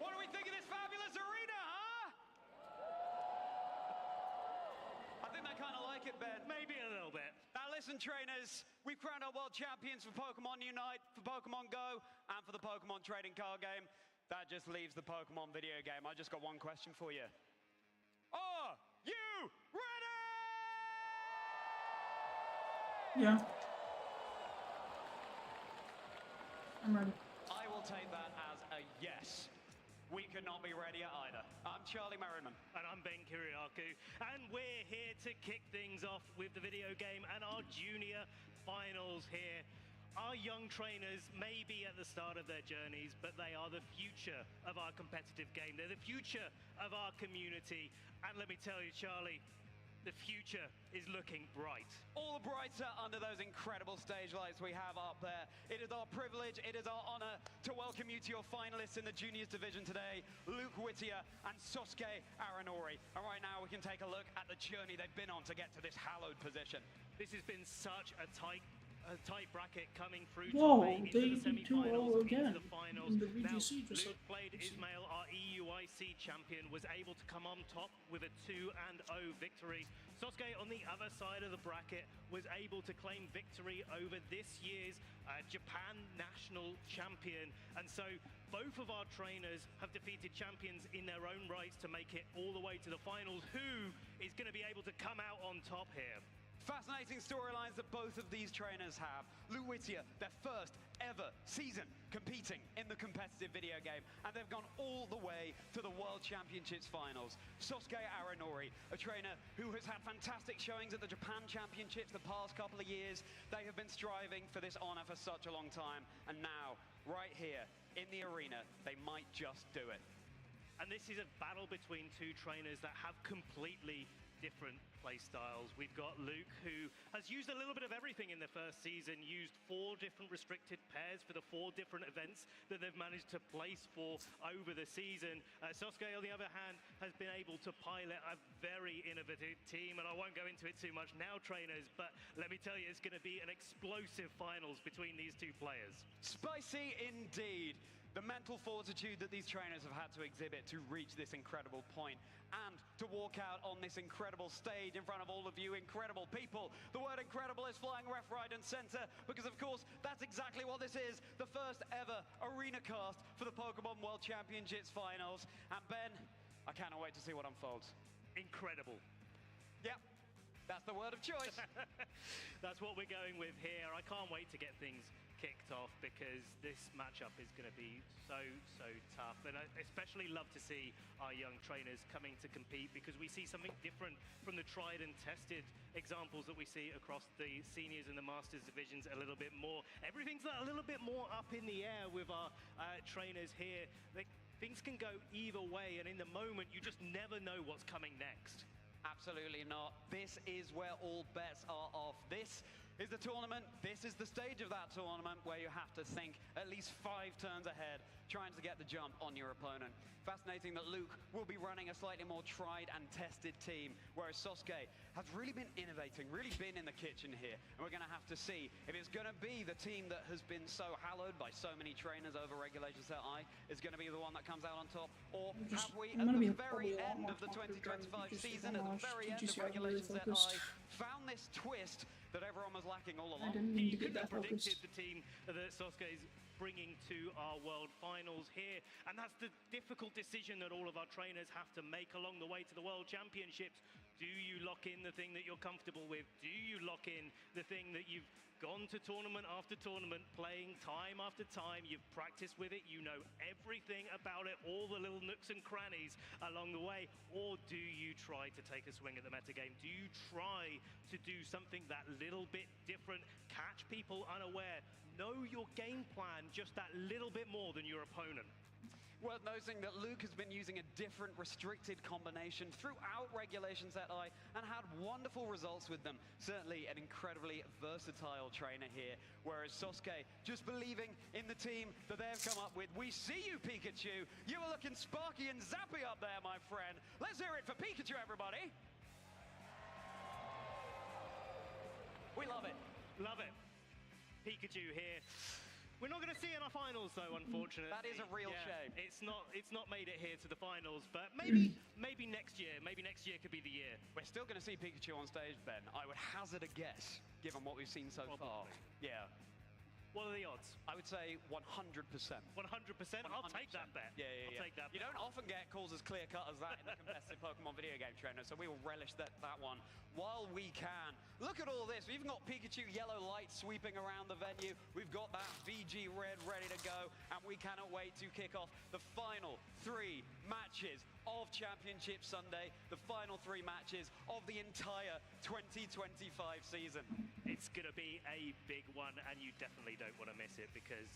What do we think of this fabulous arena, huh? I think they kind of like it, Ben. Maybe a little bit. Now listen, trainers, we've crowned our world champions for Pokemon Unite, for Pokemon Go, and for the Pokemon Trading Card Game.
that just leaves the Pokemon video game. I just got one question for you. Are you ready?
Yeah. I'm ready.
I will take that as a yes. We could not be readier either. I'm Charlie Merriman.
And I'm Ben Kiriakou. And we're here to kick things off with the video game and our junior finals here. Our young trainers may be at the start of their journeys, but they are the future of our competitive game. They're the future of our community. And let me tell you, Charlie, the future is looking bright.
All the brighter under those incredible stage lights we have up there. It is our privilege, it is our honor to welcome you to your finalists in the juniors division today, Luke Whittier and Sosuke Aranori. And right now we can take a look at the journey they've been on to get to this hallowed position.
This has been such a tight bracket coming through
Whoa,
into
they
the
beat
semi-finals,
2-0 again
into the finals.
in the
Now,
VGC, just
Luke
like
Blade Ismail, our EUIC champion, was able to come on top with a 2-0 victory. Sosuke, on the other side of the bracket, was able to claim victory over this year's Japan national champion. And so both of our trainers have defeated champions in their own rights to make it all the way to the finals. Who is going to be able to come out on top here?
Fascinating storylines that both of these trainers have. Luke Whittier, their first ever season competing in the competitive video game, and they've gone all the way to the World Championships finals. Sosuke Aranori, a trainer who has had fantastic showings at the Japan Championships the past couple of years. They have been striving for this honor for such a long time, and now, right here in the arena, they might just do it.
And this is a battle between two trainers that have completely different play styles. We've got Luke, who has used a little bit of everything in the first season, used 4 different restricted pairs for the 4 different events that they've managed to place for over the season. Sosuke, on the other hand, has been able to pilot a very innovative team, and I won't go into it too much now, trainers, but let me tell you, it's going to be an explosive finals between these two players.
Spicy indeed. The mental fortitude that these trainers have had to exhibit to reach this incredible point and to walk out on this incredible stage in front of all of you incredible people. The word incredible is flying left, right and center because of course that's exactly what this is. The first ever arena cast for the Pokemon World Championships finals. And Ben, I cannot wait to see what unfolds.
Incredible.
Yep. That's the word of choice.
That's what we're going with here. I can't wait to get things kicked off because this matchup is going to be so tough, and I especially love to see our young trainers coming to compete because we see something different from the tried and tested examples that we see across the seniors and the masters divisions a little bit more. Everything's a little bit more up in the air with our trainers here. Things can go either way, and in the moment you just never know what's coming next.
Absolutely not. This is where all bets are off. This is the tournament. This is the stage of that tournament where you have to think at least 5 turns ahead, trying to get the jump on your opponent. Fascinating that Luke will be running a slightly more tried and tested team, whereas Sosuke has really been innovating, really been in the kitchen here. And we're going to have to see if it's going to be the team that has been so hallowed by so many trainers over Regulation Set I is going to be the one that comes out on top, or have we at the very end of the 2025 season, at the very end of Regulation Set I, found this twist that everyone was lacking all along?
You could have predicted the team that Sosuke is bringing to our world finals here, and that's the difficult decision that all of our trainers have to make along the way to the world championships. Do you lock in the thing that you're comfortable with? Do you lock in the thing that you've gone to tournament after tournament, playing time after time, you've practiced with it, you know everything about it, all the little nooks and crannies along the way? Or do you try to take a swing at the metagame? Do you try to do something that little bit different, catch people unaware, know your game plan just that little bit more than your opponent?
Worth noting that Luke has been using a different restricted combination throughout Regulation Set I and had wonderful results with them. Certainly an incredibly versatile trainer here, whereas Sosuke just believing in the team that they've come up with. We see you, Pikachu. You are looking sparky and zappy up there, my friend. Let's hear it for Pikachu, everybody. We love it.
Love it. Pikachu here. We're not going to see in our finals, though, unfortunately.
That is a real shame.
It's not made it here to the finals, but maybe next year. Maybe next year could be the year.
We're still going to see Pikachu on stage, Ben. I would hazard a guess, given what we've seen so far. Yeah.
What are the odds?
I would say 100%.
100%? I'll take that bet.
Yeah, yeah,
I'll
yeah.
take that
You
bet.
don't often get calls as clear-cut as that in the competitive Pokemon video game trainer, so we will relish that one while we can. Look at all this. We've even got Pikachu Yellow Light sweeping around the venue. We've got that VG Red ready to go, and we cannot wait to kick off the final 3 matches of Championship Sunday, the final 3 matches of the entire 2025 season.
It's going to be a big one, and you definitely don't want to miss it, because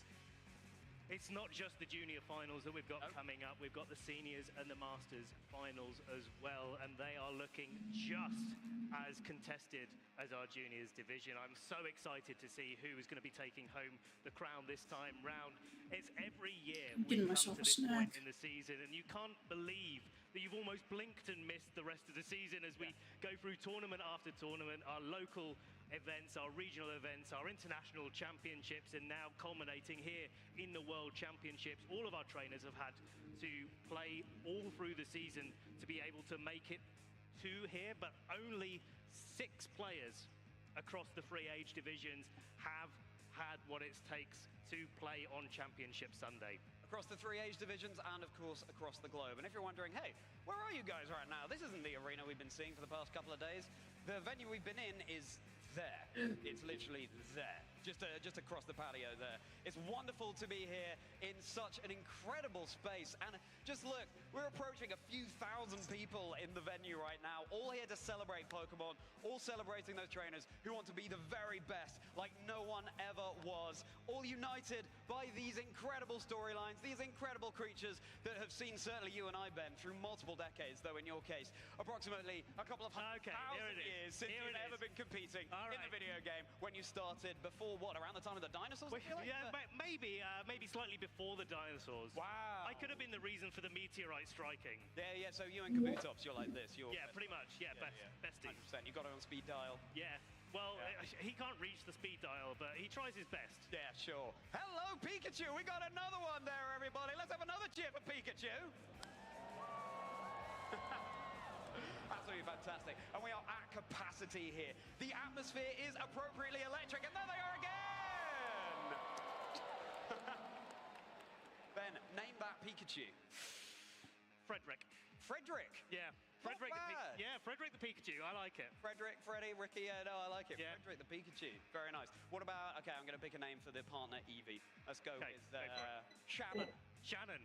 it's not just the junior finals that we've got coming up. We've got the seniors and the masters finals as well, and they are looking just as contested as our juniors division. I'm so excited to see who is going to be taking home the crown this time round. It's every year we
Getting
come
myself
to
a
this point
snack.
in the season, and you can't believe that you've almost blinked and missed the rest of the season as we go through tournament after tournament, our local events, our regional events, our international championships, and now culminating here in the World Championships. All of our trainers have had to play all through the season to be able to make it to here, but only 6 players across the free age divisions have had what it takes to play on Championship Sunday.
Across the 3 age divisions and, of course, across the globe. And if you're wondering, hey, where are you guys right now? This isn't the arena we've been seeing for the past couple of days. The venue we've been in is there. It's literally there. Just across the patio there. It's wonderful to be here in such an incredible space. And just look, we're approaching a few thousand people in the venue right now, all here to celebrate Pokemon, all celebrating those trainers who want to be the very best, like no one ever was. All united by these incredible storylines, these incredible creatures that have seen certainly you and I, Ben, through multiple decades, though in your case, approximately a couple of hundred thousand years since you've ever been competing in a video game when you started before what, around the time of the dinosaurs?
Yeah, maybe slightly before the dinosaurs.
Wow.
I could have been the reason for the meteorite striking.
Yeah, so you and Kabutops, you're like this. You're
pretty much. Besties.
100%. You got it on speed dial.
Yeah. Well, he can't reach the speed dial, but he tries his best.
Yeah, sure. Hello, Pikachu. We got another one there, everybody. Let's have another cheer for Pikachu. Absolutely fantastic. And we are at capacity here. The atmosphere is appropriately electric, and there they are again! Ben, name that Pikachu.
Frederick.
Frederick?
Yeah. Frederick Frederick the Pikachu. I like it.
Frederick, Freddy, Ricky, no, I like it.
Yeah.
Frederick the Pikachu. Very nice. What about, okay, I'm going to pick a name for the partner, Eevee. Let's go with Shannon.
Shannon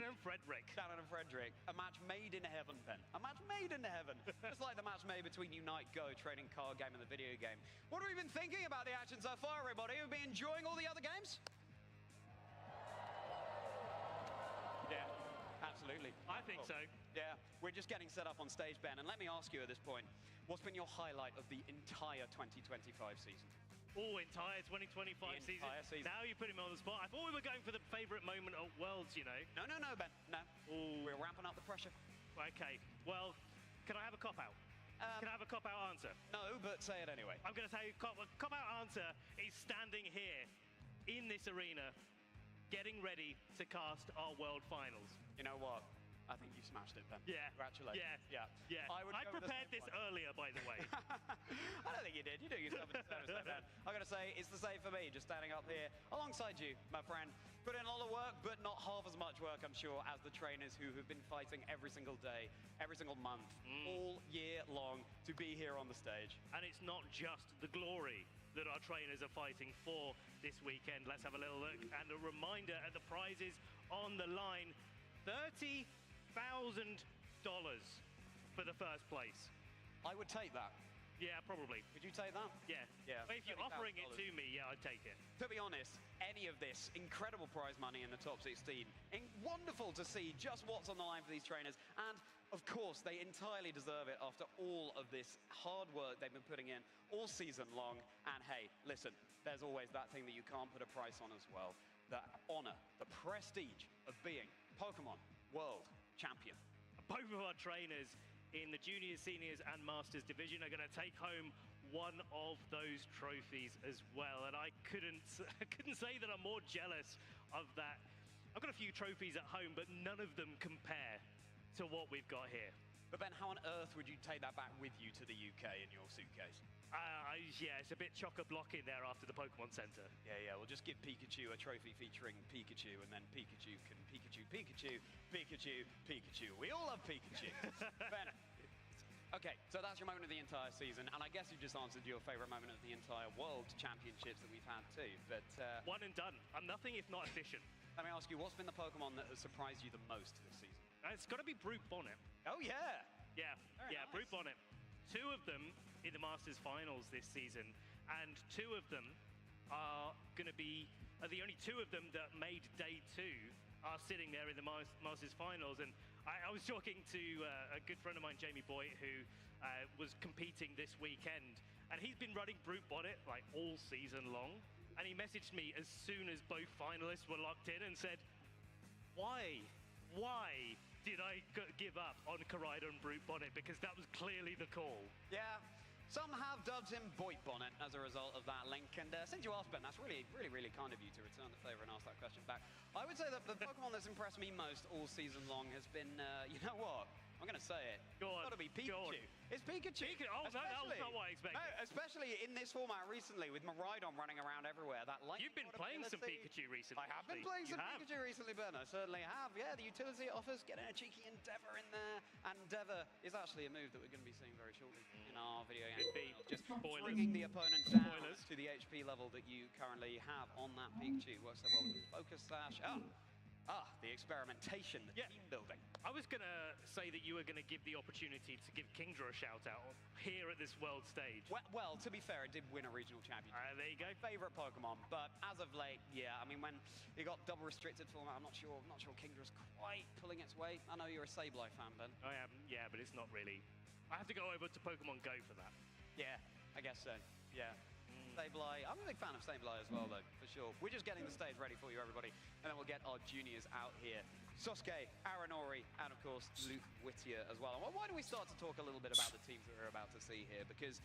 and Frederick.
Shannon and Frederick. A match made in heaven, Ben. A match made in heaven. Just like the match made between Unite Go, trading card game and the video game. What have we been thinking about the action so far, everybody? Have we been enjoying all the other games? Yeah, absolutely.
I think so.
Yeah, we're just getting set up on stage, Ben. And let me ask you at this point, what's been your highlight of the entire 2025 season?
Entire 2025 season. Now you put him on the spot. I thought we were going for the favorite moment of Worlds, you know.
No, Ben. No. We're ramping up the pressure.
Okay. Well, can I have a cop-out? Can I have a cop-out answer?
No, but say it anyway.
I'm going to say cop-out answer is standing here in this arena, getting ready to cast our World Finals.
You know what? I think you smashed it, Ben.
Yeah.
Congratulations.
Yeah. I prepared this earlier, by the way.
I don't think you did. You do yourself a disservice there, Ben. I got to say, it's the same for me, just standing up here alongside you, my friend. Put in a lot of work, but not half as much work, I'm sure, as the trainers who have been fighting every single day, every single month, all year long to be here on the stage.
And it's not just the glory that our trainers are fighting for this weekend. Let's have a little look. And a reminder at the prizes on the line, $30,000 for the first place.
I would take that.
Yeah, probably.
Would you take that?
Yeah. But if you're offering it to me, yeah, I'd take it.
To be honest, any of this incredible prize money in the top 16, wonderful to see just what's on the line for these trainers. And of course, they entirely deserve it after all of this hard work they've been putting in all season long. And hey, listen, there's always that thing that you can't put a price on as well. The honor, the prestige of being Pokemon World Champion.
Both of our trainers in the juniors, seniors and masters division are going to take home one of those trophies as well, and I couldn't say that I'm more jealous of that. I've got a few trophies at home, but none of them compare to what we've got here.
But Ben, how on earth would you take that back with you to the UK in your suitcase?
Yeah, it's a bit chock-a-block in there after the Pokemon Center.
Yeah, we'll just give Pikachu a trophy featuring Pikachu, and then Pikachu can Pikachu. We all love Pikachu. Ben, okay, so that's your moment of the entire season, and I guess you just answered your favorite moment of the entire World Championships that we've had too, but...
One and done. I'm nothing if not efficient.
Let me ask you, what's been the Pokemon that has surprised you the most this season?
It's got to be Brute Bonnet.
Oh, yeah.
Yeah,
Very nice.
Brute Bonnet. 2 of them in the Masters Finals this season, and 2 of them are going to be the only 2 of them that made day 2 are sitting there in the Masters Finals. And I was talking to a good friend of mine, Jamie Boyd, who was competing this weekend, and he's been running Brute Bonnet like all season long. And he messaged me as soon as both finalists were locked in and said, why did I give up on Koraidon Brute Bonnet? Because that was clearly the call.
Yeah, some have dubbed him Boyd Bonnet as a result of that link. And since you asked, Ben, that's really kind of you to return the favour and ask that question back. I would say that the Pokemon that's impressed me most all season long has been, you know what? I'm going to say it.
Go on.
It's got to be Pikachu.
It's Pikachu. Oh, that was not what I expected.
No, especially in this format recently with Miraidon running around everywhere. That
You've been playing some Pikachu recently.
I have been playing some Pikachu recently, Ben. I certainly have. Yeah, the utility it offers, getting a cheeky Endeavor in there. And Endeavor is actually a move that we're going to be seeing very shortly in our video game. Just bringing the opponent down to the HP level that you currently have on that Pikachu. Works so well with the Focus Sash. The experimentation, the team building.
I was going to say that you were going to give the opportunity to give Kingdra a shout-out here at this world stage.
Well, to be fair, it did win a regional championship.
There you go.
Favorite Pokemon, but as of late, yeah, I mean, when you got double restricted format, I'm not sure Kingdra's quite pulling its weight. I know you're a Sableye fan, Ben.
I am, yeah, but it's not really. I have to go over to Pokemon Go for that.
Yeah, I guess so, yeah. Sableye. I'm a big fan of Sableye as well, though, for sure. We're just getting the stage ready for you, everybody, and then we'll get our juniors out here. Sosuke, Aranori, and of course, Luke Whittier as well. And why don't we start to talk a little bit about the teams that we're about to see here? Because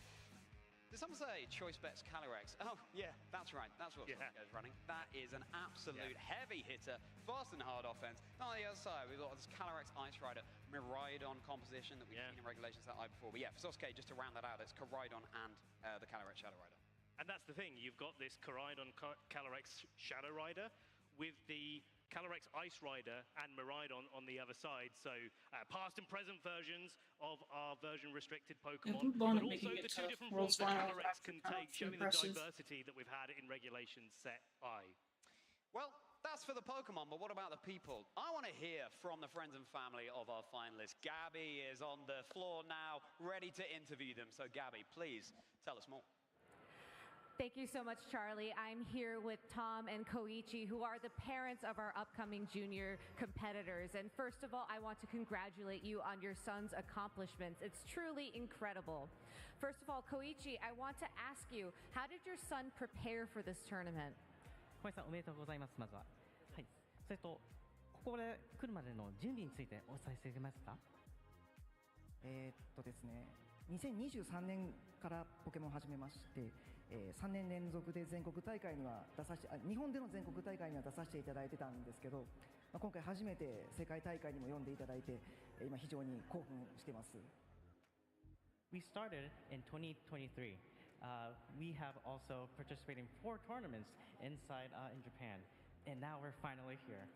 did someone say Choice Bets Calyrex? Oh, yeah, that's right. That's what Sosuke is running. That is an absolute heavy hitter, fast and hard offense. Now on the other side, we've got this Calyrex Ice Rider Miraidon composition that we've seen in Regulations that eye before. But yeah, for Sosuke, just to round that out, it's Koraidon and the Calyrex Shadow Rider.
And that's the thing, you've got this Koraidon Calyrex Shadow Rider with the Calyrex Ice Rider and Miraidon on the other side. So past and present versions of our version-restricted Pokemon, but also the 2 different forms that Calyrex can take, showing the diversity that we've had in Regulations Set I.
Well, that's for the Pokemon, but what about the people? I want to hear from the friends and family of our finalists. Gabby is on the floor now, ready to interview them. So Gabby, please tell us more.
Thank you so much, Charlie. I'm here with Tom and Koichi, who are the parents of our upcoming junior competitors. And first of all, I want to congratulate you on your son's accomplishments. It's truly incredible. First of all, Koichi, I want to ask you, how did your son prepare for this tournament?
小林さん、おめでとうございます、まずは。はい。それと、ここで来るまでの準備についてお伝えしていますか？
ですね、2023年からポケモンを始めまして、3年連続で全国大会には日本での全国大会には出させていただいてたんですけど、今回初めて世界大会にも呼んでいただいて、今非常に興奮してます。
We started in 2023. We have also participated in 4 tournaments inside in Japan, and now we're finally here.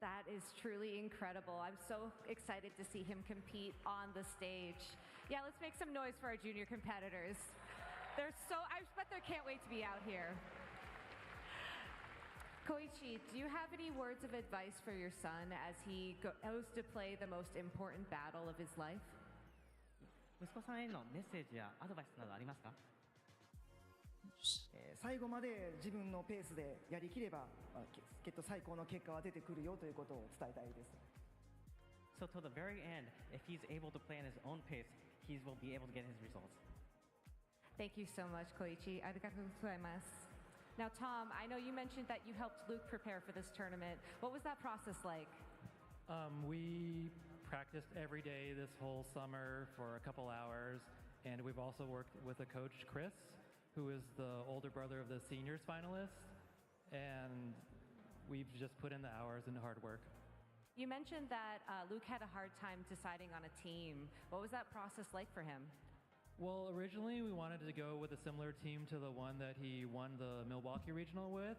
That is truly incredible. I'm so excited to see him compete on the stage. Yeah, let's make some noise for our junior competitors. I bet they can't wait to be out here. Koichi, do you have any words of advice for your son as he goes to play the most important battle of his life?
息子さんへのメッセージやアドバイスなどありますか？
最後まで自分のペースでやりきれば、きっと最高の結果は出てくるよということを伝えたいです。
So till the very end, if he's able to play in his own pace, he will be able to get his results.
Thank you so much, Koichi. Arigatou gozaimasu. Now, Tom, I know you mentioned that you helped Luke prepare for this tournament. What was that process like?
We practiced every day this whole summer for a couple hours, and we've also worked with a coach, Chris, who is the older brother of the seniors finalist, and we've just put in the hours and hard work.
You mentioned that Luke had a hard time deciding on a team. What was that process like for him?
Well, originally we wanted to go with a similar team to the one that he won the Milwaukee Regional with,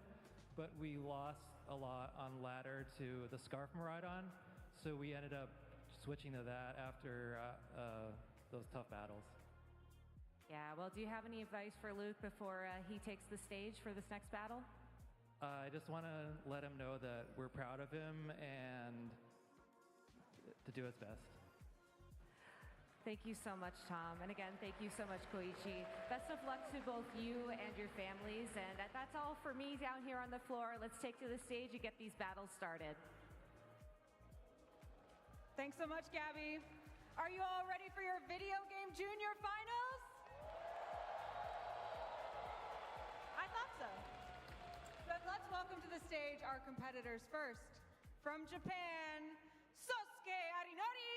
but we lost a lot on ladder to the Scarf Miraidon, so we ended up switching to that after those tough battles.
Yeah, well, do you have any advice for Luke before he takes the stage for this next battle?
I just want to let him know that we're proud of him and to do his best.
Thank you so much, Tom. And again, thank you so much, Koichi. Best of luck to both you and your families. And that's all for me down here on the floor. Let's take to the stage and get these battles started.
Thanks so much, Gabby. Are you all ready for your video game junior finals? I thought so. But let's welcome to the stage our competitors first. From Japan, Sosuke Arinori.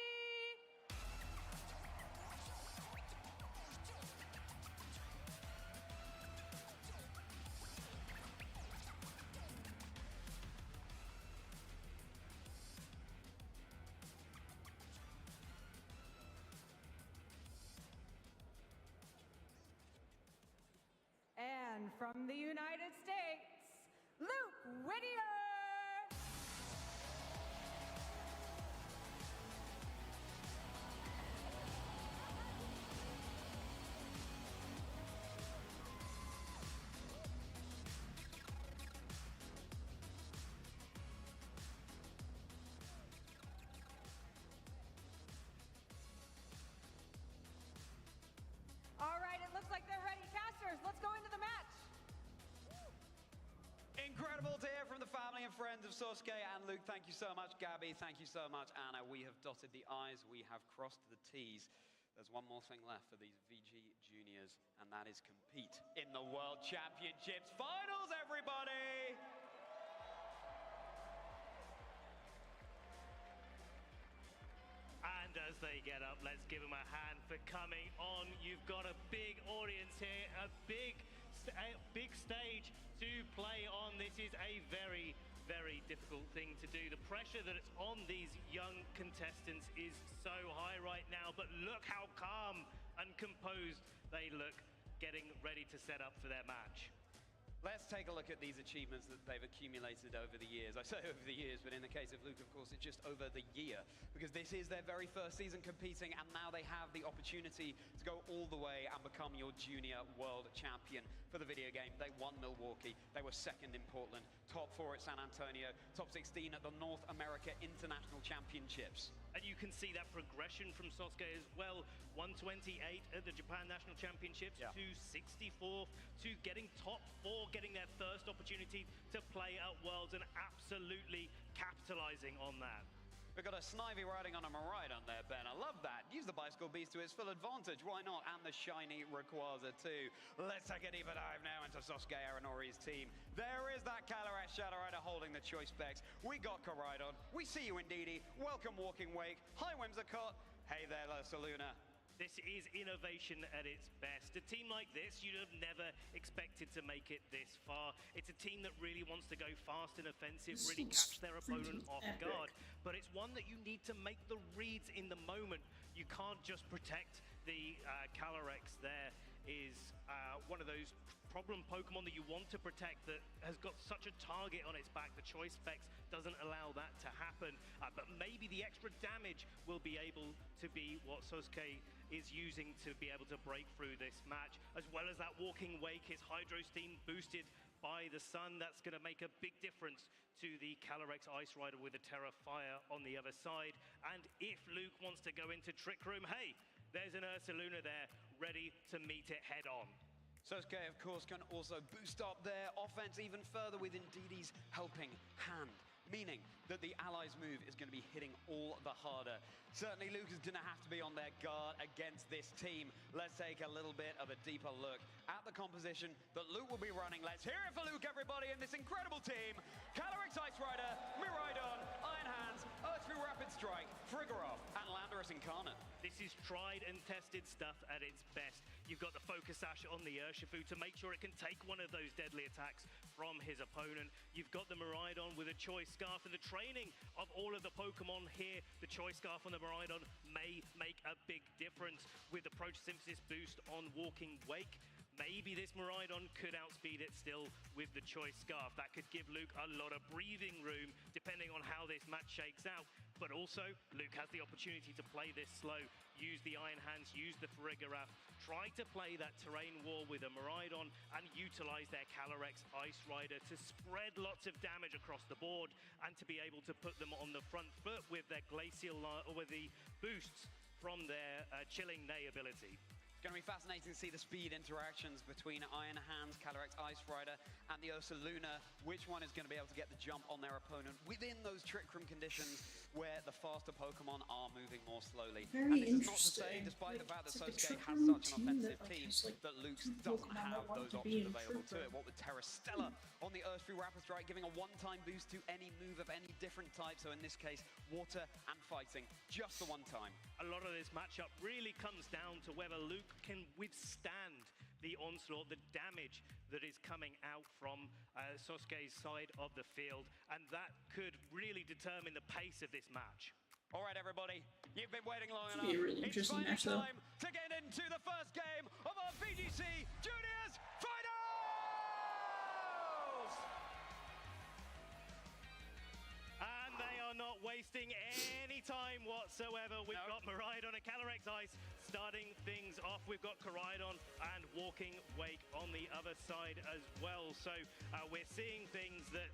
And from the United States, Luke Whittier. All right, it looks like they're ready. Casters, let's go into the match.
Incredible to hear from the family and friends of Sosuke and Luke. Thank you so much, Gabby. Thank you so much, Anna. We have dotted the I's. We have crossed the T's. There's one more thing left for these VG juniors, and that is compete in the World Championships Finals, everybody!
And as they get up, let's give them a hand for coming on. You've got a big audience here, a big stage to play on. This is a very, very difficult thing to do. The pressure that it's on these young contestants is so high right now, but look how calm and composed they look, getting ready to set up for their match.
Let's take a look at these achievements that they've accumulated over the years. I say over the years, but in the case of Luke, of course, it's just over the year, because this is their very first season competing, and now they have the opportunity to go all the way and become your junior world champion for the video game. They won Milwaukee, they were second in Portland, top 4 at San Antonio, top 16 at the North America International Championships.
And you can see that progression from Sosuke as well. 128 at the Japan National Championships, to 64th, to getting top 4, getting their first opportunity to play at Worlds, and absolutely capitalizing on that.
We've got a Snivy riding on a Miraidon there, Ben. I love that. Use the Bicycle Beast to its full advantage. Why not? And the shiny Rayquaza too. Let's take a deeper dive now into Sosuke Arinori's team. There is that Calyrex Shadow Rider holding the choice specs. We got Koraidon. We see you indeedy. Welcome Walking Wake. Hi Whimsicott. Hey there, Saluna.
This is innovation at its best. A team like this, you'd have never expected to make it this far. It's a team that really wants to go fast and offensive, really catch their opponent off guard. But it's one that you need to make the reads in the moment. You can't just protect the Calyrex. There is one of those problem Pokemon that you want to protect that has got such a target on its back. The choice specs doesn't allow that to happen. But maybe the extra damage will be able to be what Sosuke is using to be able to break through this match, as well as that Walking Wake, his Hydro Steam boosted by the sun. That's going to make a big difference to the Calyrex Ice Rider with a Terra Fire on the other side. And if Luke wants to go into Trick Room, hey, there's an Ursaluna there ready to meet it head on.
Sosuke, of course, can also boost up their offense even further with Indeedee's helping hand, meaning that the allies' move is going to be hitting all the harder. Certainly, Luke is going to have to be on their guard against this team. Let's take a little bit of a deeper look at the composition that Luke will be running. Let's hear it for Luke, everybody, and this incredible team. Calyrex Ice Rider, Miraidon, Iron Hands, Earthly Rapid Strike, Frigorov, and Landorus Incarnate.
This is tried and tested stuff at its best. You've got the Focus Sash on the Urshifu to make sure it can take one of those deadly attacks from his opponent. You've got the Miraidon with a Choice Scarf, and the training of all of the Pokemon here, the Choice Scarf on the Miraidon may make a big difference with the Photosynthesis boost on Walking Wake. Maybe this Miraidon could outspeed it still with the Choice Scarf. That could give Luke a lot of breathing room depending on how this match shakes out. But also, Luke has the opportunity to play this slow, use the Iron Hands, use the Farigiraf, try to play that terrain war with a Miraidon and utilize their Calyrex Ice Rider to spread lots of damage across the board and to be able to put them on the front foot with their Glacial, or with the boosts from their Chilling Neigh ability.
It's going to be fascinating to see the speed interactions between Iron Hands, Calyrex Ice Rider, and the Ursaluna. Which one is going to be able to get the jump on their opponent within those Trick Room conditions where the faster Pokemon are moving more slowly.
Very
and this is not to say,
interesting.
despite the fact that
It's like a
Sosuke
Trick
has
Room
such an offensive team, that Luke doesn't
Pokemon
have
that want
those
to be
options
in
available
Trick
to it.
Room.
What with Terrastella on the Earth-Free Rapid Strike, giving a one-time boost to any move of any different type. So in this case, water and fighting, just the one time.
A lot of this matchup really comes down to whether Luke can withstand the onslaught, the damage that is coming out from Sosuke's side of the field, and that could really determine the pace of this match.
All right, everybody, you've been waiting long
It's
enough.
gonna be a really
It's
interesting
finally
match, though.
time to get into the first game of our VGC Juniors Finals!
And they are not wasting any time whatsoever. We've got Miraidon and Calyrex Ice starting things off. We've got Coridon and Walking Wake on the other side as well. So we're seeing things that,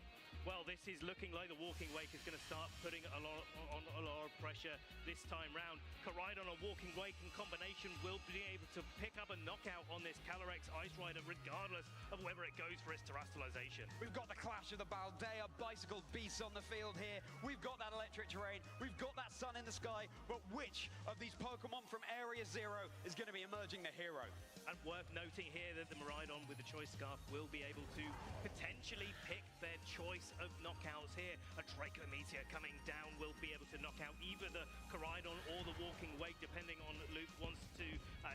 well, this is looking like the Walking Wake is going to start putting a lot of pressure this time round. Coridon and Walking Wake in combination will be able to pick up a knockout on this Calyrex Ice Rider regardless of whether it goes for its terrestrialization.
We've got the clash of the Baldea bicycle beasts on the field here. We've got that electric terrain. We've got that sun in the sky. But which of these Pokemon from Area Zero is going to be emerging the hero?
And worth noting here that the Miraidon with the Choice Scarf will be able to potentially pick their choice of knockouts here. A Draco Meteor coming down will be able to knock out either the Coridon or the Walking Wake, depending on Luke wants to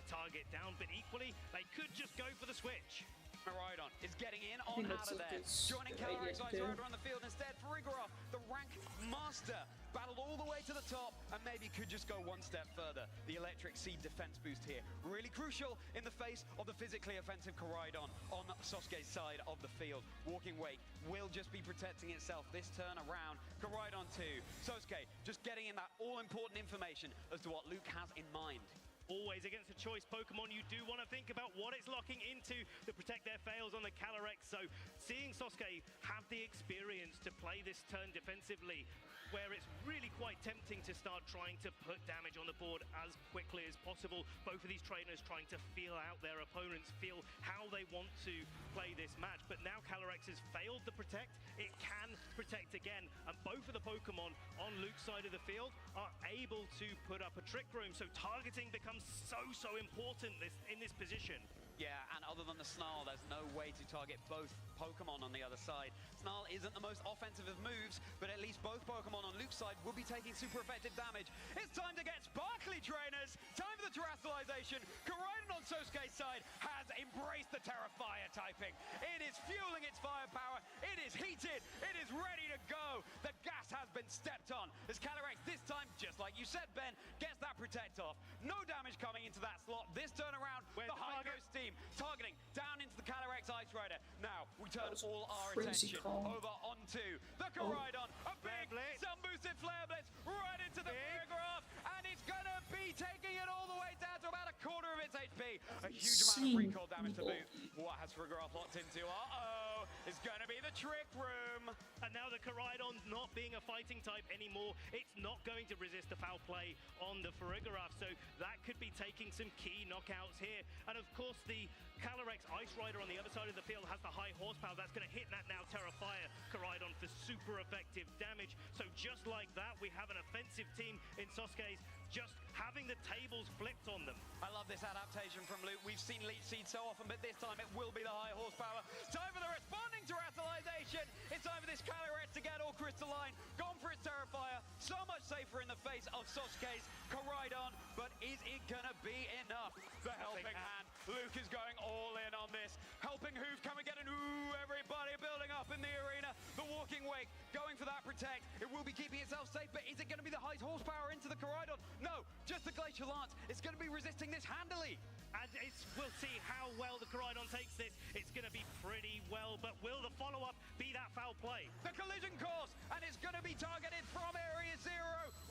target down. But equally, they could just go for the switch.
Miraidon is getting in
I think
on out
that's
of
a
there.
good
Joining
idea
Calyrex
to
Ice
do.
Rider on the field instead. Farigiraf, the rank master, battled all the way to the top and maybe could just go one step further. The Electric Seed defense boost here, really crucial in the face of the physically offensive Coridon on Sosuke's side of the field. Walking Wake will just be protecting itself this turn around. Coridon 2, Sosuke just getting in that all-important information as to what Luke has in mind.
Always against a choice Pokemon, you do want to think about what it's locking into to protect their fails on the Calyrex. So seeing Sosuke have the experience to play this turn defensively, where it's really quite tempting to start trying to put damage on the board as quickly as possible. Both of these trainers trying to feel out their opponents, feel how they want to play this match. But now Calyrex has failed the protect. It can protect again. And both of the Pokemon on Luke's side of the field are able to put up a Trick Room. So targeting becomes so important in this position.
Yeah, and other than the Snarl, there's no way to target both Pokemon on the other side. Snarl isn't the most offensive of moves, but at least both Pokemon on Luke's side will be taking super effective damage. It's time to get sparkly, trainers! Time for the terrestrialization. Coridon on Sosuke's side has embraced the Terra Fire typing. It is fueling its firepower. It is heated. It is ready to go. The gas has been stepped on. As Calyrex this time, just like you said, Ben, gets that protect off. No damage coming into that slot. This turn around, the High Ghost team targeting down into the Calyrex Ice Rider. Now, we turn all our attention over onto the Coridon. A big sun-boosted Flare Blitz right into the Farigiraf, and it's gonna be taking it all the way down to about a quarter of its HP. A huge amount of recall damage to boot. What has Farigiraf locked into? Uh-oh, it's gonna be the Trick Room.
And now the Coridon not being a fighting type anymore, it's not going to resist the foul play on the Farigiraf, so that could be taking some key knockouts here. And of course, the Calyrex Ice Rider on the other side of the field has the high horsepower. That's going to hit that now Terra Fire Coridon for super effective damage. So just like that, we have an offensive team in Sosuke's just having the tables flipped on them.
I love this adaptation from Luke. We've seen Leech Seed so often, but this time it will be the high horsepower. Time for the responding terrestrialization. It's time for this Calyrex to get all crystalline. Gone for its Terra Fire. so much safer in the face of Sasuke's Koraidon, but is it gonna be enough? The helping hand. Luke is going all in on this. Helping hoof, can we get an ooh? Everybody building up in the arena. The walking wake, going for that protect. It will be keeping itself safe, but is it gonna be the highest horsepower into the Koraidon? No, just the Glacial Lance. It's gonna be resisting this handily.
And we'll see how well the Koraidon takes this. It's going to be pretty well, but will the follow-up be that foul play?
The collision course, and it's going to be targeted from Area 0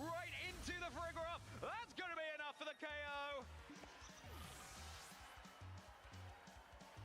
right into the Frigoroth. That's going to be enough for the KO.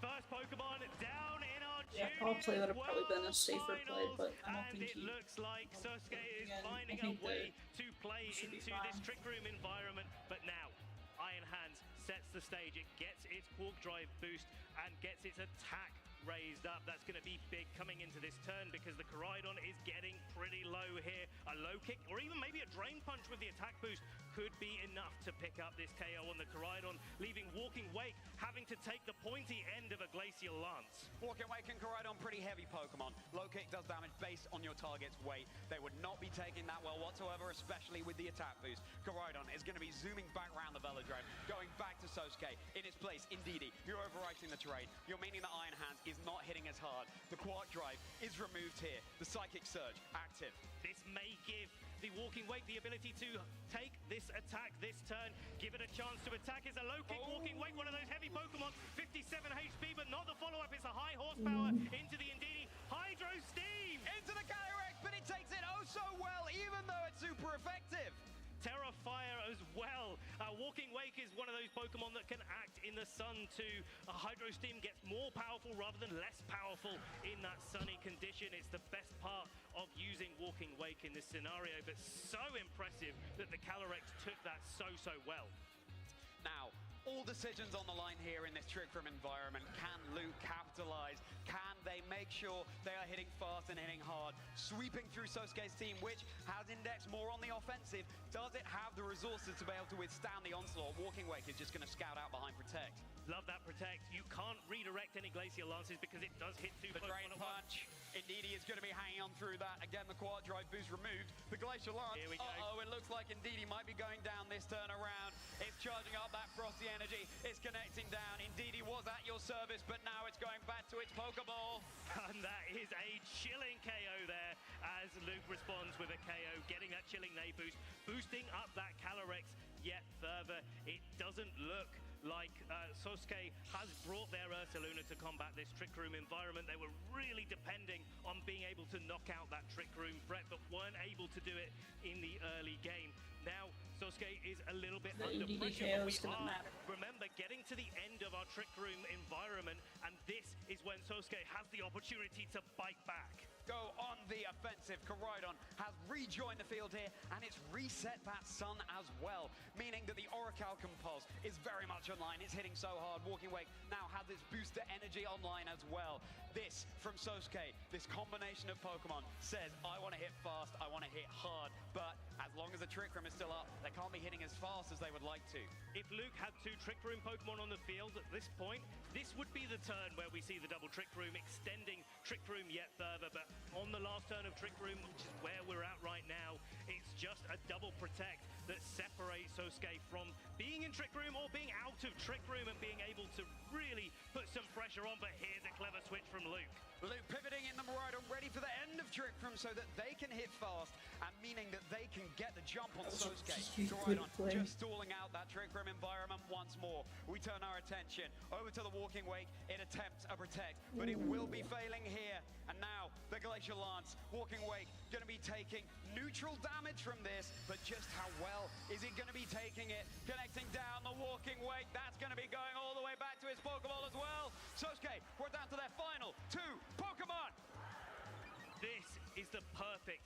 First Pokemon down in our
Yeah, power play would have probably been a safer play, but I don't
and
think
it looks like Sasuke is
again,
finding
I
a
think
way to play
should be
into this
fine.
Trick Room environment, but now Iron Hands sets the stage. It gets its Quark Drive boost and gets its attack raised up. That's going to be big coming into this turn because the Koraidon is getting pretty low here. A low kick or even maybe a drain punch with the attack boost could be enough to pick up this KO on the Koraidon, leaving Walking Wake having to take the pointy end of a Glacial Lance.
Walking Wake and Koraidon, pretty heavy Pokemon. Low kick does damage based on your target's weight. They would not be taking that well whatsoever, especially with the attack boost. Koraidon is going to be zooming back around the Velodrome, going back to Sosuke. In its place, Indeedee, you're overwriting the terrain. You're meaning that Iron Hands is not hitting as hard. The Quark Drive is removed here. The Psychic Surge, active.
This may give the Walking Wake the ability to take this attack this turn, give it a chance to attack. It's a low kick Walking Wake, one of those heavy Pokemon, 57 HP, but not the follow-up. It's a high horsepower into the Indeedee. Hydro Steam!
Into the Calyrex, but it takes it oh so well, even though it's super effective.
Terra Fire as well. Walking Wake is one of those Pokemon that can act in the sun too. Hydro Steam gets more powerful rather than less powerful in that sunny condition. It's the best part of using Walking Wake in this scenario, but so impressive that the Calyrex took that so well.
Now, all decisions on the line here in this Trick Room environment. Can Luke capitalize? Can they make sure they are hitting fast and hitting hard? Sweeping through Sosuke's team, which has indexed more on the offensive. Does it have the resources to be able to withstand the onslaught? Walking Wake is just going to scout out behind Protect.
Love that Protect. You can't redirect any Glacial Lances because it does hit two
The Drain
Pokemon at once.
Punch. Indeedee is going to be hanging on through that. Again, the Quark Drive boost removed. The Glacial Lance.
Here we go.
Uh-oh, it looks like Indeedee might be going down this turn around. It's charging up that Frosty energy. It's connecting down. Indeedee was at your service, but now it's going back to its Pokeball.
And that is a chilling KO there as Luke responds with a KO, getting that chilling Nay boost, boosting up that Calyrex yet further. It doesn't look like Sasuke has brought their Ursaluna to combat this Trick Room environment. They were really depending on being able to knock out that Trick Room threat, but weren't able to do it in the early game. Now, Sasuke is a little bit
The
under
Indeedee
pressure, but
KO is gonna matter.
remember, getting to the end of our Trick Room environment, and this is when Sasuke has the opportunity to bite back.
Go on the offensive. Koraidon has rejoined the field here, and it's reset that sun as well, meaning that the Orichalcum Pulse is very much online. It's hitting so hard. Walking Wake now has its booster energy online as well. This, from Sasuke, this combination of Pokemon says, I want to hit fast, I want to hit hard, but as long as the Trick Room is still up, they can't be hitting as fast as they would like to.
If Luke had two Trick Room Pokemon on the field at this point, this would be the turn where we see the double Trick Room extending Trick Room yet further, but on the last turn of Trick Room, which is where we're at right now, it's just a double Protect that separates Sasuke from being in Trick Room or being out of Trick Room and being able to really put some pressure on, but here's a clever switch from Luke.
Luke pivoting in the Miraidon, ready for the end of Trick Room so that they can hit fast, and meaning that they can get the jump on Sasuke. Miraidon just stalling out that Trick Room environment once more. We turn our attention over to the Walking Wake. It attempts a Protect, but it will be failing here. And now, the Glacial Lance. Walking Wake going to be taking neutral damage from this, but just how well is it going to be taking it? Connecting down the Walking Wake. That's going to be going all the way back to his Pokeball as well. Sasuke, we're down to their final two Pokemon.
This is the perfect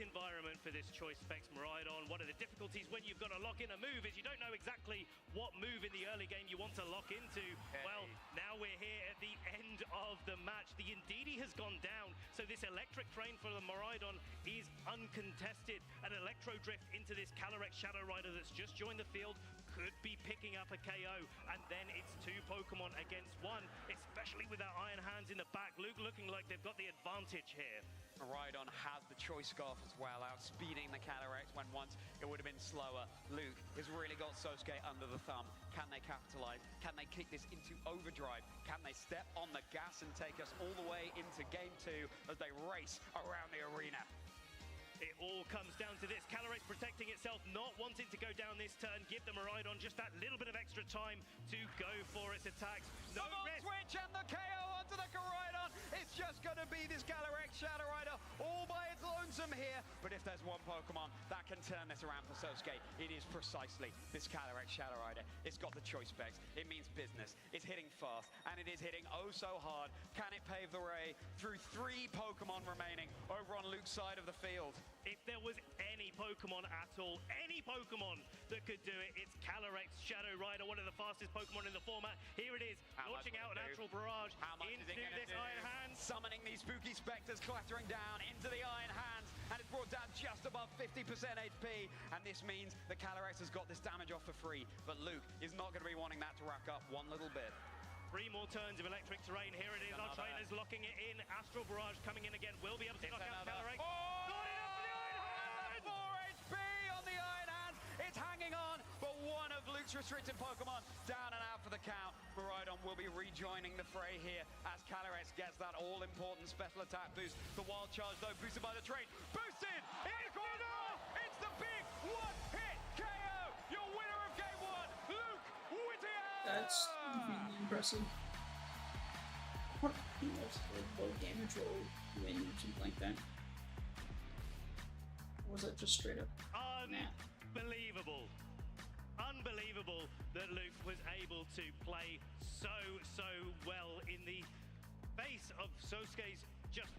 environment for this Choice Specs Miraidon. One of the difficulties when you've got to lock in a move is you don't know exactly what move in the early game you want to lock into. Well, now we're here at the end of the match. The Indeedee has gone down, so this electric train for the Miraidon is uncontested. An Electro Drift into this Calyrex Shadow Rider that's just joined the field could be picking up a KO, and then it's two Pokemon against one, especially with that Iron Hands in the back. Luke looking like they've got the advantage here.
Rhydon has the Choice Scarf as well, outspeeding the Calyrex when once it would have been slower. Luke has really got Sosuke under the thumb. Can they capitalize? Can they kick this into overdrive? Can they step on the gas and take us all the way into game 2 as they race around the arena?
It all comes down to this. Calyrex protecting itself, not wanting to go down this turn. Give the Miraidon just that little bit of extra time to go for its attacks. No risk.
Switch and the KO onto the Koraidon. It's just going to be this Calyrex Shadow Rider all by its lonesome here. But if there's one Pokemon that can turn this around for Sosuke, it is precisely this Calyrex Shadow Rider. It's got the choice specs. It means business. It's hitting fast, and it is hitting oh so hard. Can it pave the way through 3 Pokemon remaining over on Luke's side of the field?
If there was any Pokemon at all, any Pokemon that could do it, it's Calyrex Shadow Rider, one of the fastest Pokemon in the format. Here it is, launching out an Astral Barrage into this Iron Hands.
Summoning these spooky specters, clattering down into the Iron Hands, and it's brought down just above 50% HP. And this means the Calyrex has got this damage off for free, but Luke is not going to be wanting that to rack up one little bit.
3 more turns of electric terrain. Here it is, our trainers locking it in. Astral Barrage coming in again. Will be able to knock out Calyrex.
Hanging on, but one of Luke's restricted Pokemon down and out for the count. Miraidon will be rejoining the fray here as Calyrex gets that all-important special attack boost. The Wild Charge, though, boosted by the train. Boosted in the corner! It's the big one-hit KO! Your winner of Game 1, Luke Whittier!
That's really impressive. What was like low damage roll win or something like that? Or was that just straight up math?
Unbelievable that Luke was able to play so well in the face of Sosuke's just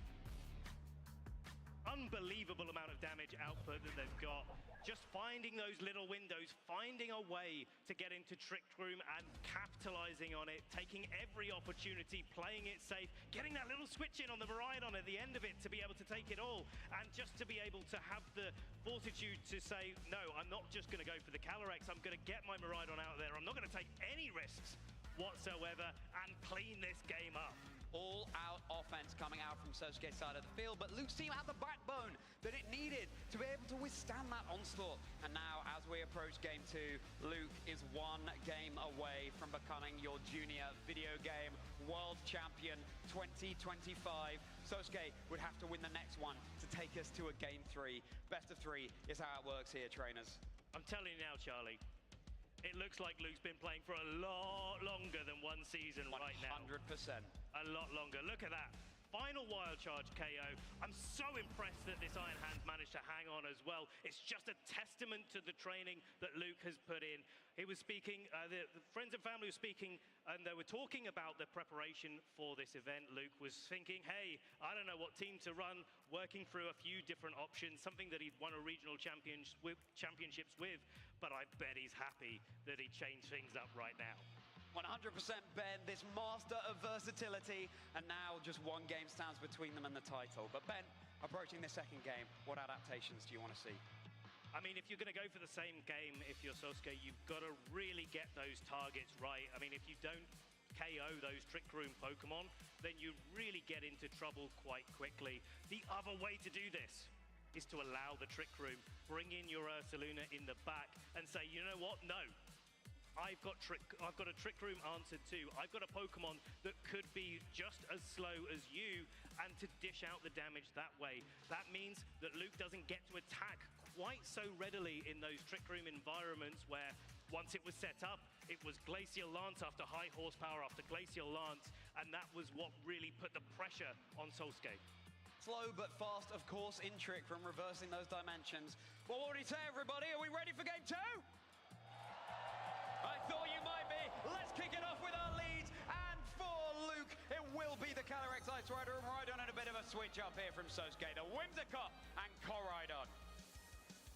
unbelievable amount of damage output that they've got. Just finding those little windows, finding a way to get into Trick Room and capitalizing on it, taking every opportunity, playing it safe, getting that little switch in on the Miraidon at the end of it to be able to take it all, and just to be able to have the fortitude to say, no, I'm not just going to go for the Calyrex, I'm going to get my Miraidon out there, I'm not going to take any risks whatsoever, and clean this game up.
All-out offense coming out from Sosuke's side of the field, but Luke's team had the backbone that it needed to be able to withstand that onslaught. And now, as we approach Game 2, Luke is 1 game away from becoming your junior video game world champion 2025. Sosuke would have to win the next one to take us to a Game 3. Best of 3 is how it works here, trainers.
I'm telling you now, Charlie, it looks like Luke's been playing for a lot longer than 1 season right now.
100%.
A lot longer. Look at that. Final Wild Charge KO. I'm so impressed that this Iron Hands managed to hang on as well. It's just a testament to the training that Luke has put in. He was speaking, the friends and family were speaking, and they were talking about the preparation for this event. Luke was thinking, hey, I don't know what team to run, working through a few different options, something that he'd won a regional championships with, but I bet he's happy that he changed things up right now.
100% Ben, this master of versatility, and now just 1 game stands between them and the title. But Ben, approaching the second game, what adaptations do you want to see?
I mean, if you're going to go for the same game, if you're Sosuke, you've got to really get those targets right. I mean, if you don't KO those Trick Room Pokemon, then you really get into trouble quite quickly. The other way to do this is to allow the Trick Room, bring in your Ursaluna in the back and say, you know what, no. I've got a Trick Room answer too. I've got a Pokemon that could be just as slow as you, and to dish out the damage that way. That means that Luke doesn't get to attack quite so readily in those Trick Room environments where once it was set up, it was Glacial Lance after high horsepower after Glacial Lance, and that was what really put the pressure on Sosuke.
Slow but fast, of course, in Trick Room, reversing those dimensions. Well, what do you say, everybody? Are we ready for Game 2? I thought you might be. Let's kick it off with our leads. And for Luke, it will be the Calyrex Ice Rider and Miraidon, and a bit of a switch up here from Sosuke. The Whimsicott and Koraidon.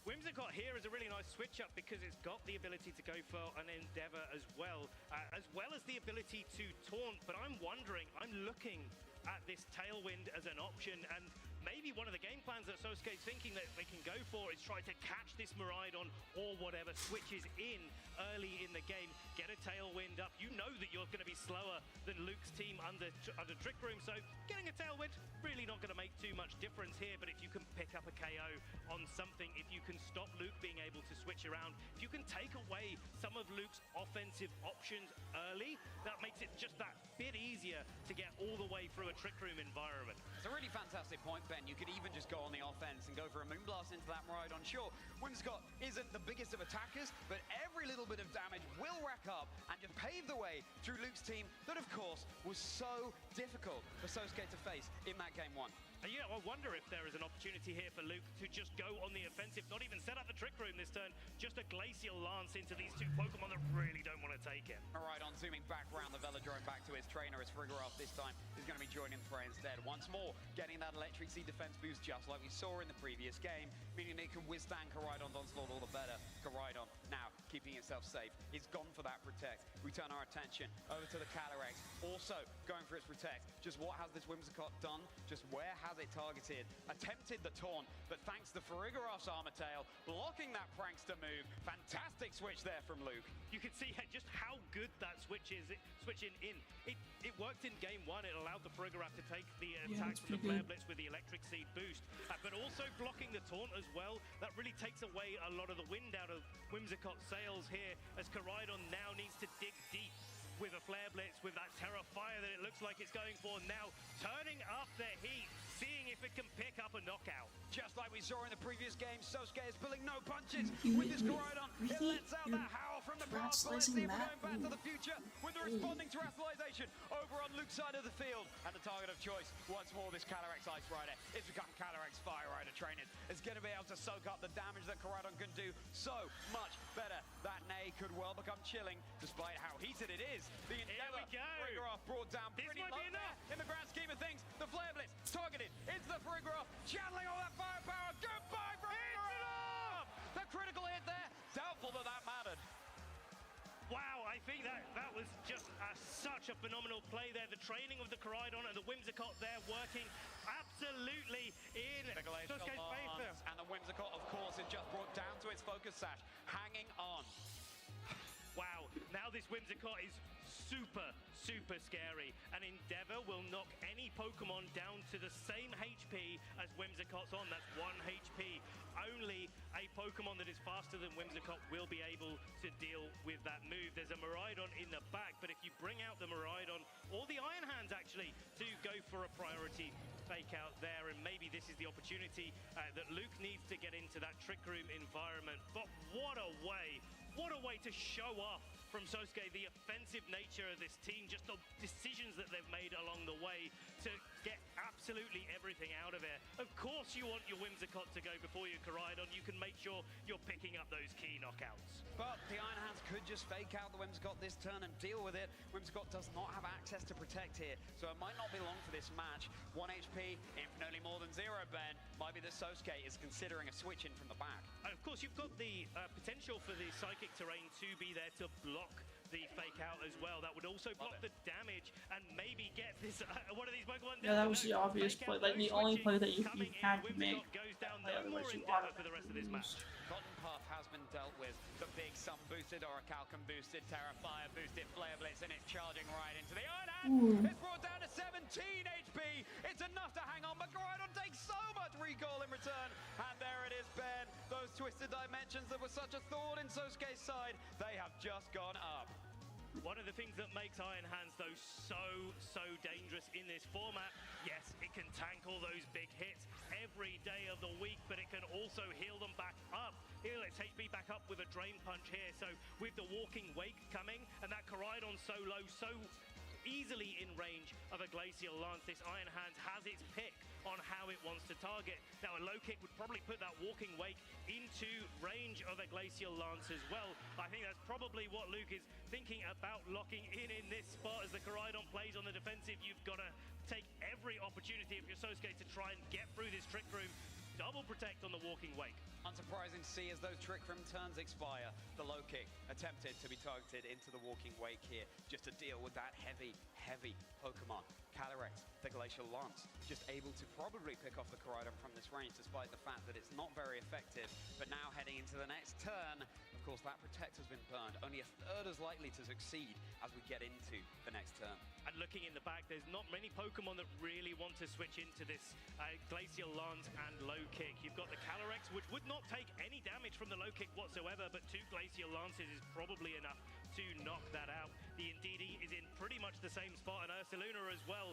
Whimsicott here is a really nice switch up because it's got the ability to go for an Endeavor as well as the ability to taunt. But I'm wondering, I'm looking at this Tailwind as an option, and maybe one of the game plans that Sosuke's thinking that they can go for is try to catch this Miraidon or whatever switches in early in the game, get a Tailwind up. You know that you're going to be slower than Luke's team under Trick Room, so getting a Tailwind really not going to make too much difference here. But if you can pick up a KO on something, if you can stop Luke being able to switch around, if you can take away some of Luke's offensive options early, that makes it just that bit easier to get all the way through a Trick Room environment.
It's a really fantastic point, Ben. You could even just go on the offense and go for a Moonblast into that Miraidon. Sure, Whimsicott isn't the biggest of attackers, but every little bit of damage will rack up and just pave the way through Luke's team that, of course, was so difficult for Sosuke to face in that game one.
Yeah, I wonder if there is an opportunity here for Luke to just go on the offensive, not even set up the Trick Room this turn, just a Glacial Lance into these two Pokemon that really don't want to take it.
Miraidon zooming back around the Velodrome back to his trainer as Frigoroth this time is going to be joining the fray instead. Once more, getting that Electric Sea defense boost just like we saw in the previous game, meaning it can withstand Koraidon's onslaught all the better. Koraidon now keeping itself safe. It's gone for that Protect. We turn our attention over to the Calyrex, also going for its Protect. Just what has this Whimsicott done? Just where has it targeted? Attempted the taunt, but thanks to Frigoroth's Armor Tail, blocking that Prankster move. Fantastic switch there from Luke.
You can see just how good that switch is. Switching in. It worked in game one. It allowed the Frigoroth to take the attacks from the Flare Blitz with the Electric Seed boost, but also blocking the taunt as well. That really takes away a lot of the wind out of Whimsicott's sails here, as Koraidon now needs to dig deep with a Flare Blitz, with that Terra Fire that it looks like it's going for now, turning up the heat, seeing if it can pick up a knockout.
Just like we saw in the previous game, Sosuke is pulling no punches with this Koraidon. It lets out that howl from the past. Let's see if we're going back to the future with the responding terrestrialization over on Luke's side of the field. And the target of choice, once more, this Calyrex Ice Rider. It's become Calyrex Fire Rider trainers. It's going to be able to soak up the damage that Koraidon can do so much better. That Nay could well become chilling, despite how heated it is. The Endeavor, Frigoroth brought down pretty low there in the grand scheme of things. The Flare Blitz targeted into the Frigoroth, channeling all that firepower. Goodbye, Frigoroth! The critical hit there. Doubtful that that mattered.
Wow, I think that was just such a phenomenal play there. The training of the Koraidon and the Whimsicott there working absolutely in Sosuke's favor.
And the Whimsicott, of course, is just brought down to its focus sash, hanging on.
Wow, now this Whimsicott is super scary. And Endeavor will knock any Pokemon down to the same HP as Whimsicott's on. That's 1 HP. Only a Pokemon that is faster than Whimsicott will be able to deal with that move. There's a Miraidon in the back, but if you bring out the Miraidon, or the Iron Hands actually, to go for a priority fake out there, and maybe this is the opportunity that Luke needs to get into that Trick Room environment. But what a way to show off from Sosuke the offensive nature of this team, just the decisions that they've made along the way to get absolutely everything out of it. Of course you want your Whimsicott to go before your Koraidon. You can make sure you're picking up those key knockouts.
But the Iron Hands could just fake out the Whimsicott this turn and deal with it. Whimsicott does not have access to Protect here, so it might not be long for this match. 1 HP, infinitely more than 0, Ben. Might be that Sosuke is considering a switch in from the back.
And of course, you've got the potential for the Psychic Terrain to be there to block the fake out as well. That would also block the damage and maybe get this one of these Pokemon.
Yeah, that was the obvious play, like the only play that you had to make.
Goes down no more Endeavor for the rest of this match.
Cotton Puff has been dealt with. The big Sun boosted, Orichalcum boosted, Terra Fire boosted, Flare Blitz, and it's charging right into the Iron Hand. It's brought down to 17 HP. It's enough to hang on, but Koraidon takes so much recoil in return. And there it is, Ben. Those twisted dimensions that were such a thorn in Sosuke's side, they have just gone up.
One of the things that makes Iron Hands, though, so dangerous in this format, yes, it can tank all those big hits every day of the week, but it can also heal them back up. Heal its HP back up with a Drain Punch here. So with the Walking Wake coming and that Koraidon so low, so easily in range of a Glacial Lance, this Iron Hands has its pick on how it wants to target. Now a low kick would probably put that Walking Wake into range of a Glacial Lance as well. I think that's probably what Luke is thinking about locking in this spot. As the Koraidon plays on the defensive, you've got to take every opportunity if you're Sosuke to try and get through this Trick Room. double protect on the Walking Wake.
Unsurprising to see as those Trick Room turns expire. The low kick attempted to be targeted into the Walking Wake here, just to deal with that heavy Pokemon. Calyrex, the Glacial Lance, just able to probably pick off the Koraidon from this range, despite the fact that it's not very effective. But now heading into the next turn, of course, that Protect has been burned. Only a third as likely to succeed as we get into the next turn.
And looking in the back, there's not many Pokemon that really want to switch into this Glacial Lance and low kick. You've got the Calyrex, which would not take any damage from the low kick whatsoever, but 2 Glacial Lances is probably enough to knock that out. The Indeedee is in pretty much the same spot, and Ursaluna as well.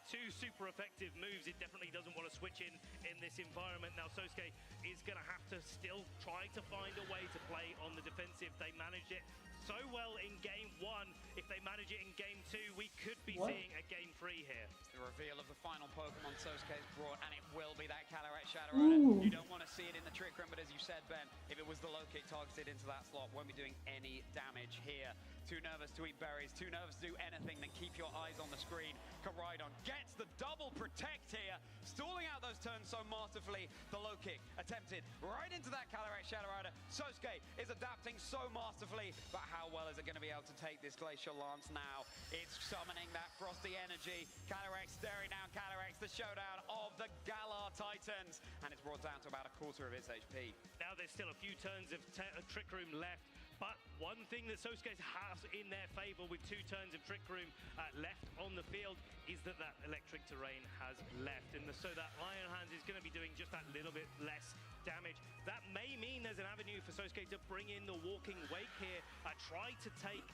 2 super effective moves. It definitely doesn't want to switch in this environment. Now Sosuke is going to have to still try to find a way to play on the defensive. They managed it so well in game 1. If they manage it in game 2, we could be seeing a game 3 here.
It's the reveal of the final Pokemon Sosuke's brought, and it will be that Calyrex Shadow Rider. You don't want to see it in the Trick Room, but as you said, Ben, if it was the low kick targeted into that slot, won't be doing any damage here. Too nervous to eat berries, too nervous to do anything than keep your eyes on the screen. Koraidon gets the double protect here, stalling out those turns so masterfully. The low kick attempted right into that Calyrex Shadow Rider. Sosuke is adapting so masterfully, but how well is it going to be able to take this Glacial Lance now? It's summoning that frosty energy. Calyrex staring down Calyrex, the showdown of the Galar Titans, and it's brought down to about a quarter of its HP.
Now there's still a few turns of Trick Room left. But one thing that Sosuke has in their favor with 2 turns of Trick Room left on the field is that electric terrain has left. And so that Iron Hands is going to be doing just that little bit less damage. That may mean there's an avenue for Sosuke to bring in the Walking Wake here. Try to take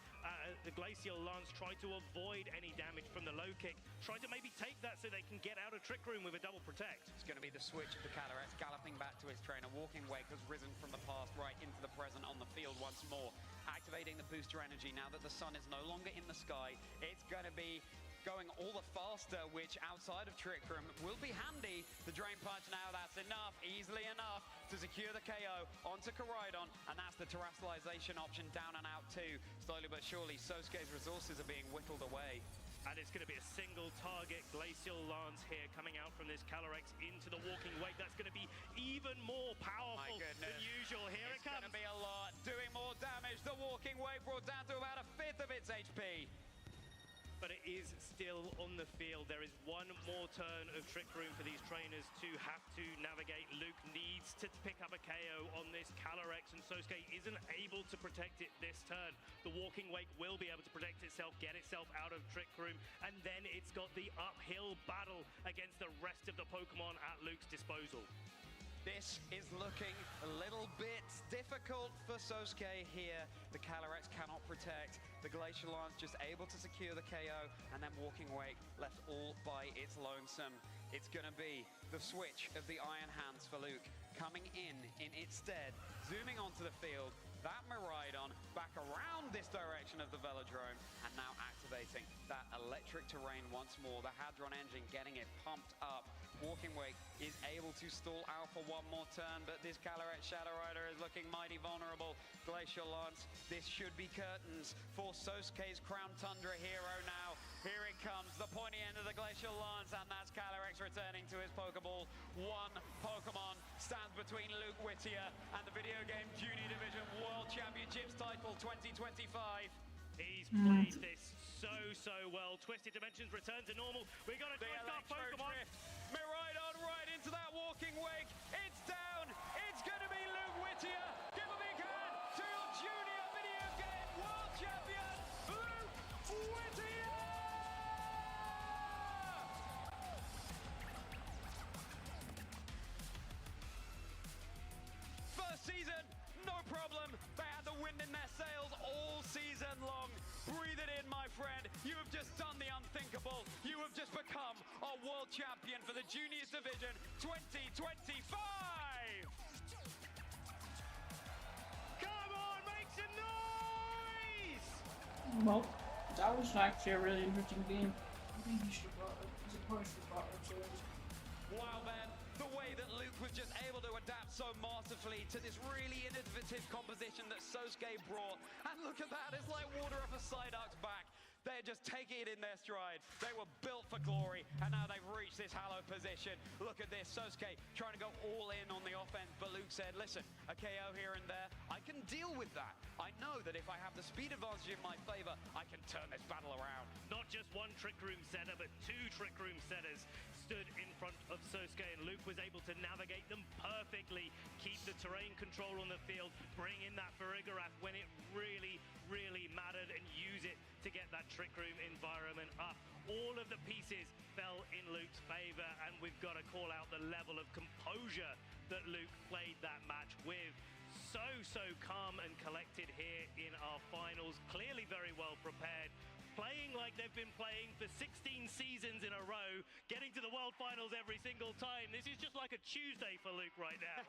the Glacial Lance, try to avoid any damage from the low kick. Try to maybe take that so they can get out of Trick Room with a double protect.
It's going to be the switch of the Calyrex galloping back to his trainer. Walking Wake has risen from the past right into the present on the field once more. Activating the booster energy now that the sun is no longer in the sky. It's going to be going all the faster, which outside of Trick Room will be handy. The Drain Punch now, that's enough, easily enough to secure the KO onto Koraidon, and that's the terrestrialization option down and out too. Slowly but surely, Sosuke's resources are being whittled away.
And it's going to be a single target Glacial Lance here coming out from this Calyrex into the Walking Wake. That's going to be even more powerful than usual. Here it comes.
It's going to be a lot, doing more damage. The Walking Wake brought down to about a fifth of its HP.
But it is still on the field. There is one more turn of Trick Room for these trainers to have to navigate. Luke needs to pick up a KO on this Calyrex, and Sosuke isn't able to protect it this turn. The Walking Wake will be able to protect itself, get itself out of Trick Room, and then it's got the uphill battle against the rest of the Pokemon at Luke's disposal.
This is looking a little bit difficult for Sosuke here. The Calyrex cannot protect. The Glacial Lance just able to secure the KO, and then Walking Wake left all by its lonesome. It's going to be the switch of the Iron Hands for Luke. Coming in its stead, zooming onto the field, that Miraidon back around this direction of the Velodrome, and now activating that electric terrain once more. The Hadron engine getting it pumped up. Walking Wake is able to stall out for one more turn, but this Calyrex Shadow Rider is looking mighty vulnerable. Glacial Lance, this should be curtains for Sosuke's Crown Tundra hero now. Here it comes, the pointy end of the Glacial Lance, and that's Calyrex returning to his Pokeball. One Pokemon stands between Luke Whittier and the Video Game Junior Division World Championships title 2025.
He's played this so well. Twisted Dimensions return to normal. We got a twist off Pokemon.
Miraidon right into that Walking Wake. It's down. It's going to be Luke Whittier. Give a big hand to your Junior Video Game World Champion, Luke Whittier! First season, no problem. They had the wind in their sails all season long. Breathe it in, my friend. You have just done the unthinkable. You have just become a world champion for the Juniors Division 2025.
Come on, make some noise!
Well, that was actually a really interesting game. I think he should have brought it. He probably should have brought it.
Wow, man. The way that Luke was just able to adapt so masterfully to this really innovative composition that Sosuke brought. And look at that, it's like water off a Psyduck's back. They're just taking it in their stride. They were built for glory, and now they've reached this hallowed position. Look at this, Sosuke trying to go all in on the offense, but Luke said, listen, a KO here and there, I can deal with that. I know that if I have the speed advantage in my favor, I can turn this battle around.
Not just one Trick Room setter, but two Trick Room setters stood in front of Sosuke, and Luke was able to navigate them perfectly, keep the terrain control on the field, bring in that Farigarath when it really, really mattered, and use it to get that Trick Room environment up. All of the pieces fell in Luke's favor, and we've got to call out the level of composure that Luke played that match with. So calm and collected here in our finals, clearly very well prepared, playing like they've been playing for 16 seasons in a row, getting to the World Finals every single time. This is just like a Tuesday for Luke right now.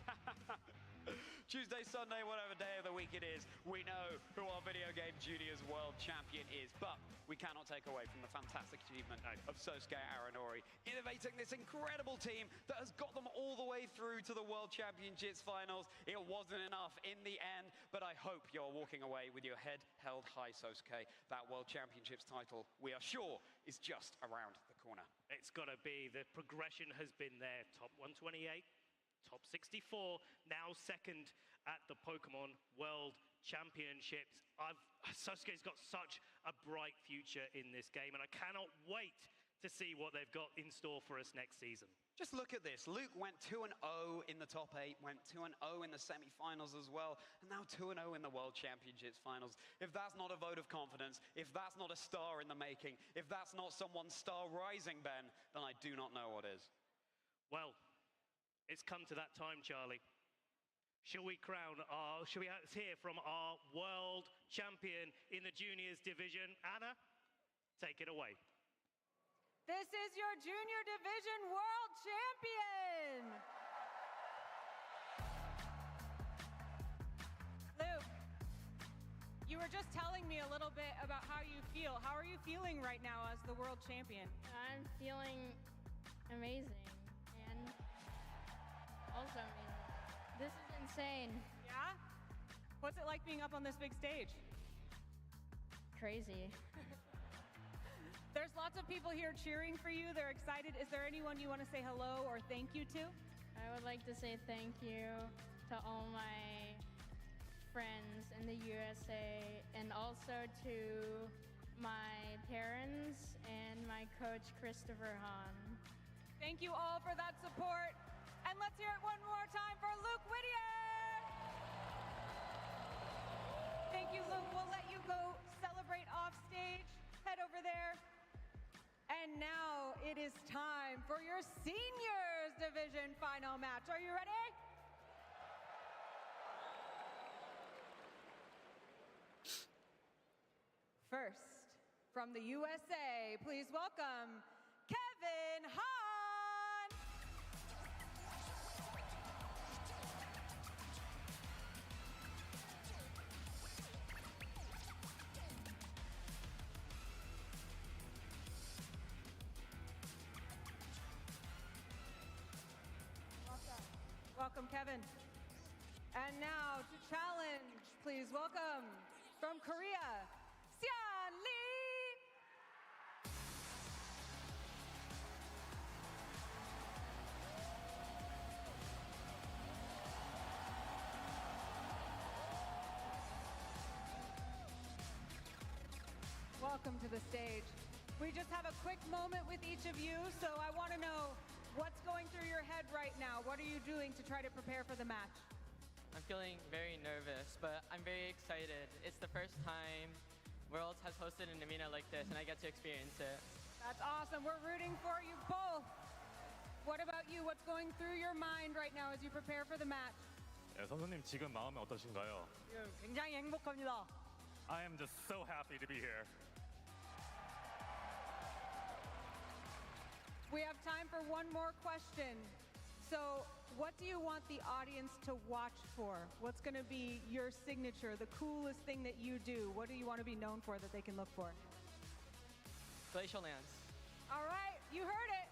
Tuesday, Sunday, whatever day of the week it is, we know who our Video Game Juniors World Champion is. But we cannot take away from the fantastic achievement of Sosuke Aranori, innovating this incredible team that has got them all the way through to the World Championships finals. It wasn't enough in the end, but I hope you're walking away with your head held high, Sosuke. That World Championships title, we are sure, is just around the corner.
It's got to be. The progression has been there. Top 128. Top 64, now second at the Pokémon World Championships. Sosuke's got such a bright future in this game, and I cannot wait to see what they've got in store for us next season.
Just look at this. Luke went 2-0 in the top 8, went 2-0 in the semi-finals as well, and now 2-0 in the World Championships finals. If that's not a vote of confidence, if that's not a star in the making, if that's not someone's star rising, Ben, then I do not know what is.
Well, it's come to that time, Charlie. Shall we hear from our world champion in the juniors division? Anna, take it away.
This is your junior division world champion. Luke, you were just telling me a little bit about how you feel. How are you feeling right now as the world champion?
I'm feeling amazing. Also, I mean, this is insane.
Yeah? What's it like being up on this big stage?
Crazy.
There's lots of people here cheering for you. They're excited. Is there anyone you want to say hello or thank you to?
I would like to say thank you to all my friends in the USA and also to my parents and my coach, Christopher Hahn.
Thank you all for that support. And let's hear it one more time for Luke Whittier. Thank you, Luke. We'll let you go celebrate off stage. Head over there. And now it is time for your seniors division final match. Are you ready? First, from the USA, please welcome Kevin Hahn. Welcome, Kevin. And now to challenge, please welcome from Korea, Sean Lee. Welcome to the stage. We just have a quick moment with each of you, so I want to know what's going through your head right now? What are you doing to try to prepare for the match?
I'm feeling very nervous, but I'm very excited. It's the first time Worlds has hosted an arena like this, and I get to experience it.
That's awesome. We're rooting for you both. What about you? What's going through your mind right now as you prepare for the match?
네, 선수님 지금 마음이 어떠신가요?
굉장히 행복합니다.
I am just so happy to be here.
We have time for one more question. So, what do you want the audience to watch for? What's going to be your signature, the coolest thing that you do? What do you want to be known for that they can look for?
Glacial Lance.
All right, you heard it.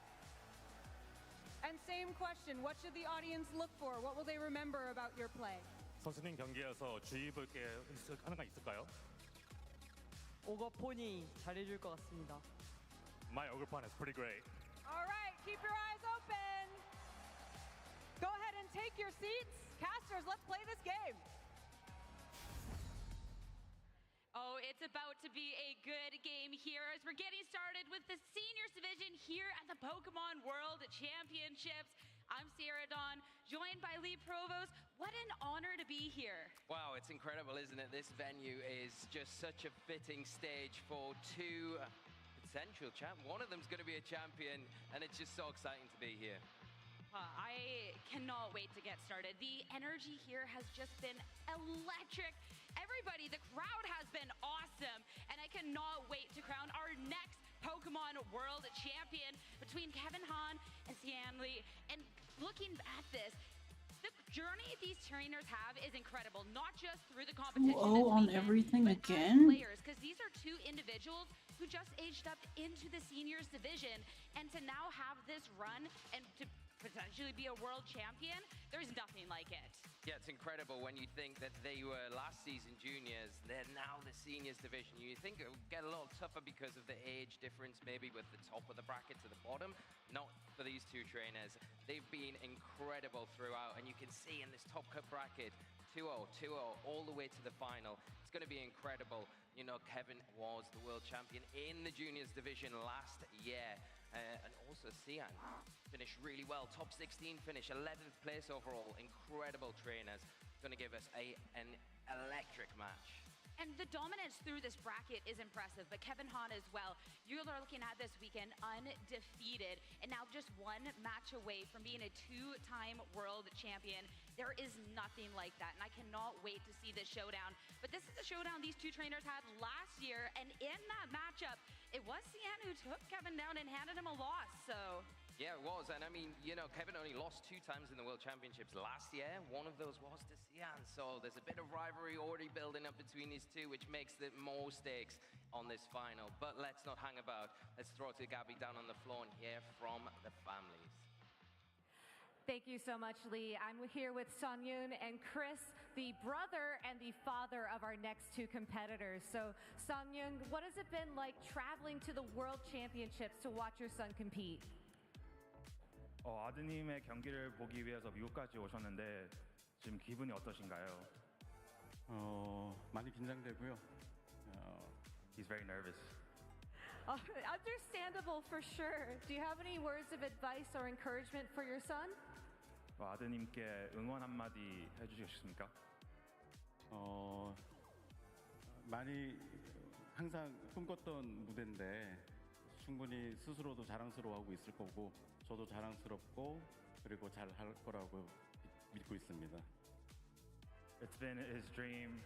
And same question, what should the audience look for? What will they remember about your play?
선수님 경기에서 주의 볼 게 하나가 있을까요?
오거폰이 잘해줄 것 같습니다.
My Ogrepan is pretty great.
All right, keep your eyes open. Go ahead and take your seats. Casters, let's play this game.
Oh, it's about to be a good game here as we're getting started with the seniors division here at the Pokemon World Championships. I'm Sierra Dawn, joined by Lee Provost. What an honor to be here.
Wow, it's incredible, isn't it? This venue is just such a fitting stage for two potential champions. One of them's going to be a champion, and it's just so exciting to be here.
I cannot wait to get started. The energy here has just been electric. Everybody, the crowd has been awesome, and I cannot wait to crown our next Pokemon World Champion between Kevin Han and Xian Li. And looking at this, the journey these trainers have is incredible, not just through the competition.
On everything again?
Players, because these are two individuals who just aged up into the seniors division, and to now have this run and to potentially be a world champion, there's nothing like it.
Yeah, it's incredible when you think that they were last season juniors, they're now the seniors division. You think it would get a little tougher because of the age difference, maybe with the top of the bracket to the bottom. Not for these two trainers. They've been incredible throughout, and you can see in this top cut bracket, 2-0, 2-0, all the way to the final. It's going to be incredible. You know, Kevin was the world champion in the juniors division last year. And also Xian finished really well. Top 16 finish, 11th place overall. Incredible trainers. Going to give us an electric match.
And the dominance through this bracket is impressive, but Kevin Han as well. You are looking at this weekend undefeated, and now just one match away from being a two-time world champion. There is nothing like that, and I cannot wait to see this showdown. But this is the showdown these two trainers had last year, and in that matchup, it was Xian who took Kevin down and handed him a loss, so...
Yeah, it was. And I mean, you know, Kevin only lost 2 times in the World Championships last year. One of those was to Xian. So there's a bit of rivalry already building up between these two, which makes it more stakes on this final. But let's not hang about. Let's throw it to Gabby down on the floor and hear from the families.
Thank you so much, Lee. I'm here with Sonyun and Chris, the brother and the father of our next two competitors. So, Sonyun, what has it been like traveling to the World Championships to watch your son compete?
아드님의 경기를 보기 위해서 미국까지 오셨는데 지금 기분이 어떠신가요?
많이 긴장되고요.
He's very nervous.
Understandable for sure. Do you have any words of advice or encouragement for your son?
아드님께 응원 한마디 해주시겠습니까?
많이 항상 꿈꿨던 무대인데 충분히 스스로도 자랑스러워하고 있을 거고 저도 자랑스럽고 그리고 잘 할 거라고 믿고 있습니다.
It's been his dream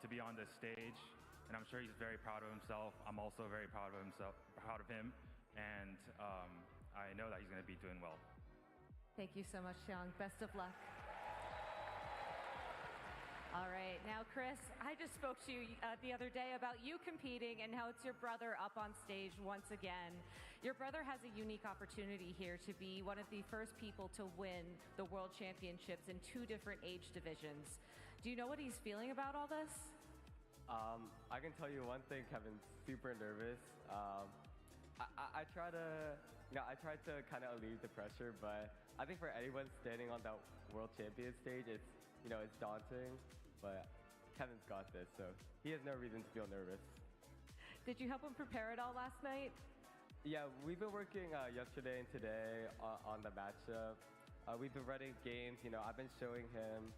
to be on this stage, and I'm sure he's very proud of himself. I'm also very proud of him, and I know that he's going to be doing well.
Thank you so much, Xiang. Best of luck. All right, now Chris, I just spoke to you the other day about you competing and how it's your brother up on stage once again. Your brother has a unique opportunity here to be one of the first people to win the World Championships in 2 different age divisions. Do you know what he's feeling about all this?
I can tell you one thing, Kevin's super nervous. I try to, I try to kind of alleviate the pressure, but I think for anyone standing on that World Champion stage, it's daunting. But Kevin's got this, so he has no reason to feel nervous.
Did you help him prepare it all last night?
Yeah, we've been working yesterday and today on the matchup. We've been running games. I've been showing him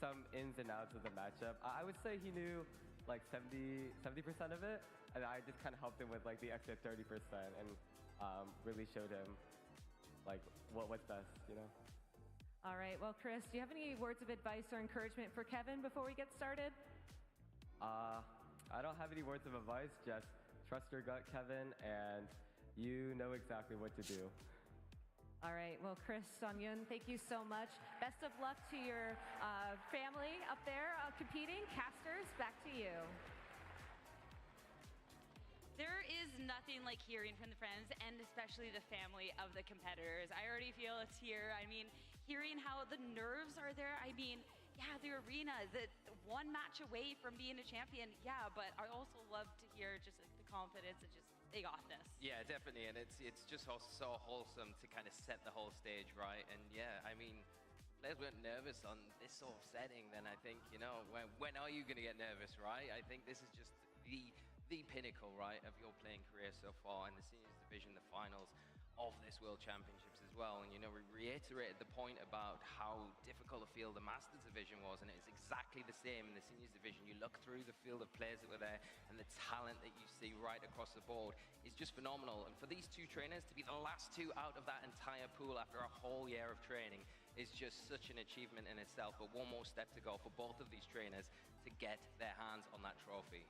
some ins and outs of the matchup. I would say he knew like 70% of it, and I just kind of helped him with like the extra 30% and really showed him like what's best,
All right, well, Chris, do you have any words of advice or encouragement for Kevin before we get started?
I don't have any words of advice, just trust your gut, Kevin, and you know exactly what to do.
All right, well, Chris, Sonyun, thank you so much. Best of luck to your family up there competing. Casters, back to you.
There is nothing like hearing from the friends and especially the family of the competitors. I already feel a tear. I mean, hearing how the nerves are there. I mean, yeah, the arena, the one match away from being a champion. Yeah, but I also love to hear hear just like, the confidence and just they got this.
Yeah, definitely, and it's just so wholesome to kind of set the whole stage, right? And yeah, I mean, players weren't nervous on this sort of setting, then I think, you know, when are you going to get nervous, right? I think this is just the pinnacle, right, of your playing career so far in the seniors division, the finals of this World Championships as well. And, you know, we reiterated the point about how difficult a field the Masters division was, and it's exactly the same in the seniors division. You look through the field of players that were there, and the talent that you see right across the board is just phenomenal. And for these two trainers to be the last two out of that entire pool after a whole year of training is just such an achievement in itself. But one more step to go for both of these trainers to get their hands on that trophy.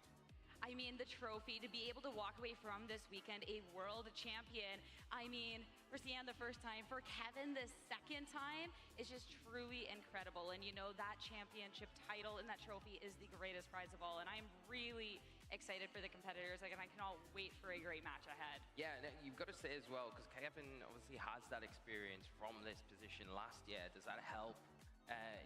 I mean, the trophy, to be able to walk away from this weekend a world champion. I mean, for Sian the first time, for Kevin the second time, is just truly incredible. And you know, that championship title and that trophy is the greatest prize of all. And I'm really excited for the competitors. Like, and I cannot wait for a great match ahead.
Yeah, and you've got to say as well, because Kevin obviously has that experience from this position last year. Does that help?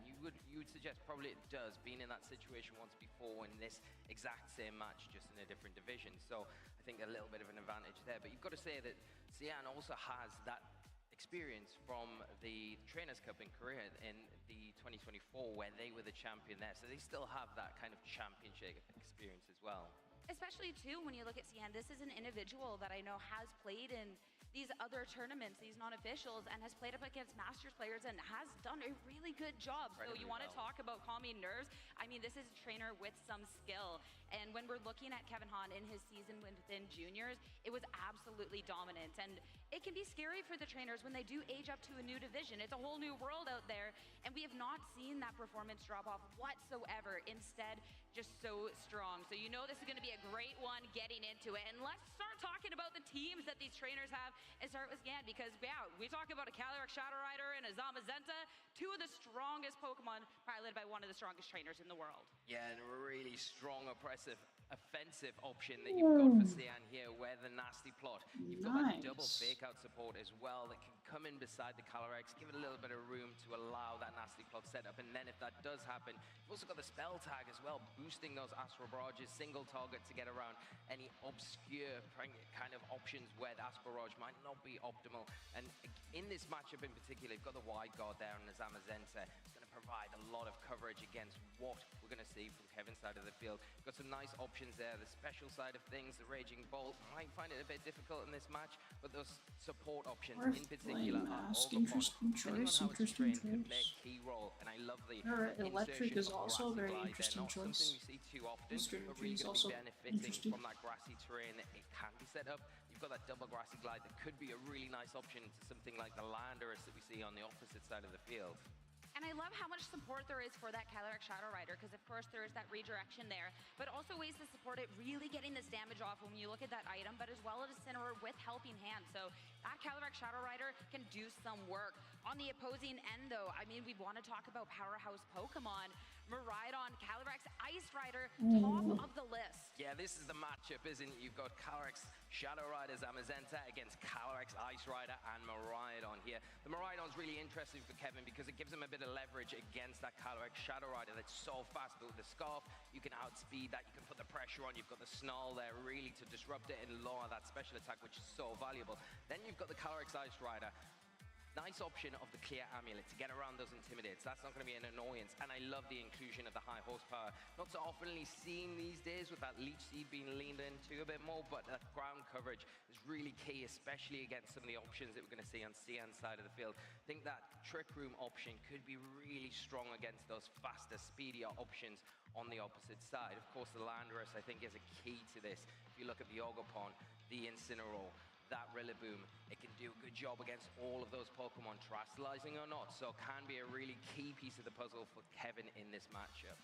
You would suggest probably it does, being in that situation once before in this exact same match, just in a different division. So I think a little bit of an advantage there. But you've got to say that Sian also has that experience from the Trainers' Cup in Korea in the 2024, where they were the champion there. So they still have that kind of championship experience as well.
Especially too, when you look at Sian, this is an individual that I know has played in these other tournaments, these non-officials, and has played up against Masters players and has done a really good job. So you want to talk about calming nerves? I mean, this is a trainer with some skill. And when we're looking at Kevin Hahn in his season within juniors, it was absolutely dominant. And it can be scary for the trainers when they do age up to a new division. It's a whole new world out there, and we have not seen that performance drop off whatsoever. Instead, just so strong. So you know this is going to be a great one getting into it. And let's start talking about the teams that these trainers have and start with Sian, because yeah, we talk about a Calyrex Shadow Rider and a Zamazenta, two of the strongest Pokemon, piloted by one of the strongest trainers in the world.
Yeah, and a really strong, oppressive, offensive option that you've got for Sian here, where the Nasty Plot. You've got that double fake out support as well that can come in beside the Calyrex, give it a little bit of room to allow that Nasty Plot setup. And then if that does happen, you've also got the spell tag as well, boosting those Astral Barrages, single target to get around any obscure kind of options where the Astral Barrage might not be optimal. And in this matchup in particular, you've got the Wide Guard there and the Zamazenta. It's going to provide a lot of coverage against what we're going to see from Kevin's side of the field. Got some nice options there. The special side of things, the Raging Bolt, might find it a bit difficult in this match, but those support options in particular are
Interesting choice. Interesting
could play
choice.
a key role, and I love the
Alright, Electric is
insertion of
also a
Grassy
very
Glide.
interesting
They're not
choice.
something we see too often,
Eastern
but
Tree
really
is
going to
also
be benefiting
interesting.
from that grassy terrain that it can be set up. You've got that double Grassy Glide that could be a really nice option to something like the Landorus that we see on the opposite side of the field.
And I love how much support there is for that Calyrex Shadow Rider, because of course there is that redirection there, but also ways to support it, really getting this damage off when you look at that item, but as well as Incineroar with Helping Hand. So that Calyrex Shadow Rider can do some work. On the opposing end though, I mean, we want to talk about powerhouse Pokemon. Miraidon, Calyrex Ice Rider, top of the list.
Yeah, this is the matchup, isn't it? You've got Calyrex Shadow Rider Zamazenta against Calyrex Ice Rider and Miraidon here. The Miraidon's really interesting for Kevin because it gives him a bit of leverage against that Calyrex Shadow Rider that's so fast. But with the Scarf, you can outspeed that, you can put the pressure on, you've got the Snarl there really to disrupt it and lower that special attack, which is so valuable. Then you've got the Calyrex Ice Rider. Nice option of the Clear Amulet to get around those Intimidates. That's not going to be an annoyance. And I love the inclusion of the high horsepower. Not so oftenly seen these days with that Leech Seed being leaned into a bit more, but that ground coverage is really key, especially against some of the options that we're going to see on Sian's side of the field. I think that Trick Room option could be really strong against those faster, speedier options on the opposite side. Of course, the Landorus, I think, is a key to this. If you look at the Ogerpon, the Incineroar, that Rillaboom, it can do a good job against all of those Pokemon, terrestrializing or not, so can be a really key piece of the puzzle for Kevin in this matchup.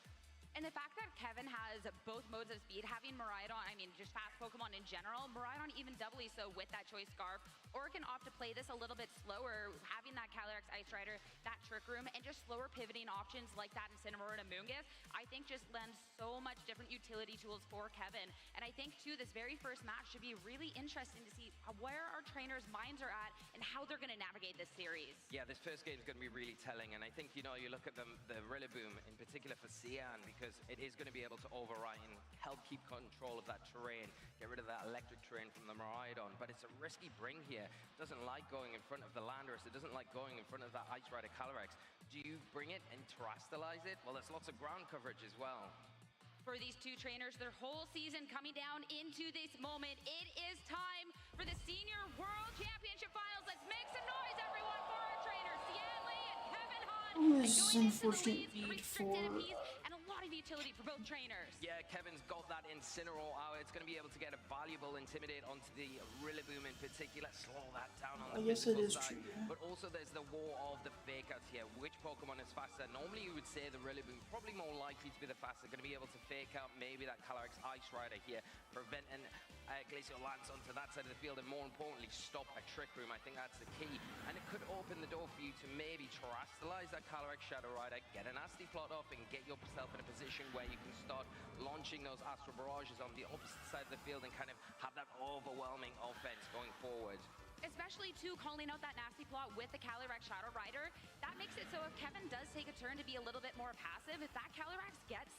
And the fact that Kevin has both modes of speed, having Miraidon, I mean, just fast Pokemon in general, Miraidon even doubly so with that Choice Scarf, or can opt to play this a little bit slower, having that Calyrex Ice Rider, that Trick Room, and just slower pivoting options like that Incineroar and Amoonguss, I think just lends so much different utility tools for Kevin. And I think, too, this very first match should be really interesting to see where our trainers' minds are at and how they're going to navigate this series.
Yeah, this first game is going to be really telling, and I think, you know, you look at the Rillaboom in particular for Sian, because it is going to be able to overwrite and help keep control of that terrain. get rid of that electric train from the Miraidon, but it's a risky bring here. Doesn't like going in front of the Landorus, it doesn't like going in front of that Ice Rider Calyrex. Do you bring it and terastallize it? Well, there's lots of ground coverage as well.
For these two trainers, their whole season coming down into this moment. It is time for the Senior World Championship Finals. Let's make some noise, everyone, for our trainers, Cian Lee and Kevin Hahn.
Oh, this is unfortunate feed for...
And a lot of utility for both trainers.
Yeah, Kevin's got that Incineroar out. It's going to be able to get a valuable Intimidate onto the Rillaboom in particular. Slow that down on the physical side. But also there's the war of the fake outs here. Which Pokemon is faster? Normally you would say the Rillaboom, probably more likely to be the faster. Going to be able to fake out maybe that Calyrex Ice Rider here, preventing Glacial Lance onto that side of the field, and more importantly, stop a Trick Room. I think that's the key. And it could open the door for you to maybe terastallize that Calyrex Shadow Rider, get a nasty plot off, and get yourself in a position where you can start launching those Astral Barrages on the opposite side of the field and kind of have that overwhelming offense going forward.
Especially too, calling out that nasty plot with the Calyrex Shadow Rider. That makes it so if Kevin does take a turn to be a little bit more passive, if that Calyrex gets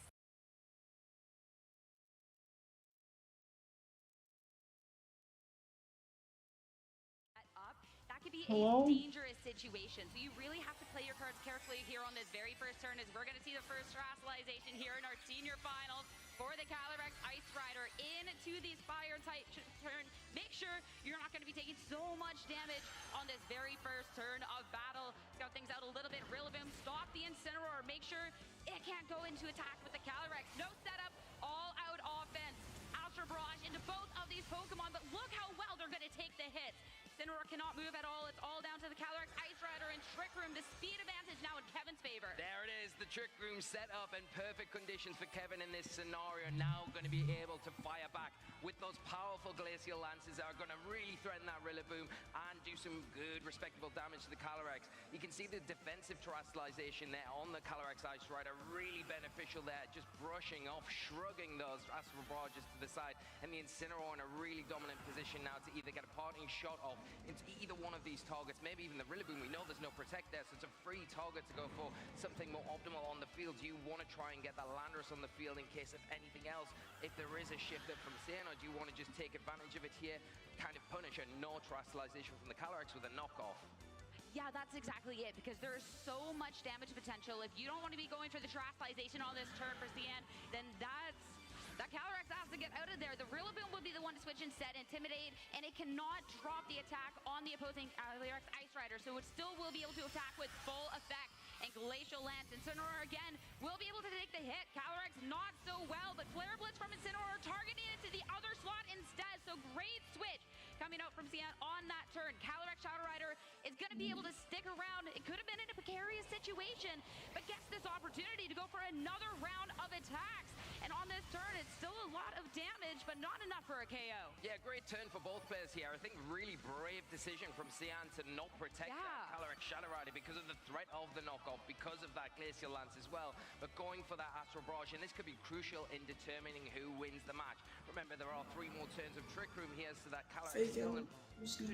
up, that could be a dangerous situation. So you really have to play your cards carefully here on this very first turn, as we're going to see the first terastallization here in our senior finals for the Calyrex Ice Rider into these fire type turn. Make sure you're not going to be taking so much damage on this very first turn of battle. Scout things out a little bit. Rillaboom, stop the Incineroar. Make sure it can't go into attack with the Calyrex. No setup, all out offense. Astral Barrage into both of these Pokemon, but look how well they're going to take the hits. Incineroar cannot move at all. It's all down to the Calyrex Ice Rider and Trick Room. The speed advantage now in Kevin's favor.
There it is, the Trick Room set up and perfect conditions for Kevin in this scenario. Now going to be able to fire back with those powerful Glacial Lances that are going to really threaten that Rillaboom and do some good, respectable damage to the Calyrex. You can see the defensive terastallization there on the Calyrex Ice Rider, really beneficial there, just brushing off, shrugging those Astral Barrages to the side, and the Incineroar in a really dominant position now to either get a parting shot off into either one of these targets, maybe even the Rillaboom. We know there's no Protect there, so it's a free target to go for something more optimal on the field. Do you want to try and get that Landorus on the field in case of anything else, if there is a shift up from Cian, or do you want to just take advantage of it here, kind of punish a no terastallization from the Calyrex with a knockoff?
Yeah, that's exactly it, because there is so much damage potential. If you don't want to be going for the terastallization on this turn for Cian, then that Calyrex has to get out of there. The Rillaboom would be the one to switch instead, Intimidate, and it cannot drop the attack on the opposing Calyrex Ice Rider, so it still will be able to attack with full effect. And Glacial Lance, Incineroar again will be able to take the hit. Calyrex not so well, but Flare Blitz from Incineroar targeting it to the other slot instead, so great switch coming out from Cian on that turn. Calyrex Shadow Rider is going to be able to stick around. It could have been in a precarious situation, but gets this opportunity to go for another round of attacks. And on this turn, it's still a lot of damage, but not enough for a KO.
Yeah, great turn for both players here. I think really brave decision from Cian to not protect that Calyrex Shadow Rider because of the threat of the knockoff, because of that Glacial Lance as well. But going for that Astral Barrage, and this could be crucial in determining who wins the match. Remember, there are 3 more turns of Trick Room here, so that Calyrex is still in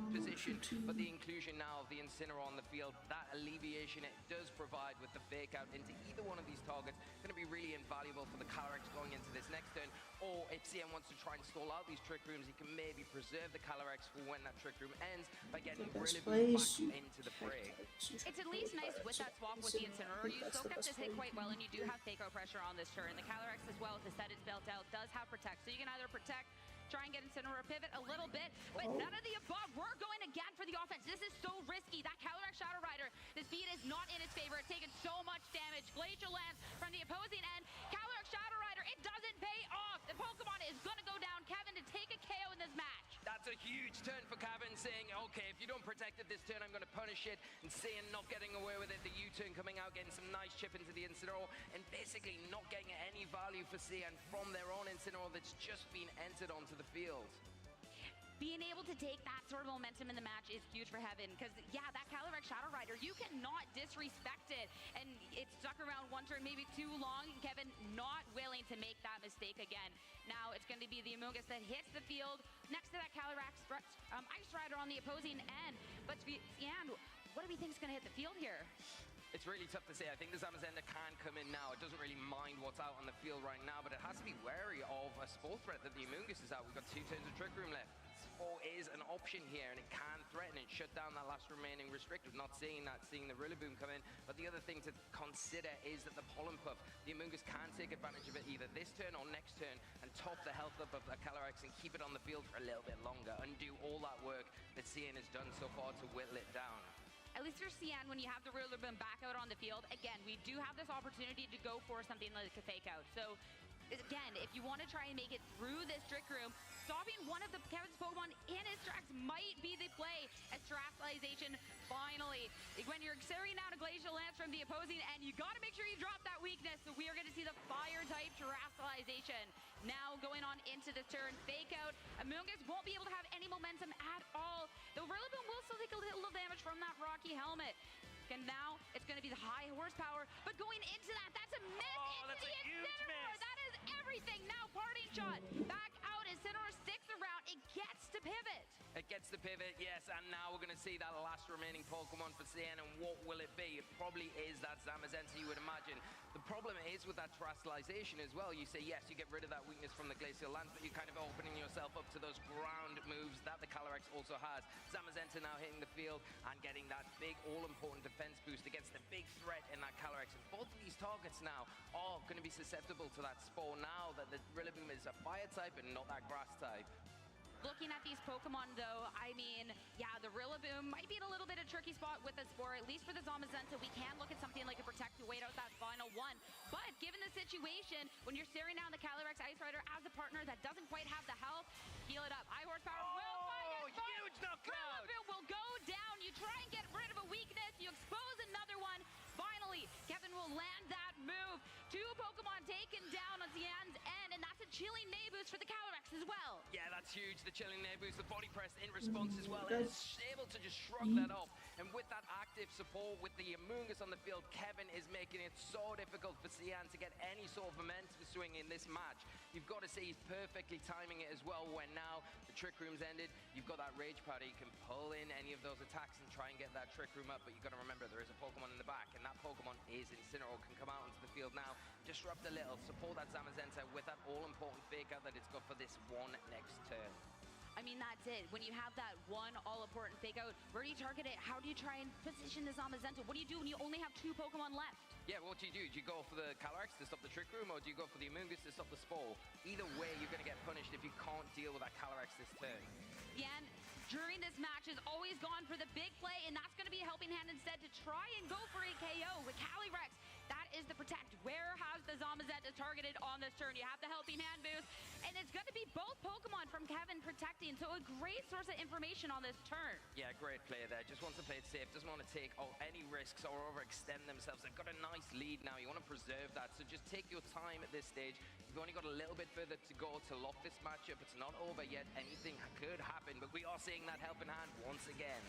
good position. But the inclusion now of the Incineroar on the field, that alleviation it does provide with the fake out into either one of these targets, going to be really invaluable for the Calyrex going into this next turn. Or if Cian wants to try and stall out these Trick Rooms, he can maybe preserve the Calyrex for when that Trick Room ends by getting Rillaboom back into the fray.
It's at least nice with that swap with the Incineroar. You soak up this hit quite well, and you do have fake out pressure on this turn. The Calyrex as well, to set its belt out, does have Protect. So you can either Protect, try and get Incineroar pivot a little bit, but none of the above. We're going again for the offense. This is so risky. That Calyrex Shadow Rider, the speed is not in its favor. It's taken so much damage. Glacial Lance from the opposing end. Calyrex Shadow Rider, it doesn't pay off. The Pokemon is going to go down. Kevin to take a KO in this match.
That's a huge turn for Kevin, saying, okay, if you don't protect it this turn, I'm going to punish it. And Cian not getting away with it. The U-turn coming out, getting some nice chip into the Incineroar, and basically not getting any value for Cian from their own Incineroar that's just been entered onto the field.
Being able to take that sort of momentum in the match is huge for Heaven, because, yeah, that Calyrex Shadow Rider, you cannot disrespect it. And it stuck around one turn, maybe too long, and Kevin not willing to make that mistake again. Now it's going to be the Amogus that hits the field next to that Calyrex Ice Rider on the opposing end. But Cian, what do we think is going to hit the field here?
It's really tough to say. I think the Zamazenta can come in now. It doesn't really mind what's out on the field right now, but it has to be wary of a spore threat that the Amoonguss is out. We've got 2 turns of Trick Room left. Spore is an option here, and it can threaten and shut down that last remaining restrictive. Not seeing that, seeing the Rillaboom come in. But the other thing to consider is that the Pollen Puff, the Amoonguss can take advantage of it either this turn or next turn and top the health up of the Calyrex and keep it on the field for a little bit longer. Undo all that work that Cian has done so far to whittle it down.
At least for Cian, when you have the Rillaboom back out on the field, again, we do have this opportunity to go for something like a fake out. So, again, if you want to try and make it through this Trick Room, stopping one of the Kevin's Pokemon in his tracks might be the play. As Terastallization, finally, when you're staring down a Glacial Lance from the opposing end, you got to make sure you drop that weakness. So we are going to see the Fire-type Terastallization. Now going on into this turn, fake out. Amoonguss won't be able to have any momentum at all. The Rillaboom will still take a little damage from that Rocky Helmet. And now it's going to be the high horsepower, but going into that, that's a miss.
Oh, that's a huge miss.
That is everything. Now parting shot back out as Incineroar sticks around. It gets to pivot.
It gets the pivot, yes, and now we're going to see that last remaining Pokemon for Cian, and what will it be? It probably is that Zamazenta, you would imagine. The problem is with that Terastallization as well. You say, yes, you get rid of that weakness from the Glacial Lance, but you're kind of opening yourself up to those ground moves that the Calyrex also has. Zamazenta now hitting the field and getting that big, all-important defense boost against the big threat in that Calyrex. And both of these targets now are going to be susceptible to that Spore now that the Rillaboom is a fire type and not that grass type.
Looking at these Pokemon, though, I mean, yeah, the Rillaboom might be in a little bit of a tricky spot with the Spore. At least for the Zamazenta, we can look at something like a Protect to wait out that final one. But given the situation, when you're staring down the Calyrex Ice Rider as a partner that doesn't quite have the health, heal it up. High horsepower will find it.
Huge knockout!
Rillaboom will go down. You try and get rid of a weakness. You expose another one. Finally, Kevin will land that move. 2 Pokemon taken down on Cian's end, and that's a chilling knee boost for the Calyrex as well.
Yeah, that's huge. The chilling knee boost, the body press in response as well. And is able to just shrug that off. And with that active support with the Amoonguss on the field, Kevin is making it so difficult for Cian to get any sort of momentum swing in this match. You've got to say he's perfectly timing it as well, when now the Trick Room's ended. You've got that Rage Powder. You can pull in any of those attacks and try and get that Trick Room up, but you've got to remember there is a Pokemon in the back, and that Pokemon is Incineroar. Can come out onto the field now, disrupt a little, support that Zamazenta with that all-important fake out that it's got for this one next turn.
I mean, that's it. When you have that one all-important fake out, where do you target it? How do you try and position the Zamazenta? What do you do when you only have 2 Pokemon left?
Yeah, what do? Do you go for the Calyrex to stop the Trick Room, or do you go for the Amoonguss to stop the Spore? Either way, you're going to get punished if you can't deal with that Calyrex this turn.
Yan, during this match, has always gone for the big play, and that's going to be a helping hand instead to try and go for a KO with Calyrex. That is the Protect. Where has the Zamazenta targeted on this turn? You have the helping hand boost, and it's going to be both Pokemon from Kevin protecting, so a great source of information on this turn.
Yeah, great player there. Just wants to play it safe, doesn't want to take any risks or overextend themselves. They've got a nice lead now. You want to preserve that, so just take your time at this stage. You've only got a little bit further to go to lock this matchup. It's not over yet. Anything could happen, but we are seeing that helping hand once again.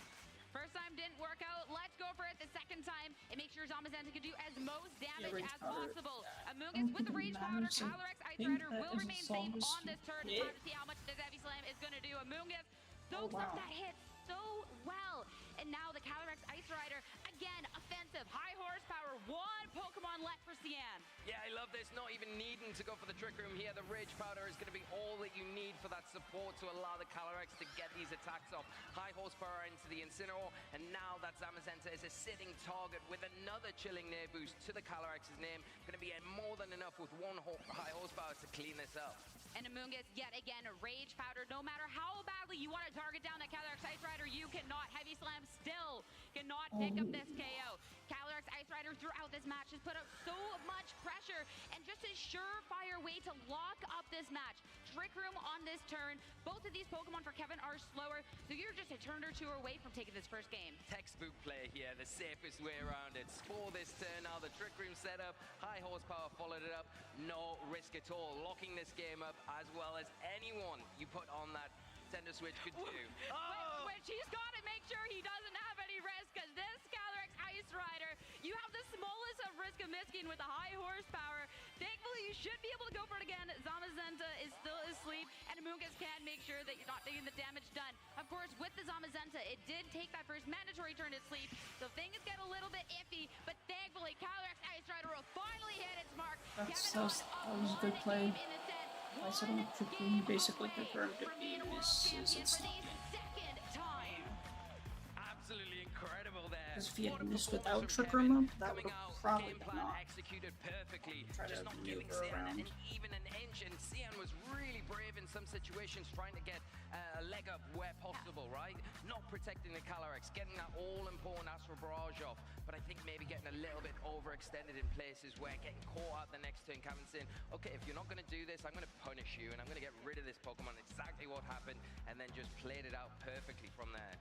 First time didn't work out. Let's go for it the second time and make sure Zamazenta can do as most damage as possible. Amoonguss with the Rage Powder. Calyrex Ice Rider will remain safe on this turn. It's time to see how much this Heavy Slam is going to do. Amoonguss soaks up that hit so well. And now the Calyrex Ice Rider, again, offensive, high horsepower, 1 Pokemon left for Cian.
Yeah, I love this. Not even needing to go for the Trick Room here. The Rage Powder is going to be all that you need for that support to allow the Calyrex to get these attacks off. High horsepower into the Incineroar, and now that Zamazenta is a sitting target with another chilling near boost to the Calyrex's name. Going to be more than enough with 1 high horsepower to clean this up.
And Amoonguss, yet again, a Rage Powder. No matter how badly you want to target down that Calyrex Ice Rider, you cannot. Heavy Slam still cannot pick up this KO. Calyrex Ice Rider throughout this match has put up so much pressure, and just a surefire way to lock up this match. Trick Room on this turn. Both of these Pokemon for Kevin are slower, so you're just a turn or 2 away from taking this first game.
Textbook play here, the safest way around it. Spore this turn now, the Trick Room setup, high horsepower followed it up, no risk at all. Locking this game up as well as anyone you put on that Nintendo Switch could do.
Which he's got to make sure he doesn't have any risk, because this Calyrex Ice Rider, you have the smallest of risk of missing with a high horsepower. Thankfully, you should be able to go for it again. Zamazenta is still asleep, and Amoonguss can make sure that you're not getting the damage done. Of course, with the Zamazenta, it did take that first mandatory turn to sleep, so things get a little bit iffy, but
That was a good play. I said on Trick Room basically confirmed it being his instant game.
Absolutely incredible there.
Because if he had missed
Performance
without
from
Trick
Kevin,
Room, that
coming
would have
out,
probably
game
been
plan
off.
executed perfectly,
Try to
just not giving
maneuver
Sian
around.
an even an inch, and Sian was really brave in some situations, trying to get a leg up where possible, right? Not protecting the Calyrex, getting that all-important Astral Barrage off, but I think maybe getting a little bit overextended in places where getting caught out the next turn, Kevin saying, okay, if you're not going to do this, I'm going to punish you, and I'm going to get rid of this Pokemon. Exactly what happened, and then just played it out perfectly from there.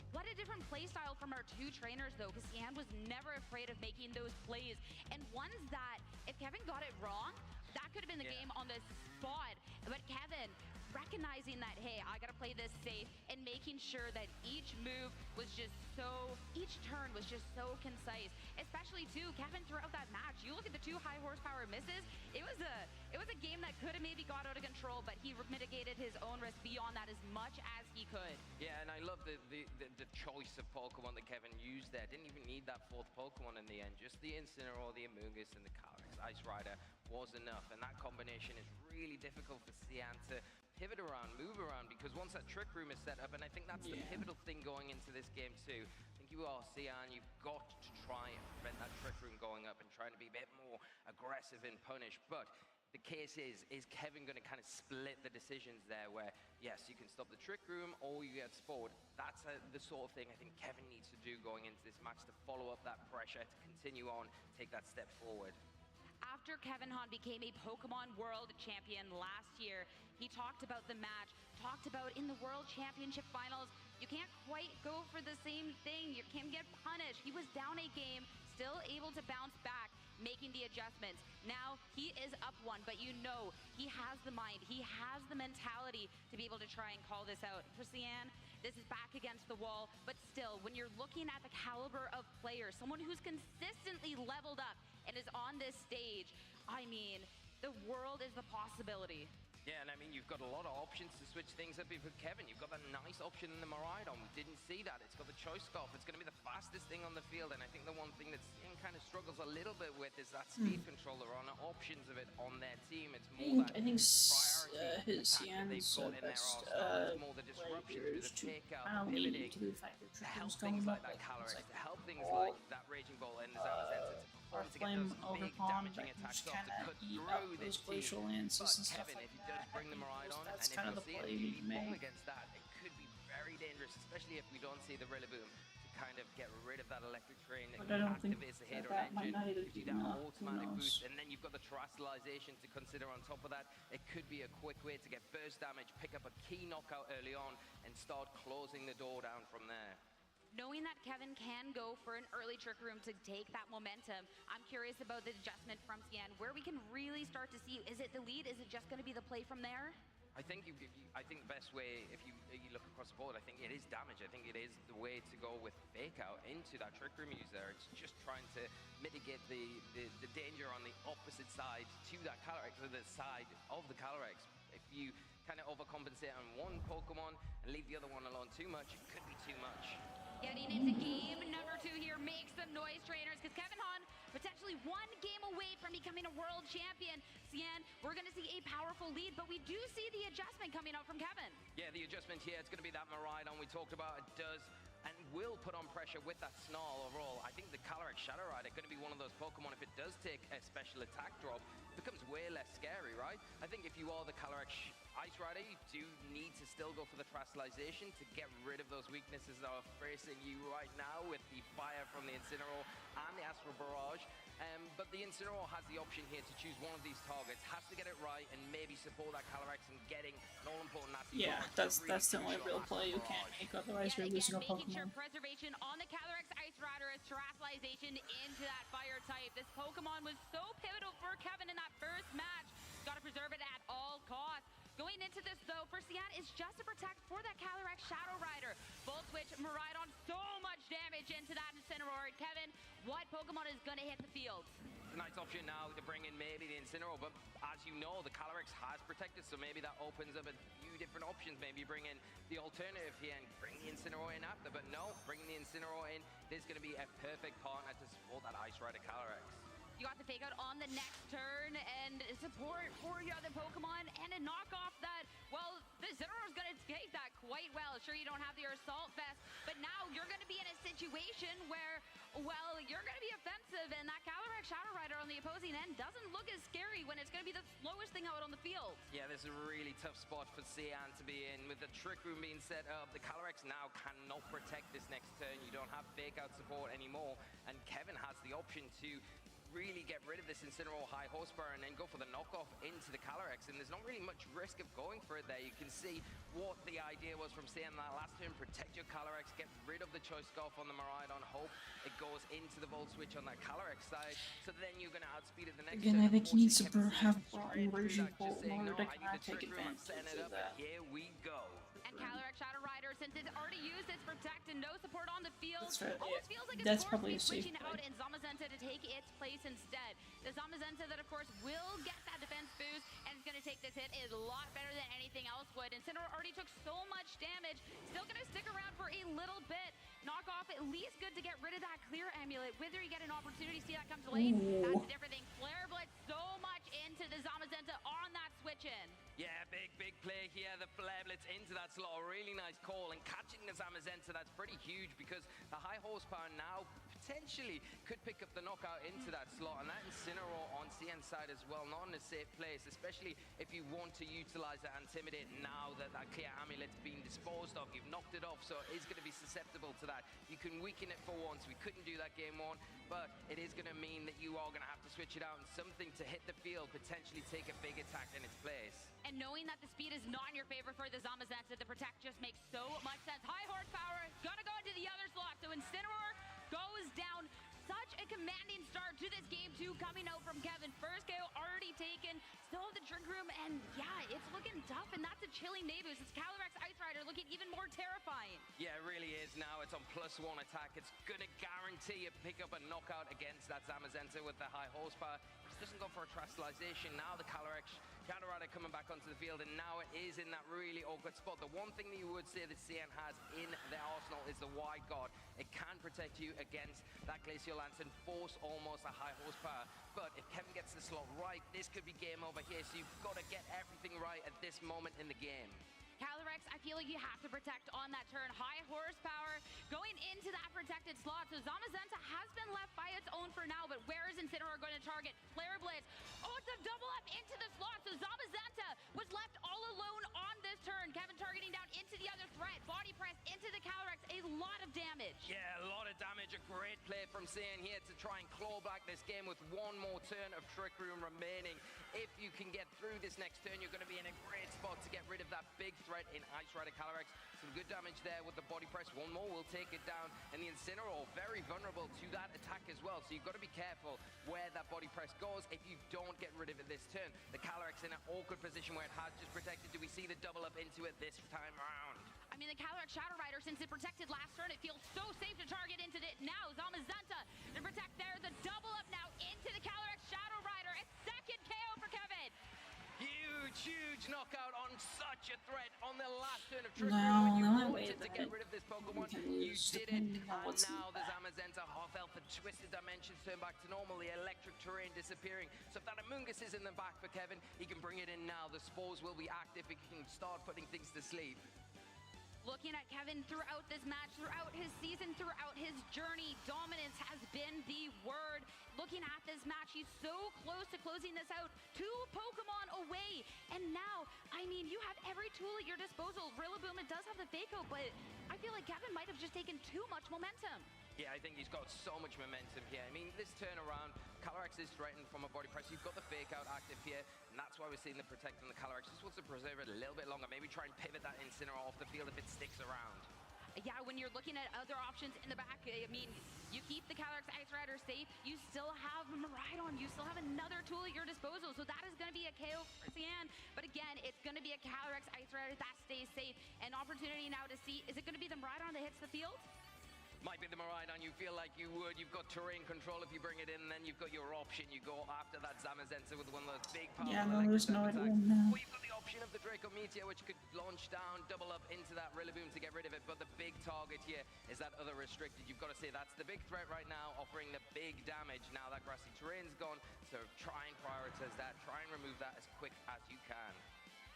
What a different playstyle from our two trainers, though, because Sian was never afraid of making those plays. And ones that, if Kevin got it wrong, that could have been the game on the spot. But Kevin, recognizing that, hey, I got to play this safe, and making sure that each move was just so, each turn was just so concise. Especially, too, Kevin, throughout that match, you look at the two high horsepower misses, it was a game that could have maybe got out of control, but he mitigated his own risk beyond that as much as he could.
Yeah, and I love the choice of Pokemon that Kevin used there. Didn't even need that fourth Pokemon in the end. Just the Incineroar, the Amoonguss, and the Calyrex Ice Rider was enough. And that combination is really difficult for Sian to pivot around, move around, because once that Trick Room is set up, and I think that's the pivotal thing going into this game too. I think you are, Sian, you've got to try and prevent that Trick Room going up and trying to be a bit more aggressive and punish. But the case is Kevin going to kind of split the decisions there where, yes, you can stop the Trick Room or you get spoiled. That's the sort of thing I think Kevin needs to do going into this match to follow up that pressure, to continue on, take that step forward.
After Kevin Hahn became a Pokemon World Champion last year, he talked about the match, talked about in the World Championship Finals, you can't quite go for the same thing. You can get punished. He was down a game, still able to bounce back, making the adjustments. Now he is up one, but you know he has the mind, he has the mentality to be able to try and call this out. For Sian, this is back against the wall, but still, when you're looking at the caliber of players, someone who's consistently leveled up and is on this stage, I mean, the world is the possibility.
Yeah, and I mean, you've got a lot of options to switch things up with Kevin. You've got that nice option in the Miraidon. We didn't see that. It's got the Choice Scarf. It's going to be the fastest thing on the field, and I think the one thing that Sian kind of struggles a little bit with is that speed control. There are no options of it on their team. It's more
I think his
Sian's
best play is to kind of lean into the fact that Trick Room's coming up.
Like Calyrex, to help things like that Raging Ball and the Zamazenta to get those big damaging attacks off, to cut through this
glacial lances and stuff
Kevin,
like
if he does bring the Miraidon, and if
kind of
we
the
see
play
it
he
being
made.
against that, it could be very dangerous, especially if we don't see the Rillaboom to kind of get rid of that electric train that
But I don't think
activates the Hadron
that might
engine.
not even
Gives you
be
that
enough. Who
automatic
knows?
boost, and then you've got the terrestrialization to consider on top of that. It could be a quick way to get burst damage, pick up a key knockout early on, and start closing the door down from there.
Knowing that Kevin can go for an early Trick Room to take that momentum, I'm curious about the adjustment from Sian, where we can really start to see, is it the lead? Is it just going to be the play from there?
I think I think the best way, if you look across the board, I think it is damage. I think it is the way to go with Fake Out into that Trick Room use there. It's just trying to mitigate the danger on the opposite side to that Calyrex, or the side of the Calyrex. If you kind of overcompensate on one Pokemon and leave the other one alone too much, it could be too much.
Getting into game number 2 here, make some noise, trainers, because Kevin Hahn potentially one game away from becoming a world champion. Sian, we're going to see a powerful lead, but we do see the adjustment coming out from Kevin.
Yeah, the adjustment here, it's going to be that Miraidon we talked about. It does and will put on pressure with that Snarl overall. I think the Calyrex Shadow Rider going to be one of those Pokemon, if it does take a special attack drop, becomes way less scary, right? I think if you are the Calyrex Ice Rider, you do need to still go for the Terrestrialization to get rid of those weaknesses that are facing you right now with the fire from the Incineroar and the Astral Barrage. But the Incineroar has the option here to choose one of these targets, has to get it right and maybe support that Calyrex and getting an all-important nasty
Yeah, that's the only real play you can't make, otherwise you're losing a
Making sure
Pokemon.
preservation on the Calyrex Ice Rider is Terrestrialization into that fire type. This Pokemon was so pivotal for Kevin in that first match. Gotta preserve it at all costs. Going into this, though, for Sian is just to protect for that Calyrex Shadow Rider. Volt Switch, Miraidon, so much damage into that Incineroar. Kevin, what Pokemon is going to hit the field?
It's a nice option now to bring in maybe the Incineroar, but as you know, the Calyrex has protected, so maybe that opens up a few different options. Maybe bring in the alternative here and bring the Incineroar in after, but no, bringing the Incineroar in, there's going to be a perfect partner to support that Ice Rider Calyrex.
You got the fake out on the next turn and support for your other Pokemon and a knockoff that, well, the Incineroar's going to take that quite well. Sure, you don't have your Assault Vest, but now you're going to be in a situation where, well, you're going to be offensive, and that Calyrex Shadow Rider on the opposing end doesn't look as scary when it's going to be the slowest thing out on the field.
Yeah, this is a really tough spot for Cyan to be in. With the Trick Room being set up, the Calyrex now cannot protect this next turn. You don't have fake out support anymore, and Kevin has the option to really get rid of this Incineroar high horsepower and then go for the knockoff into the Calyrex, and there's not really much risk of going for it there. You can see what the idea was from Cyan that last turn: protect your Calyrex, get rid of the Choice Scarf on the Miraidon, hope it goes into the Volt Switch on that Calyrex side, so then you're going to outspeed it the next
Again,
turn.
I think he needs to have
Straight
broad
through
version
that,
Bolt
just
in
saying,
order to
"No, I
kind
need
of
the
take
Trick Room, I'm
advantage
setting it
of
up,
that.
and here we go."
And Calyrex Shadow Rider, since it's already used its Protect and no support on the field,
That's right,
almost
yeah.
feels like
That's
it's
probably a
forced to be
safe
switching
play.
out and Zamazenta to take its place instead. The Zamazenta that, of course, will get that defense boost and it's going to take this hit a lot better than anything else would. Incineroar already took so much damage, still going to stick around for a little bit. Knock off, at least good to get rid of that Clear Amulet. Whether you get an opportunity to see that comes late, that's a different thing. Flare Blitz so much into the Zamazenta on that switch in.
Yeah, big play here. The Flare Blitz into that slot. A really nice call. And catching the Zamazenta, that's pretty huge because the high horsepower now potentially could pick up the knockout into that slot. And that Incineroar on CN side as well, not in a safe place, especially if you want to utilize that Intimidate now that that Clear Amulet's been disposed of. You've knocked it off, so it is going to be susceptible to that. You can weaken it for once. We couldn't do that game one, but it is going to mean that you are going to have to switch it out and something to hit the field, potentially take a big attack in its place.
And knowing that the speed is not in your favor for the Zamazenta, the Protect just makes so much sense. High horsepower, gonna go into the other slot. So Incineroar goes down. Such a commanding start to this game two coming out from Kevin. First KO already taken, still have the Drink Room, and yeah, it's looking tough, and that's a chilling Nabus. It's Calyrex Ice Rider looking even more terrifying.
Yeah, it really is now. It's on +1 attack. It's going to guarantee you pick up a knockout against that Zamazenta with the high horsepower. Doesn't go for a Trustalization. Now the Calyrex Shadow Rider coming back onto the field, and now it is in that really awkward spot. The one thing that you would say that CN has in their arsenal is the Wide Guard. It can protect you against that Glacial Lance and force almost a high horsepower. But if Kevin gets the slot right, this could be game over here. So you've got to get everything right at this moment in the game.
Calyrex, I feel like you have to protect on that turn. High horsepower going into that protected slot. So Zamazenta has been left by its own for now, but where is Incineroar going to target? Flare Blitz. Oh, it's a double up into the slot. So Zamazenta was left all alone on this turn. Kevin targeting down into the other threat. Body press into the Calyrex. A lot of damage.
Yeah, a lot of damage. A great play from Cyan here to try and claw back this game with one more turn of Trick Room remaining. If you can get through this next turn, you're going to be in a great spot to get rid of that big threat in Ice Rider Calyrex. Some good damage there with the body press. One more will take it down. And the Incineroar very vulnerable to that attack as well. So you've got to be careful where that body press goes if you don't get rid of it this turn. The Calyrex in an awkward position where it has just protected. Do we see the double up into it this time around?
I mean, the Calyrex Shadow Rider, since it protected last turn, it feels so safe to target into it. Now, Zamazenta to protect there. The double up now into the Calyrex Shadow Rider. A second KO for Kevin.
Huge knockout on such a threat on the last turn of Trick
No,
Room when you
no,
wanted
wait,
to get rid of this Pokemon. You did it, and now the Zamazenta half health and Twisted Dimensions turn back to normal. The electric terrain disappearing. So if that Amoonguss is in the back for Kevin, he can bring it in now. The spores will be active. He can start putting things to sleep.
Looking at Kevin throughout this match, throughout his season, throughout his journey, dominance has been the word. Looking at this match, he's so close to closing this out. 2 Pokemon away. And now, I mean, you have every tool at your disposal. Rillaboom, it does have the Fake Out, but I feel like Kevin might have just taken too much momentum.
Yeah, I think he's got so much momentum here. I mean, this turnaround, Calyrex is threatened from a body press. You've got the Fake Out active here, and that's why we're seeing the Protect on the Calyrex. Just wants to preserve it a little bit longer. Maybe try and pivot that Incineroar off the field if it sticks around.
Yeah, when you're looking at other options in the back, I mean, you keep the Calyrex Ice Rider safe. You still have Miraidon. You still have another tool at your disposal. So that is going to be a KO for Cyan. But again, it's going to be a Calyrex Ice Rider that stays safe. An opportunity now to see, is it going to be the Miraidon that hits the field?
might be the Miraidon you feel like you would. You've got terrain control if you bring it in, and then you've got your option. You go after that Zamazenta with one of those big powerful
Yeah, no, there's no
attacks.
idea now.
Or you've got the option of the Draco Meteor, which could launch down, double up into that Rillaboom to get rid of it. But the big target here is that other restricted. You've got to say that's the big threat right now, offering the big damage. Now that grassy terrain's gone, so try and prioritize that. Try and remove that as quick as you can.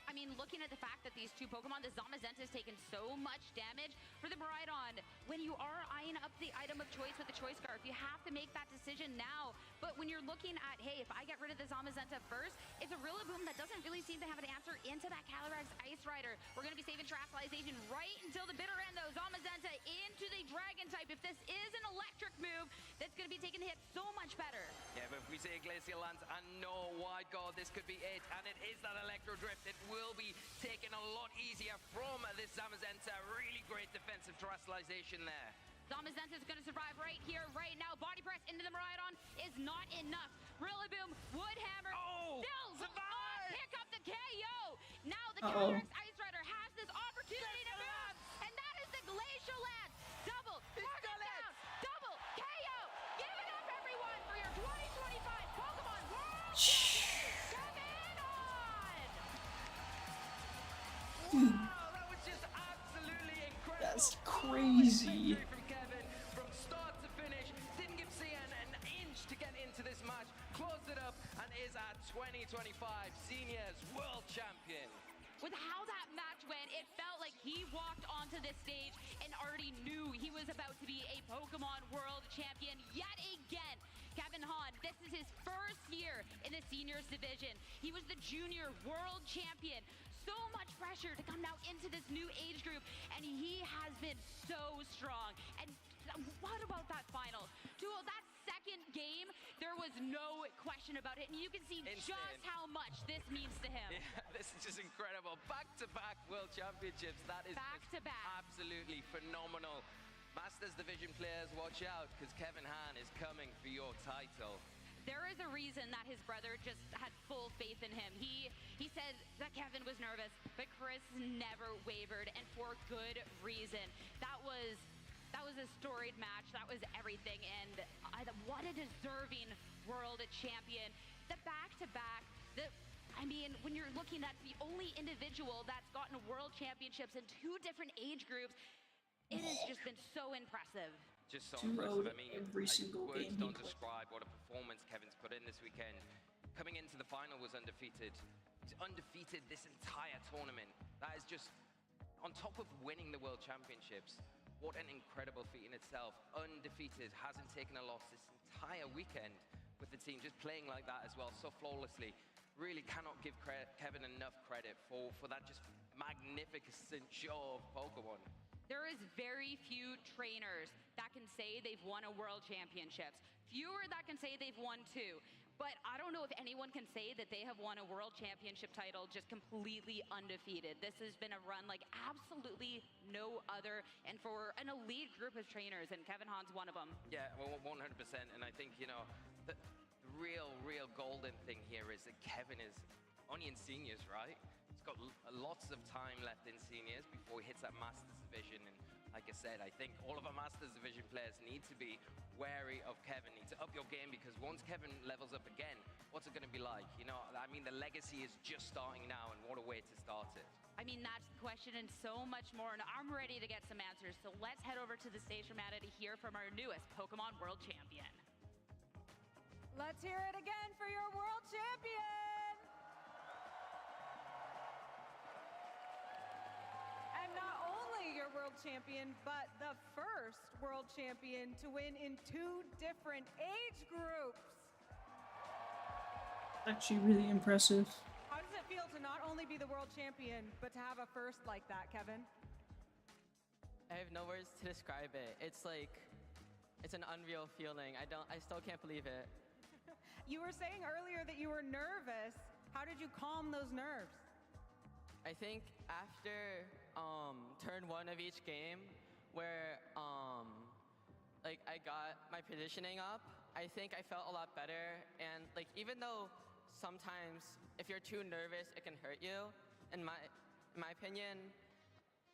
I mean, looking at the fact that these two Pokemon, the Zamazenta has taken so much damage for the Miraidon, when you are eyeing up the item of choice with the Choice Scarf, you have to make that decision now. But when you're looking at, hey, if I get rid of the Zamazenta first, it's a Rillaboom that doesn't really seem to have an answer into that Calyrex Ice Rider. We're going to be saving Terastallization right until the bitter end, though. Zamazenta into the Dragon type. If this is an electric move, that's going to be taking the hit so much better.
Yeah, but if we say Glacial Lance and no Wide Guard, this could be it. And it is that Electro Drift. It will be taken a lot easier from this Zamazenta. Really great defensive terastallization there.
Zamazenta is going to survive right here, right now. Body press into the Miraidon is not enough. Rillaboom, Woodhammer, still pick up the KO. Now the Calyrex Ice Rider has this opportunity to move, and that is the Glacial Lance. Double, target down, double KO. Give it up, everyone, for your 2025 Pokemon World Champion, Kevin On!
Wow, that was just absolutely incredible.
That's crazy.
From Kevin, from start to finish, didn't give CN an inch to get into this match, closed it up, and is at 2025 Seniors World Champion.
With how that match went, it felt like he walked onto this stage and already knew he was about to be a Pokemon World Champion yet again. Kevin Hahn, this is his first year in the Seniors division. He was the Junior World Champion. So much pressure to come now into this new age group, and he has been so strong. And what about that final? Duel, that second game, there was no question about it, and you can see just how much this means to him.
Yeah, this is just incredible. Back-to-back World Championships. That is absolutely phenomenal. Masters Division players, watch out, because Kevin Hahn is coming for your title.
There is a reason that his brother just had full faith in him. He said that Kevin was nervous, but Chris never wavered, and for good reason. That was a storied match. That was everything, and what a deserving world champion. The back-to-back, I mean, when you're looking at the only individual that's gotten world championships in two different age groups, it has just been so impressive.
Just so impressive. I mean,
every single
words
game
don't describe what a performance Kevin's put in this weekend. Coming into the final was undefeated. He's undefeated this entire tournament. That is just, on top of winning the World Championships, what an incredible feat in itself. Undefeated, hasn't taken a loss this entire weekend with the team, just playing like that as well, so flawlessly. Really cannot give Kevin enough credit for that just magnificent show of Pokemon.
There is very few trainers that can say they've won a world championships. Fewer that can say they've won two. But I don't know if anyone can say that they have won a world championship title just completely undefeated. This has been a run like absolutely no other, and for an elite group of trainers, and Kevin Hahn's one of them.
Yeah, well, 100%. And I think, you know, the real golden thing here is that Kevin is only in seniors, right? He's got lots of time left in seniors before he hits that Masters Division. And like I said, I think all of our Masters Division players need to be wary of Kevin, need to up your game, because once Kevin levels up again, what's it going to be like? You know, I mean, the legacy is just starting now, and what a way to start it.
I mean, that's the question and so much more, and I'm ready to get some answers. So let's head over to the stage from Anna to hear from our newest Pokemon World Champion.
Let's hear it again for your world champion. And not only your world champion, but the first world champion to win in two different age groups.
Actually really impressive.
How does it feel to not only be the world champion, but to have a first like that, Kevin?
I have no words to describe it. It's like, it's an unreal feeling. I still can't believe it.
You were saying earlier that you were nervous. How did you calm those nerves?
I think after turn one of each game, where like I got my positioning up, I think I felt a lot better. And like, even though sometimes if you're too nervous, it can hurt you, in my opinion,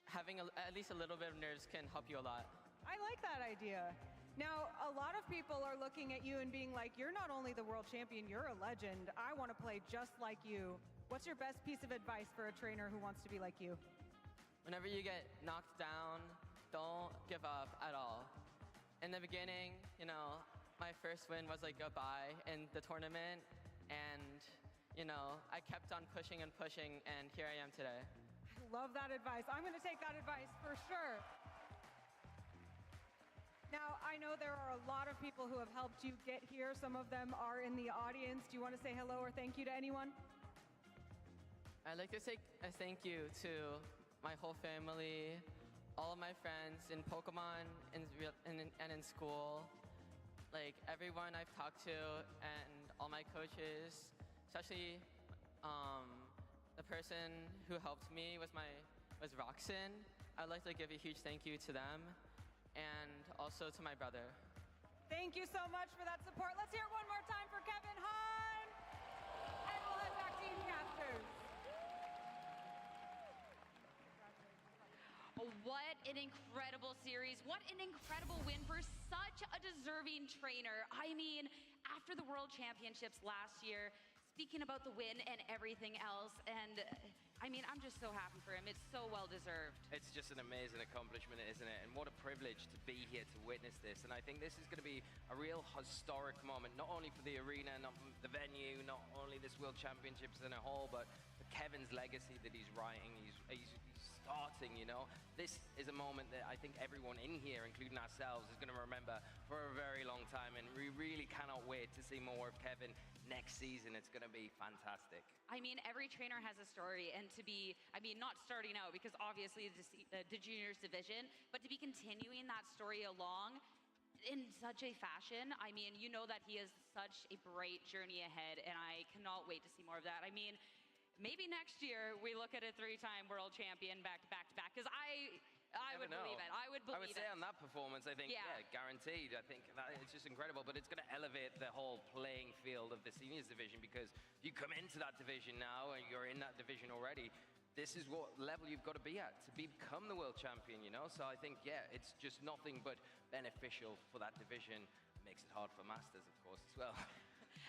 having at least a little bit of nerves can help you a lot.
I like that idea. Now, a lot of people are looking at you and being like, you're not only the world champion, you're a legend. I want to play just like you. What's your best piece of advice for a trainer who wants to be like you?
Whenever you get knocked down, don't give up at all. In the beginning, you know, my first win was like a bye in the tournament, and, you know, I kept on pushing and pushing, and here I am today.
I love that advice. I'm going to take that advice for sure. Now, I know there are a lot of people who have helped you get here. Some of them are in the audience. Do you want to say hello or thank you to anyone?
I'd like to say a thank you to my whole family, all of my friends in Pokemon and in school, like everyone I've talked to and all my coaches, especially the person who helped me was Roxanne. I'd like to give a huge thank you to them and also to my brother.
Thank you so much for that support. Let's hear it one more time for Kevin Hahn. And we'll head back to you, casters.
What an incredible series. What an incredible win for such a deserving trainer. I mean, after the World Championships last year, speaking about the win and everything else, and I mean, I'm just so happy for him. It's so well deserved.
It's just an amazing accomplishment, isn't it? And what a privilege to be here to witness this. And I think this is going to be a real historic moment, not only for the arena, not the venue, not only this World Championships in a whole, but for Kevin's legacy that he's writing, he's starting, you know. This is a moment that I think everyone in here, including ourselves, is going to remember for a very long time. And we really cannot wait to see more of Kevin next season. It's going to be fantastic.
I mean, every trainer has a story, and to be, I mean, not starting out, because obviously the juniors division, but to be continuing that story along in such a fashion, I mean, you know that he has such a bright journey ahead, and I cannot wait to see more of that. I mean, maybe next year we look at a 3-time world champion back to back to back, because I would believe it. I would believe it.
I would say on that performance, I think, yeah, guaranteed. I think that it's just incredible, but it's going to elevate the whole playing field of the seniors division, because you come into that division now and you're in that division already. This is what level you've got to be at to become the world champion, you know? So I think, yeah, it's just nothing but beneficial for that division. It makes it hard for Masters, of course, as well.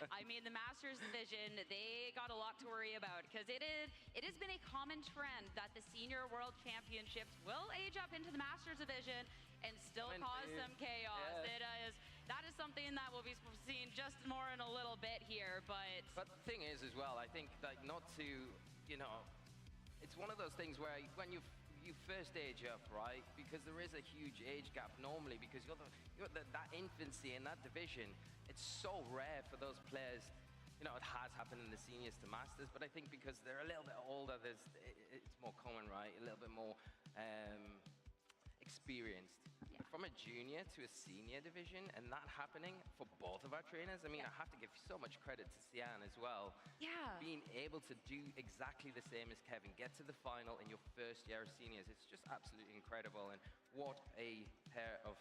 I mean, the Masters division, they got a lot to worry about, because it has been a common trend that the Senior World Championships will age up into the Masters division and still cause some chaos. Yeah. That is something that we'll be seeing just more in a little bit here, but
the thing is as well, I think that not to, you know, it's one of those things where when you first age up, right? Because there is a huge age gap normally, because you're that infancy in that division. It's so rare for those players. You know, it has happened in the seniors to masters, but I think because they're a little bit older, it's more common, right? A little bit more experienced. Yeah. From a junior to a senior division, and that happening for both of our trainers, I mean, I have to give so much credit to Sian as well.
Yeah.
Being able to do exactly the same as Kevin, get to the final in your first year of seniors, it's just absolutely incredible. And what a pair of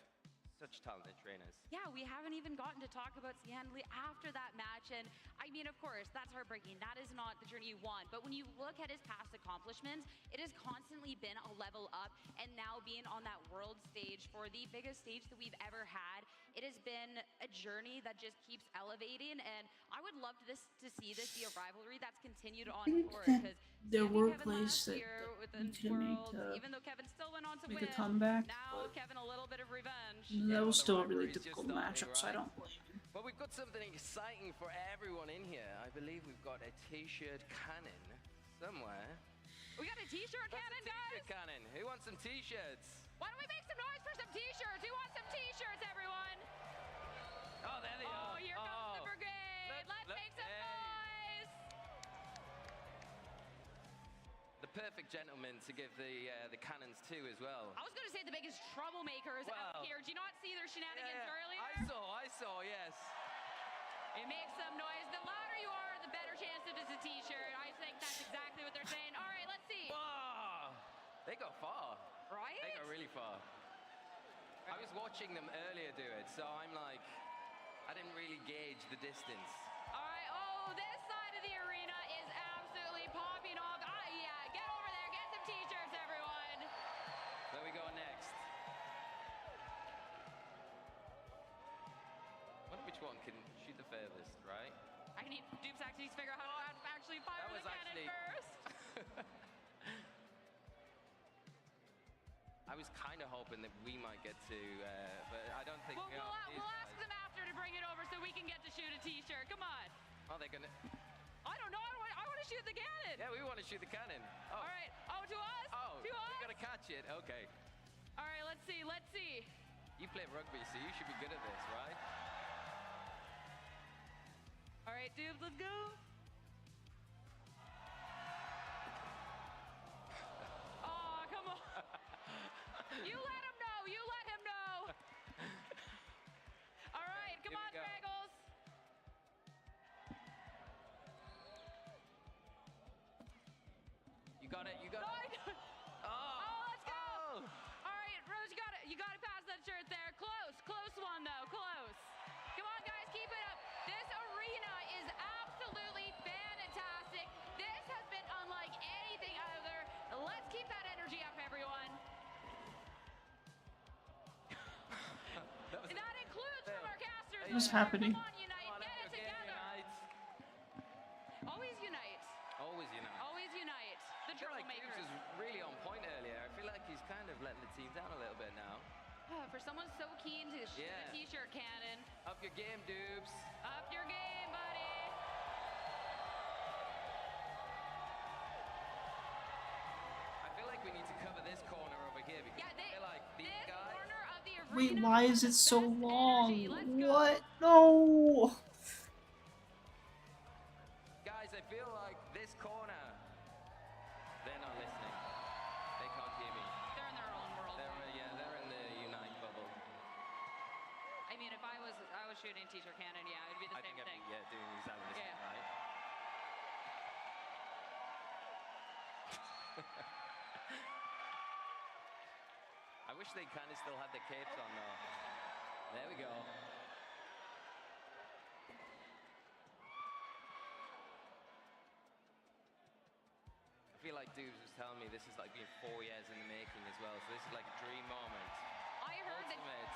such talented trainers.
Yeah, we haven't even gotten to talk about Sian Lee after that match. And I mean, of course, that's heartbreaking. That is not the journey you want. But when you look at his past accomplishments, it has constantly been a level up. And now being on that world stage for the biggest stage that we've ever had, it has been a journey that just keeps elevating. And I would love to see this be a rivalry that's continued on forward. Because
there were plays that
within
you can make
even though Kevin still went on to win,
a comeback.
Now Kevin a little bit of revenge.
That was still a really difficult matchup, so I don't blame him.
But we've got something exciting for everyone in here. I believe we've got a t-shirt cannon somewhere.
We got a t-shirt cannon, guys?
Cannon. Who wants some t-shirts?
Why don't we make some noise for some t-shirts? Who wants some t-shirts, everyone?
Oh, there they are.
Oh, here comes the brigade. Let's make some noise.
The perfect gentleman to give the cannons to as well.
I was going to say the biggest troublemakers out here. Do you not see their shenanigans earlier?
I saw, yes.
It makes some noise. The louder you are, the better chance it is a t-shirt. I think that's exactly what they're saying. All right, let's see.
Wow. They go far.
Right?
They go really far. I was watching them earlier do it, so I'm like, I didn't really gauge the distance.
All right, oh, this side of the arena is absolutely popping off. Yeah, get over there, get some t-shirts, everyone.
Where we go next? can shoot the furthest, right?
I need Dupes actually to figure out how to actually fire
That
the
was
cannon
actually-
first.
I was kind of hoping that we might get to, but I don't think
We'll ask them after to bring it over so we can get to shoot a t-shirt. Come on.
Oh, they're gonna.
I don't know. I want to shoot the cannon.
Yeah, we want to shoot the cannon. Oh.
All right. Oh, to us?
Oh,
To us?
we gotta catch it. Okay.
All right, let's see. Let's see.
You play rugby, so you should be good at this, right?
All right, Dupes, let's go. Oh, come on. You let him know. You let him know. All right, come
Here
on,
we go.
Fraggles.
You got it. You got
No,
it.
Oh, let's go. All right, Rose, you got it. You got to pass that shirt there. Close one though. Close. Come on, guys, keep it up. This arena is absolutely fantastic. This has been unlike anything other. Let's keep that energy up, everyone. And that includes from our casters.
What's
over there.
happening?
Come on, unite. Get it together. Always unite.
Always unite.
Always unite. The
I feel like
troublemakers.
Dukes was really on point earlier. I feel like he's kind of letting the team down a little bit now.
For someone so keen to shoot
Yeah.
a t-shirt cannon.
Up your game, Dupes.
Up your game, buddy.
I feel like we need to cover this corner over here because I feel like these guys.
Corner of the arena.
Wait, why is it so long? What? No!
Guys, I feel like this corner. They're not listening. They can't hear me.
They're in their own world.
They're in the Unite bubble.
I mean, if I was shooting a t-shirt cannon, yeah, it'd be the
I
same
think
thing.
I'd be doing exactly the same,
Yeah.
right? I wish they kind of still had the capes on though. There we go. I feel like Dubes was telling me this is like been 4 years in the making as well, so this is like a dream moment.
I heard
Ultimate.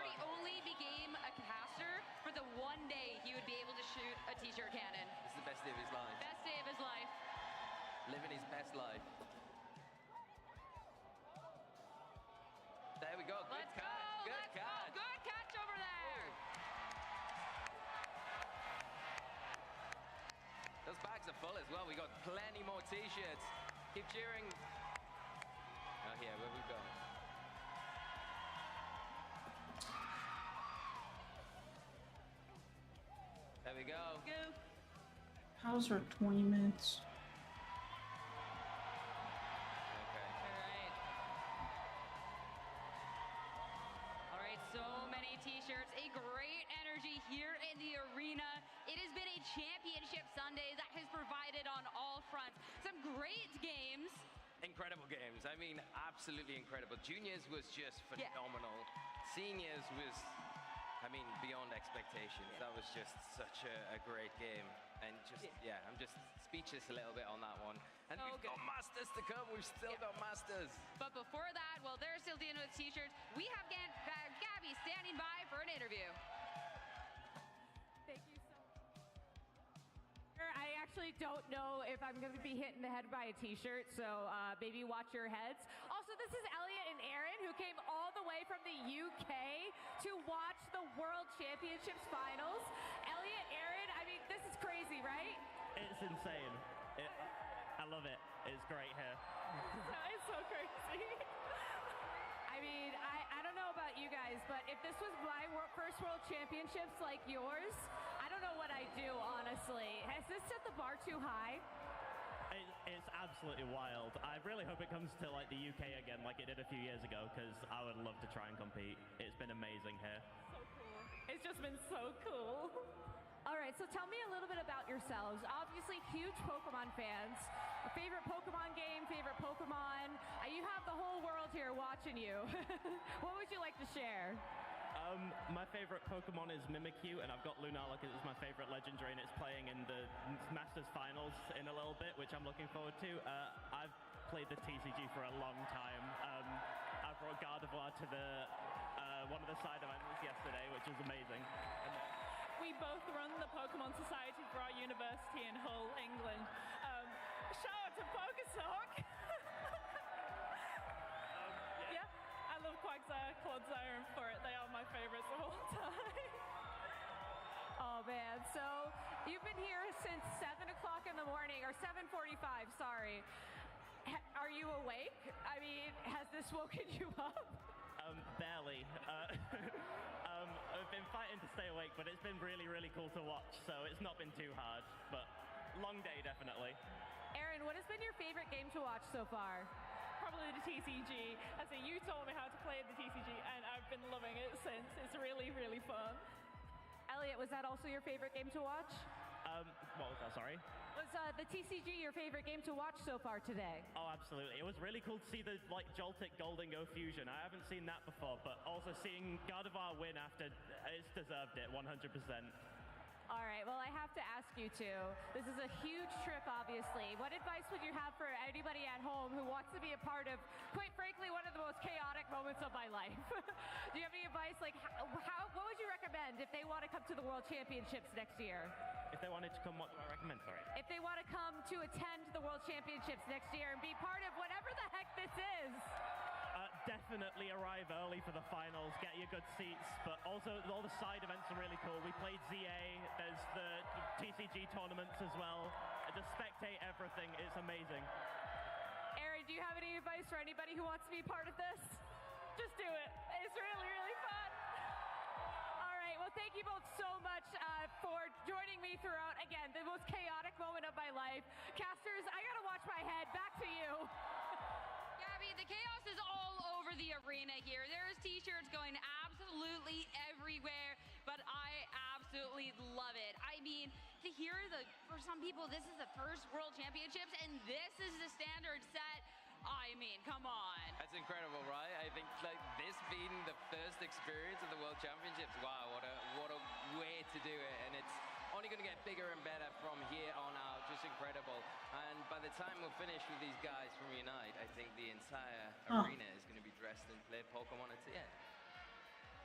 he only became a caster for the one day he would be able to shoot a t-shirt cannon.
This is the best day of his life.
Best day of his life.
Living his best life. There we go. Good
Let's go.
catch. Good
Let's
catch.
go. Good catch over there.
Those bags are full as well. We got plenty more t-shirts. Keep cheering. Oh, here, where we go? There we go.
Go.
How's our 20 minutes?
All right, so many t-shirts, a great energy here in the arena. It has been a championship Sunday that has provided on all fronts. Some great games.
Incredible games. I mean, absolutely incredible. Juniors was just phenomenal. Seniors was, I mean, beyond expectations. That was just such a great game. And just, yeah, I'm just speechless a little bit on that one. And we've got Masters to come. We've still got Masters.
But before that, while they're still dealing with t-shirts, we have Gabby standing by for an interview.
Thank you so much. I actually don't know if I'm going to be hit in the head by a t-shirt, so maybe watch your heads. Also, this is Elliot and Aaron, who came all the way from the UK to watch the World Championships finals. Elliot, Aaron, I mean, this is crazy, right?
It's insane. I love it. It's great here.
It's so crazy. I mean, I don't know about you guys, but if this was my first World Championships like yours, I don't know what I'd do, honestly. Has this set the bar too high?
It's absolutely wild. I really hope it comes to like the UK again like it did a few years ago, because I would love to try and compete. It's been amazing here.
So cool. It's just been so cool. All right, so tell me a little bit about yourselves. Obviously, huge Pokemon fans. A favorite Pokemon game, favorite Pokemon. You have the whole world here watching you. What would you like to share?
My favorite Pokemon is Mimikyu, and I've got Lunala because it's my favorite legendary, and it's playing in the Masters Finals in a little bit, which I'm looking forward to. I've played the TCG for a long time. I brought Gardevoir to the one of the side events yesterday, which was amazing.
we both run the Pokemon Society for our university in Hull, England. Shout out to Pokesock. Yeah, I love Quagsire, Clodsire, and Furret. They are my favorites of all time.
Oh man, so you've been here since 7 o'clock in the morning, or 7:45, sorry. Are you awake? I mean, has this woken you up?
Barely. I've been fighting to stay awake, but it's been really, really cool to watch, so it's not been too hard, but long day definitely.
Aaron, what has been your favorite game to watch so far?
Probably the TCG. I say you told me how to play the TCG, and I've been loving it since. It's really, really fun.
Elliot, was that also your favorite game to watch?
What was that, sorry?
Was the TCG your favorite game to watch so far today?
Oh, absolutely. It was really cool to see the Joltik Golden Go fusion. I haven't seen that before, but also seeing Gardevoir win after, it's deserved it, 100%.
All right, well, I have to ask you two. This is a huge trip, obviously. What advice would you have for anybody at home who wants to be a part of, quite frankly, one of the most chaotic moments of my life? Do you have any advice? Like, what would you recommend if they want to come to the World Championships next year?
If they wanted to come, what do I recommend, sorry?
If they want to come to attend the World Championships next year and be part of whatever the heck this is.
Definitely arrive early for the finals, get your good seats, but also all the side events are really cool. We played ZA, there's the TCG tournaments as well. Just spectate everything, it's amazing.
Aaron, do you have any advice for anybody who wants to be part of this? Just do it. It's really, really fun. All right, well, thank you both so much for joining me throughout, again, the most chaotic moment of my life. Casters, I gotta watch my head. Back to you.
Gabby, the chaos is all over the arena here. There's t-shirts going absolutely everywhere, but I absolutely love it. I mean, to hear for some people, this is the first World Championships, and this is the standard set. I mean, come on.
That's incredible, right? I think this being the first experience of the World Championships, wow, what a way to do it, and it's only going to get bigger and better from here on out. Just incredible. And by the time we're finished with these guys from Unite, I think the entire arena is going to be dressed in play Pokemon at the end.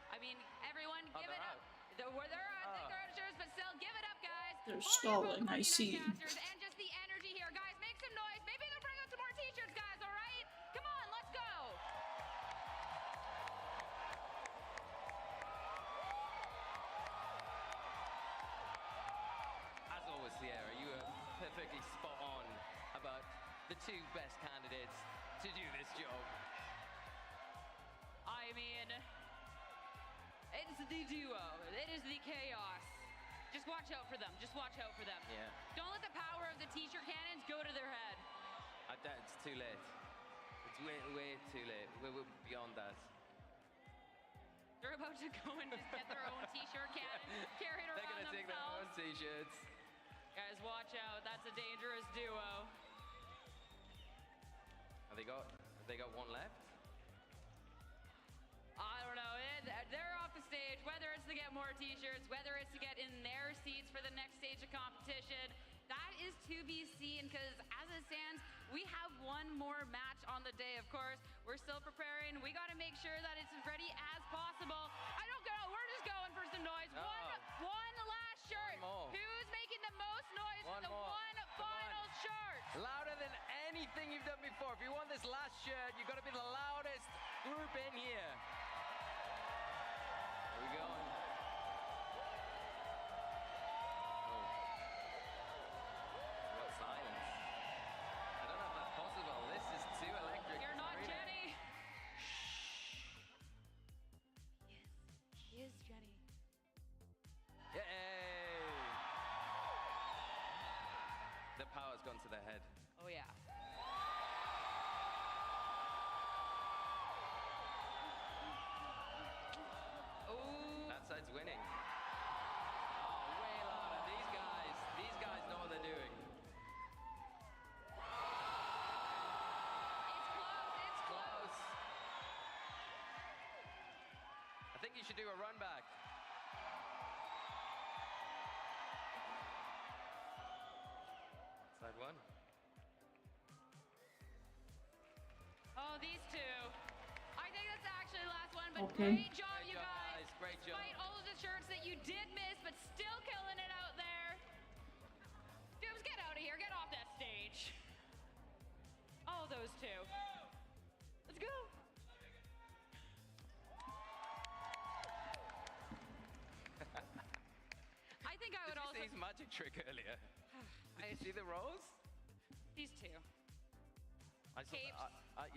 I mean, everyone, give it up. They're out of shirts, but still, give it up, guys.
They're stalling, I see.
And just the energy here, guys. Make some noise. Maybe they'll bring out some more t-shirts, guys, all right? Come on, let's go.
As always, Sierra, you are perfectly spot on about the two best candidates to do this job.
I mean, it's the duo. It is the chaos. Just watch out for them. Just watch out for them.
Yeah.
Don't let the power of the t-shirt cannons go to their head.
It's too late. It's way, way too late. We're beyond that.
They're about to go and just get their own t-shirt cannon, carry it
They're
around
going to take their own
themselves.
t-shirts.
Guys, watch out. That's a dangerous duo.
Have they got one left?
I don't know. They're off the stage, whether it's to get more t-shirts, whether it's to get in their seats for the next stage of competition. That is to be seen, because as it stands, we have one more match on the day, of course. We're still preparing. We got to make sure that it's as ready as possible. I don't know. We're just going for some noise. One last shirt. Who's making the most noise for the one final shirt?
Louder than anything you've done before. If you want this last shirt, you've got to be the loudest group in here. Here we go. What silence. I don't know if that's possible. This is too electric.
You're not
Serena.
Jenny. He is Jenny.
Yay! The power's gone to their head.
Oh, yeah. Ooh.
That side's winning. Way louder. These guys know what they're doing.
It's close.
I think you should do a run back. Side one.
Oh, these two. I think that's actually the last one, but
Okay.
great job, you guys.
Great job.
Despite all of the shirts that you did miss, but still follow those two. Let's go. I think I would also.
Did you see his magic trick earlier? Did you see the rolls?
These two.
I saw
Capes.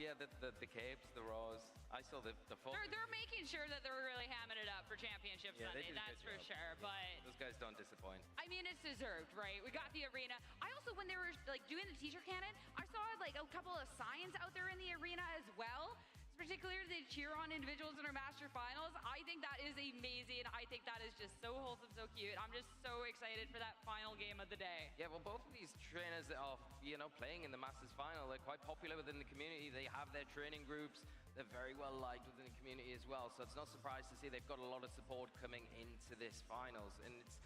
yeah, the capes, the rolls. I saw the full.
They're making sure that they're really hamming it up for Championship
Yeah, they
Sunday,
did a
that's for
good job.
sure. But
Those guys don't disappoint.
I mean, it's deserved, right? We got the arena. I also, when they were like doing the teacher cannon, I saw like a couple of signs out there in the arena as well. Particularly they cheer on individuals in our master finals. I think that is amazing. I think that is just so wholesome, so cute. I'm just so excited for that final game of the day.
Yeah, well, both of these trainers that are, playing in the Masters final, they're quite popular within the community. They have their training groups. They're very well liked within the community as well. So it's not surprised to see they've got a lot of support coming into this finals. And it's,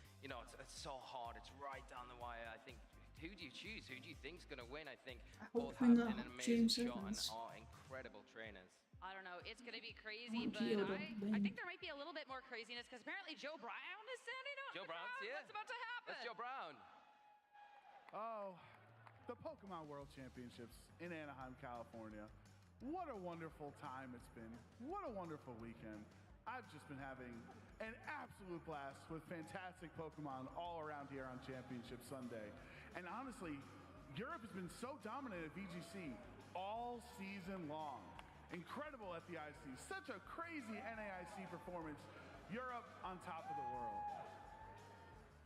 it's so hard. It's right down the wire. I think, who do you choose? Who do you think's going to win? I think both have been an amazing
James
shot and
Evans.
are incredible trainers.
I don't know. It's going to be crazy,
Want
but
Kyoto,
I
man.
think there might be a little bit more craziness because apparently Joe Brown is standing up.
Joe Brown's here.
What's about to happen?
That's Joe Brown.
Oh, the Pokemon World Championships in Anaheim, California. What a wonderful time it's been. What a wonderful weekend. I've just been having an absolute blast with fantastic Pokemon all around here on Championship Sunday. And honestly, Europe has been so dominant at VGC all season long. Incredible at the IC. Such a crazy NAIC performance. Europe on top of the world.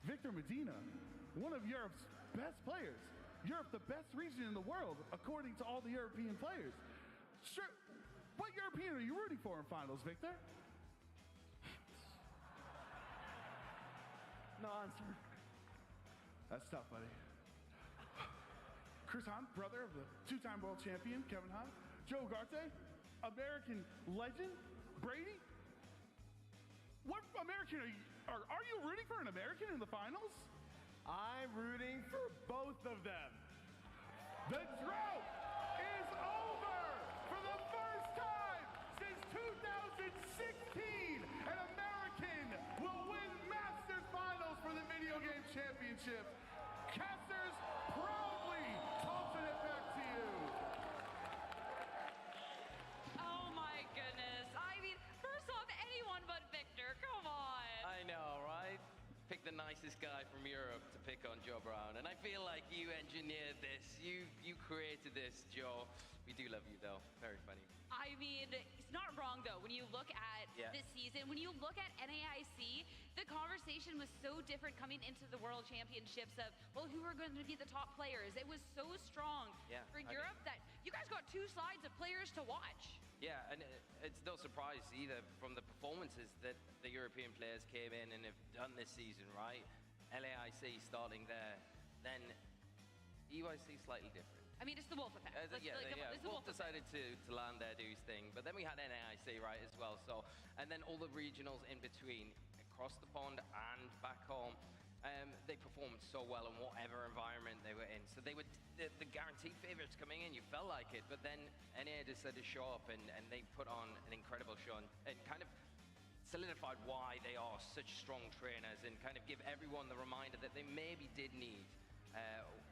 Victor Medina, one of Europe's best players. Europe, the best region in the world, according to all the European players. Sure. What European are you rooting for in finals, Victor?
No answer.
That's tough, buddy. Chris Hahn, brother of the two-time world champion, Kevin Hahn. Joe Ugarte, American legend. Brady? What American are you rooting for an American in the finals?
I'm rooting for both of them.
The drought is over! For the first time since 2016, an American will win Masters Finals for the Video Game Championship. Casters proudly tossing it back to you.
Oh my goodness. I mean, first off, anyone but Victor. Come on.
I know, right? Pick the nicest guy from Europe to pick on Joe Brown. And I feel like you engineered this. You created this, Joe. We do love you, though. Very funny.
I mean, it's not wrong, though. When you look at this season, when you look at NAIC, the conversation was so different coming into the World Championships of, well, who are going to be the top players? It was so strong for Europe that you guys got two sides of players to watch.
Yeah, and it's no surprise either from the performances that the European players came in and have done this season, right? LAIC starting there, then EYC slightly different.
I mean, it's the Wolf effect. It's the
Wolf
Wolf effect.
decided to land there, do his thing, but then we had NAIC, right, as well. So, and then all the regionals in between, across the pond and back home, they performed so well in whatever environment they were in. So they were the guaranteed favorites coming in. You felt like it, but then NA decided to show up and they put on an incredible show and kind of solidified why they are such strong trainers and kind of give everyone the reminder that they maybe did need,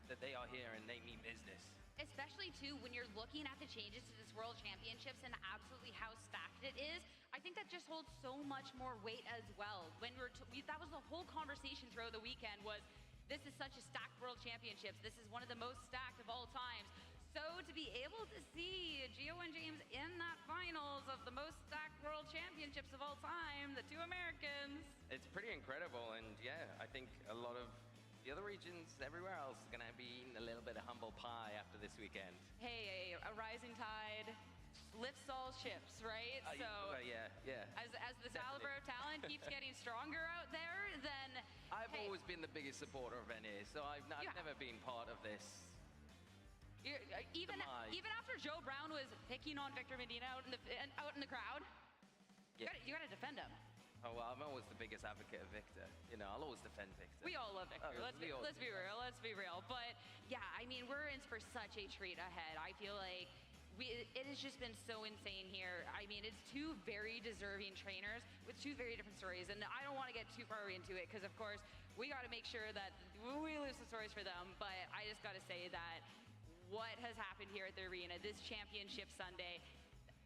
that they are here and they mean business.
Especially, too, when you're looking at the changes to this World Championships and absolutely how stacked it is, I think that just holds so much more weight as well. When that was the whole conversation throughout the weekend was, this is such a stacked World Championships. This is one of the most stacked of all times. So to be able to see Gio and James in that finals of the most stacked World Championships of all time, the two Americans.
It's pretty incredible, and yeah, I think a lot of the other regions everywhere else is going to be eating a little bit of humble pie after this weekend.
Hey, a rising tide lifts all ships, right? So
yeah.
As the Salibro talent keeps getting stronger out there, then
I've always been the biggest supporter of NA, so I've never been part of this.
Even after Joe Brown was picking on Victor Medina out in the crowd, you got to defend him.
Oh, well, I'm always the biggest advocate of Victor. I'll always defend Victor.
We all love Victor. Let's be real. Let's be real. But yeah, I mean, we're in for such a treat ahead. I feel like it has just been so insane here. I mean, it's two very deserving trainers with two very different stories. And I don't want to get too far into it because, of course, we got to make sure that we lose the stories for them. But I just got to say that what has happened here at the arena this championship Sunday.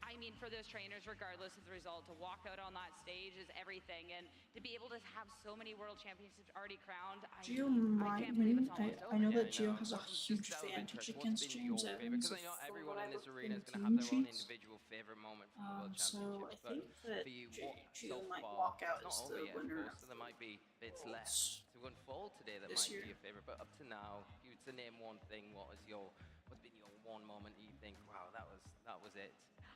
I mean, for those trainers, regardless of the result, to walk out on that stage is everything. And to be able to have so many world championships already crowned,
Gio
I
might
can't believe
win.
it's almost
I
over.
know that
Yeah,
Gio
I know.
has a huge
Just out of
advantage
interest,
against
what's been
James
your favorite?
Evans.
Because I know
from
everyone
what
in
I
this
looked
arena
in
is going to
team
have their own
sheets.
individual favorite moment from the World
So
Championships.
I think that
for you,
Gio
so
might
far,
walk out
it's
as
not over
the
yet, of
winner
course,
of
so there might be bits
Worlds
left to unfold today that
this
might
year.
be your favorite. But up to now, if you were to name one thing, what's been your one moment that you think, wow, that was it?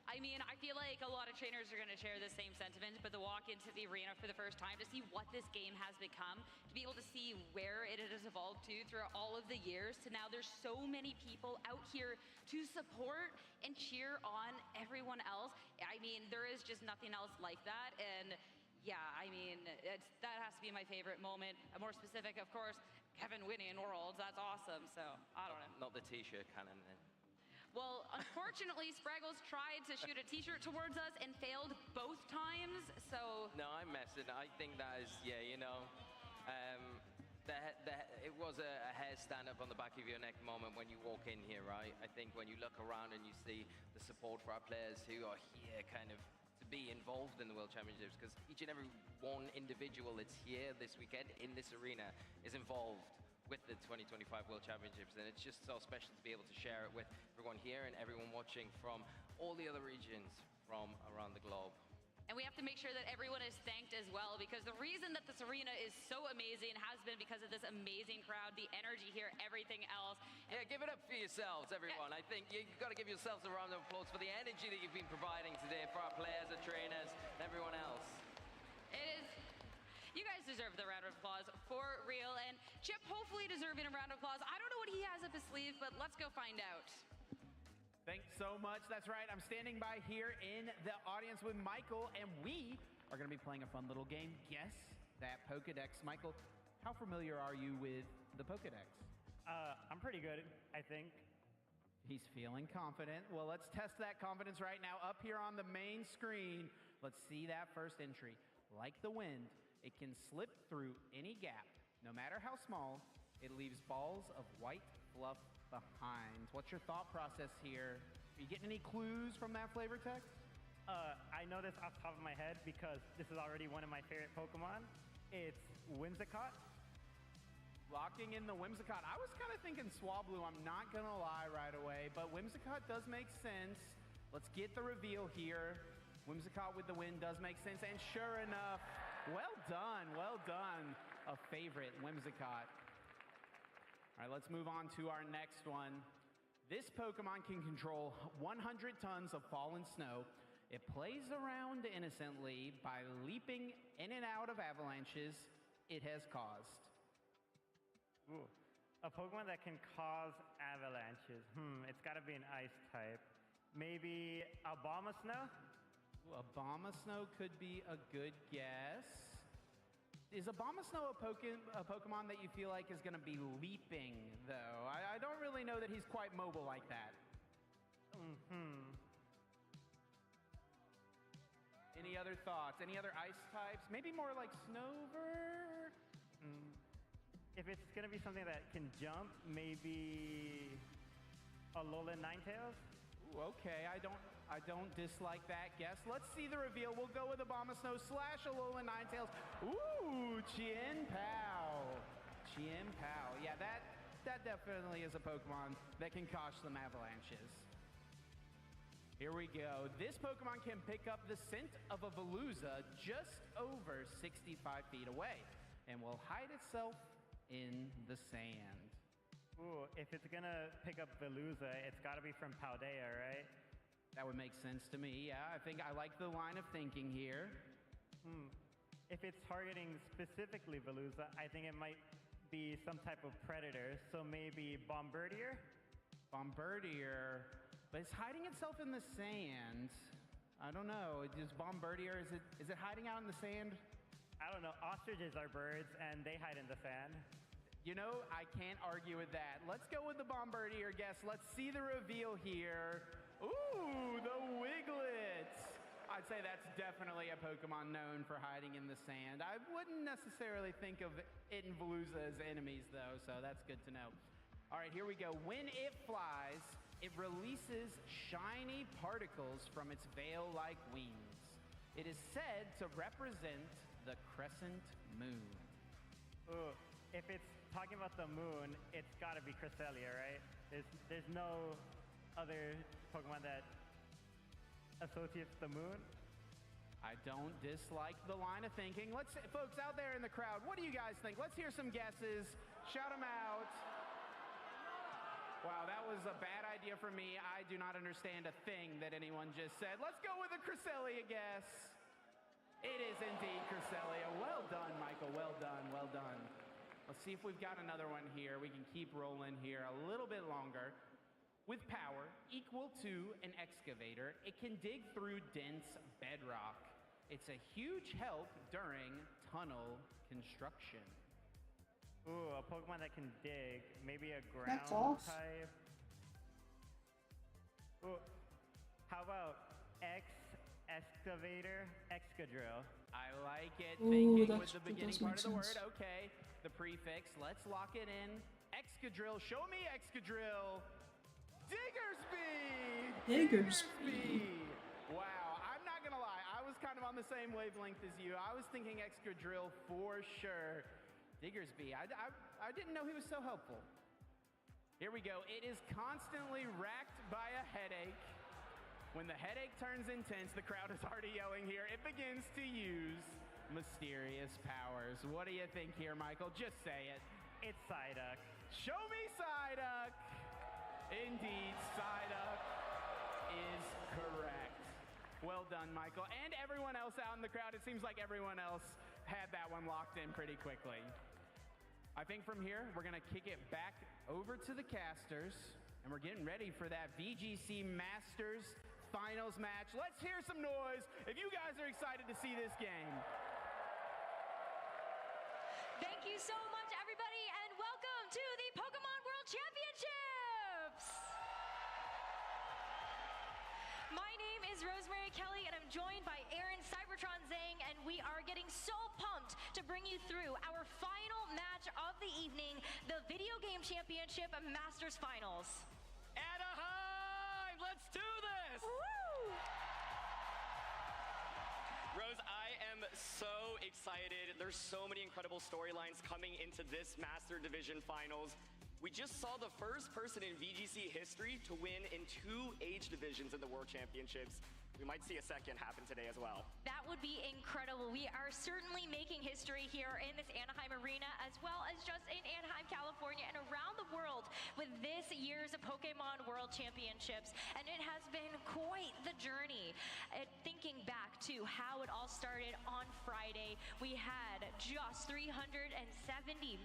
I mean, I feel like a lot of trainers are going to share the same sentiment, but to walk into the arena for the first time, to see what this game has become, to be able to see where it has evolved to throughout all of the years, to now there's so many people out here to support and cheer on everyone else. I mean, there is just nothing else like that. And yeah, I mean, that has to be my favorite moment. More specific, of course, Kevin winning Worlds. That's awesome. So I don't know.
Not the t-shirt cannon then.
Well, unfortunately, Spraggles tried to shoot a t-shirt towards us and failed both times, so...
No, I'm messing. I think that is, yeah, you know, it was a hair stand up on the back of your neck moment when you walk in here, right? I think when you look around and you see the support for our players who are here kind of to be involved in the World Championships, because each and every one individual that's here this weekend in this arena is involved with the 2025 World Championships, and it's just so special to be able to share it with everyone here and everyone watching from all the other regions from around the globe.
And we have to make sure that everyone is thanked as well, because the reason that this arena is so amazing has been because of this amazing crowd, the energy here, everything else.
Yeah, give it up for yourselves, everyone. I think you've got to give yourselves a round of applause for the energy that you've been providing today for our players, our trainers, and everyone else.
It is... You guys deserve the round of applause for real, and Chip hopefully deserving a round of applause. I don't know what he has up his sleeve, but let's go find out.
Thanks so much. That's right. I'm standing by here in the audience with Michael, and we are going to be playing a fun little game. Guess that Pokedex. Michael, how familiar are you with the Pokedex?
I'm pretty good, I think.
He's feeling confident. Well, let's test that confidence right now. Up here on the main screen, let's see that first entry. Like the wind, it can slip through any gap, no matter how small. It leaves balls of white fluff behind. What's your thought process here? Are you getting any clues from that flavor text?
I know this off the top of my head because this is already one of my favorite Pokemon. It's Whimsicott.
Locking in the Whimsicott. I was kind of thinking Swablu, I'm not going to lie right away, but Whimsicott does make sense. Let's get the reveal here. Whimsicott with the win does make sense, and sure enough, well done, a favorite, Whimsicott. All right, let's move on to our next one. This Pokemon can control 100 tons of fallen snow. It plays around innocently by leaping in and out of avalanches it has caused.
Ooh, a Pokemon that can cause avalanches. It's got to be an ice type. Maybe Abomasnow?
Abomasnow could be a good guess. Is Abomasnow a Pokemon that you feel like is going to be leaping, though? I don't really know that he's quite mobile like that. Any other thoughts? Any other ice types? Maybe more like Snover?
If it's going to be something that can jump, maybe Alolan Ninetales?
Ooh, okay, I don't dislike that guess. Let's see the reveal. We'll go with Abomasnow / Alolan Ninetales. Ooh, Chien-Pao. Chien-Pao. Yeah, that definitely is a Pokemon that can cause some avalanches. Here we go. This Pokemon can pick up the scent of a Veluza just over 65 feet away and will hide itself in the sand.
Ooh, if it's gonna pick up Veluza, it's gotta be from Paldea, right?
That would make sense to me, yeah. I think I like the line of thinking here.
If it's targeting specifically Veluza, I think it might be some type of predator, so maybe Bombardier?
Bombardier, but it's hiding itself in the sand. I don't know, is Bombardier, is it hiding out in the sand?
I don't know, ostriches are birds and they hide in the sand.
You know, I can't argue with that. Let's go with the Bombardier guess. Let's see the reveal here. Ooh, the Wiglet. I'd say that's definitely a Pokemon known for hiding in the sand. I wouldn't necessarily think of it and Veluza as enemies, though, so that's good to know. All right, here we go. When it flies, it releases shiny particles from its veil-like wings. It is said to represent the crescent moon.
Ooh, if it's talking about the moon, it's got to be Cresselia, right? There's no other Pokemon that associates the moon.
I don't dislike the line of thinking. Folks out there in the crowd, what do you guys think? Let's hear some guesses. Shout them out. Wow, that was a bad idea for me. I do not understand a thing that anyone just said. Let's go with a Cresselia guess. It is indeed Cresselia. Well done, Michael. Well done. Well done. Let's see if we've got another one here. We can keep rolling here a little bit longer. With power equal to an excavator, it can dig through dense bedrock. It's a huge help during tunnel construction.
Ooh, a Pokemon that can dig. Maybe a
That's
ground
off.
type. Ooh, how about Excavator? Excadrill.
I like it.
Ooh,
Thinking with the beginning
that
part of the
makes
word.
sense.
Okay, the prefix. Let's lock it in. Excadrill. Show me Excadrill. Diggersby!
Diggersby.
Wow, I'm not gonna lie. I was kind of on the same wavelength as you. I was thinking Excadrill for sure. Diggersby. I didn't know he was so helpful. Here we go. It is constantly racked by a headache. When the headache turns intense, the crowd is already yelling here. It begins to use mysterious powers. What do you think here, Michael? Just say it.
It's Psyduck.
Show me Psyduck. Indeed, Psyduck is correct. Well done, Michael. And everyone else out in the crowd. It seems like everyone else had that one locked in pretty quickly. I think from here, we're going to kick it back over to the casters, and we're getting ready for that VGC Masters Finals match. Let's hear some noise if you guys are excited to see this game.
Thank you so much, everybody, and welcome to the Pokemon World Championships! My name is Rosemary Kelly, and I'm joined by Aaron Cybertron Zhang, and we are getting so pumped to bring you through our final match of the evening, the Video Game Championship Masters Finals.
Anaheim, let's do this!
Woo!
Rose, I am so excited. There's so many incredible storylines coming into this Master Division Finals. We just saw the first person in VGC history to win in 2 age divisions in the World Championships. We might see a second happen today as well.
That would be incredible. We are certainly making history here in this Anaheim arena, as well as just in Anaheim, California, and around the world with this year's Pokemon World Championships. And it has been quite the journey. Thinking back to how it all started on Friday, we had just 370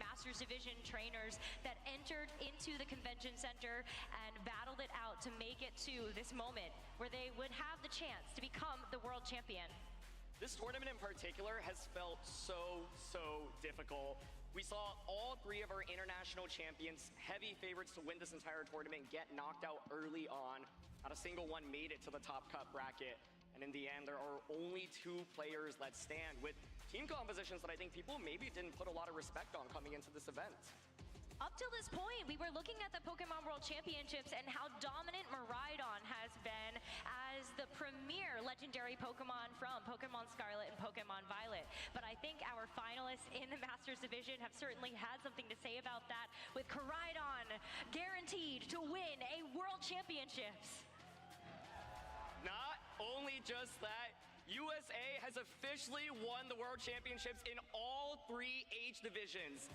Masters Division trainers that entered into the convention center and battled it out to make it to this moment where they would have the chance to become the world champion.
This tournament in particular has felt so difficult. We saw all 3 of our international champions, heavy favorites to win this entire tournament, get knocked out early on. Not a single one made it to the top cut bracket. And in the end, there are only 2 players that stand with team compositions that I think people maybe didn't put a lot of respect on coming into this event.
Up till this point, we were looking at the Pokemon World Championships and how dominant Miraidon has been as the premier legendary Pokemon from Pokemon Scarlet and Pokemon Violet. But I think our finalists in the Masters Division have certainly had something to say about that, with Miraidon guaranteed to win a World Championships.
Not only just that, USA has officially won the World Championships in all 3 age divisions.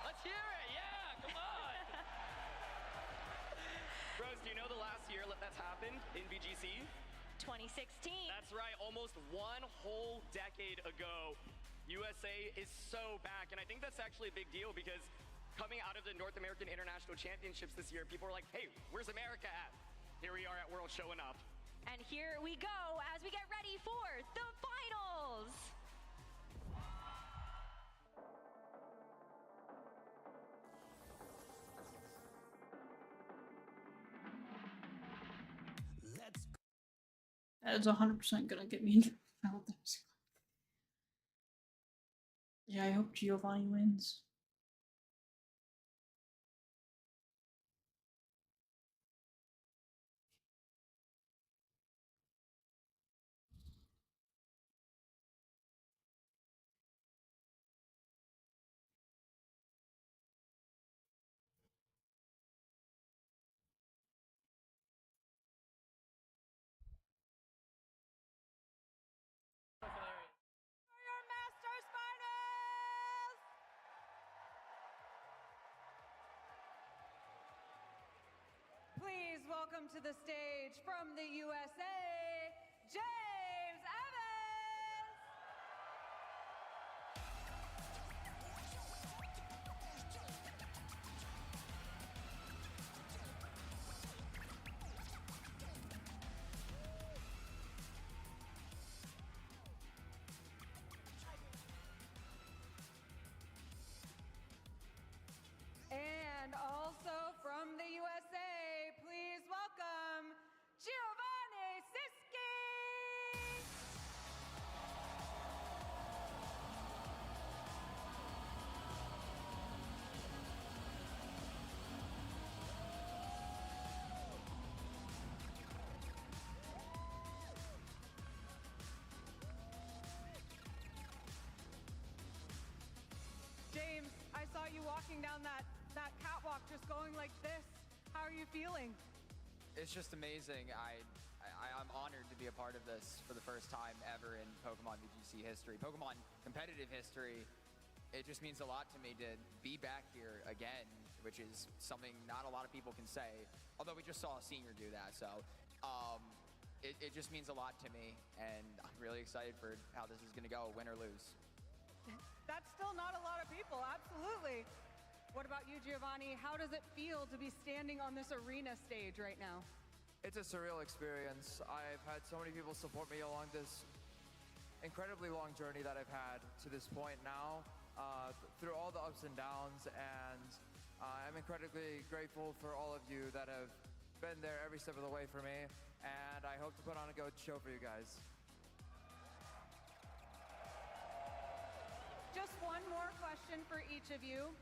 Let's hear it, yeah, come on. Rose, do you know the last year that's happened in VGC?
2016.
That's right, almost 1 whole decade ago. USA is so back, and I think that's actually a big deal because coming out of the North American International Championships this year, people are like, hey, where's America at? Here we are at World showing up.
And here we go as we get ready for the finals.
That is 100% gonna get me into Valentine's. Yeah, I hope Giovanni wins.
welcome to the stage from the USA, James Evans! And also from the USA, please welcome Giovanni Siski! James, I saw you walking down that catwalk just going like this. How are you feeling?
It's just amazing. I'm honored to be a part of this for the first time ever in Pokemon VGC history, Pokemon competitive history. It just means a lot to me to be back here again, which is something not a lot of people can say. Although we just saw a senior do that, so it just means a lot to me, and I'm really excited for how this is going to go, win or lose.
That's still not a lot of people, absolutely. What about you, Giovanni? How does it feel to be standing on this arena stage right now?
It's a surreal experience. I've had so many people support me along this incredibly long journey that I've had to this point now, through all the ups and downs, and I'm incredibly grateful for all of you that have been there every step of the way for me, and I hope to put on a good show for you guys.
Just one more question for each of you.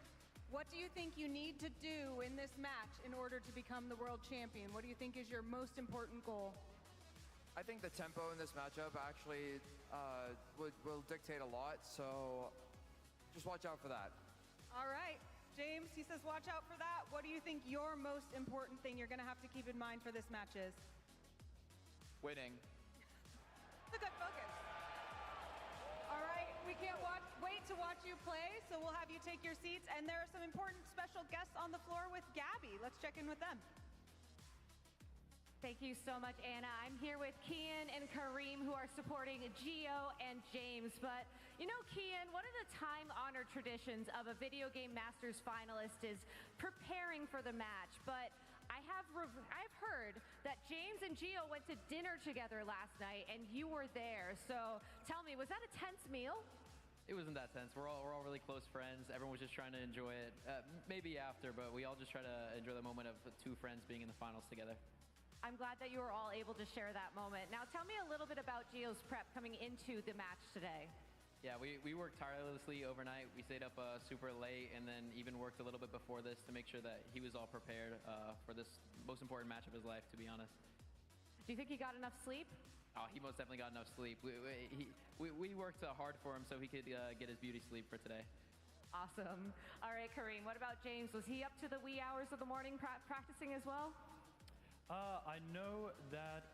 What do you think you need to do in this match in order to become the world champion? What do you think is your most important goal?
I think the tempo in this matchup actually will dictate a lot, so just watch out for that.
All right. James, he says watch out for that. What do you think your most important thing you're going to have to keep in mind for this match is?
Winning.
It's a good focus. All right, we can't wait to watch you play, so we'll have you take your seats. And there are some important special guests on the floor with Gabby. Let's check in with them.
Thank you so much, Anna. I'm here with Kian and Kareem, who are supporting Gio and James. But you know, Kian, one of the time-honored traditions of a Video Game Masters finalist is preparing for the match. But I've heard that James and Gio went to dinner together last night, and you were there. So tell me, was that a tense meal?
It wasn't that tense. We're all really close friends. Everyone was just trying to enjoy it. Maybe after, but we all just try to enjoy the moment of two friends being in the finals together.
I'm glad that you were all able to share that moment. Now tell me a little bit about Gio's prep coming into the match today.
Yeah, we worked tirelessly overnight. We stayed up super late and then even worked a little bit before this to make sure that he was all prepared for this most important match of his life, to be honest.
Do you think he got enough sleep?
Oh, he most definitely got enough sleep. We worked hard for him so he could get his beauty sleep for today.
Awesome. All right, Kareem, what about James? Was he up to the wee hours of the morning practicing as well?
I know that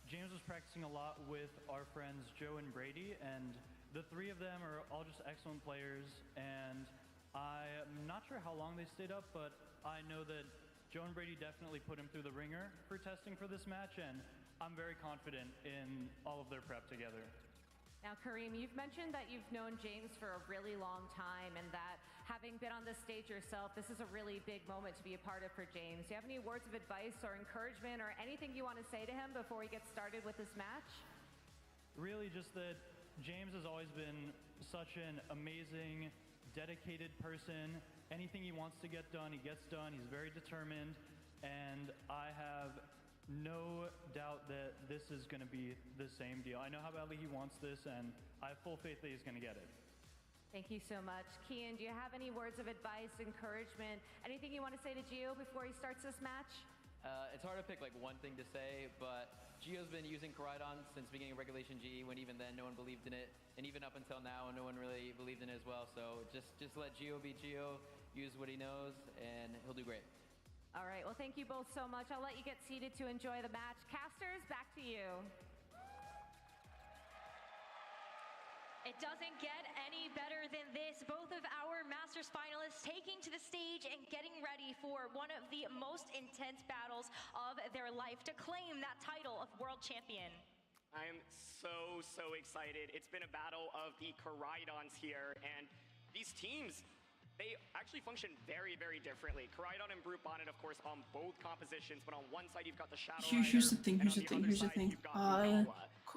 James was practicing a lot with our friends Joe and Brady, and the three of them are all just excellent players, and I'm not sure how long they stayed up, but I know that Joe and Brady definitely put him through the ringer for testing for this match, and I'm very confident in all of their prep together.
Now, Kareem, you've mentioned that you've known James for a really long time, and that having been on this stage yourself, this is a really big moment to be a part of for James. Do you have any words of advice or encouragement or anything you want to say to him before he gets started with this match?
Really just that James has always been such an amazing, dedicated person. Anything he wants to get done, he gets done. He's very determined, and I have no doubt that this is going to be the same deal. I know how badly he wants this, and I have full faith that he's going to get it.
Thank you so much. Kian, do you have any words of advice, encouragement, anything you want to say to Gio before he starts this match?
It's hard to pick like one thing to say, but Gio's been using Koraidon since the beginning of Regulation G, when even then no one believed in it, and even up until now no one really believed in it as well. So just let Gio be Gio, use what he knows, and he'll do great.
All right, well, thank you both so much. I'll let you get seated to enjoy the match. Casters, back to you.
It doesn't get any better than this. Both of our Masters finalists taking to the stage and getting ready for one of the most intense battles of their life to claim that title of world champion.
I'm so excited. It's been a battle of the Koraidons here, and these teams, they actually function very differently. Koraidon and Brute Bonnet, of course, on both compositions, but on one side you've got the Shadow Rider,
Here's the thing.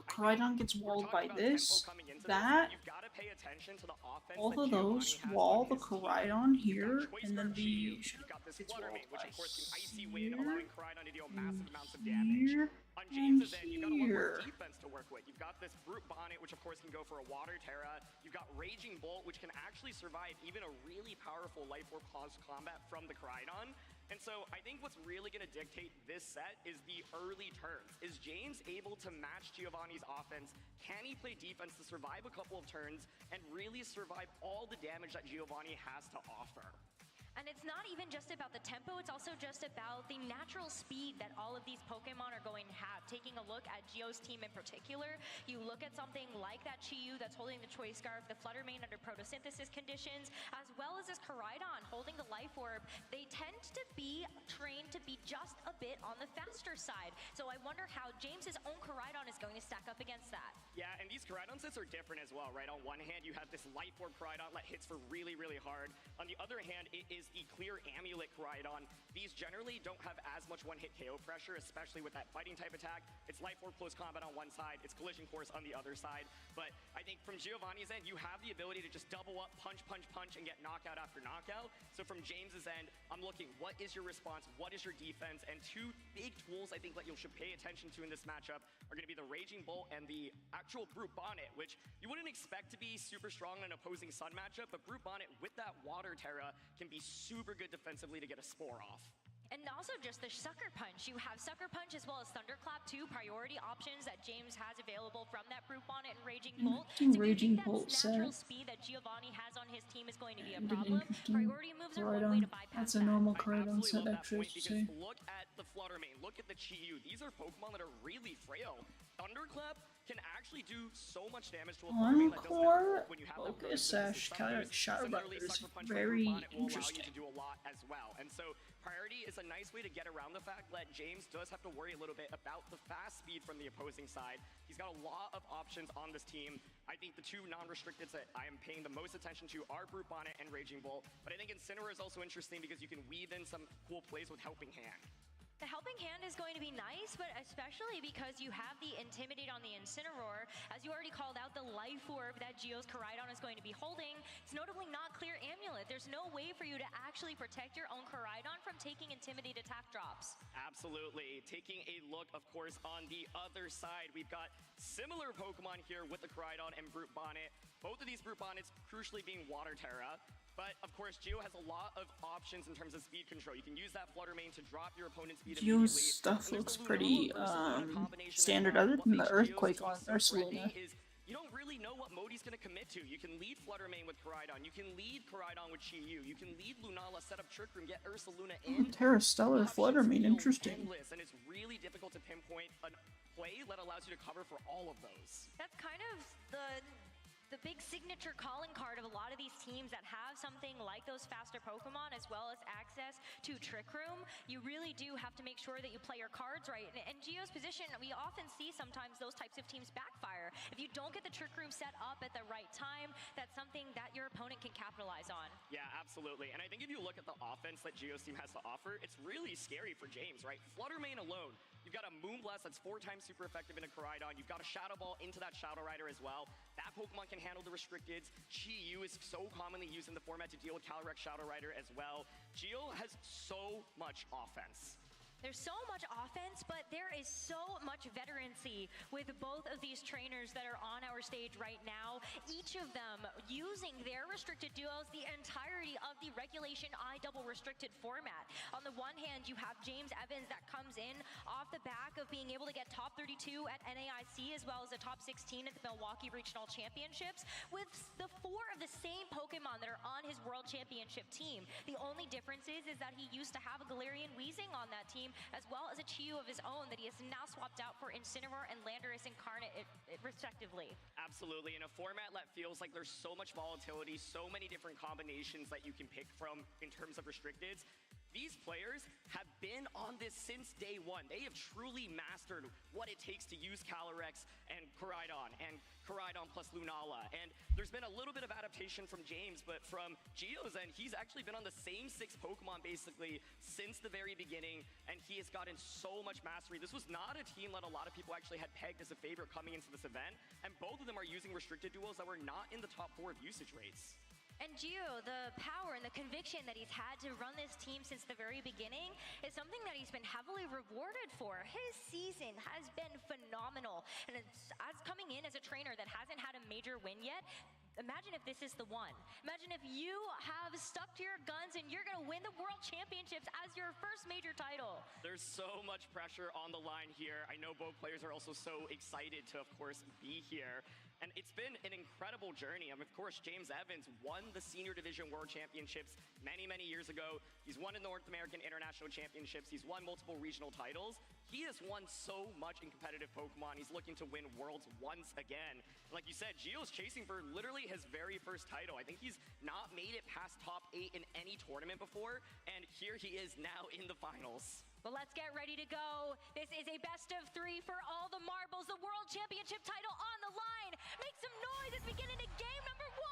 Koraidon gets walled by this, that, both of those wall the Koraidon here, and then the Shadow Rider gets walled by here,
on James's end, you've got a lot more defense to work with. You've got this Brute Bonnet, which of course can go for a Water Terra. You've got Raging Bolt, which can actually survive even a really powerful Life Orb combat from the Koraidon. And so I think what's really going to dictate this set is the early turns. Is James able to match Giovanni's offense? Can he play defense to survive a couple of turns and really survive all the damage that Giovanni has to offer?
And it's not even just about the tempo, it's also just about the natural speed that all of these Pokemon are going to have. Taking a look at Gio's team in particular, you look at something like that Chi-Yu that's holding the Choice Scarf, the Fluttermane under photosynthesis conditions, as well as this Koraidon holding the Life Orb, they tend to be trained to be just a bit on the faster side. So I wonder how James's own Koraidon is going to stack up against that.
Yeah, and these Koraidon sets are different as well, right? On one hand, you have this Life Orb Koraidon that hits for really hard. On the other hand, it is the clear Amulet Koraidon. These generally don't have as much one-hit KO pressure, especially with that fighting type attack. It's Life Orb close combat on one side, it's Collision Course on the other side. But I think from Giovanni's end, you have the ability to just double up, punch, and get knockout after knockout. So from James's end, I'm looking, what is your response? What is your defense? And two big tools I think that you should pay attention to in this matchup are going to be the Raging Bolt and the actual Brute Bonnet, which you wouldn't expect to be super strong in an opposing Sun matchup, but Brute Bonnet with that Water Terra can be super good defensively to get a Spore off.
And also just the Sucker Punch. You have Sucker Punch as well as Thunderclap, two priority options that James has available from that Brute Bonnet and Raging Bolt.
So Raging Bolt
natural
set.
speed that Giovanni has on his team is going to be a problem. Priority moves are one way to bypass
That's a normal Koraidon set, actually, to say.
Look at the Fluttermane, look at the Chi-Yu. These are Pokemon that are really frail. Thunderclap can actually do so much damage to a Fluttermane that doesn't have when you have that
Focus Sash, Shadow Rider is very interesting.
To do a lot as well. And so priority is a nice way to get around the fact that James does have to worry a little bit about the fast speed from the opposing side. He's got a lot of options on this team. I think the two non-restricteds that I am paying the most attention to are Brute Bonnet and Raging Bolt. But I think Incineroar is also interesting because you can weave in some cool plays with Helping Hand.
The Helping Hand is going to be nice, but especially because you have the Intimidate on the Incineroar. As you already called out, the Life Orb that Gio's Koraidon is going to be holding. It's notably not clear Amulet. There's no way for you to actually protect your own Koraidon from taking Intimidate attack drops.
Absolutely. Taking a look, of course, on the other side, we've got similar Pokemon here with the Koraidon and Brute Bonnet. Both of these Brute Bonnets crucially being Water Terra. But, of course, Gio has a lot of options in terms of speed control. You can use that Fluttermane to drop your opponent's speed immediately.
Gio's stuff looks pretty standard, other than the Earthquake on Ursaluna.
You don't really know what mode he's going to commit to. You can lead Fluttermane with Koraidon. You can lead Koraidon with Chi-Yu. You can lead Lunala, set up Trick Room, get Ursaluna in.
Terra Stellar Fluttermane, interesting.
And it's really difficult to pinpoint a play that allows you to cover for all of those.
That's kind of the big signature calling card of a lot of these teams that have something like those faster Pokemon as well as access to Trick Room. You really do have to make sure that you play your cards right. And Gio's position, we often see sometimes those types of teams backfire. If you don't get the Trick Room set up at the right time, that's something that your opponent can capitalize on.
Yeah, absolutely. And I think if you look at the offense that Gio's team has to offer, it's really scary for James, right? Fluttermane alone, you've got a Moonblast that's 4 times super effective in a Koraidon. You've got a Shadow Ball into that Shadow Rider as well. That Pokemon can handle the restricteds. Chi-Yu is so commonly used in the format to deal with Calyrex Shadow Rider as well. Gio has so much offense.
There's so much offense, but there is so much veterancy with both of these trainers that are on our stage right now. Each of them using their restricted duos the entirety of the Regulation I double restricted format. On the one hand, you have James Evans that comes in off the back of being able to get top 32 at NAIC as well as a top 16 at the Milwaukee Regional Championships with the 4 of the same Pokemon that are on his World Championship team. The only difference is that he used to have a Galarian Weezing on that team as well as a Chi-Yu of his own that he has now swapped out for Incineroar and Landorus Incarnate respectively.
Absolutely. In a format that feels like there's so much volatility, so many different combinations that you can pick from in terms of restricteds, these players have been on this since day one. They have truly mastered what it takes to use Calyrex and Koraidon plus Lunala. And there's been a little bit of adaptation from James, but from Geo's end, he's actually been on the same 6 Pokemon basically since the very beginning, and he has gotten so much mastery. This was not a team that a lot of people actually had pegged as a favorite coming into this event, and both of them are using restricted duels that were not in the top 4 of usage rates.
And Gio, the power and the conviction that he's had to run this team since the very beginning is something that he's been heavily rewarded for. His season has been phenomenal. And as coming in as a trainer that hasn't had a major win yet, imagine if this is the one. Imagine if you have stuck to your guns and you're going to win the World Championships as your first major title.
There's so much pressure on the line here. I know both players are also so excited to, of course, be here. And it's been an incredible journey. Of course, James Evans won the Senior Division World Championships many, many years ago. He's won the North American International Championships. He's won multiple regional titles. He has won so much in competitive Pokemon. He's looking to win Worlds once again. Like you said, Gio's chasing for literally his very first title. I think he's not made it past top 8 in any tournament before, and here he is now in the finals.
Well, let's get ready to go. This is a best of 3 for all the marbles. The World Championship title on the line. Make some noise as we get into game number 1.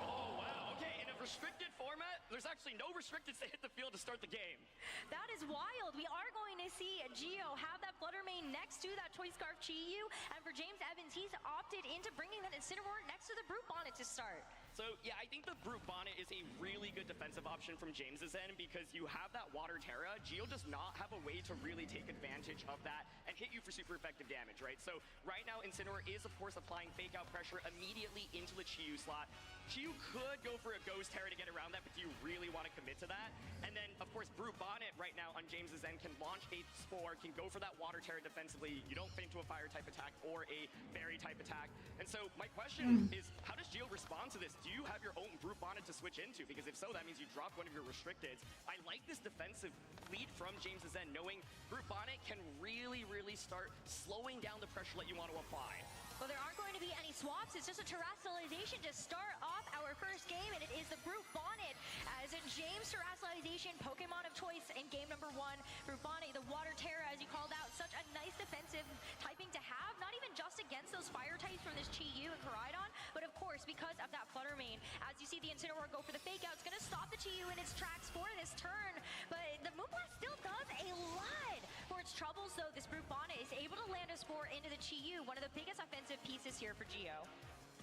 Oh, wow. Okay, in a restricted format, there's actually no restricteds to hit the field to start the game.
That is wild. We are going to see Gio have that Flutter Mane next to that Choice Scarf Chi-Yu. And for James Evans, he's opted into bringing that Incineroar next to the Brute Bonnet to start.
So, yeah, I think the Brute Bonnet is a really good defensive option from James's end because you have that Water Terra. Gio does not have a way to really take advantage of that and hit you for super effective damage, right? So, right now, Incineroar is, of course, applying Fake Out pressure immediately into the Chi-Yu slot. Chi-Yu could go for a Ghost Terra to get around that, but do you really want to commit to that? And then, of course, Brute Bonnet right now on James's end can launch a Spore, can go for that Water Terra defensively. You don't fit into a Fire-type attack or a Fairy-type attack. And so, my question is, how does Gio respond to this? Do you have your own Brute Bonnet to switch into? Because if so, that means you drop one of your restricteds. I like this defensive lead from James's end, knowing Brute Bonnet can really, really start slowing down the pressure that you want to apply.
Well, there aren't going to be any swaps. It's just a terrestrialization to start off our first game, and it is the Brute Bonnet as a James terrestrialization Pokemon of choice in game number 1. Brute Bonnet, the Water Terra, as you called out, such a nice defensive typing to have, not even just against those fire types from this Chi-Yu and Koraidon, but of course because of that Flutter Mane. As you see the Incineroar go for the Fake Out, it's going to stop the Chi-Yu in its tracks for this turn, but the Moonblast still does a lot for its troubles, though. This Brute Bonnet is able to land a Spore into the Chi-Yu, one of the biggest offensive pieces here for Gio.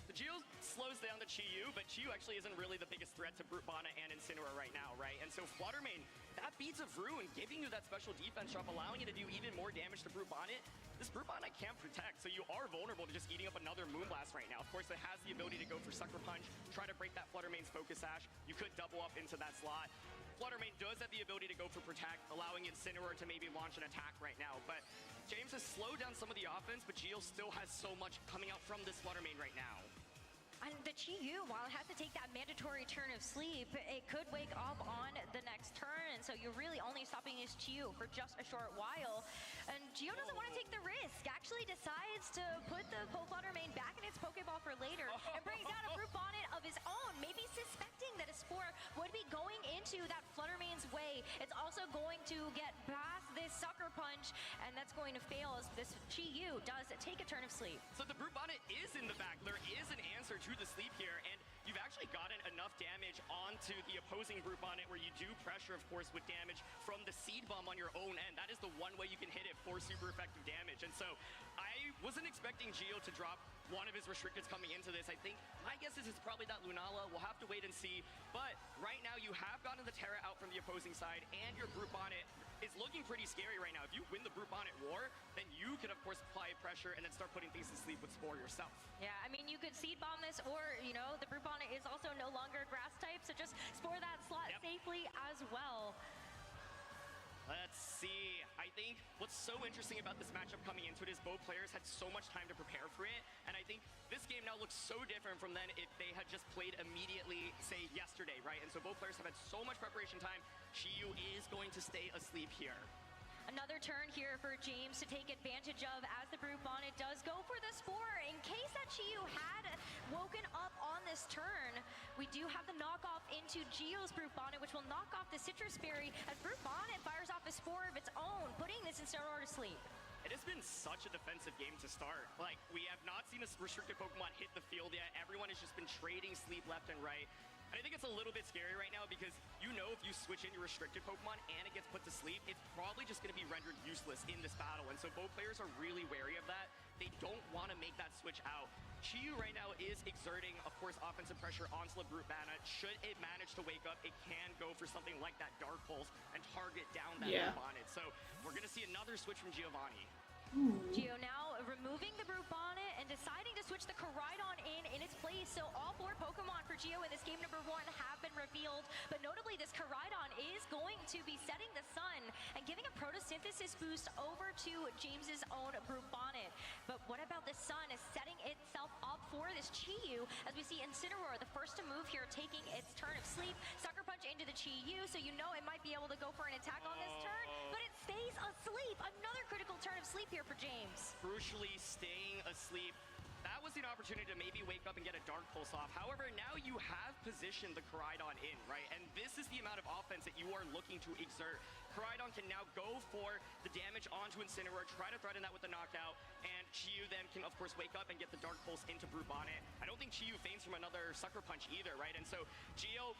The Gio slows down the Chi-Yu, but Chi-Yu actually isn't really the biggest threat to Brute Bonnet and Incineroar right now, right? And so Flutter Mane, that beats of Ruin, giving you that special defense drop, allowing you to do even more damage to Brute Bonnet. This Brute Bonnet can't protect, so you are vulnerable to just eating up another Moonblast right now. Of course, it has the ability to go for Sucker Punch, try to break that Flutter Mane's Focus Sash. You could double up into that slot. Flutter Mane does have the ability to go for Protect, allowing Incineroar to maybe launch an attack right now. But James has slowed down some of the offense, but Gio still has so much coming out from this Flutter Mane right now.
And the Chi-Yu, while it has to take that mandatory turn of sleep, it could wake up on the next turn, and so you're really only stopping his Chi-Yu for just a short while. And Gio doesn't want to take the risk, actually decides to put the Flutter Mane back in its Pokeball for later, and brings out a Brute Bonnet of his own, maybe suspecting that a Spore would be going into that Flutter Mane's way. It's also going to get past this Sucker Punch, and that's going to fail as this Chi-Yu does take a turn of sleep.
So the Brute Bonnet is in the back. There is an answer to the sleep here, and you've actually gotten enough damage onto the opposing Brute Bonnet where you do pressure, of course, with damage from the Seed Bomb on your own end. That is the one way you can hit it for super effective damage. And so I wasn't expecting Gio to drop one of his restricteds coming into this. I think my guess is it's probably that Lunala. We'll have to wait and see. But right now you have gotten the Terra out from the opposing side, and your Brute Bonnet is looking pretty scary right now. If you win the Brute Bonnet war, then you can, of course, apply pressure and then start putting things to sleep with Spore yourself.
Yeah, I mean, you could Seed Bomb this, or, you know, the Brute Bonnet is also no longer a grass type, so just Spore that slot safely as well.
Let's see. I think what's so interesting about this matchup coming into it is both players had so much time to prepare for it, and I think this game now looks so different from then if they had just played immediately, say, yesterday, right? And so both players have had so much preparation time. Chi-Yu is going to stay asleep here.
Another turn here for James to take advantage of as the Brute Bonnet does go for a Spore in case that Chiyu had woken up on this turn. We do have the knockoff into Geo's Brute Bonnet, which will knock off the Citrus Berry as Brute Bonnet fires off a Spore of its own, putting this Incineroar to sleep.
It has been such a defensive game to start. Like, we have not seen a restricted Pokemon hit the field yet. Everyone has just been trading sleep left and right. And I think it's a little bit scary right now because you know if you switch in your restricted Pokemon and it gets put to sleep, it's probably just going to be rendered useless in this battle. And so both players are really wary of that. They don't want to make that switch out. Chiyu right now is exerting, of course, offensive pressure onto the Brute Banner. Should it manage to wake up, it can go for something like that Dark Pulse and target down that Brute Bonnet. So we're going to see another switch from Giovanni.
Geo now removing the Brute Bonnet and deciding to switch the Koraidon in its place. So all 4 Pokemon for Geo in this game number 1 have been revealed. But notably, this Koraidon is going to be setting the sun and giving a photosynthesis boost over to James's own Brute Bonnet. But what about the sun is setting itself up for this Chiyu as we see Incineroar, the first to move here, taking its turn of sleep. Sucker Punch into the Chiyu, so you know it might be able to go for an attack on this turn, but it stays asleep. Another critical turn of sleep here for James.
Crucially staying asleep. That was an opportunity to maybe wake up and get a Dark Pulse off. However, now you have positioned the Koraidon in, right? And this is the amount of offense that you are looking to exert. Koraidon can now go for the damage onto Incineroar, try to threaten that with the knockout, and Chiyu then can, of course, wake up and get the Dark Pulse into Brute Bonnet. I don't think Chiyu feigns from another Sucker Punch either, right? And so Geo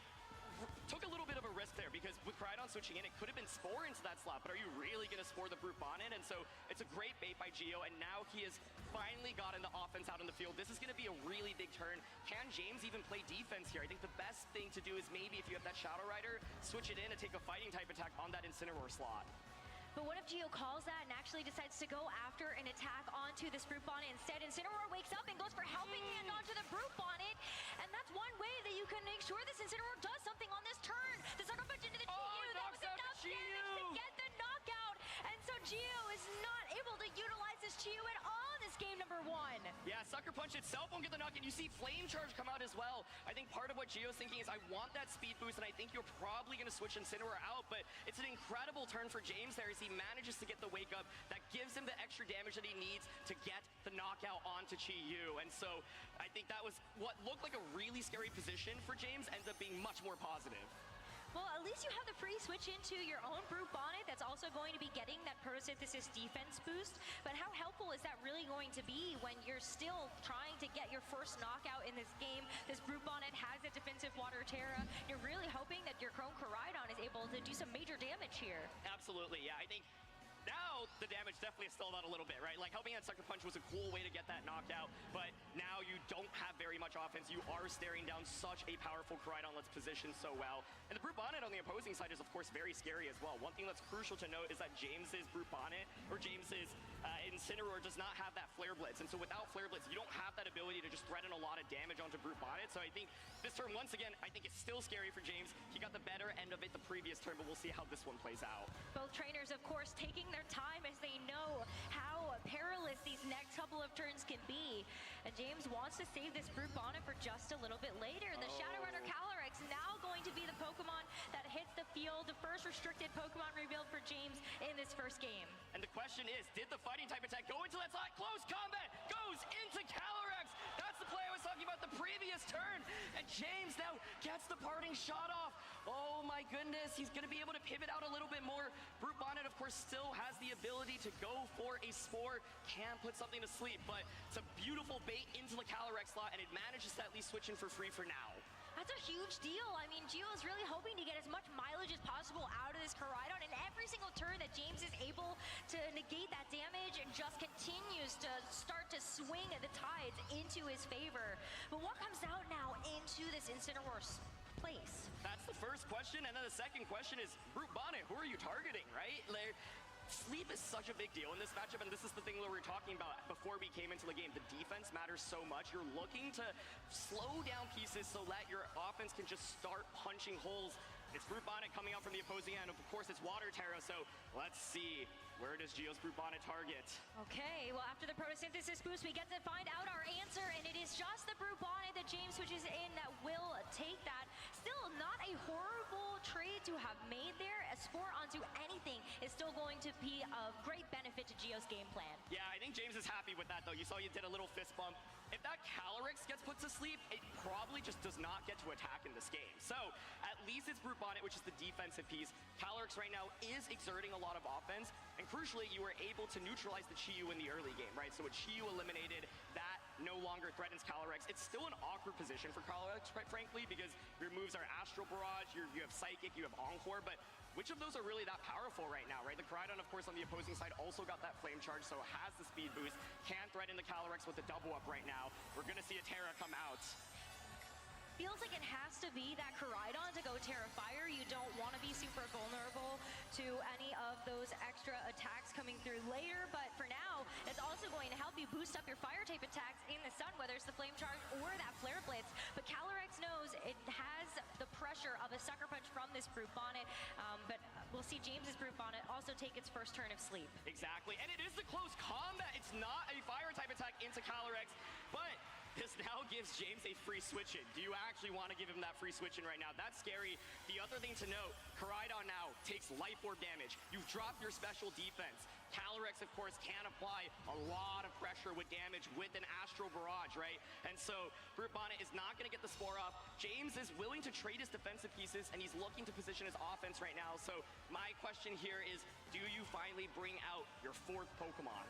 took a little bit of a risk there because with Koraidon switching in, it could have been Spore into that slot, but are you really going to Spore the Brute Bonnet? And so it's a great bait by Geo, and now he has finally gotten the offense out in the field. This is going to be a really big turn. Can James even play defense here? I think the best thing to do is maybe if you have that Shadow Rider, switch it in and take a fighting type attack on that Incineroar slot.
But what if Geo calls that and actually decides to go after an attack onto this Brute Bonnet instead? Incineroar wakes up and goes for Helping Hand onto the Brute Bonnet, and that's one way that you can make sure this Incineroar does something on this turn. The Sucker Punch into the Chiyu, that was enough damage to get the knockout, and so Geo is not able to utilize this Chiyu at all this game number 1.
Yeah, Sucker Punch itself won't get the knock, and you see Flame Charge come out as well. I think part of what Geo's thinking is, I want that speed boost, and I think you're probably going to switch Incineroar out, but it's an incredible turn for James there as he manages to get the wake up that gives him the extra damage that he needs to get the knockout onto Chiyu. And so I think that was what looked like a really scary position for James, ends up being much more positive.
Well, at least you have the free switch into your own Brute Bonnet that's also going to be getting that photosynthesis defense boost. But how helpful is that really going to be when you're still trying to get your first knockout in this game? This Brute Bonnet has a defensive Water Terra. You're really hoping that your Chrome Koraidon is able to do some major damage here.
Absolutely, yeah. I think now the damage definitely is stalled out a little bit, right? Like, Helping Hand Sucker Punch was a cool way to get that knockout, but now you don't have very much offense. You are staring down such a powerful Koraidon that's positioned so well. And the Brute Bonnet on the opposing side is, of course, very scary as well. One thing that's crucial to note is that James's Brute Bonnet, or James's Incineroar, does not have that Flare Blitz. And so without Flare Blitz, you don't have that ability to just threaten a lot of damage onto Brute Bonnet. So I think this turn, once again, I think it's still scary for James. He got the better end of it the previous turn, but we'll see how this one plays out.
Both trainers, of course, taking their time as they know how perilous these next couple of turns can be. And James wants to save this Brute Bonnet for just a little bit later. The Shadow Runner Calyrex now going to be the Pokemon that hits the field. The first restricted Pokemon revealed for James in this first game.
And the question is, did the fighting type attack go into that slot? Close combat goes into Calyrex. That's the play I was talking about the previous turn. And James now gets the parting shot off. Oh my goodness, he's gonna be able to pivot out a little bit more. Brute Bonnet, of course, still has the ability to go for a Spore, can put something to sleep, but it's a beautiful bait into the Calyrex slot, and it manages to at least switch in for free for now.
That's a huge deal. I mean, Geo is really hoping to get as much mileage as possible out of this Koraidon, and every single turn that James is able to negate that damage and just continues to start to swing the tides into his favor. But what comes out now into this Incineroar's place?
That's the first question, and then the second question is, Brute Bonnet, who are you targeting, right? Sleep is such a big deal in this matchup, and this is the thing that we were talking about before we came into the game. The defense matters so much. You're looking to slow down pieces so that your offense can just start punching holes. It's Brute Bonnet coming out from the opposing end. Of course, it's Water Terra, so let's see. Where does Geo's Brute Bonnet target?
Okay, well, after the photosynthesis boost, we get to find out our answer, and it is just the Brute Bonnet that James switches in that will take that. Still not a horrible trade to have made there. A Spore onto anything is still going to be of great benefit to Geo's game plan.
Yeah, I think James is happy with that, though. You you saw you did a little fist bump. If that Calyrex gets put to sleep, it probably just does not get to attack in this game. So at least it's Brute Bonnet, which is the defensive piece. Calyrex right now is exerting a lot of offense, and crucially, you were able to neutralize the Chi-Yu in the early game, right? So with Chi-Yu eliminated, that no longer threatens Calyrex. It's still an awkward position for Calyrex, quite frankly, because your moves are Astral Barrage, you have Psychic, you have Encore, but which of those are really that powerful right now, right? The Koraidon, of course, on the opposing side also got that Flame Charge, so has the speed boost. Can threaten the Calyrex with the double up right now. We're gonna see a Terra come out.
Feels like it has to be that Koraidon to go Terra Fire. You don't want to be super vulnerable to any of those extra attacks coming through later, but for now, it's also going to help you boost up your fire type attacks in the sun, whether it's the Flame Charge or that Flare Blitz. But Calyrex knows it has the pressure of a Sucker Punch from this Brute Bonnet, but we'll see James's Brute Bonnet also take its first turn of sleep.
Exactly, and it is the close combat. It's not a fire type attack into Calyrex, but this now gives James a free switch-in. Do you actually want to give him that free switch-in right now? That's scary. The other thing to note, Koraidon now takes Life Orb damage. You've dropped your special defense. Calyrex, of course, can apply a lot of pressure with damage with an Astral Barrage, right? And so Brute Bonnet is not going to get the Spore off. James is willing to trade his defensive pieces, and he's looking to position his offense right now. So my question here is, do you finally bring out your fourth Pokemon?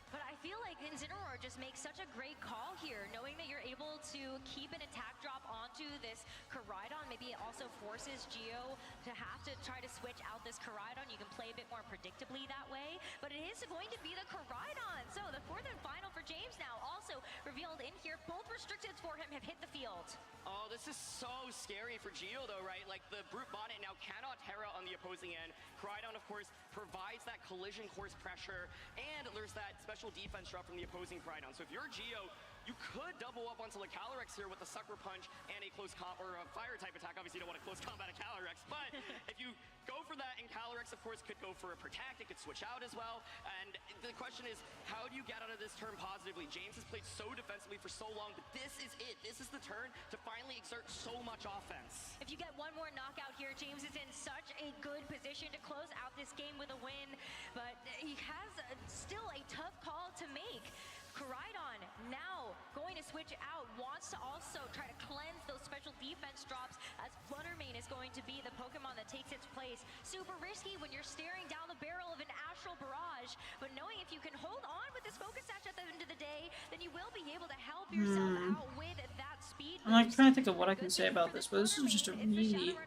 But I feel like Incineroar just makes such a great call here, knowing that you're able to keep an attack drop onto this Koraidon. Maybe it also forces Geo to have to try to switch out this Koraidon. You can play a bit more predictably that way, but it is going to be the Koraidon. So the fourth and final for James now, also revealed in here. Both restricteds for him have hit the field.
Oh, this is so scary for Geo though, right? Like the Brute Bonnet now cannot Terra on the opposing end. Koraidon, of course, provides that collision course pressure, and there's that special defense drop from the opposing Koraidon. So if you're Geo, you could double up onto the Calyrex here with a Sucker Punch and a close or a fire type attack. Obviously, you don't want to close combat a Calyrex, but if you go for that, and Calyrex, of course, could go for a Protect. It could switch out as well. And the question is, how do you get out of this turn positively? James has played so defensively for so long, but this is it. This is the turn to finally exert so much offense.
If you get one more knockout here, James is in such a good position to close out this game with a win, but he has still a tough call to make. Koraidon now going to switch out, wants to also try to cleanse those special defense drops, as Fluttermane is going to be the Pokemon that takes its place. Super risky when you're staring down the barrel of an Astral Barrage, but knowing if you can hold on with this Focus Sash at the end of the day, then you will be able to help yourself out with that speed.
I'm like trying to think of what I can say about this, but this is just a really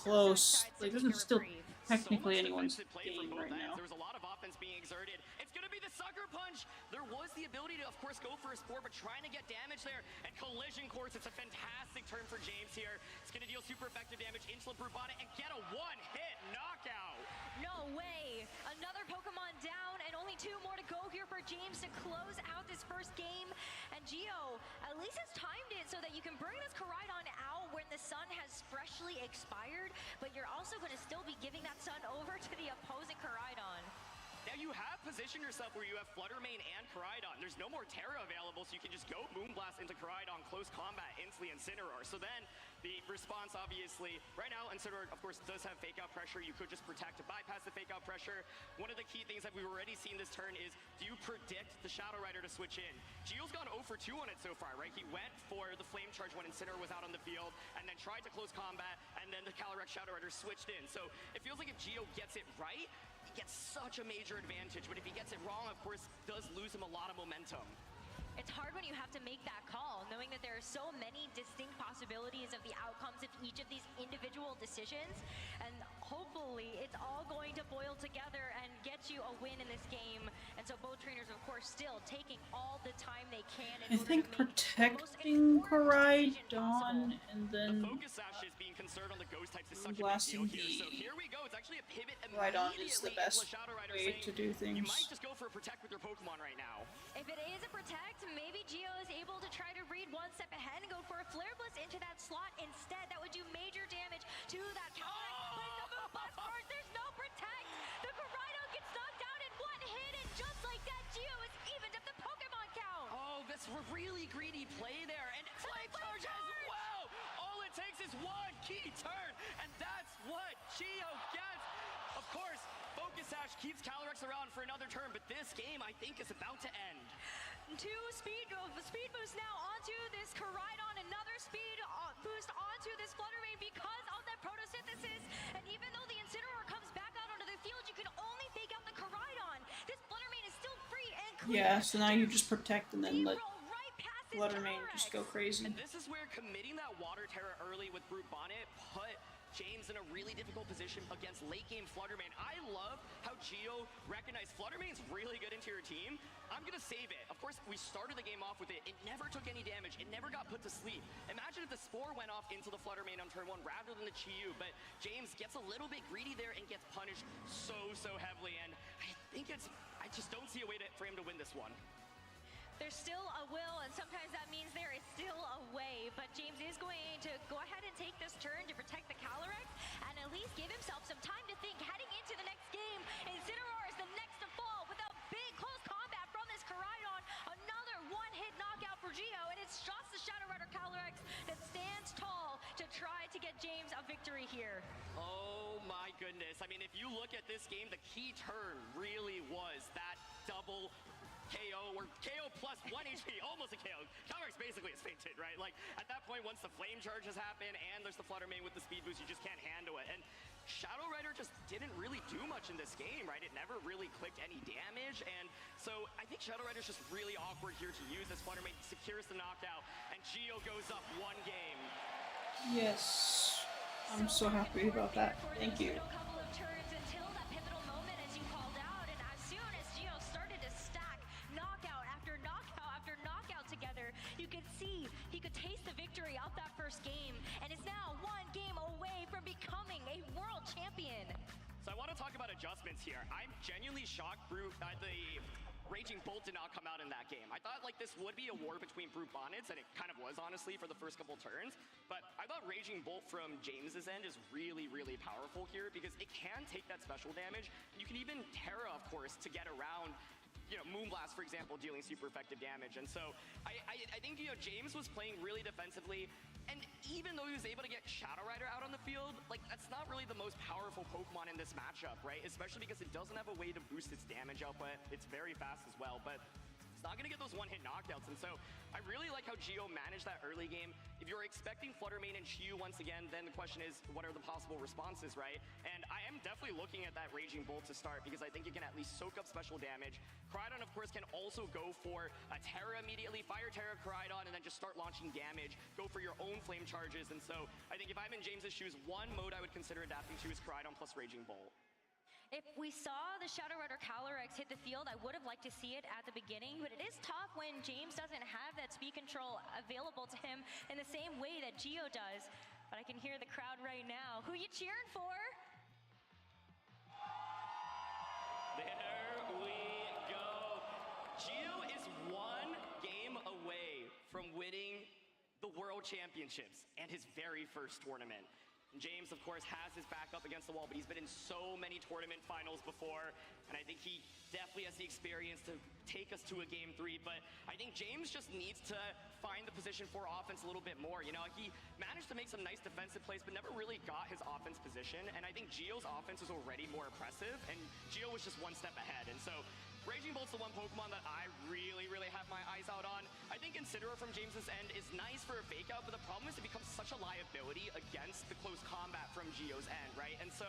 close. Like, this is still technically anyone's game right now.
There was a lot of offense being exerted. It's going to be the Sucker Punch. There was the ability to, of course, go for a Spore, but trying to get damage there. And Collision Course, it's a fantastic turn for James here. It's going to deal super effective damage into the Brute Bonnet and get a one-hit knockout.
No way. Another Pokemon down, and only 2 more to go here for James to close out this first game. And Geo at least has timed it so that you can bring this Koraidon out when the sun has freshly expired, but you're also going to still be giving that sun over to the opposing Koraidon.
Now you have positioned yourself where you have Fluttermane and Koraidon. There's no more Terra available, so you can just go Moonblast into Koraidon, close combat, instantly Incineroar. So then the response, obviously, right now, Incineroar, of course, does have fake out pressure. You could just protect to bypass the fake out pressure. One of the key things that we've already seen this turn is, do you predict the Shadow Rider to switch in? Geo's gone 0 for 2 on it so far, right? He went for the Flame Charge when Incineroar was out on the field, and then tried to close combat, and then the Calyrex Shadow Rider switched in. So it feels like if Geo gets it right, he gets such a major advantage, but if he gets it wrong, of course, does lose him a lot of momentum.
It's hard when you have to make that call, knowing that there are so many distinct possibilities of the outcomes of each of these individual decisions, and hopefully it's all going to boil together and get you a win in this game. And so both trainers, of course, still taking all the time they can in order to make
protecting Koraidon and then
the Focus Sash is being conserved on the ghost types is such a big
blasting
deal here. So here we go. It's actually a pivot
Koraidon is the
immediately
best
into a Shadow Rider
way
saying,
to do things.
you might just go for a protect with your Pokemon right now.
If it is a protect, maybe Geo is able to try to read one step ahead and go for a Flare Blitz into that slot instead. That would do major damage to that Calyrex. But the Moonblast first, there's no protect. The Koraidon gets knocked down in one hit, and just like that, Geo is evened up the Pokemon count.
Oh, that's a really greedy play there. And Flame Charge as well! All it takes is one key turn, and that's what Geo gets. Of course, Focus Sash keeps Calyrex around for another turn, but this game, I think, is about to end.
two speed boost now onto this Koraidon, another speed boost onto this Fluttermane because of that photosynthesis. And even though the Incineroar comes back out onto the field, you can only fake out the Koraidon. This Fluttermane is still free and clear.
Yeah, so now you just protect and then let Fluttermane just go crazy.
And this is where committing that Water Terra early with Brute Bonnet put James in a really difficult position against late game Fluttermane. I love how Geo recognized Fluttermane's really good into your team. I'm gonna save it. Of course, we started the game off with it. It never took any damage. It never got put to sleep. Imagine if the Spore went off into the Fluttermane on turn 1 rather than the Chi-Yu, but James gets a little bit greedy there and gets punished so heavily. And I just don't see a way for him to win this one.
There's still a will, and sometimes that means there is still a way, but James is going to go ahead and take this turn to protect the Calyrex and at least give himself some time to think heading into the next game. Incineroar is the next to fall with a big close combat from this Koraidon. Another one-hit knockout for Geo, and it's just the Shadow Rider Calyrex that stands tall to try to get James a victory here.
Oh my goodness. I mean, if you look at this game, the key turn really was that double KO, or KO plus 1 HP, almost a KO. Calyrex basically is fainted, right? Like, at that point, once the flame charges happen and there's the Fluttermane with the speed boost, you just can't handle it. And Shadow Rider just didn't really do much in this game, right? It never really clicked any damage, and so I think Shadow Rider's just really awkward here to use. This Fluttermane secures the knockout, and Geo goes up 1 game.
Yes. I'm so happy about that. Thank you.
Couple of turns until that pivotal moment, as you called out, and as soon as Geo started to stack knockout after knockout after knockout together, you could see he could taste the victory of that first game, and is now 1 game away from becoming a world champion.
So I want to talk about adjustments here. I'm genuinely shocked the Raging Bolt did not come out in that game. I thought like this would be a war between Brute Bonnets, and it kind of was honestly for the first couple turns, but I thought Raging Bolt from James's end is really powerful here because it can take that special damage. You can even Terra, of course, to get around, you know, Moonblast, for example, dealing super effective damage. And so I think, you know, James was playing really defensively, and even though he was able to get Shadow Rider out on the field, like, that's not really the most powerful Pokemon in this matchup, right? Especially because it doesn't have a way to boost its damage output. It's very fast as well, but it's not gonna get those one-hit knockouts. And so I really like how Geo managed that early game. If you're expecting Fluttermane and Chi-Yu once again, then the question is, what are the possible responses, right? And I am definitely looking at that Raging Bolt to start because I think you can at least soak up special damage. Koraidon, of course, can also go for a Terra immediately, Fire Terra Koraidon, and then just start launching damage, go for your own flame charges. And so I think if I'm in James's shoes, one mode I would consider adapting to is Koraidon plus Raging Bolt.
If we saw the Shadow Rider Calyrex hit the field, I would have liked to see it at the beginning, but it is tough when James doesn't have that speed control available to him in the same way that Geo does. But I can hear the crowd right now. Who you cheering for?
There we go. Geo is 1 game away from winning the World Championships and his very first tournament. James, of course, has his back up against the wall, but he's been in so many tournament finals before, and I think he definitely has the experience to take us to a Game 3, but I think James just needs to find the position for offense a little bit more. You know, he managed to make some nice defensive plays, but never really got his offense position, and I think Geo's offense is already more impressive, and Geo was just 1 step ahead, and so Raging Bolt's the one Pokemon that I really have my eyes out on. I think Incineroar from James's end is nice for a fake out, but the problem is it becomes such a liability against the close combat from Geo's end, right? And so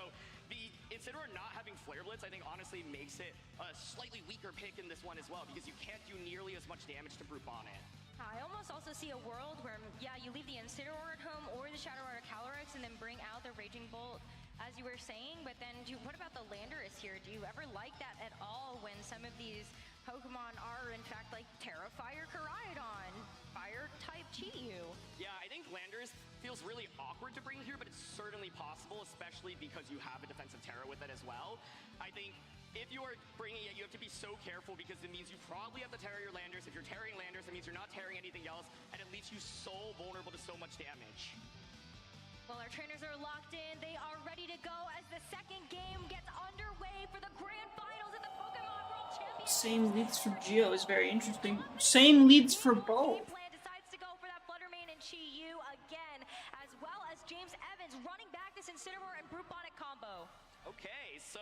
the Incineroar not having Flare Blitz, I think honestly makes it a slightly weaker pick in this one as well, because you can't do nearly as much damage to Brute Bonnet.
I almost also see a world where, yeah, you leave the Incineroar at home or the Shadow Rider Calyrex and then bring out the Raging Bolt, as you were saying, but then what about the Landorus here? Do you ever like that at all when some of these Pokemon are, in fact, like Terra Fire Koraidon, Fire-type Chi-Yu?
Yeah, I think Landorus feels really awkward to bring here, but it's certainly possible, especially because you have a defensive Terra with it as well. I think if you are bringing it, you have to be so careful because it means you probably have to Terra your Landorus. If you're Terraing Landorus, it means you're not Terraing anything else, and it leaves you so vulnerable to so much damage.
Well, our trainers are locked in. They are ready to go as the second game gets underway for the grand finals of the Pokemon World Championship.
Same leads for Geo is very interesting. Same leads for both.
Decides to go for that Fluttermane and Chi-Yu again, as well as James Evans running back this Incineroar and Brute Bonnet combo.
Okay, so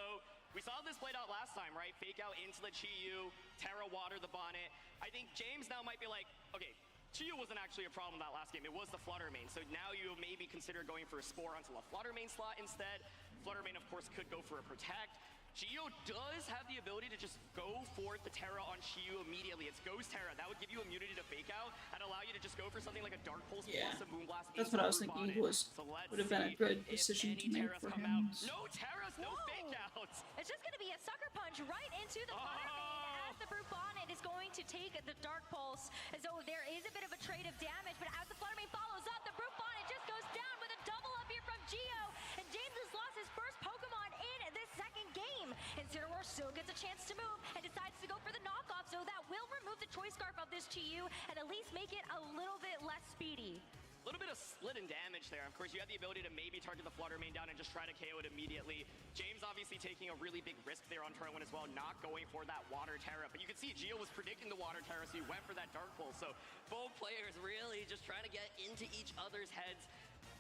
we saw this played out last time, right? Fake out into the Chi-Yu, Terra Water the Bonnet, I think James now might be like, okay, Chiyu wasn't actually a problem that last game. It was the Flutter main. So now you maybe consider going for a Spore onto a Flutter main slot instead. Flutter main, of course, could go for a Protect. Gio does have the ability to just go for the Terra on Chiyu immediately. It's Ghost Terra. That would give you immunity to Fake Out and allow you to just go for something like a Dark Pulse plus a Moonblast.
That's what I was thinking would have been a good decision to make for him.
No Terras, no Fake Outs.
It's just going to be a Sucker Punch right into the Flutter main as the Brute Bonnet is going to take the Dark Pulse. So there is a bit of a trade of damage, but as the Flutter main follows up, the Brute Bonnet just goes down with a double up here from Gio. And James has lost his first Pokemon in this second game. And Cineroar still gets a chance to move and decides to go for the knockoff, so that will remove the Choice Scarf of this Chiyu and at least make it a little bit less speedy.
A little bit of split and damage there. Of course, you had the ability to maybe target the Flutter main down and just try to KO it immediately. James obviously taking a really big risk there on turn 1 as well, not going for that Water Terra. But you can see Gio was predicting the Water Terra, so he went for that Dark Pulse. So both players really just trying to get into each other's heads.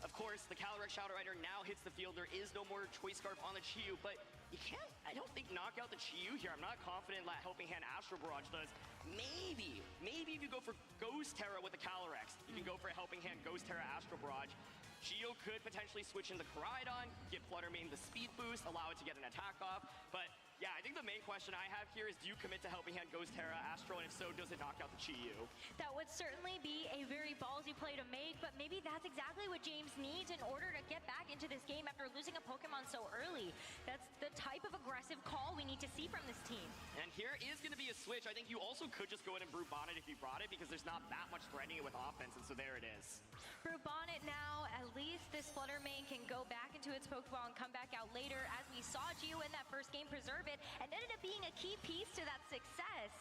Of course, the Calyrex Shadow Rider now hits the field. There is no more Choice Scarf on the Chiyu, but you can't, I don't think, knock out the Chiyu here. I'm not confident that Helping Hand Astral Barrage does. Maybe if you go for Ghost Terra with the Calyrex, you can go for a Helping Hand Ghost Terra Astral Barrage. Gio could potentially switch into Koraidon, give Flutter main the speed boost, allow it to get an attack off, but yeah, I think the main question I have here is, do you commit to Helping Hand Ghost Terra Astral, and if so, does it knock out the Chiyu?
That would certainly be a very ballsy play to make, but maybe that's exactly what James needs in order to get back into this game after losing a Pokemon so early. That's the type of aggressive call we need to see from this team.
And here is going to be a switch. I think you also could just go in and Brute Bonnet if you brought it, because there's not that much threatening it with offense, and so there it is.
Brute Bonnet now, at least this Flutter main can go back into its Pokeball and come back out later. As we saw Gio in that first game preserve it, and ended up being a key piece to that success.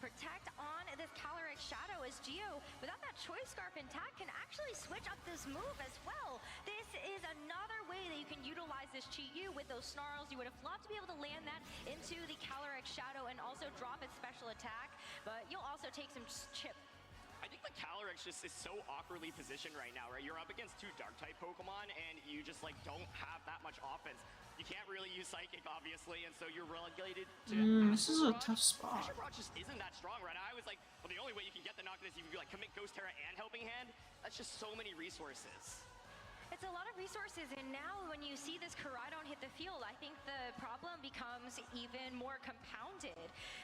Protect on this Calyrex Shadow as Gio, without that Choice Scarf intact, can actually switch up this move as well. This is another way that you can utilize this Chiyu with those snarls. You would have loved to be able to land that into the Calyrex Shadow and also drop its special attack, but you'll also take some chip.
I think the Calyrex just is so awkwardly positioned right now, right? You're up against 2 Dark-type Pokemon, and you just, like, don't have that much offense. You can't really use Psychic, obviously, and so you're relegated to...
This is a tough spot.
Astral Barrage just isn't that strong, right? I was like, well, the only way you can get the knock is if you, like, commit Ghost Terra and Helping Hand. That's just so many resources.
It's a lot of resources, and now when you see this Koraidon hit the field, I think the problem becomes even more compounded.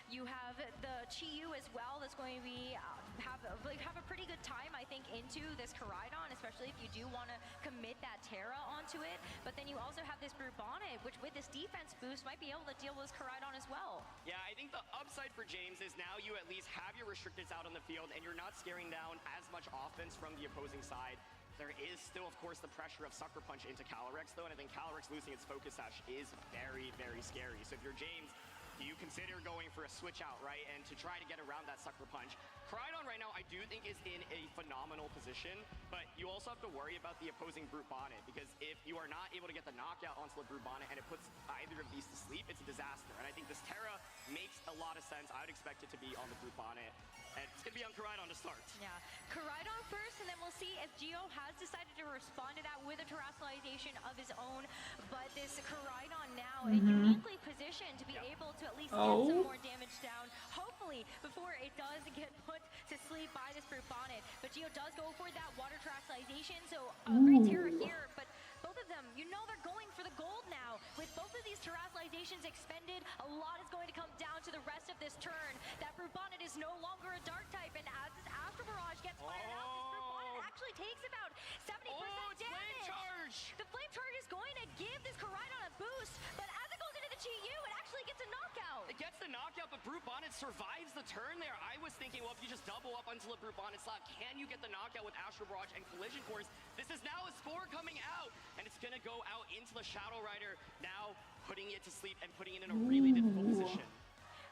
You have the Chiyu as well that's going to be have a pretty good time, I think, into this Koraidon, especially if you do want to commit that Terra onto it. But then you also have this Brute Bonnet, which with this defense boost might be able to deal with this Koraidon as well.
Yeah, I think the upside for James is now you at least have your restricteds out on the field, and you're not scaring down as much offense from the opposing side. There is still, of course, the pressure of Sucker Punch into Calyrex, though, and I think Calyrex losing its Focus Sash is very, very scary. So if you're James, do you consider going for a switch out, right, and to try to get around that Sucker Punch? Koraidon right now, I do think, is in a phenomenal position, but you also have to worry about the opposing Brute Bonnet, because if you are not able to get the knockout onto the Brute Bonnet and it puts either of these to sleep, it's a disaster. And I think this Terra makes a lot of sense. I would expect it to be on the Brute Bonnet. And it's going to be on Koraidon to start.
Yeah, Koraidon first, and then we'll see if Gio has decided to respond to that with a terrestrialization of his own. But this Koraidon now uniquely positioned to be able to at least get some more damage down, hopefully, before it does get put to sleep by this Brute Bonnet. But Gio does go for that water terrestrialization, so great Terra here, but both of them, you know they're going for the gold now. With both of these terrestrializations expended, a lot is going to come down to the rest of this turn. That Brute Bonnet is no longer a dark type, and as this Astral Barrage gets fired out, this Brute Bonnet actually takes about 70% damage.
Flame Charge!
The Flame Charge is going to give this Koraidon a boost, but as it goes into the Chiyu, it actually gets a knockout.
It gets the knockout, but Brute Bonnet survives the turn there. I was thinking, well, if you just double up until the Brute Bonnet slot, can you get the knockout with Astral Barrage and Collision Course? This is now a Spore coming out, and it's going to go out into the Shadow Rider, now putting it to sleep and putting it in a really difficult position.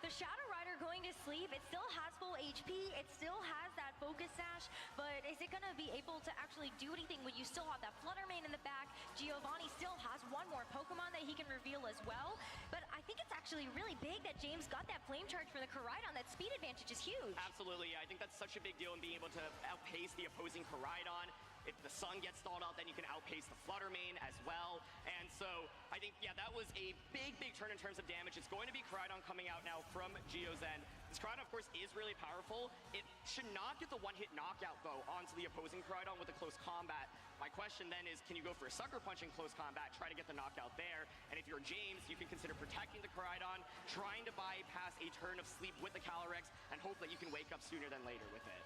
The Shadow Rider going to sleep, it still has full HP, it still has that Focus Sash, but is it going to be able to actually do anything when you still have that Flutter main in the back? Giovanni still has one more Pokemon that he can reveal as well, but I think it's actually really big that James got that Flame Charge for the Koraidon. That speed advantage is huge.
Absolutely, I think that's such a big deal in being able to outpace the opposing Koraidon. If the Sun gets stalled out, then you can outpace the Flutter main as well. And so I think, yeah, that was a big turn in terms of damage. It's going to be Koraidon coming out now from Geo's end. This Koraidon, of course, is really powerful. It should not get the one-hit knockout, though, onto the opposing Koraidon with a close combat. My question then is, can you go for a Sucker Punch in close combat, try to get the knockout there? And if you're James, you can consider protecting the Koraidon, trying to bypass a turn of sleep with the Calyrex, and hope that you can wake up sooner than later with it.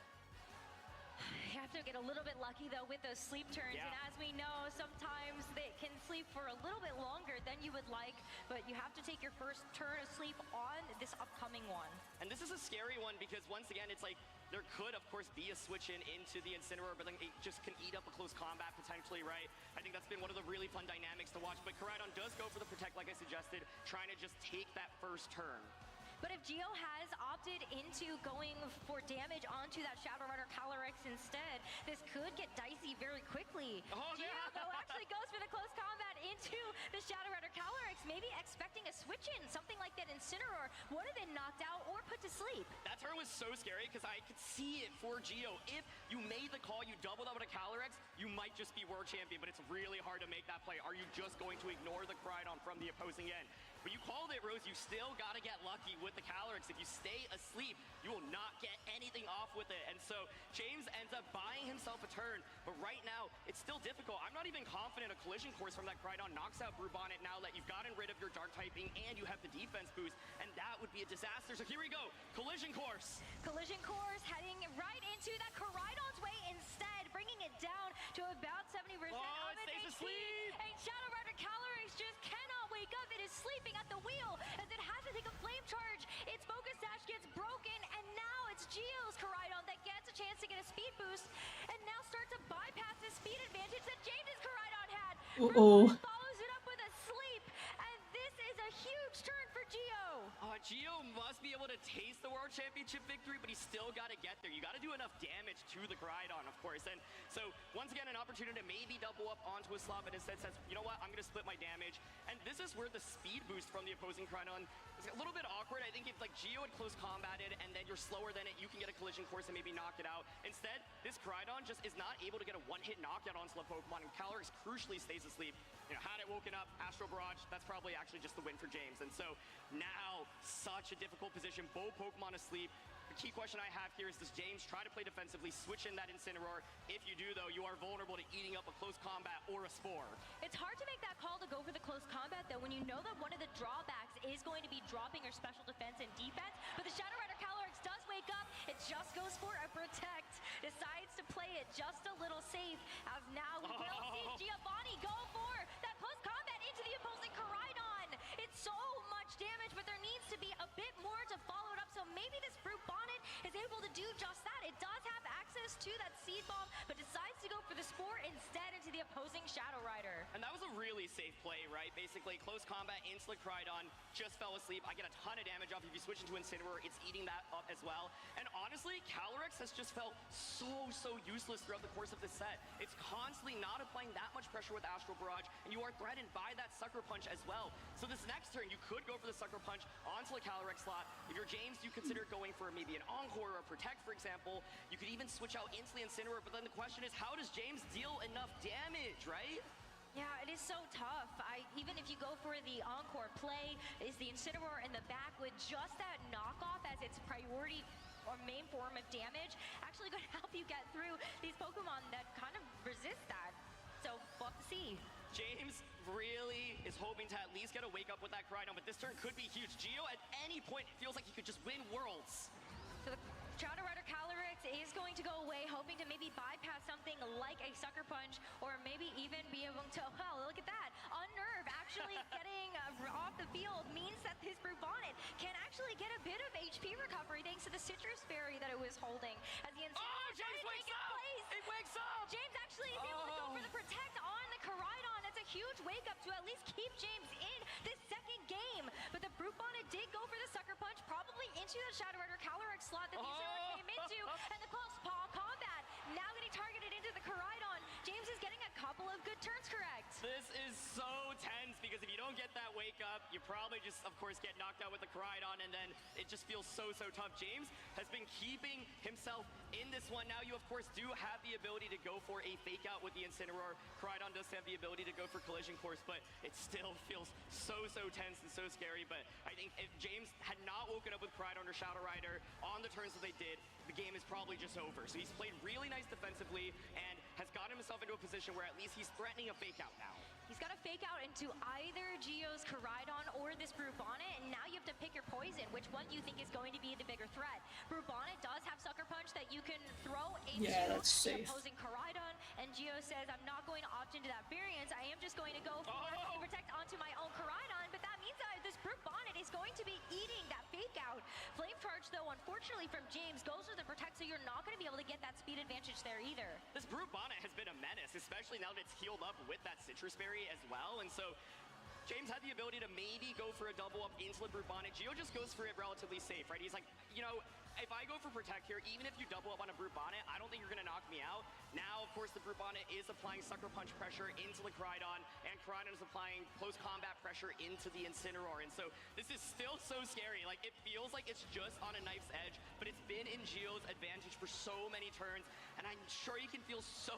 You have to get a little bit lucky, though, with those sleep turns.
Yeah.
And as we know, sometimes they can sleep for a little bit longer than you would like, but you have to take your first turn of sleep on this upcoming one.
And this is a scary one because, once again, it's like there could, of course, be a switch in into the Incineroar, but then it just can eat up a close combat potentially, right? I think that's been one of the really fun dynamics to watch. But Koraidon does go for the Protect, like I suggested, trying to just take that first turn.
But if Geo has opted into going for damage onto that Shadow Rider Calyrex instead, this could get dicey very quickly.
Oh,
Geo,
yeah.
though, actually goes for the close combat into the Shadow Rider Calyrex, maybe expecting a switch in, something like that Incineroar would have been knocked out or put to sleep.
That turn was so scary because I could see it for Geo. If you made the call, you doubled up with a Calyrex, you might just be world champion, but it's really hard to make that play. Are you just going to ignore the Koraidon from the opposing end? But you called it, Rose. You still got to get lucky with the Calyrex. If you stay asleep, you will not get anything off with it. And so James ends up buying himself a turn. But right now, it's still difficult. I'm not even confident a Collision Course from that Koraidon knocks out Brubonnet now that you've gotten rid of your Dark typing and you have the defense boost. And that would be a disaster. So here we go. Collision Course.
Collision Course heading right into that Koraidon's way instead, bringing it down to about 70%
Oh,
of
it
its
stays
HP.
asleep.
And Shadow Rider Calyrex just cannot wake up. It is sleeping at the wheel as it has to take a flame charge. Its focus dash gets broken, and now it's Geo's Koraidon that gets a chance to get a speed boost and now start to bypass the speed advantage that James's Koraidon had.
Uh-oh.
Follows it up with a sleep, and this is a huge turn for Geo.
Geo must be able to taste the World Championship victory, but he's still got to get there. You got to do enough damage to the Koraidon, of course. And so, once again, an opportunity to maybe double up onto a slot, but instead says, you know what, I'm going to split my damage. And this is where the speed boost from the opposing Koraidon is a little bit awkward. I think if, like, Geo had close combated and then you're slower than it, you can get a Collision Course and maybe knock it out. Instead, this Koraidon just is not able to get a one-hit knockout onto the Pokemon, and Calyrex crucially stays asleep. You know, had it woken up, Astral Barrage, that's probably actually just the win for James. And so now, such a difficult position, both Pokemon asleep. The key question I have here is, does James try to play defensively, switch in that Incineroar? If you do, though, you are vulnerable to eating up a close combat or a Spore.
It's hard to make that call to go for the close combat, though, when you know that one of the drawbacks is going to be dropping your special defense and defense. But the Shadow Rider Calyrex does wake up. It just goes for a protect. Decides to play it just a little safe, as now we will see Giovanni go for that close combat into the opposing Koraidon. It's so much damage, but there needs to be a bit more to follow it up. So maybe this Brute Bonnet is able to do just that. It does have access to that Seed Bomb, but decides to go for the Spore instead into the opposing Shadow Rider.
And that was a really safe play, right? Basically, close combat into the Koraidon, just fell asleep. I get a ton of damage off. If you switch into Incineroar, it's eating that up as well. And honestly, Calyrex has just felt so useless throughout the course of this set. It's constantly not applying that much pressure with Astral Barrage, and you are threatened by that Sucker Punch as well. So this next turn, you could go for the Sucker Punch onto the Calyrex slot. If you're James, you consider going for maybe an Encore or a Protect, for example. You could even switch out into the Incineroar, but then the question is, how does James deal enough damage, right?
Yeah, it is so tough. Even if you go for the Encore play, is the Incineroar in the back with just that knockoff as its priority or main form of damage actually going to help you get through these Pokemon that kind of resist that. So we'll have to see.
James really is hoping to at least get a wake up with that Koraidon, but this turn could be huge. Geo at any point feels like he could just win Worlds.
So the Shadow Rider Calyrex is going to go away, hoping to maybe bypass something like a Sucker Punch, or maybe even be able to, well, look at that. Unnerve actually getting off the field means that this Brute Bonnet can actually get a bit of HP recovery thanks to the Citrus Berry that it was holding. As the
Oh, James wakes up! It wakes up!
James actually is able to go for the Protect on the Koraidon. That's a huge wake up to at least keep James in this second game. But the Brute Bonnet did go for the Sucker Punch, probably into the Shadow Rider Calyrex slot that the Incineroar came into, and the close paw combat now getting targeted into the Koraidon. James is getting a couple of good turns correct.
This is so tense because if you don't get that wake up, you probably just, of course, get knocked out with the Koraidon, and then it just feels so tough. James has been keeping himself in this one. Now you, of course, do have the ability to go for a fake out with the Incineroar. Koraidon does have the ability to go for collision course, but it still feels so tense and so scary. But I think if James had not woken up with Koraidon or Shadow Rider on the turns that they did, the game is probably just over. So he's played really nice defensively and has gotten himself into a position where at least he's threatening a fake out now.
He's got to fake out into either Geo's Koraidon or this Brute Bonnet, and now you have to pick your poison. Which one do you think is going to be the bigger threat? Brute Bonnet does have Sucker Punch that you can throw into the opposing Koraidon, and Geo says, I'm not going to opt into that variance. I am just going to go for the protect onto my own Koraidon, but that means that this Brute Bonnet is going to be eating that fake out. Flame Charge, though, unfortunately from James, goes for the protect, so you're not going to be able to get that speed advantage there either.
This Brute Bonnet has been a menace, especially now that it's healed up with that Citrus Berry as well, and so James had the ability to maybe go for a double up into the Brute Bonnet. Geo just goes for it relatively safe, right? He's like, you know, if I go for Protect here, even if you double up on a Brute Bonnet, I don't think you're going to knock me out. Now, of course, the Brute Bonnet is applying Sucker Punch pressure into the Koraidon, and Koraidon is applying close combat pressure into the Incineroar. And so this is still so scary. Like, it feels like it's just on a knife's edge, but it's been in Geo's advantage for so many turns, and I'm sure he can feel so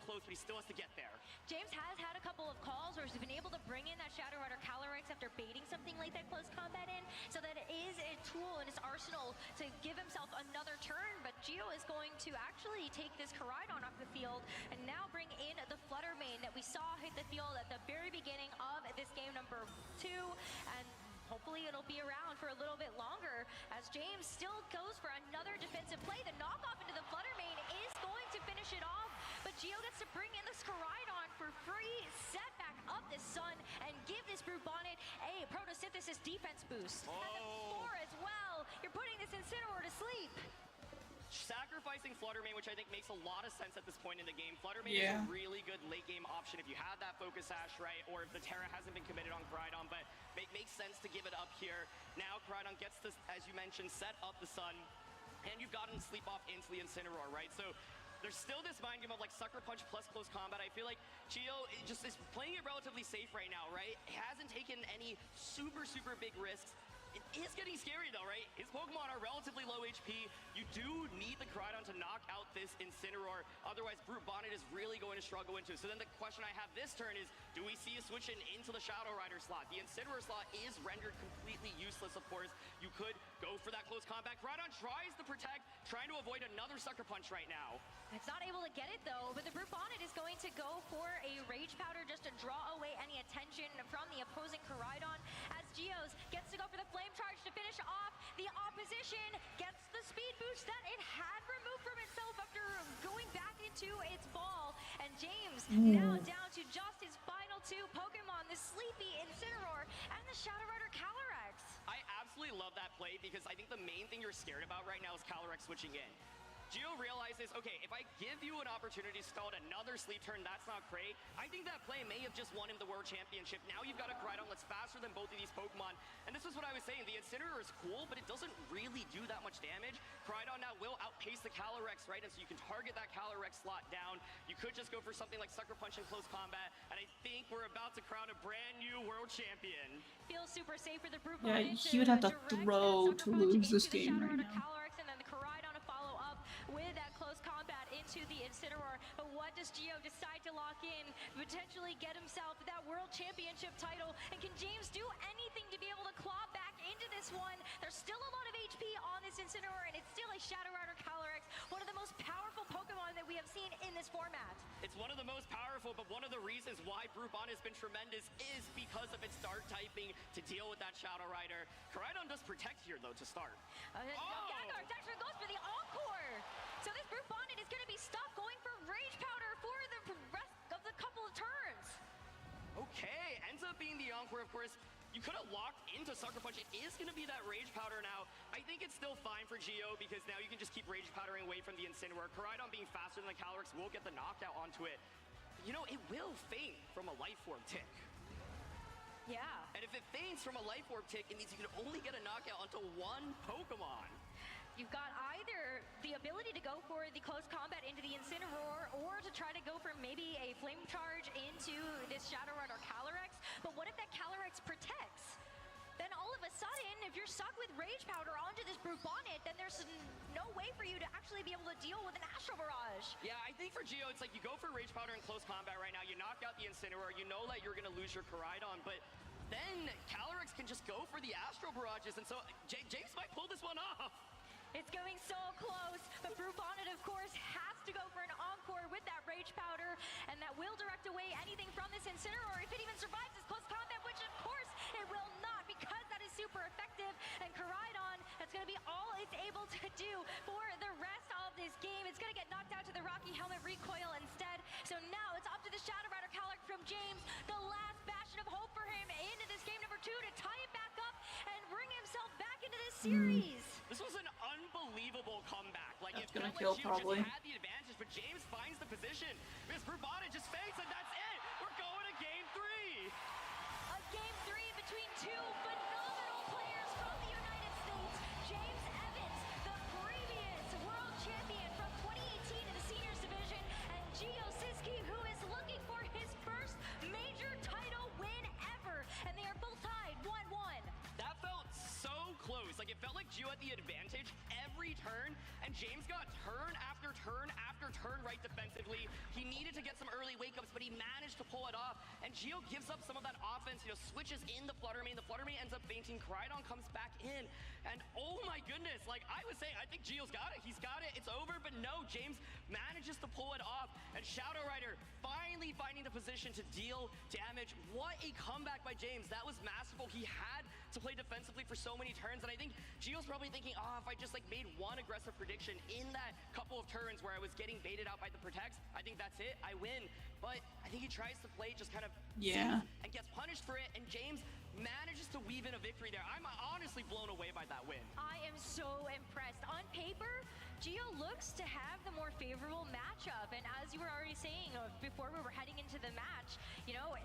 close, but he still has to get there.
James has had a couple of calls where he's been able to bring in that Shadow Rider Calyrex after baiting something like that close combat in, so that it is a tool in his arsenal to give himself another turn, but Geo is going to actually take this Koraidon off the field and now bring in the Flutter Mane that we saw hit the field at the very beginning of this game number 2, and hopefully it'll be around for a little bit longer as James still goes for another defensive play. The knockoff into the Flutter Mane is going to finish it off, but Geo gets to bring in this Koraidon for free, set back up the Sun, and give this Brute Bonnet a Photosynthesis defense boost. That's a 4 as well. You're putting this Incineroar to sleep.
Sacrificing Flutter Mane, which I think makes a lot of sense at this point in the game. Flutter Mane is a really good late game option if you have that Focus Sash, right? Or if the Terra hasn't been committed on Koraidon, but it makes sense to give it up here. Now Koraidon gets this, as you mentioned, set up the Sun, and you've gotten to sleep off into the Incineroar, right? So there's still this mind game of like Sucker Punch plus close combat. I feel like Geo just is playing it relatively safe right now, right? He hasn't taken any super big risks. It is getting scary though, right? His Pokemon are relatively low HP. You do need the Koraidon to knock out this Incineroar. Otherwise, Brute Bonnet is really going to struggle into. So then the question I have this turn is, do we see a switch into the Shadow Rider slot? The Incineroar slot is rendered completely useless, of course. You could go for that close combat. Koraidon tries to protect, trying to avoid another Sucker Punch right now.
It's not able to get it though, but the Brute Bonnet is going to go for a Rage Powder just to draw away any attention from the opposing Koraidon, as Geos gets to go for the Flame Charge to finish off. The opposition gets the speed boost that it had removed from itself after going back into its ball, and James now down to just his final 2 Pokemon, the Sleepy Incineroar and the Shadow Rider Calyrex.
I absolutely love that play because I think the main thing you're scared about right now is Calyrex switching in. Geo realizes, okay, if I give you an opportunity to stall another sleep turn, that's not great. I think that play may have just won him the World Championship. Now you've got a Koraidon that's faster than both of these Pokemon. And this is what I was saying, the Incineroar is cool, but it doesn't really do that much damage. Koraidon now will outpace the Calyrex, right? And so you can target that Calyrex slot down. You could just go for something like Sucker Punch in close combat. And I think we're about to crown a brand new World Champion.
Feels super safe for the Brute
Yeah,
Bonnet.
he would have to throw to lose this game right now.
Calyrex, and then the Koraidon to follow up with that close combat into the Incineroar. But what does Geo decide to lock in? Potentially get himself that World Championship title. And can James do anything to be able to claw back into this one? There's still a lot of HP on this Incineroar, and it's still a Shadow Rider Calyrex, one of the most powerful Pokemon that we have seen in this format.
It's one of the most powerful, but one of the reasons why Brute Bonnet has been tremendous is because of its dark typing to deal with that Shadow Rider. Koraidon does protect here, though, to start.
Gengar actually goes for the Encore. So this Brute Bonnet is going to be stuck going for Rage Powder for the rest of the couple of turns.
Okay, ends up being the Encore, of course. You could have locked into Sucker Punch. It is going to be that Rage Powder now. I think it's still fine for Geo because now you can just keep Rage Powdering away from the Incineroar. Koraidon being faster than the Calyrex will get the knockout onto it. You know, it will faint from a Life Orb tick.
Yeah.
And if it faints from a Life Orb tick, it means you can only get a knockout onto one Pokemon.
You've got either the ability ability to go for the close combat into the Incineroar or to try to go for maybe a Flame Charge into this Shadow Rider Calyrex. But what if that Calyrex protects? Then all of a sudden, if you're stuck with Rage Powder onto this Brute Bonnet, then there's no way for you to actually be able to deal with an Astral Barrage.
Yeah, I think for Geo, it's like you go for Rage Powder in close combat right now, you knock out the Incineroar, you know that you're going to lose your Koraidon, but then Calyrex can just go for the Astral Barrages, and so James might pull this one off.
It's going so close, but Brute Bonnet, of course, has to go for an Encore with that Rage Powder, and that will direct away anything from this Incineroar if it even survives this close combat, which of course it will not, because that is super effective, and Koraidon, that's going to be all it's able to do for the rest of this game. It's going to get knocked out to the Rocky Helmet recoil instead, so now it's up to the Shadow Rider Calyrex from James, the last bastion of hope for him into this game number 2 to tie it back up and bring himself back into this series.
This was an unbelievable comeback. Like,
That's
it
gonna
felt
kill,
like Geo
probably.
just had the advantage, but James finds the position. Miss Brubana just fakes, and that's it. We're going to game 3.
A game 3 between two phenomenal players from the United States. James Evans, the previous world champion from 2018 in the seniors division, and Gio Siski, who is looking for his first major title win ever. And they are both tied 1-1.
That felt so close. Like, it felt like Gio had the advantage every turn, and James got turn after turn after turn right defensively. He needed to get some early wake-ups, but he managed to pull it off, and Gio gives up some of that offense, you know, switches in the Flutter Mane. The Flutter Mane ends up fainting. Koraidon comes back in, and oh my goodness, like I was saying, I think Gio's got it. He's got it. It's over, but no, James manages to pull it off, and Shadow Rider finally finding the position to deal damage. What a comeback by James. That was masterful. He had to play defensively for so many turns, and I think Gio's probably thinking, oh, if I just like made one aggressive prediction in that couple of turns where I was getting baited out by the protects, I think that's it, I win. But I think he tries to play just kind of
Yeah.
safe and gets punished for it, and James manages to weave in a victory there. I'm honestly blown away by that win.
I am so impressed. On paper, Gio looks to have the more favorable matchup, and as you were already saying before we were heading into the match, you know,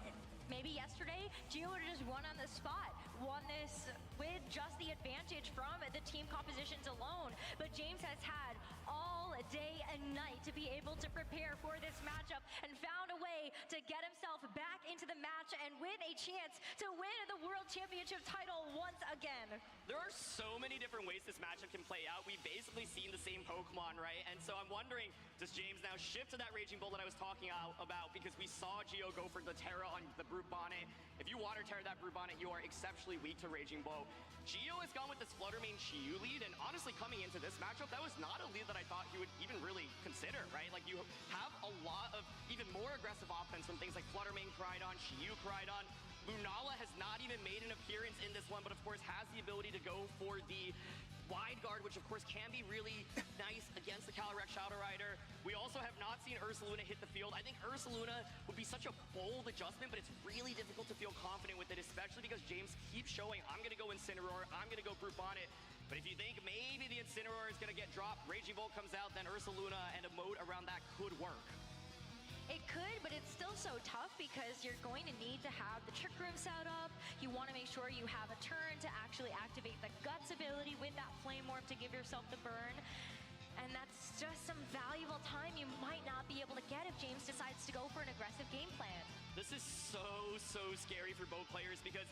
maybe yesterday Gio would have just won on the spot, won this with just the advantage from the team compositions alone, but James has had all day and night to be able to prepare for this matchup and found a way to get himself back into the match and with a chance to win the World Championship title once again.
There are so many different ways this matchup can play out. We've basically seen the same Pokemon, right? And so I'm wondering, does James now shift to that Raging Bull that I was talking about? Because we saw Gio go for the Terra on the Brute Bonnet. If you Water Terra that Brute Bonnet, you are exceptionally weak to Raging Blow. Gio has gone with this Flutter Mane Chiyu lead, and honestly, coming into this matchup, that was not a lead that I thought he would even really consider, right? Like, you have a lot of even more aggressive offense from things like Flutter Mane Koraidon, Chiyu Koraidon. Lunala has not even made an appearance in this one, but of course has the ability to go for the wide guard, which of course can be really nice against the Calyrex Shadow Rider. We also have not seen Ursaluna hit the field. I think Ursaluna would be such a bold adjustment, but it's really difficult to feel confident with it, especially because James keeps showing, I'm going to go Incineroar, I'm going to go Brute Bonnet. But if you think maybe the Incineroar is going to get dropped, Raging Bolt comes out, then Ursaluna and a moat around that could work.
It could, but it's still so tough because you're going to need to have the Trick Room set up. You want to make sure you have a turn to actually activate the Guts ability with that Flame Orb to give yourself the burn. And that's just some valuable time you might not be able to get if James decides to go for an aggressive game plan.
This is so scary for both players because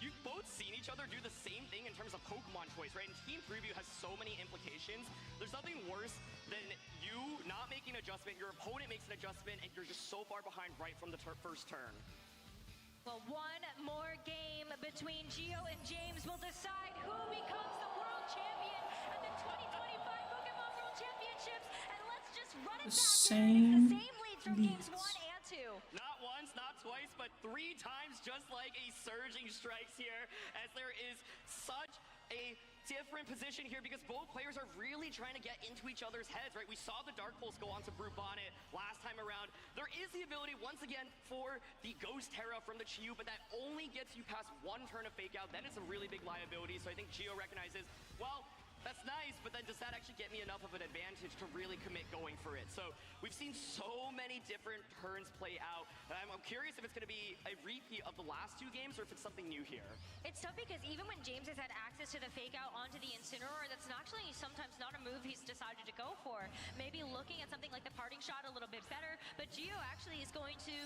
you've both seen each other do the same thing in terms of Pokemon choice, right? And Team Preview has so many implications. There's nothing worse than you not making an adjustment, your opponent makes an adjustment, and you're just so far behind right from the first turn.
Well, one more game between Gio and James will decide who becomes the world champion at the 2025 Pokemon World Championships. And let's just run it back. It's the same leads from games 1 and 2.
Not once, not twice, but 3 times, just like a Surging Strikes here, as there is such a different position here because both players are really trying to get into each other's heads, right? We saw the Dark Pulse go onto Brute Bonnet last time around. There is the ability, once again, for the Ghost Terra from the Chiyu, but that only gets you past one turn of Fake Out. That is a really big liability, so I think Gio recognizes, well, that's nice, but then does that actually get me enough of an advantage to really commit going for it? So we've seen so many different turns play out. I'm curious if it's going to be a repeat of the last 2 games or if it's something new here.
It's tough because even when James has had access to the Fake Out onto the Incineroar, that's actually sometimes not a move he's decided to go for. Maybe looking at something like the parting shot a little bit better, but Gio actually is going to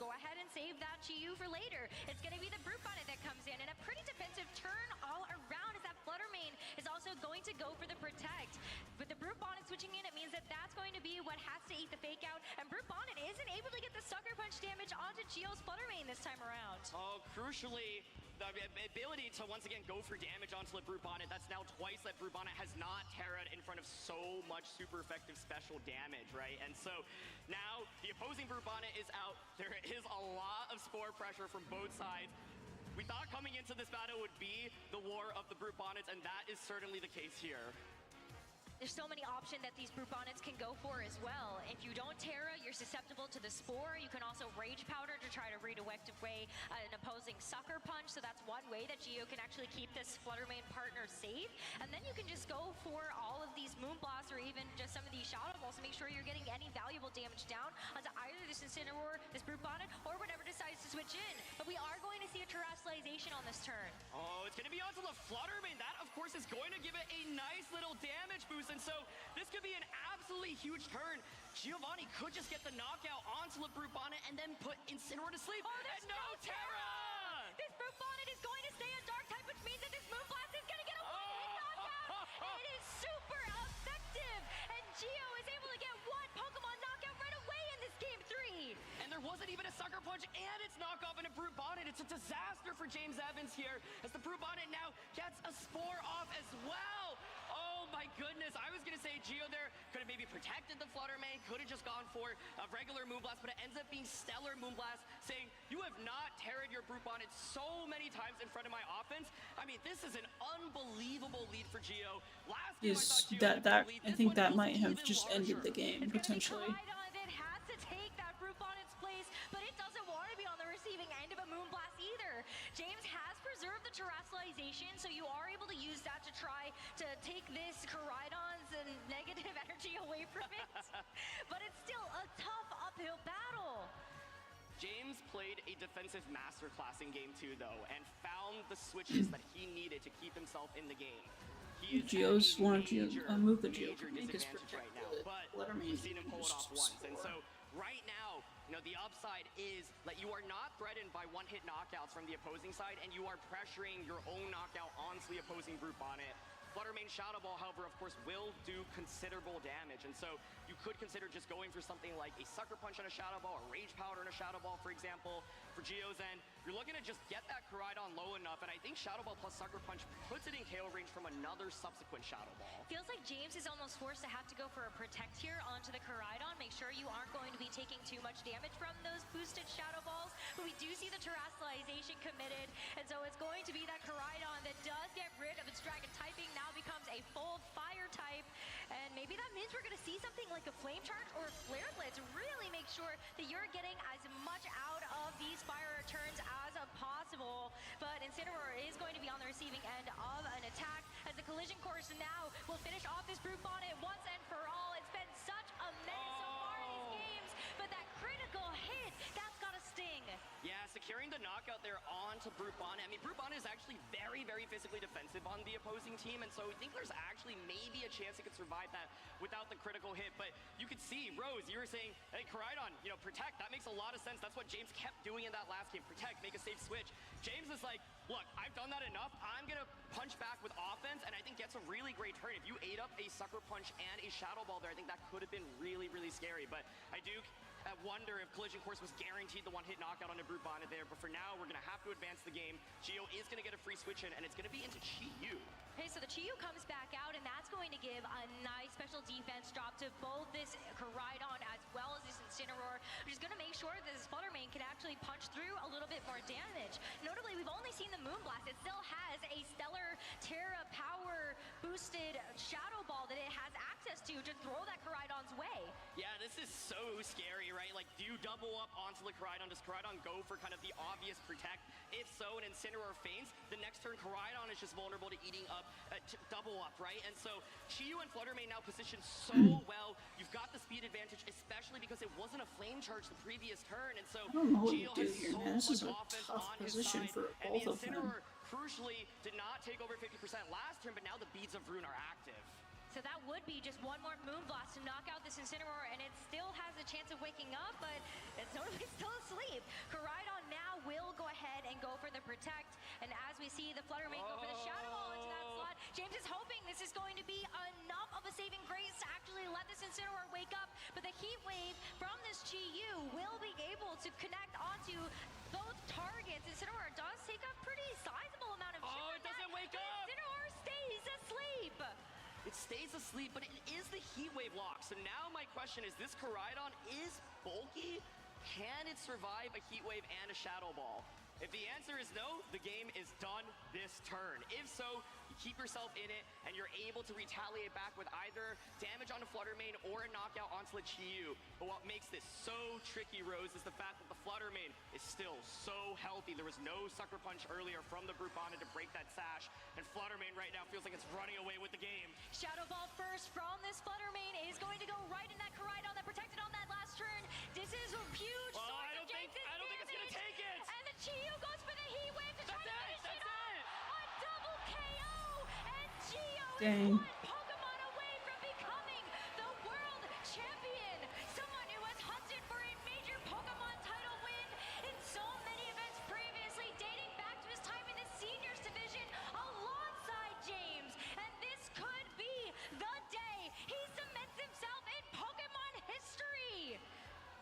go ahead and save that Chi-Yu for later. It's going to be the Brute Bonnet that comes in, and a pretty defensive turn all around as that Flutter Mane is also going to go for the Protect. With the Brute Bonnet switching in, it means that that's going to be what has to eat the fake out, and Brute Bonnet isn't able to get the Sucker Punch damage onto Gio's Flutter Mane this time around.
Oh, crucially, the ability to once again go for damage onto the Brute Bonnet. That's now twice that Brute Bonnet has not terra'd in front of so much super effective special damage, right? And so now the opposing Brute Bonnet is out. There is a lot of Spore pressure from both sides. We thought coming into this battle would be the war of the Brute Bonnets, and that is certainly the case here.
There's so many options that these Brute Bonnets can go for as well. If you don't Terra, you're susceptible to the Spore. You can also Rage Powder to try to redirect away an opposing Sucker Punch. So that's one way that Gio can actually keep this Flutter Mane partner safe. And then you can just go for all of these Moonblasts or even just some of these Shadow Balls to make sure you're getting any valuable damage down onto either this Incineroar, this Brute Bonnet, or whatever decides to switch in. But we are going to see a Terrestrialization on this turn.
Oh, it's going to be onto the Flutter Mane. That, of course, is going to give it a nice little damage boost. And so this could be an absolutely huge turn. Giovanni could just get the knockout onto the Brute Bonnet and then put Incineroar to sleep.
Oh, there's
and no Terra!
This Brute Bonnet is going to stay on Dark type, which means that this Moonblast is going to get a one-hit knockout. It is super effective, and Gio is able to get one Pokemon knockout right away in this game 3.
And there wasn't even a Sucker Punch and its knockoff in a Brute Bonnet. It's a disaster for James Evans here, as the Brute Bonnet now gets a Spore off as well. Oh my goodness, I was gonna say Gio there could have maybe protected the Flutter Mane, could have just gone for a regular Moonblast, but it ends up being Stellar Moonblast, saying, you have not terra'd your Brute Bonnet so many times in front of my offense. I mean, this is an unbelievable lead for Gio. Last game I thought Gio had a
That
lead.
I think that might have just ended the game potentially.
It has to take that Brute Bonnet's place, but it doesn't want to be on the receiving end of a Moonblast either. James has preserved the Terrestrialization, so you are able to use that to try to take this Koraidon's negative energy away from it. But it's still a tough uphill battle.
James played a defensive masterclass in game 2 though, and found the switches that he needed to keep himself in the game. He is
Gio's wanted to move the Gio
major
to make his
disadvantage right
protect
now, but
Flutter Mane
we've seen him pull it off once. And
Spore.
so right now, you know, the upside is that you are not threatened by one-hit knockouts from the opposing side, and you are pressuring your own knockout onto the opposing Brute Bonnet. Flutter Mane Shadow Ball, however, of course, will do considerable damage, and so you could consider just going for something like a Sucker Punch on a Shadow Ball, or Rage Powder on a Shadow Ball, for example. For Gio's end, you're looking to just get that Koraidon low enough, and I think Shadow Ball plus Sucker Punch puts it in KO range from another subsequent Shadow Ball.
Feels like James is almost forced to have to go for a Protect here onto the Koraidon. Make sure you aren't going to be taking too much damage from those boosted Shadow Balls, but we do see the Terrestrialization committed, and so it's going to be that Koraidon that does get rid of its Dragon typing, now becomes a full Fire type, and maybe that means we're going to see something like a Flame Charge or a Flare Blitz. Really make sure that you're getting as much out of these Fire returns as possible, but Incineroar is going to be on the receiving end of an attack, as the Collision Course now will finish off this Brute Bonnet once and for all. It's been such a menace so far in these games, but that critical hit, that's got to sting.
Yeah, securing the knockout there onto Brute Bonnet. I mean, Brute Bonnet is actually very, very physically defensive on the opposing team, and so I think there's actually maybe a chance he could survive that without the critical hit. But you could see, Rose, you were saying, hey, Koraidon, you know, protect. That makes a lot of sense. That's what James kept doing in that last game. Protect, make a safe switch. James is like, look, I've done that enough. I'm going to punch back with offense, and I think gets a really great turn. If you ate up a Sucker Punch and a Shadow Ball there, I think that could have been really, really scary. But I do wonder if Collision Course was guaranteed the one-hit knockout on a Brute Bonnet there, but for now, we're gonna have to advance the game. Gio is gonna get a free switch in, and it's gonna be into Chi-Yu.
Okay, so the Chi-Yu comes back out, and that's going to give a nice special defense drop to both this Koraidon as well as this Incineroar, which is gonna make sure that this Flutter Mane can actually punch through a little bit more damage. Notably, we've only seen the Moonblast. It still has a Stellar Terra Power boosted Shadow Ball that it has access to throw that Koraidon's way.
Yeah, this is so scary, right? Like, do you double up onto the Koraidon? Does Koraidon go for kind of the obvious protect? If so, an Incineroar faints, the next turn Koraidon is just vulnerable to eating up, double up, right? And so Chi-Yu and Flutter Mane now positioned so well. You've got the speed advantage, especially because it wasn't a Flame Charge the previous turn, and so
I don't know what
Gio
to do
has
here,
so
man. This
much
is a
offense
tough
on his
position
side,
for
and
both
the
of them.
Incineroar crucially did not take over 50% last turn, but now the Beads of Ruin are active.
So that would be just one more Moonblast to knock out this Incineroar, and it still has a chance of waking up, but it's totally still asleep. Koraidon now will go ahead and go for the Protect, and as we see the Flutter Mane go for the Shadow Ball into that slot, James is hoping this is going to be enough of a saving grace to actually let this Incineroar wake up, but the Heat Wave from this Chi-Yu will be able to connect onto both targets. Incineroar does take a pretty sizable amount of chip.
Oh, it doesn't wake up!
Incineroar stays asleep!
It stays asleep, but it is the Heat Wave lock. So now my question is, this Koraidon is bulky? Can it survive a Heat Wave and a Shadow Ball? If the answer is no, the game is done this turn. If so, you keep yourself in it, and you're able to retaliate back with either damage on the Flutter Mane or a knockout onto the Chi-Yu. But what makes this so tricky, Rose, is the fact that the Flutter Mane is still so healthy. There was no Sucker Punch earlier from the Brute Bonded to break that sash, and Flutter Mane right now feels like it's running away with the game.
Shadow Ball first from this Flutter Mane is going to go right in that Koraidon that protected on that last turn. This is a huge
Oh,
source
I don't
of
think
James's
it's gonna take it.
And the Chi-Yu goes for the Heat Wave to try to finish it off. A double KO, and Gio
Dang.
is one Pokemon away from becoming the world champion. Someone who has hunted for a major Pokemon title win in so many events previously, dating back to his time in the seniors division alongside James. And this could be the day he cements himself in Pokemon history.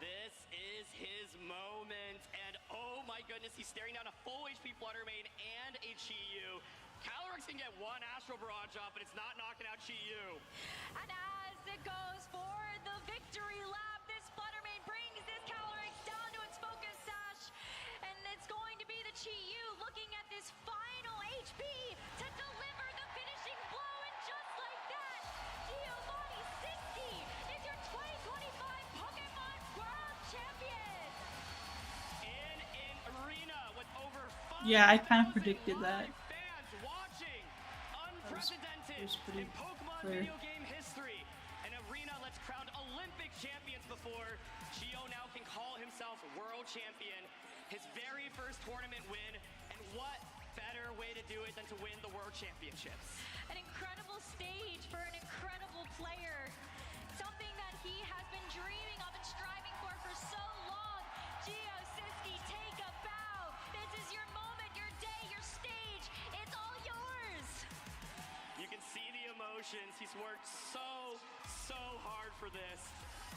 This is his moment, and oh my goodness, he's staring down a full HP Flutter Mane and a Chi-Yu. Calyrex can get one Astral Barrage off, but it's not knocking out Chi-Yu.
And as it goes for the victory lap, this Flutter Mane brings this Calyrex down to its focus sash, and it's going to be the Chi-Yu looking at this final HP to deliver the finishing blow, and just like that, Giovanni Sisti is your 2025 Pokemon World Champion!
In an arena with over 5,000
Yeah, I kind of predicted that.
fans watching. Unprecedented
was pretty
in Pokemon
clear.
video game history. An arena that's crowned Olympic champions before. Gio now can call himself world champion. His very first tournament win, and what better way to do it than to win the world championships?
An incredible stage for an incredible player. Something that he has been dreaming of and striving for so long. Gio Siski, take a bow. This is your moment, your day, your stage. It's all yours.
You can see the emotions. He's worked so hard for this.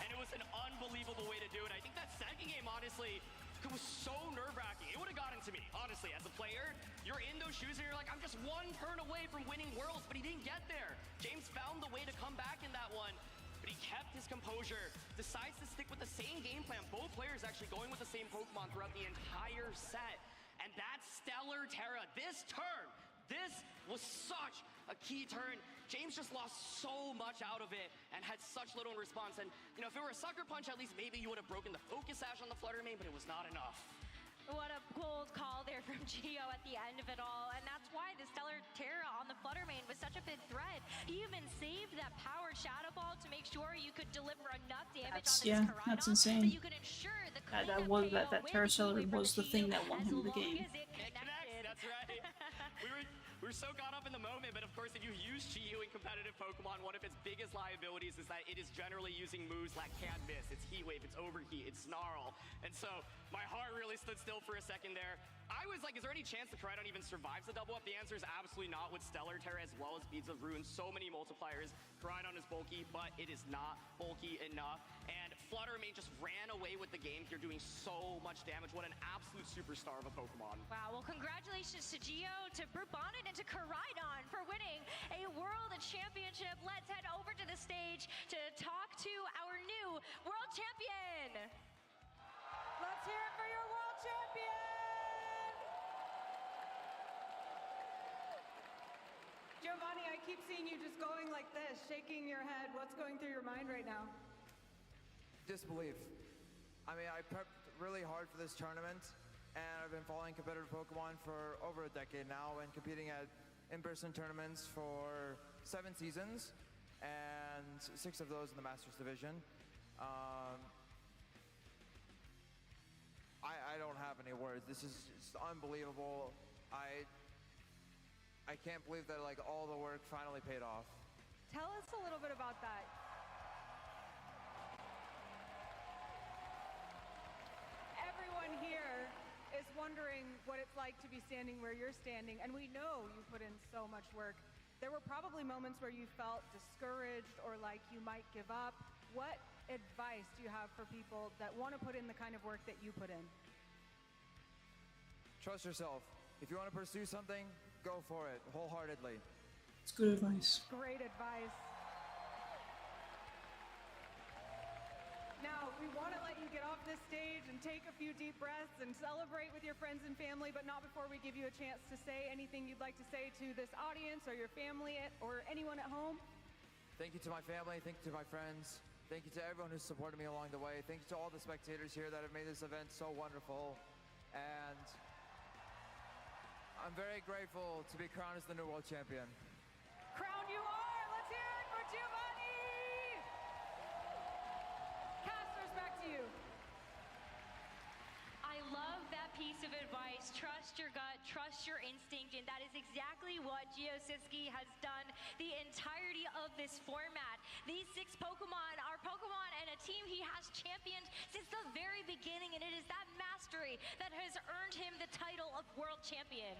And it was an unbelievable way to do it. I think that second game, honestly, it was so nerve-wracking. It would have gotten to me, honestly. As a player, you're in those shoes and you're like, I'm just one turn away from winning Worlds, but he didn't get there. James found the way to come back in that one, but he kept his composure, decides to stick with the same game plan. Both players actually going with the same Pokemon throughout the entire set. And that's Stellar Terra. This turn, this was such a key turn. James just lost so much out of it and had such little in response. And, you know, if it were a Sucker Punch, at least maybe you would have broken the Focus Sash on the Flutter Mane, but it was not enough.
What a bold call there from Gio at the end of it all. And that's why the Stellar Terra on the Flutter Mane was such a big threat. He even saved that powered Shadow Ball to make sure you could deliver enough damage on this Koraidon,
that's insane.
so you could ensure the
That Terra Stellar was the thing that won him the game.
It connects, that's right. We were so caught up in the moment, but of course, if you use Chi-Yu in competitive Pokemon, one of its biggest liabilities is that it is generally using moves that can't miss. It's Heat Wave, it's Overheat, it's Snarl. And so, my heart really stood still for a second there. I was like, is there any chance the Koraidon even survives the double up? The answer is absolutely not with Stellar Terra as well as Beads of Ruin. So many multipliers. Koraidon is bulky, but it is not bulky enough. And Flutter Mane just ran away with the game here, doing so much damage. What an absolute superstar of a Pokemon.
Wow, well, congratulations to Gio, to Brute Bonded, and to Koraidon for winning a World Championship. Let's head over to the stage to talk to our new World Champion.
Let's hear it for your world champion! Giovanni, I keep seeing you just going like this, shaking your head. What's going through your mind right now?
Disbelief. I mean, I prepped really hard for this tournament, and I've been following competitive Pokemon for over a decade now and competing at in-person tournaments for 7 seasons, and 6 of those in the Masters Division. I don't have any words. This is just unbelievable. I can't believe that like all the work finally paid off.
Tell us a little bit about that. Everyone here is wondering what it's like to be standing where you're standing, and we know you put in so much work. There were probably moments where you felt discouraged or like you might give up. What advice do you have for people that want to put in the kind of work that you put in?
Trust yourself. If you want to pursue something, go for it wholeheartedly.
It's good advice.
Great advice. Now, we want to let you get off this stage and take a few deep breaths and celebrate with your friends and family, but not before we give you a chance to say anything you'd like to say to this audience or your family or anyone at home.
Thank you to my family. Thank you to my friends. Thank you to everyone who's supported me along the way. Thank you to all the spectators here that have made this event so wonderful. And I'm very grateful to be crowned as the new world champion.
Crown you are! Let's hear it for Giovanni! Casters, back to you.
I love that piece of advice. Trust your gut, trust your instinct, and that is exactly what Gio Siski has done the entirety of this format. These 6 Pokemon are Pokemon and a team he has championed since the very beginning, and it is that mastery that has earned him the title of world champion.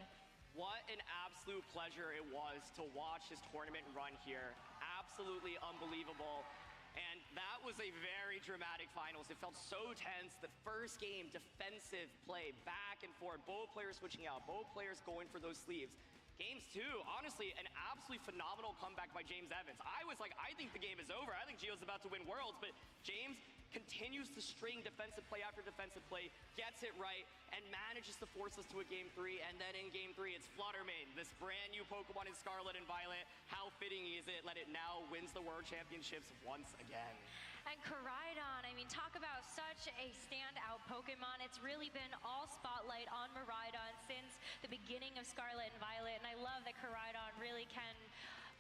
What an absolute pleasure it was to watch his tournament run here. Absolutely unbelievable. And that was a very dramatic finals. It felt so tense. The first game, defensive play, back and forth, both players switching out, both players going for those sleeves. Games 2, honestly, an absolutely phenomenal comeback by James Evans. I was like, I think the game is over. I think Gio's about to win Worlds, but James continues to string defensive play after defensive play, gets it right, and manages to force us to a Game 3. And then in Game 3, it's Fluttermane, this brand new Pokemon in Scarlet and Violet. How fitting is it that it now wins the World Championships once again?
And Koraidon, I mean, talk about such a standout Pokemon. It's really been all spotlight on Miraidon since the beginning of Scarlet and Violet, and I love that Koraidon really can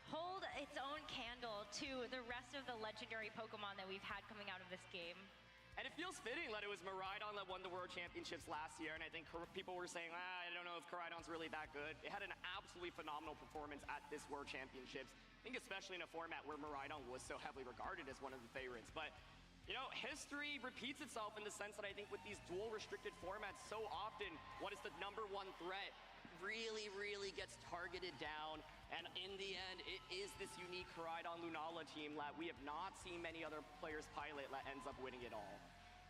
hold its own candle to the rest of the legendary Pokemon that we've had coming out of this game.
And it feels fitting that it was Miraidon that won the World Championships last year, and I think people were saying, I don't know if Koraidon's really that good. It had an absolutely phenomenal performance at this World Championships. I think especially in a format where Miraidon was so heavily regarded as one of the favorites. But, you know, history repeats itself in the sense that I think with these dual restricted formats, so often what is the #1 threat really gets targeted down. And in the end, it is this unique Koraidon Lunala team that we have not seen many other players pilot that ends up winning it all.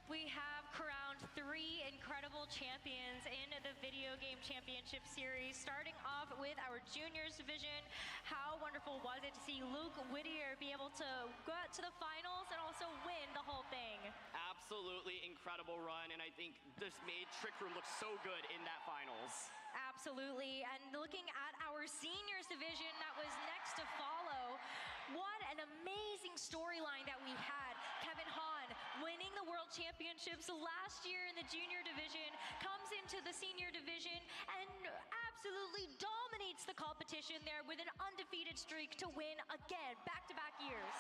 We have crowned 3 incredible champions in the Video Game Championship Series, starting off with our juniors division. How wonderful was it to see Luke Whittier be able to go out to the finals and also win the whole thing?
Absolutely incredible run, and I think this made Trick Room look so good in that finals.
Absolutely, and looking at our seniors division that was next to follow, what an amazing storyline that we had. Kevin Hahn winning the World Championships last year in the junior division, comes into the senior division and absolutely dominates the competition there with an undefeated streak to win again, back-to-back years.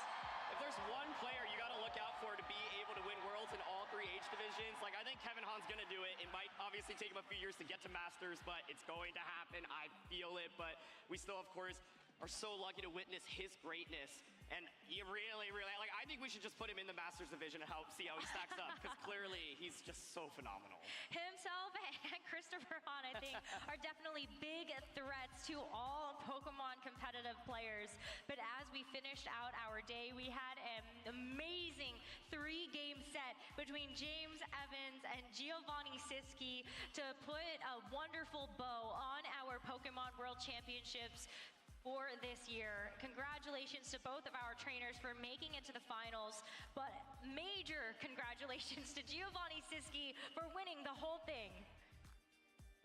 If there's one player you got to look out for to be able to win Worlds in all 3 age divisions, like I think Kevin Hahn's going to do it. It might obviously take him a few years to get to Masters, but it's going to happen. I feel it, but we still, of course, are so lucky to witness his greatness. And you really, like, I think we should just put him in the Masters division and see how he stacks up, because clearly he's just so phenomenal.
Himself and Christopher Hahn, I think, are definitely big threats to all Pokemon competitive players. But as we finished out our day, we had an amazing 3-game set between James Evans and Giovanni Siski to put a wonderful bow on our Pokemon World Championships for this year. Congratulations to both of our trainers for making it to the finals, but major congratulations to Giovanni Siski for winning the whole thing.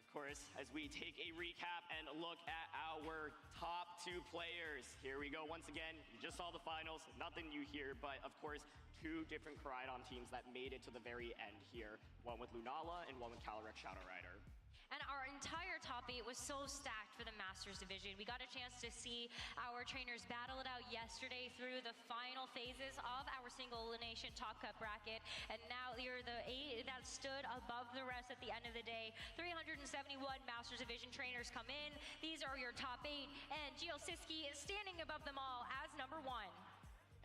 Of course, as we take a recap and look at our top 2 players, here we go once again. You just saw the finals, nothing new here, but of course, 2 different Koraidon teams that made it to the very end here. One with Lunala and one with Calyrex Shadow Rider.
And our entire top 8 was so stacked for the Masters division. We got a chance to see our trainers battle it out yesterday through the final phases of our single elimination top cut bracket. And now you're the 8 that stood above the rest at the end of the day. 371 Masters division trainers come in. These are your top 8. And Gio Siski is standing above them all as number 1.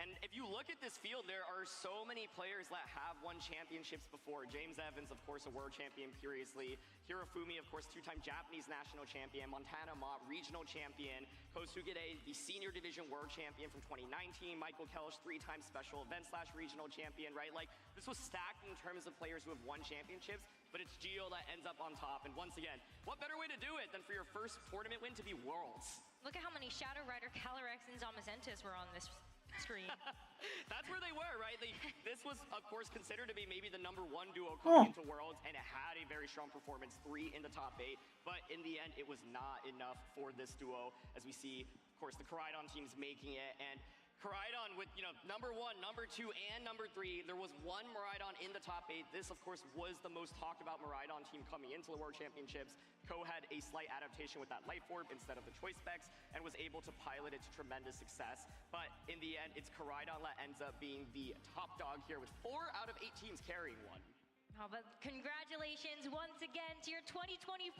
And if you look at this field, there are so many players that have won championships before. James Evans, of course, a world champion previously. Hirofumi, of course, 2-time Japanese national champion. Montana Mott, regional champion. Kosugide, the senior division world champion from 2019. Michael Kelch, 3-time special event / regional champion, right? Like, this was stacked in terms of players who have won championships, but it's Gio that ends up on top. And once again, what better way to do it than for your first tournament win to be Worlds?
Look at how many Shadow Rider, Calyrex, and Zamazentes were on this screen.
That's where they were, right? This was, of course, considered to be maybe the #1 duo coming into Worlds, and it had a very strong performance, 3 in the top 8. But in the end, it was not enough for this duo, as we see, of course, the Koraidon teams making it. And Koraidon with, #1, #2, and #3. There was one Miraidon in the top 8. This, of course, was the most talked about Miraidon team coming into the World Championships. Ko had a slight adaptation with that Life Orb instead of the Choice Specs and was able to pilot it to tremendous success. But in the end, it's Koraidon that ends up being the top dog here with 4 out of 8 teams carrying one.
Oh, but congratulations once again to your 2025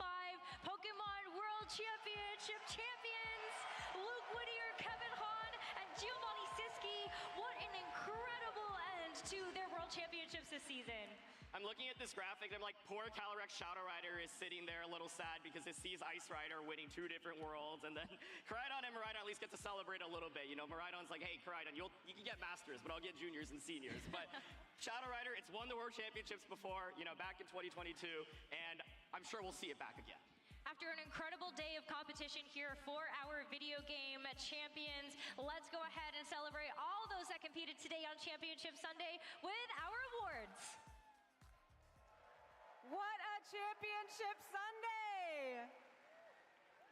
Pokemon World Championship champions, Luke Whittier, Kevin Hahn, and Giovanni Siski. What an incredible end to their World Championships this season.
I'm looking at this graphic and I'm like, poor Calyrex Shadow Rider is sitting there a little sad because it sees Ice Rider winning 2 different worlds, and then Koraidon and Miraidon at least get to celebrate a little bit. You know, Miraidon's like, hey, Koraidon, you can get Masters, but I'll get Juniors and Seniors. But Shadow Rider, it's won the World Championships before, back in 2022, and I'm sure we'll see it back again.
After an incredible day of competition here for our video game champions, let's go ahead and celebrate all those that competed today on Championship Sunday with our awards.
What a championship Sunday!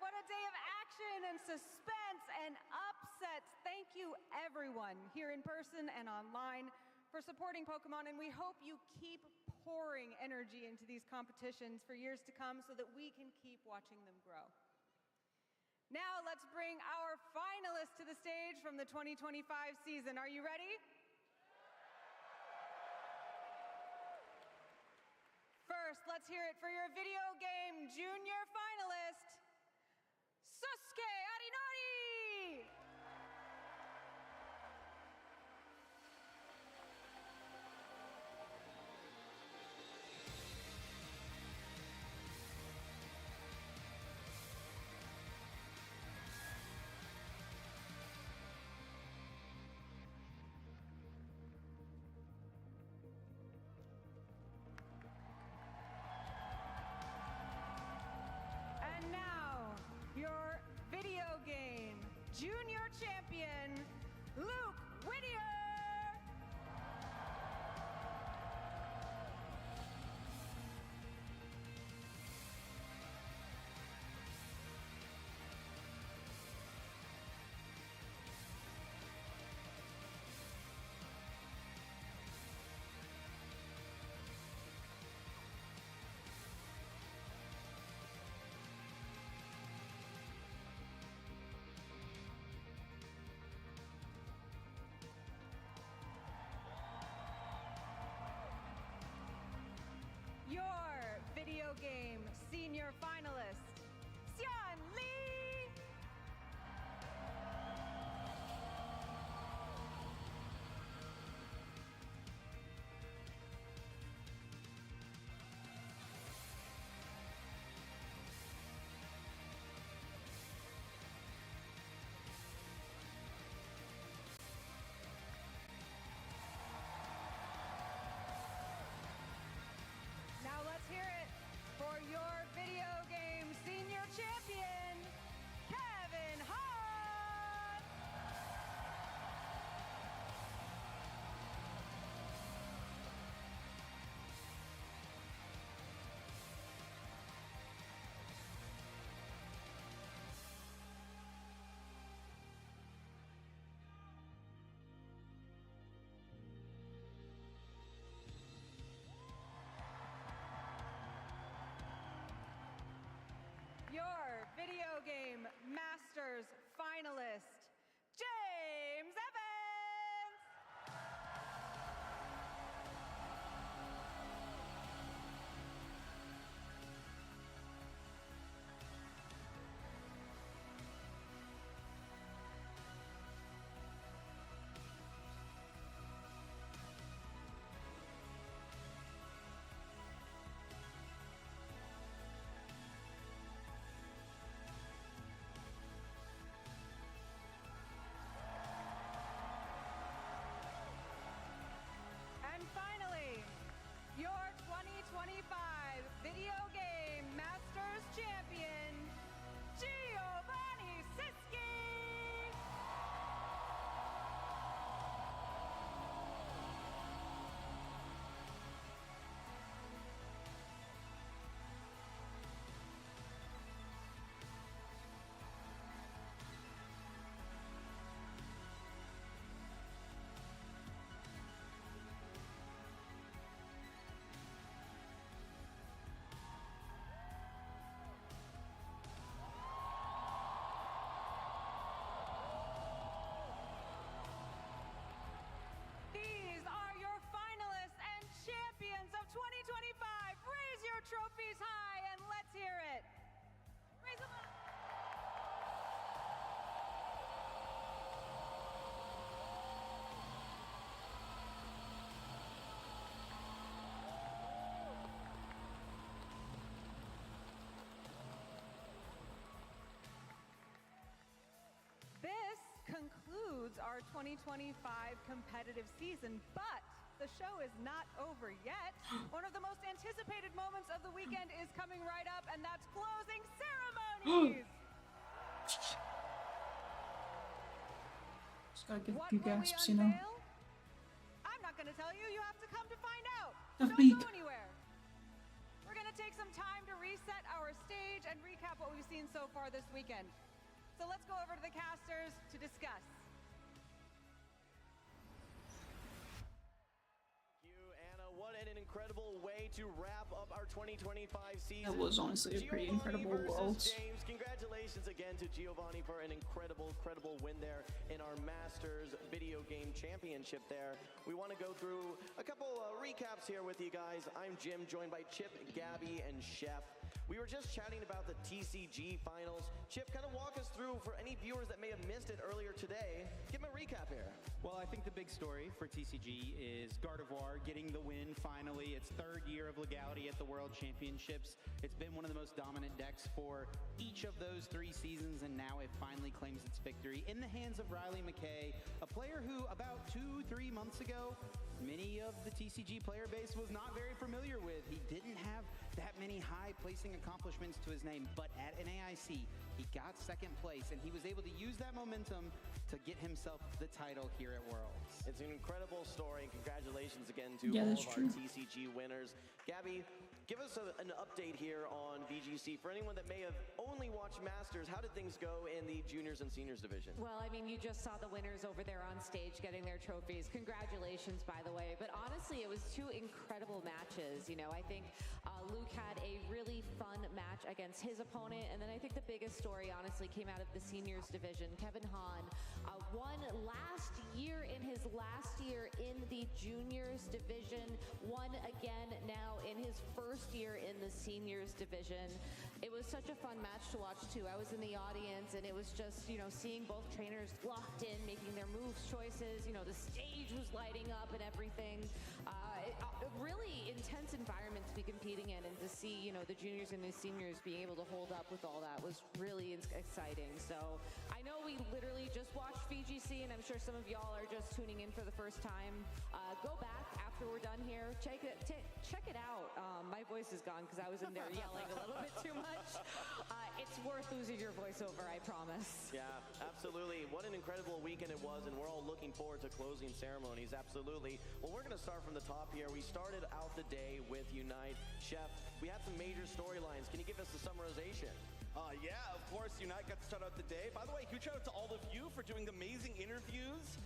What a day of action and suspense and upsets. Thank you everyone here in person and online for supporting Pokemon, and we hope you keep pouring energy into these competitions for years to come so that we can keep watching them grow. Now let's bring our finalists to the stage from the 2025 season. Are you ready? First, let's hear it for your video game junior finalist, Sasuke Arinori! And now, your video game junior champion, Luke Whittier! Your video game senior finalist, Xian Lee! Now let's hear it for your video game trophies high and let's hear it. Raise them up. This concludes our 2025 competitive season, but the show is not over yet. One of the most anticipated moments of the weekend is coming right up, and that's closing ceremonies.
Just gotta give a
What
few
will we
gasps, you know.
unveil? I'm not going to tell you. You have to come to find out.
Have
Don't
beak.
go anywhere. We're going to take some time to reset our stage and recap what we've seen so far this weekend. So let's go over to the casters to discuss.
What an incredible way to wrap up our 2025 season.
That was honestly a pretty incredible Worlds.
James, congratulations again to Giovanni for an incredible win there in our Masters Video Game Championship there. We want to go through a couple recaps here with you guys. I'm Jim, joined by Chip, Gabby, and Chef. We were just chatting about the TCG finals. Chip, kind of walk us through for any viewers that may have missed it earlier today. Give them a recap here.
Well, I think the big story for TCG is Gardevoir getting the win finally. Its third year of legality at the World Championships. It's been one of the most dominant decks for each of those 3 seasons, and now it finally claims its victory in the hands of Riley McKay, a player who about 2-3 months ago, many of the TCG player base was not very familiar with. He didn't have that many high placing accomplishments to his name, but at an AIC, he got second place, and he was able to use that momentum to get himself the title here at Worlds.
It's an incredible story, and congratulations again to
Yeah,
all
that's
of
true.
our TCG winners. Gabby, give us an update here on VGC. For anyone that may have only watched Masters, how did things go in the juniors and seniors division?
Well, I mean, you just saw the winners over there on stage getting their trophies. Congratulations, by the way. But honestly, it was 2 incredible matches. You know, I think Luke had a really fun match against his opponent. And then I think the biggest story, honestly, came out of the seniors division. Kevin Hahn won last year in his last year in the juniors division, won again now in his first year in the seniors division. It was such a fun match to watch too. I was in the audience, and it was just, you know, seeing both trainers locked in, making their moves choices. You know, the stage was lighting up and everything. A really intense environment to be competing in, and to see, you know, the juniors and the seniors being able to hold up with all that was really exciting. So I know we literally just watched VGC, and I'm sure some of y'all are just tuning in for the first time. Go back after we're done here, check it out. My voice is gone because I was in there yelling a little bit too much. It's worth losing your voice over, I promise.
Yeah, absolutely. What an incredible weekend it was, and we're all looking forward to closing ceremonies. Absolutely. Well, we're going to start from the top here. We started out the day with Unite. Chef, we had some major storylines. Can you give us a summarization?
Yeah, of course, Unite got to start out the day. By the way, huge shout out to all of you for doing amazing interviews.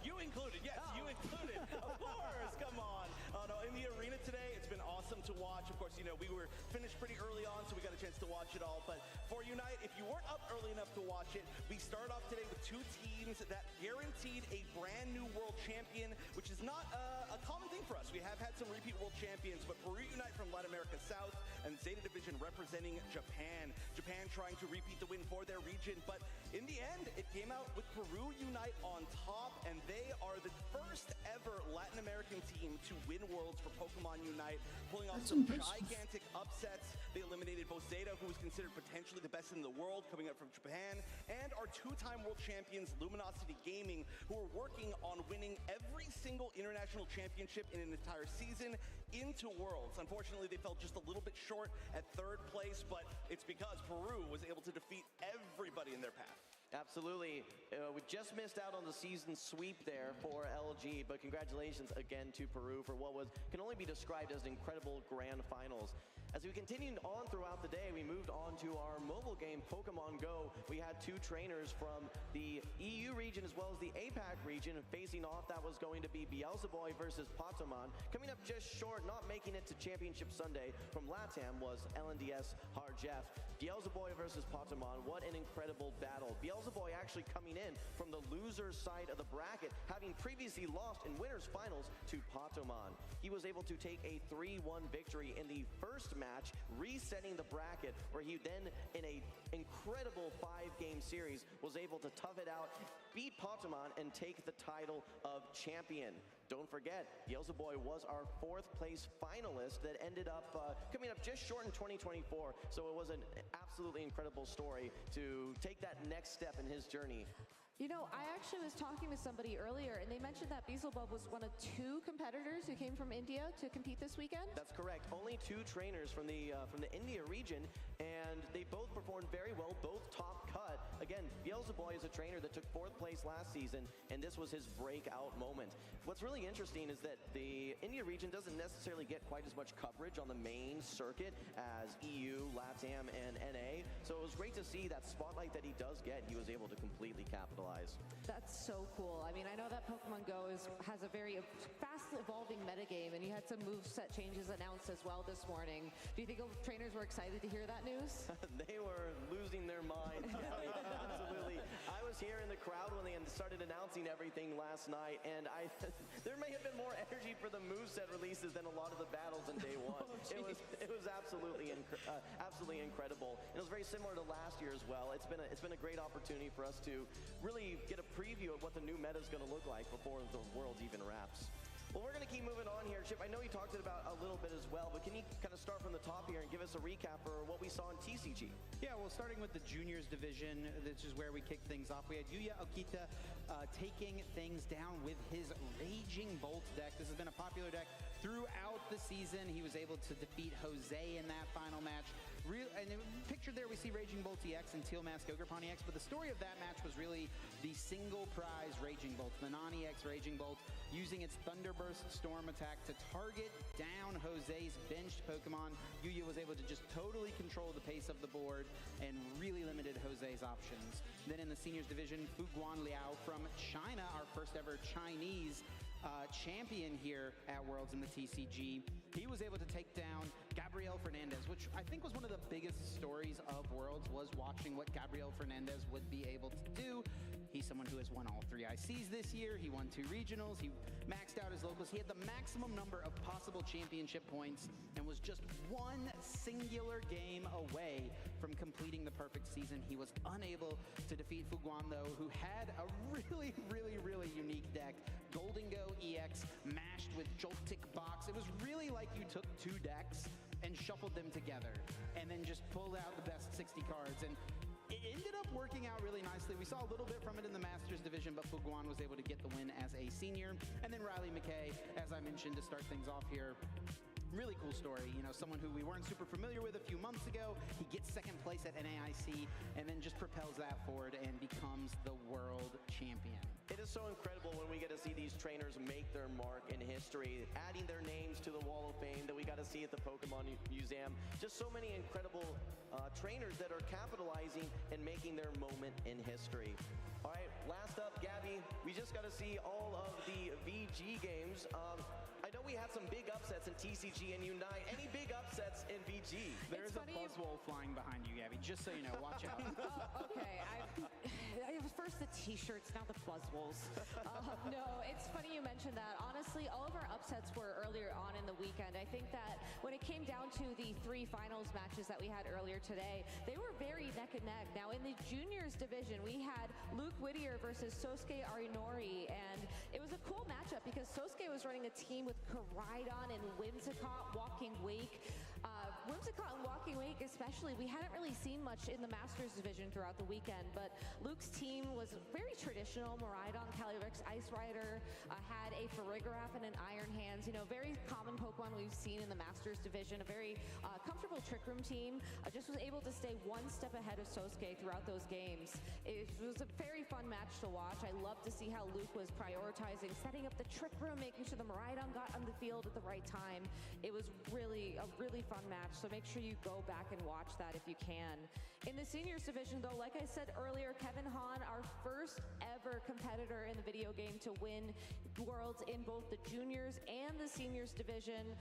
You included, yes, you included. Of course, come on. No, in the arena today, it's been awesome to watch. Of course, you know, we were finished pretty early on, so we got a chance to watch it all. But for Unite, if you weren't up early enough to watch it, we started off today with 2 teams that guaranteed a brand new world champion, which is not a common thing for us. We have had some repeat world champions, but Peru Unite from Latin America South and Zeta Division representing Japan. Japan trying to repeat the win for their region, but in the end, it came out with Peru Unite on top, and they are the first ever Latin American team to win Worlds for Pokemon Unite, pulling off some gigantic upsets. They eliminated both Zeta, who was considered potentially the best in the world, coming up from Japan, and our 2-time world champions, Luminosity Gaming, who are working on winning every single international championship in an entire season into Worlds. Unfortunately, they fell just a little bit short at 3rd place, but it's because Peru was able to defeat everybody in their path.
Absolutely. We just missed out on the season sweep there for LG, but congratulations again to Peru for what can only be described as incredible grand finals. As we continued on throughout the day, we moved on to our mobile game, Pokemon Go. We had 2 trainers from the EU region as well as the APAC region facing off. That was going to be Beelzeboy versus Patamon. Coming up just short, not making it to Championship Sunday from LATAM was LNDS Harjef. Beelzeboy versus Patamon, what an incredible battle. Beelzeboy actually coming in from the loser side of the bracket, having previously lost in winners finals to Patamon. He was able to take a 3-1 victory in the first match, resetting the bracket, where he then, in a incredible 5-game series, was able to tough it out, beat Pokémon, and take the title of champion. Don't forget, Beelzeboy was our 4th place finalist that ended up coming up just short in 2024. So it was an absolutely incredible story to take that next step in his journey.
You know, I actually was talking to somebody earlier, and they mentioned that Beelzebub was one of 2 competitors who came from India to compete this weekend.
That's correct. Only 2 trainers from the India region, and they both performed very well, both top cut. Again, Beelzeboy is a trainer that took 4th place last season, and this was his breakout moment. What's really interesting is that the India region doesn't necessarily get quite as much coverage on the main circuit as EU, LATAM, and NA. So it was great to see that spotlight that he does get. He was able to completely capitalize.
That's so cool. I mean, I know that Pokemon Go has a very fast evolving metagame, and you had some moveset changes announced as well this morning. Do you think trainers were excited to hear that news?
They were losing their minds. Absolutely. I was here in the crowd when they started announcing everything last night, and there may have been more energy for the moveset releases than a lot of the battles in day one. It was absolutely incredible. And it was very similar to last year as well. It's been a great opportunity for us to really get a preview of what the new meta is going to look like before the Worlds even wraps. Well, we're going to keep moving on here. Chip, I know you talked about a little bit as well, but can you kind of start from the top here and give us a recap for what we saw in TCG?
Yeah, well, starting with the juniors division, this is where we kicked things off. We had Yuya Okita taking things down with his Raging Bolt deck. This has been a popular deck throughout the season. He was able to defeat Jose in that final match. And pictured there, we see Raging Bolt EX and Teal Mask Ogre Pawn EX, but the story of that match was really the single prize Raging Bolt, the non-EX Raging Bolt, using its Thunderburst Storm attack to target down Jose's benched Pokemon. Yuya was able to just totally control the pace of the board and really limited Jose's options. Then in the seniors division, Fuguan Liao from China, our first ever Chinese champion here at Worlds in the TCG. He was able to take down Gabriel Fernandez, which I think was one of the biggest stories of Worlds, was watching what Gabriel Fernandez would be able to do. He's someone who has won all 3 ICs this year. He won 2 regionals. He maxed out his locals. He had the maximum number of possible championship points and was just one singular game away from completing the perfect season. He was unable to defeat Fuguan, though, who had a really, really, really unique deck. Golden Go EX mashed with Joltik Box. It was really like you took 2 decks and shuffled them together and then just pulled out the best 60 cards. And it ended up working out really nicely. We saw a little bit from it in the Masters division, but Fuguan was able to get the win as a senior. And then Riley McKay, as I mentioned to start things off here, really cool story. You know, someone who we weren't super familiar with a few months ago. He gets 2nd place at NAIC and then just propels that forward and becomes the world champion.
It is so incredible when we get to see these trainers make their mark in history, adding their names to the Wall of Fame that we got to see at the Pokemon Museum. Just so many incredible trainers that are capitalizing and making their moment in history. All right, last up, Gabby, we just got to see all of the VG games. I know we had some big upsets in TCG and Unite. Any big upsets in VG?
There's a Buzzwole flying behind you, Gabby, just so you know. Watch out.
Okay, it was first the t-shirts, now the Buzzwoles. No, it's funny you mentioned that. Honestly, all of our upsets were earlier on in the weekend. I think that when it came down to the 3 finals matches that we had earlier today, they were very neck and neck. Now, in the juniors division, we had Luke Whittier versus Sosuke Arinori, and it was a cool matchup because Sosuke was running a team with Koraidon and Whimsicott, Walking Wake. Whimsicott and Walking Wake especially, we hadn't really seen much in the Masters division throughout the weekend, but Luke's team was very traditional. Miraidon, Calyrex, Ice Rider, had a Farigiraf and an Iron Hands, you know, very common Pokemon we've seen in the Masters division, a very comfortable Trick Room team. Just was able to stay 1 step ahead of Sosuke throughout those games. It was a very fun match to watch. I love to see how Luke was prioritizing, setting up the Trick Room, making sure the Miraidon got on the field at the right time. It was really a really fun match, so make sure you go back and watch that if you can. In the seniors division, though, like I said earlier, Kevin Hahn, our first ever competitor in the video game to win Worlds in both the juniors and the seniors division.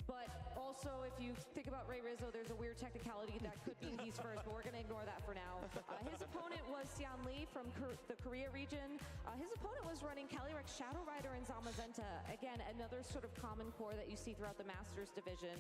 But also, if you think about Ray Rizzo, there's a weird technicality that could mean he's first, but we're going to ignore that for now. His opponent was Xian Li from the Korea region. His opponent was running Calyrex Shadow Rider and Zamazenta. Again, another sort of common core that you see throughout the Masters division.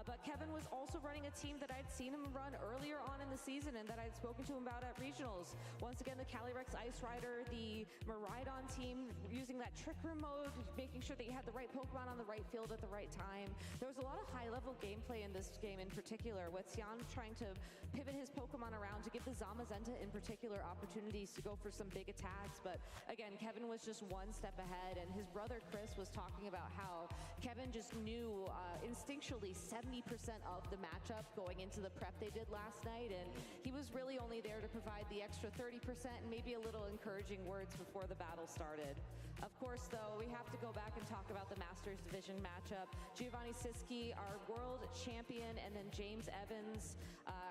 But Kevin was also running a team that I'd seen him run earlier on in the season and that I'd spoken to him about at regionals. Once again, the Calyrex Ice Rider, the Miraidon team, using that Trick Room mode, making sure that you had the right Pokemon on the right field at the right time. There was a lot of high-level gameplay in this game in particular, with Xian trying to pivot his Pokemon around to give the Zamazenta in particular opportunities to go for some big attacks. But again, Kevin was just one step ahead, and his brother Chris was talking about how Kevin just knew instinctually 70% of the matchup going into the prep they did last night, and he was really only there to provide the extra 30% and maybe a little encouraging words before the battle started. Of course, though, we have to go back and talk about the Masters Division matchup. Giovanni Siski, our world champion, and then James Evans,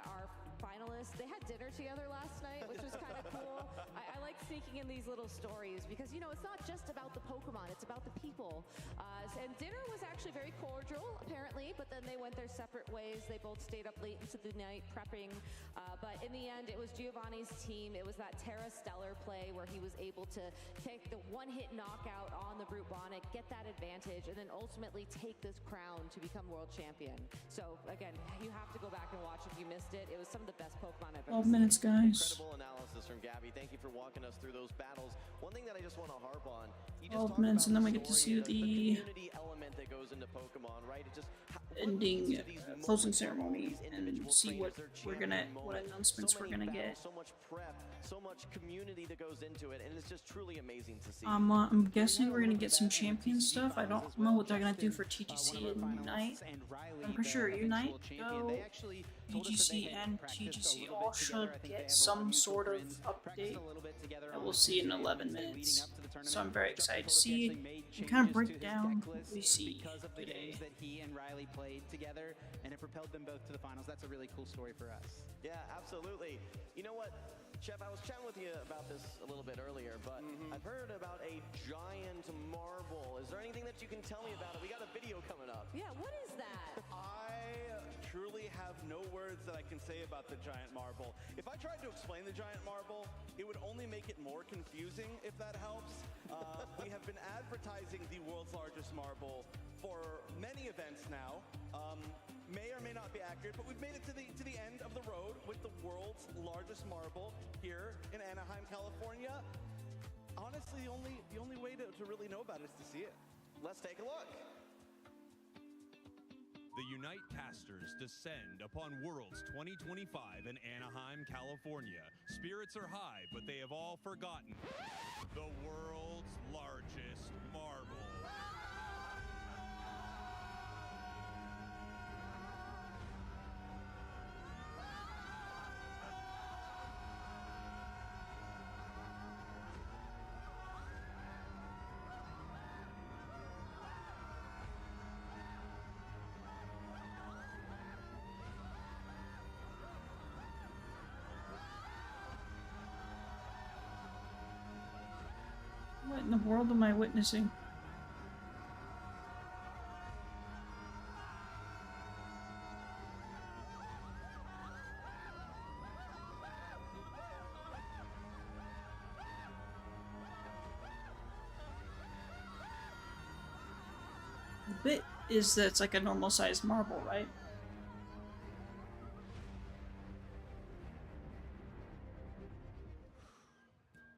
our finalists. They had dinner together last night, which was kind of cool. I like sneaking in these little stories because, you know, it's not just about the Pokemon, it's about the people. And dinner was actually very cordial, apparently, but then they went their separate ways. They both stayed up late into the night prepping. But in the end, it was Giovanni's team. It was that Terra Stellar play where he was able to take the one-hit knockout on the Brute Bonnet, get that advantage, and then ultimately take this crown to become world champion. So again, you have to go back and watch if you missed it. It was some of the best Pokemon I've ever
12
seen.
minutes, guys.
Incredible analysis from Gabby. Thank you for walking us through those battles. One thing that I just want to harp on, you just
12 minutes, and then we get to see the
community element that goes into Pokemon, right? It just
ending closing ceremony and see what announcements we're gonna get.
So much prep, so much community that goes into it, and it's just truly amazing to see.
I'm guessing we're gonna get some champion stuff. I don't know what they're gonna do for TGC and Unite. I'm pretty sure Unite, though, TGC and TGC all should get some sort of update that we'll see in 11 minutes. So I'm very excited to see and kind of break down what we see
because of the
today.
games that he and Riley played together, and it propelled them both to the finals. That's a really cool story for us.
Yeah, absolutely. You know what, Chef, I was chatting with you about this a little bit earlier, but I've heard about a giant marble. Is there anything that you can tell me about it? We got a video coming up.
Yeah, what is that?
I truly have no words that I can say about the giant marble. If I tried to explain the giant marble, it would only make it more confusing, if that helps. We have been advertising the world's largest marble for many events now. May or may not be accurate, but we've made it to the end of the road with the world's largest marble here in Anaheim, California. Honestly, the only way to really know about it is to see it.
Let's take a look.
The Unite casters descend upon Worlds 2025 in Anaheim, California. Spirits are high, but they have all forgotten the world's largest marble.
What in the world am I witnessing? The bit is that it's like a normal sized marble, right?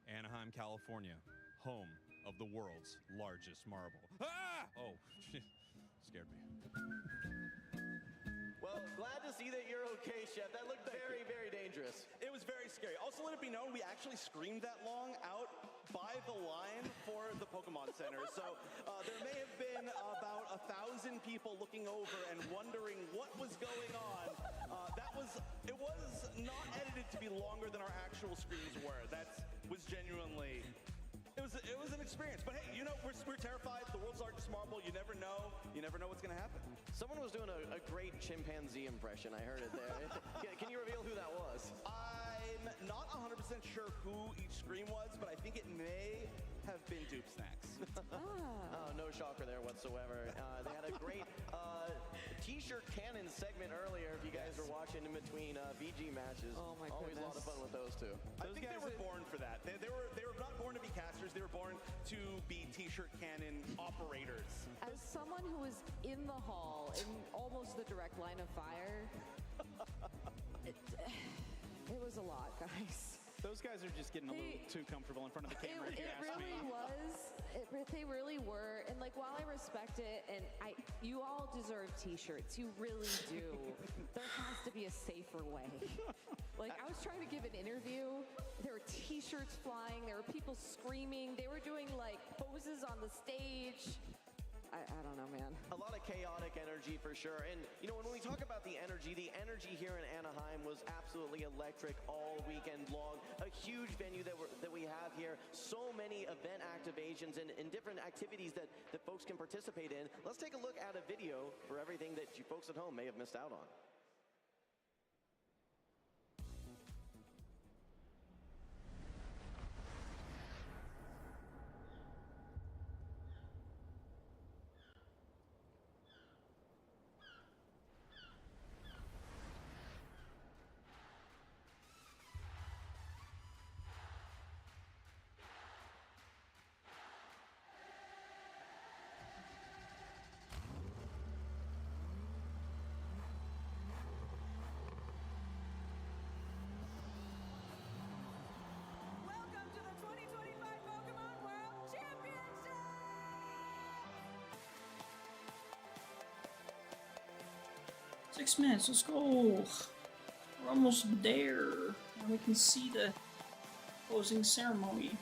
Anaheim, California, home of the world's largest marble. Ah! Oh, scared me.
Well, glad to see that you're okay, Chef. That looked very, very dangerous.
It was very scary. Also, let it be known, we actually screamed that long out by the line for the Pokemon Center. So there may have been about 1,000 people looking over and wondering what was going on. It was not edited to be longer than our actual screams were. That was genuinely... It was an experience, but hey, you know, we're terrified. The world's largest marble. You never know what's gonna happen.
Someone was doing a great chimpanzee impression. I heard it there. Can you reveal who that was?
I'm not 100% sure who each scream was, but I think it may have been Dupe Snacks.
Oh, no shocker there whatsoever. They had a great T-shirt cannon segment earlier, if you guys were watching in between VG matches.
Oh my
Always a lot of fun with those two.
I think they were born for that. They were not born to be casters. They were born to be T-shirt cannon operators.
As someone who was in the hall in almost the direct line of fire, it was a lot, guys.
Those guys are just getting a little too comfortable in front of the camera, if you ask me.
It really was. They really were. And like, while I respect it, and you all deserve T-shirts. You really do. There has to be a safer way. Like, I was trying to give an interview. There were T-shirts flying. There were people screaming. They were doing like poses on the stage. I don't know, man.
A lot of chaotic energy for sure. And, you know, when we talk about the energy here in Anaheim was absolutely electric all weekend long. A huge venue that we have here. So many event activations and different activities that folks can participate in. Let's take a look at a video for everything that you folks at home may have missed out on.
Welcome to the 2025 Pokemon World Championship!
Six minutes, let's go. We're almost there. And we can see the closing ceremony.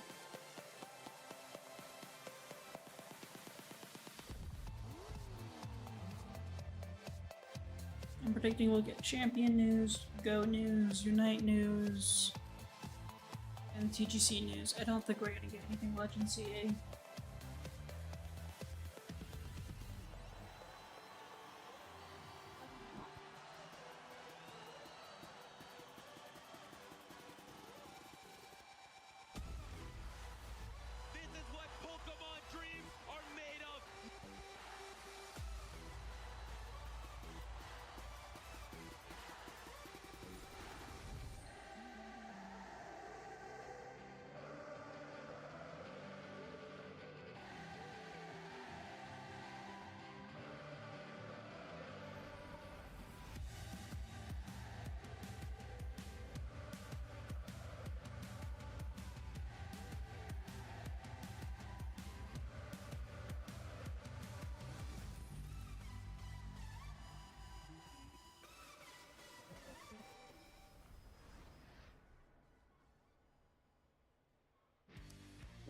I'm predicting we'll get Champion news, Go news, Unite news, and TGC news. I don't think we're gonna get anything Legend CA.
This is what Pokemon dreams are made of.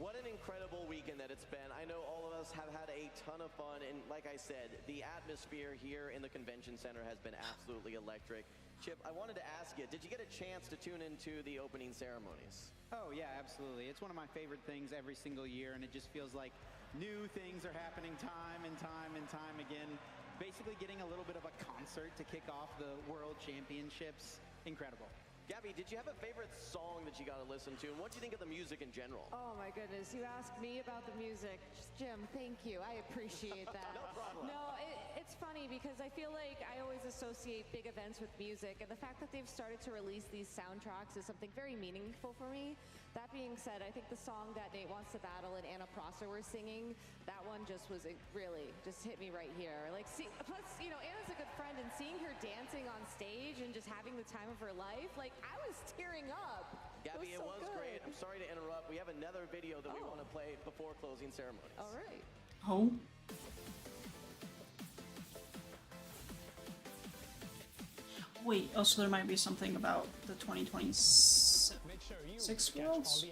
What an incredible weekend that it's been. I know all of us have had a ton of fun, and like I said, the atmosphere here in the convention center has been absolutely electric. Chip, I wanted to ask you, did you get a chance to tune into the opening ceremonies?
Oh yeah, absolutely. It's one of my favorite things every single year, and it just feels like new things are happening time and time and time again. Basically getting a little bit of a concert to kick off the World Championships. Incredible.
Gabby, did you have a favorite song that you got to listen to, and what do you think of the music in general?
Oh my goodness, you asked me about the music. Jim, thank you. I appreciate that.
No problem.
No, it's funny because I feel like I always associate big events with music, and the fact that they've started to release these soundtracks is something very meaningful for me. That being said, I think the song that Nate Wants to Battle and Anna Prosser were singing, that one just was really just hit me right here. Like, plus, you know, Anna's a good friend, and seeing her dancing on stage and just having the time of her life, like, I was tearing up.
Gabby, it was
so
great. I'm sorry to interrupt. We have another video that we want to play before closing ceremonies.
All right.
Oh. Wait, also there might be something about the 2026 Worlds?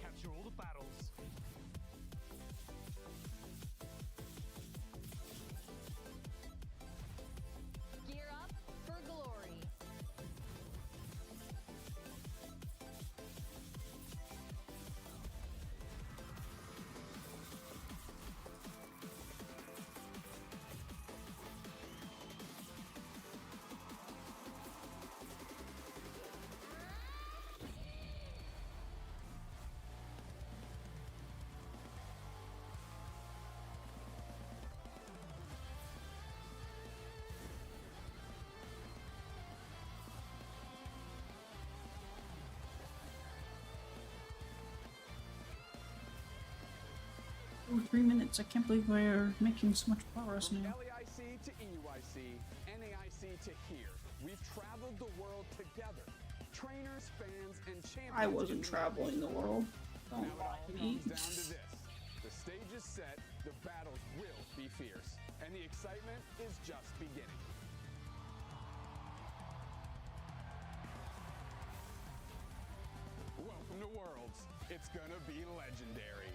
Capture all the battles.
Gear up for glory.
3 minutes. I can't believe we're making so much progress
From
now.
LAIC to EUIC, NAIC to here, we've traveled the world together. Trainers, fans, and champions.
I wasn't traveling the world.
Now
Don't
it
lie
all
to me.
comes down to this. The stage is set, the battles will be fierce, and the excitement is just beginning. Welcome to Worlds. It's gonna be legendary.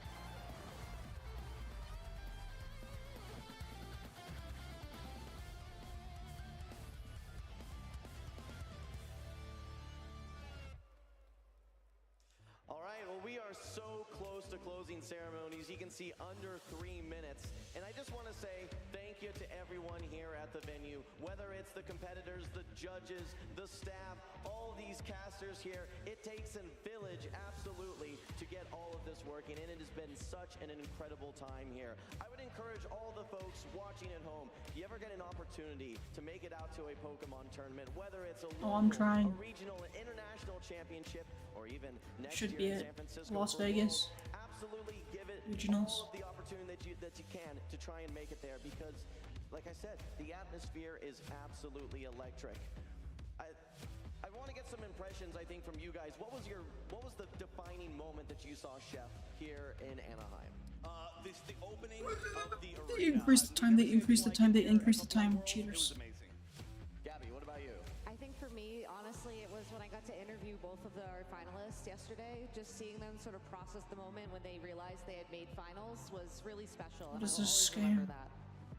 All right, well, we are so close to closing ceremonies. You can see under 3 minutes. And I just want to say thank you to everyone here at the venue, whether it's the competitors, the judges, the staff, all these casters here. It takes a village, absolutely, to get all of this working, and it has been such an incredible time here. I would encourage all the folks watching at home, if you ever get an opportunity to make it out to a Pokemon tournament, whether it's a local,
I'm trying.
a regional, an international championship, or even next
Should
year
be
in
at
San Francisco
Las
for
Vegas.
Worlds, absolutely give it
Regionals.
all of the opportunity that you can to try and make it there, because like I said, the atmosphere is absolutely electric. I want to get some impressions, I think, from you guys. What was the defining moment that you saw, Chef, here in Anaheim?
The opening of the arena.
They increased the time, they increased the time, they increased the time. Cheaters.
Amazing. Gabby, what about you?
I think for me, honestly, it was when I got to interview both of our finalists yesterday. Just seeing them sort of process the moment when they realized they had made finals was really special.
What
And
is
I will
this
always remember
scam?
that.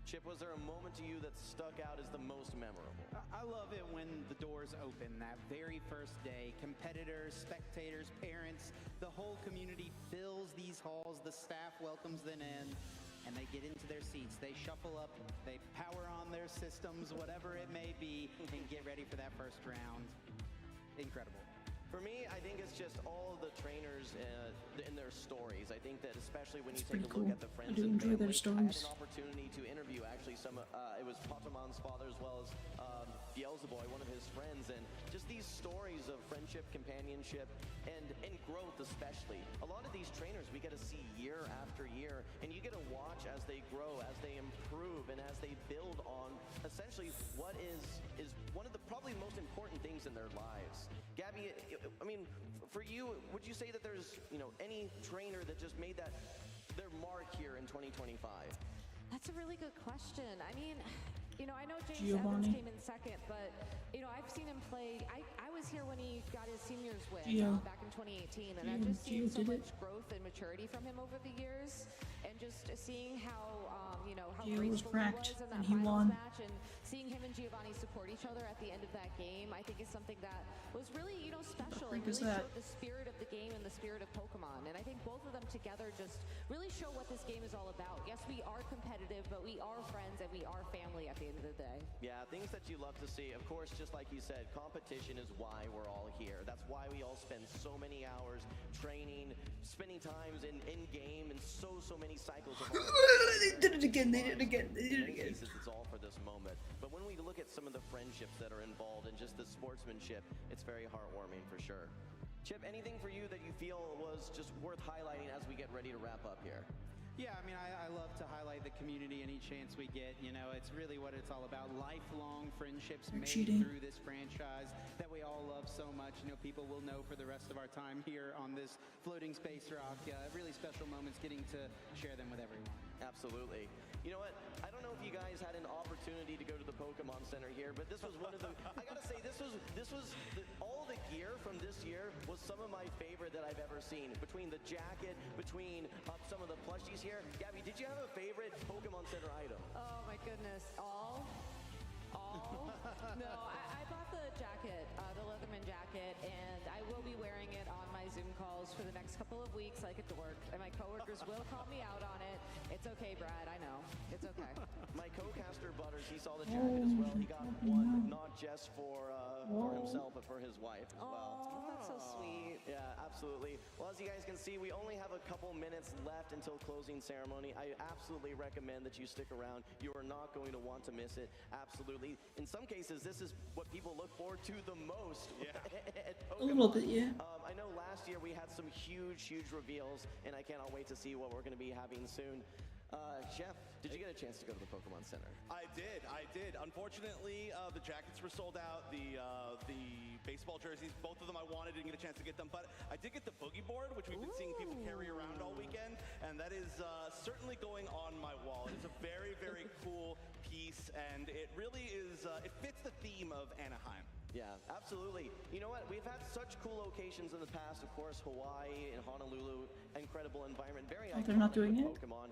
Chip, was there a moment to you that stuck out as the most memorable?
I love it when the doors open that very first day. Competitors, spectators, parents, the whole community fills these halls. The staff welcomes them in, and they get into their seats. They shuffle up, they power on their systems, whatever it may be, and get ready for that first round. Incredible.
For me, I think it's just all of the trainers and their stories. I think that especially when you
It's
take a
pretty
look
cool.
at the
I
friends
do
and
enjoy their
family. I had
stories.
an opportunity to interview actually it was Pokemon's father as well as Beelzeboy, one of his friends, and just these stories of friendship, companionship, and growth especially. A lot of these trainers we get to see year after year, and you get to watch as they grow, as they improve, and as they build on essentially what is one of the probably most important things in their lives. Gabby, I mean, for you, would you say that there's any trainer that just made their mark here in 2025?
That's a really good question. I mean, I know James
Giovanni.
Evans came in second, but I've seen him play. I was here when he got his seniors win
Gio.
back in 2018, and
Gio-
I've just seen
Gio
so
did
much
it.
growth and maturity from him over the years, and just seeing how how
Gio was
graceful
cracked,
he was in that
and he
finals
won.
match, and seeing him and Giovanni support each other at the end of that game, I think is something that was really special and
freak is
really
that?
showed the spirit of the game and the spirit of Pokemon. And I think both of them together just really show what this game is all about. Yes, we are competitive, but we are friends and we are family at the end of the day.
Yeah, things that you love to see. Of course, just like you said, competition is why we're all here. That's why we all spend so many hours training, spending times in game, and so many cycles of
They did it again, they did it again, they did it
In many
again.
cases, it's all for this moment. But when we look at some of the friendships that are involved and just the sportsmanship, it's very heartwarming for sure. Chip, anything for you that you feel was just worth highlighting as we get ready to wrap up here?
Yeah, I mean, I love to highlight the community any chance we get. It's really what it's all about. Lifelong friendships
You're
made
cheating.
through this franchise that we all love so much. People will know for the rest of our time here on this floating space rock. Really special moments getting to share them with everyone.
Absolutely. You know what? I don't know if you guys had an opportunity to go to the Pokemon Center here, but this was one of the. I gotta say, this was all the gear from this year was some of my favorite that I've ever seen. Between the jacket, between some of the plushies here. Gabby, did you have a favorite Pokemon Center item?
Oh my goodness, all? No, I bought the jacket, the Leatherman jacket, and I will be wearing it on my Zoom calls for the next couple of weeks like a dork, and my coworkers will call me out on it. It's okay, Brad, I know. It's okay.
My co-caster Butters, he saw the jacket as well. He got one not just for himself, but for his wife as well.
Oh, that's so sweet.
Yeah, absolutely. Well, as you guys can see, we only have a couple minutes left until closing ceremony. I absolutely recommend that you stick around. You are not going to want to miss it. Absolutely. In some cases, this is what people look forward to the most.
A little bit, yeah.
I know last year we had some huge huge reveals, and I cannot wait to see what we're going to be having soon. Chef, did you get a chance to go to the Pokemon Center?
I did. Unfortunately, the jackets were sold out. The baseball jerseys, both of them I wanted, didn't get a chance to get them. But I did get the boogie board, which we've been seeing people carry around all weekend, and that is certainly going on my wall. It's a very, very cool piece, and it really is. It fits the theme of Anaheim.
Yeah, absolutely. You know what? We've had such cool locations in the past. Of course, Hawaii and Honolulu, incredible environment, very
they're not doing
with
it?
Pokemon.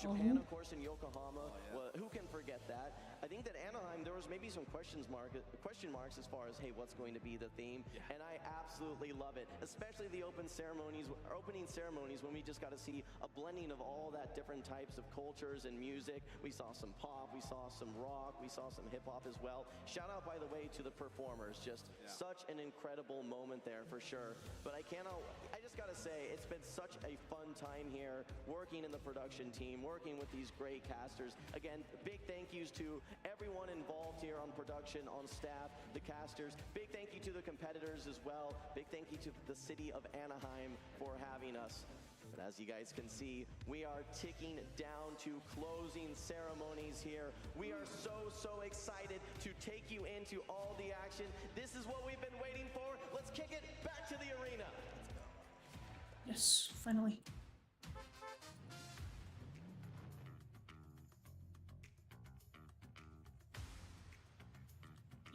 Japan, of course, in Yokohama. Well, who can forget that? I think that Anaheim, there was maybe some question marks as far as, hey, what's going to be the theme? And I absolutely love it, especially the opening ceremonies when we just got to see a blending of all that different types of cultures and music. We saw some pop, we saw some rock, we saw some hip hop as well. Shout out, by the way, to the performers. Just such an incredible moment there for sure. But I just got to say, it's been such a fun time here working in the production team, working with these great casters. Again, big thank yous to everyone involved here on production, on staff, the casters. Big thank you to the competitors as well. Big thank you to the city of Anaheim for having us. But as you guys can see, we are ticking down to closing ceremonies here. We are so excited to take you into all the action. This is what we've been waiting for. Let's kick it back to the arena.
Yes, finally.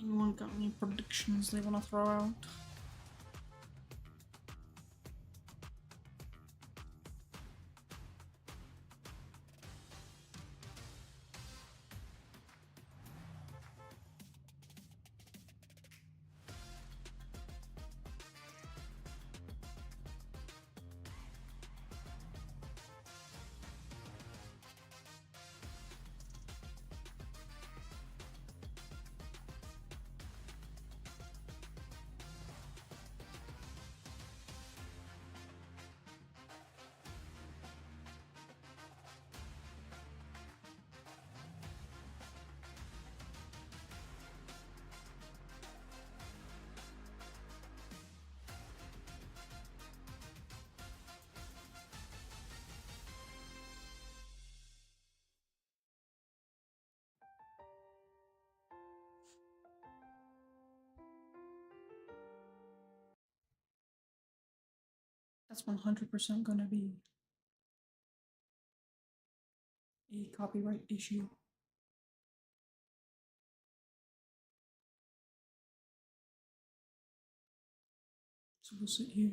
Anyone got any predictions they want to throw out? That's 100% gonna be a copyright issue. So we'll sit here.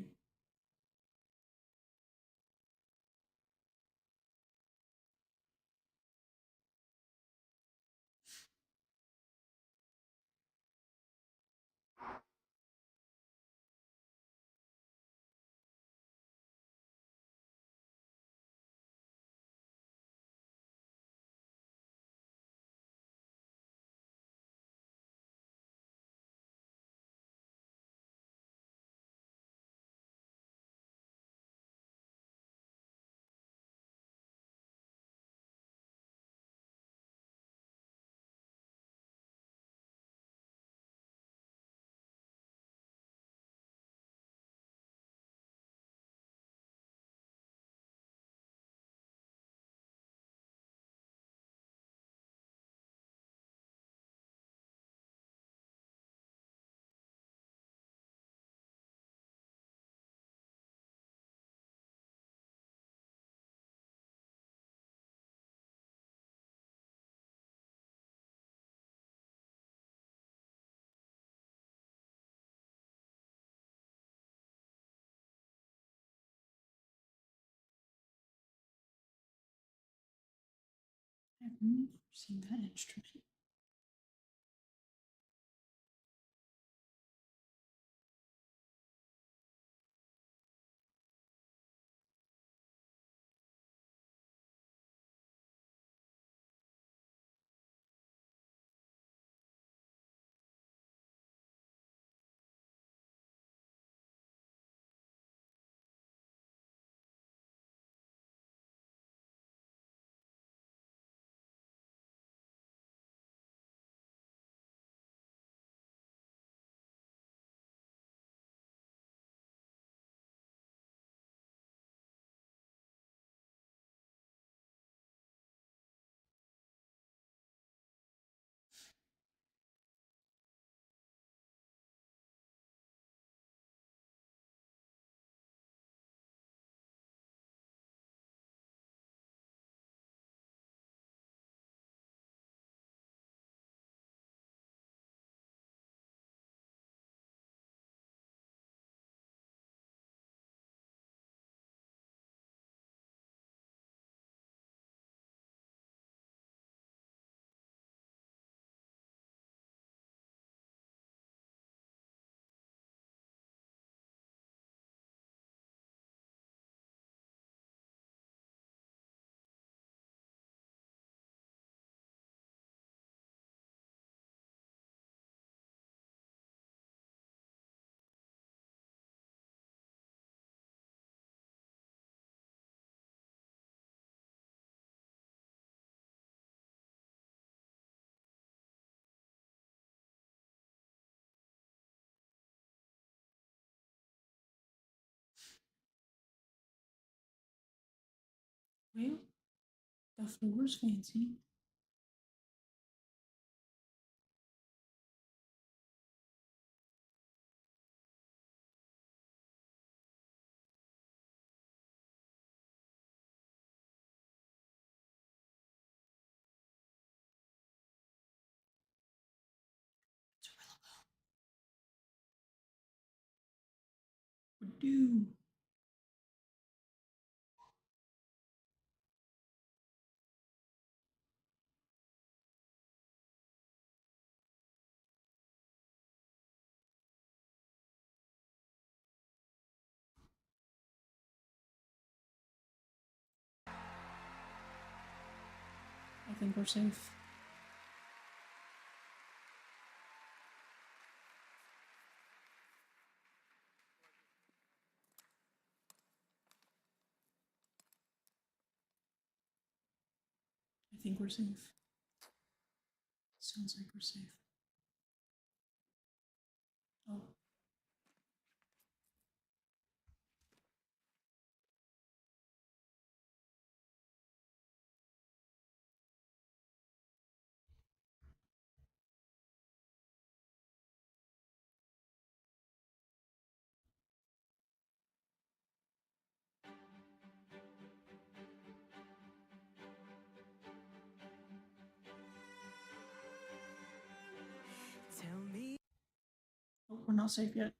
I've never seen that instrument. Well, the floor's fancy. Do. I think we're safe. I think we're safe. Sounds like we're safe. Oh. Oh, we're not safe yet.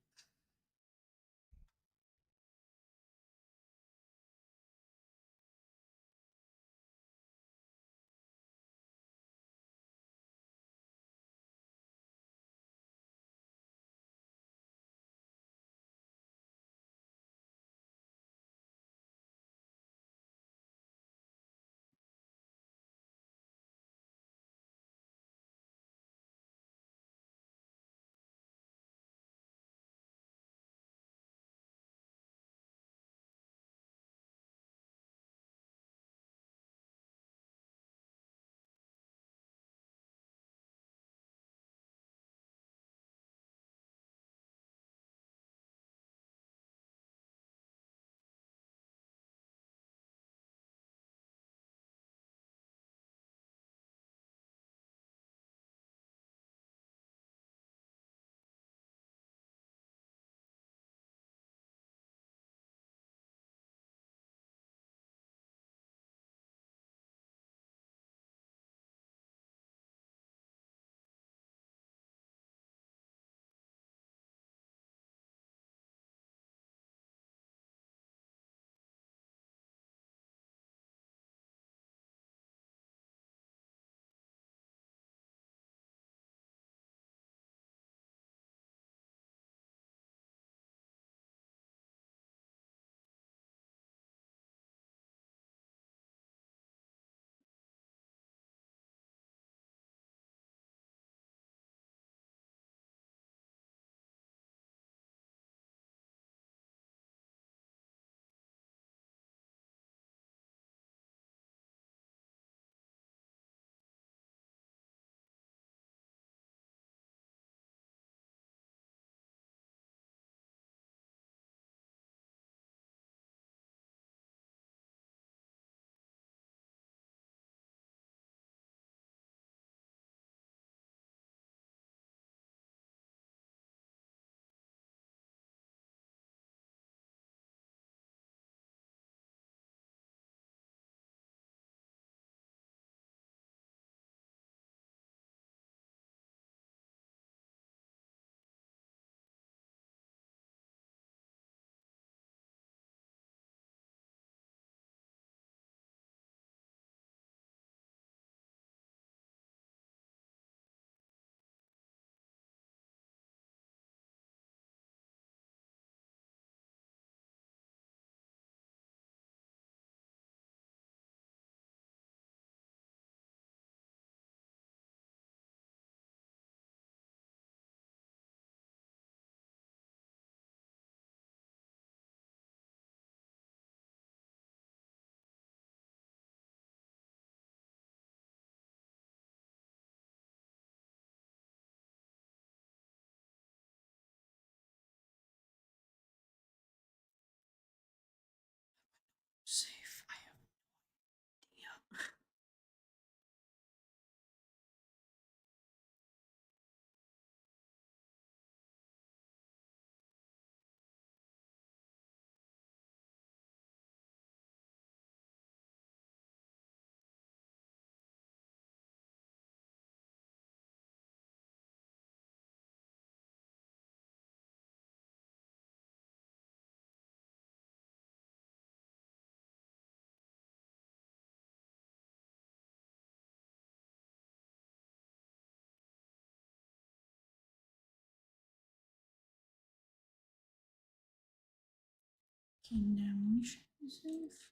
Kingdom should be safe.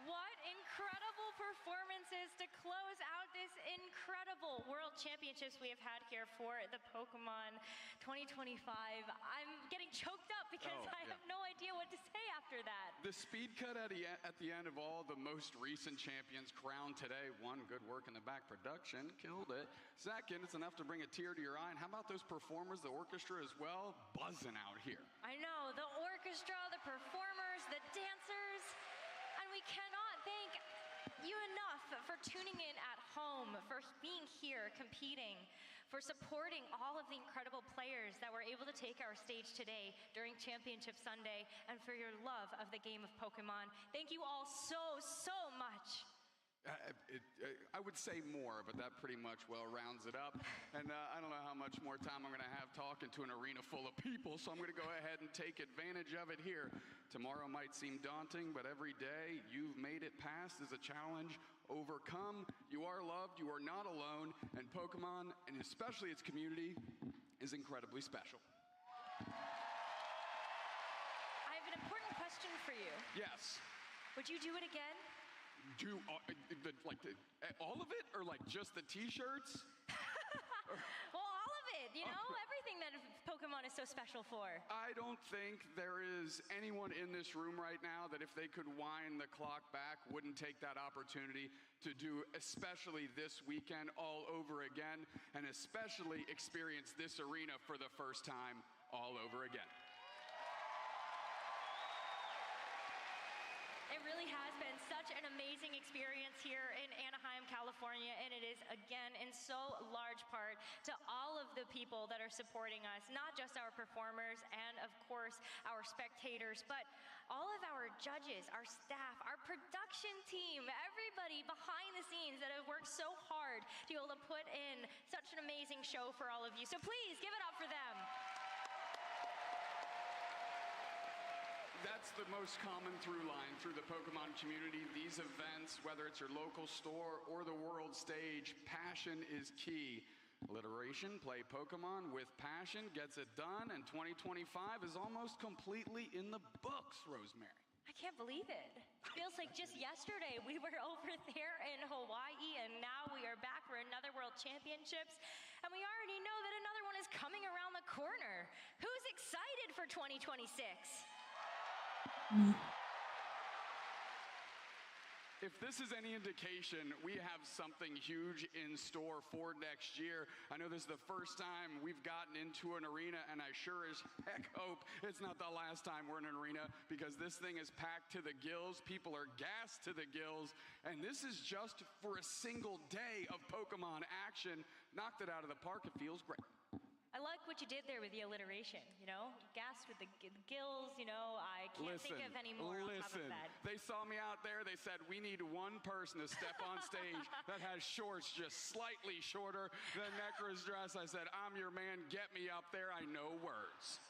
What incredible performances to close out this incredible World Championships we have had here for the Pokemon 2025. I'm getting choked up because I have no idea what to say after that.
The speed cut at the end of all the most recent champions crowned today. One, good work in the back production, killed it. Second, it's enough to bring a tear to your eye. And how about those performers, the orchestra as well, buzzing out here.
I know, the orchestra, the performers, the dancers, and we cannot thank you enough for tuning in at home, for being here, competing, for supporting all of the incredible players that were able to take our stage today during Championship Sunday, and for your love of the game of Pokemon. Thank you all so much.
I would say more, but that pretty much well rounds it up. And I don't know how much more time I'm going to have talking to an arena full of people, so I'm going to go ahead and take advantage of it here. Tomorrow might seem daunting, but every day you've made it past is a challenge overcome. You are loved, you are not alone, and Pokemon, and especially its community, is incredibly special.
I have an important question for you.
Yes.
Would you do it again?
Do all of it, or like just the t-shirts?
Well, all of it, you know, everything that Pokemon is so special for.
I don't think there is anyone in this room right now that if they could wind the clock back wouldn't take that opportunity to do, especially this weekend, all over again, and especially experience this arena for the first time all over again.
It really has been such an amazing experience here in Anaheim, California, and it is, again, in so large part to all of the people that are supporting us, not just our performers and, of course, our spectators, but all of our judges, our staff, our production team, everybody behind the scenes that have worked so hard to be able to put in such an amazing show for all of you. So please give it up for them.
That's the most common through line through the Pokemon community. These events, whether it's your local store or the world stage, passion is key. Alliteration, play Pokemon with passion, gets it done, and 2025 is almost completely in the books, Rosemary.
I can't believe it. Feels like just yesterday we were over there in Hawaii, and now we are back for another World Championships, and we already know that another one is coming around the corner. Who's excited for 2026?
If this is any indication, we have something huge in store for next year. I know this is the first time we've gotten into an arena, and I sure as heck hope it's not the last time we're in an arena, because this thing is packed to the gills. People are gassed to the gills, and this is just for a single day of Pokemon action. Knocked it out of the park. It feels great.
I like what you did there with the alliteration, you know? Gas with the gills, you know, I can't think of any more on top of that.
They saw me out there, they said, we need one person to step on stage that has shorts just slightly shorter than Necra's dress. I said, I'm your man, get me up there, I know words.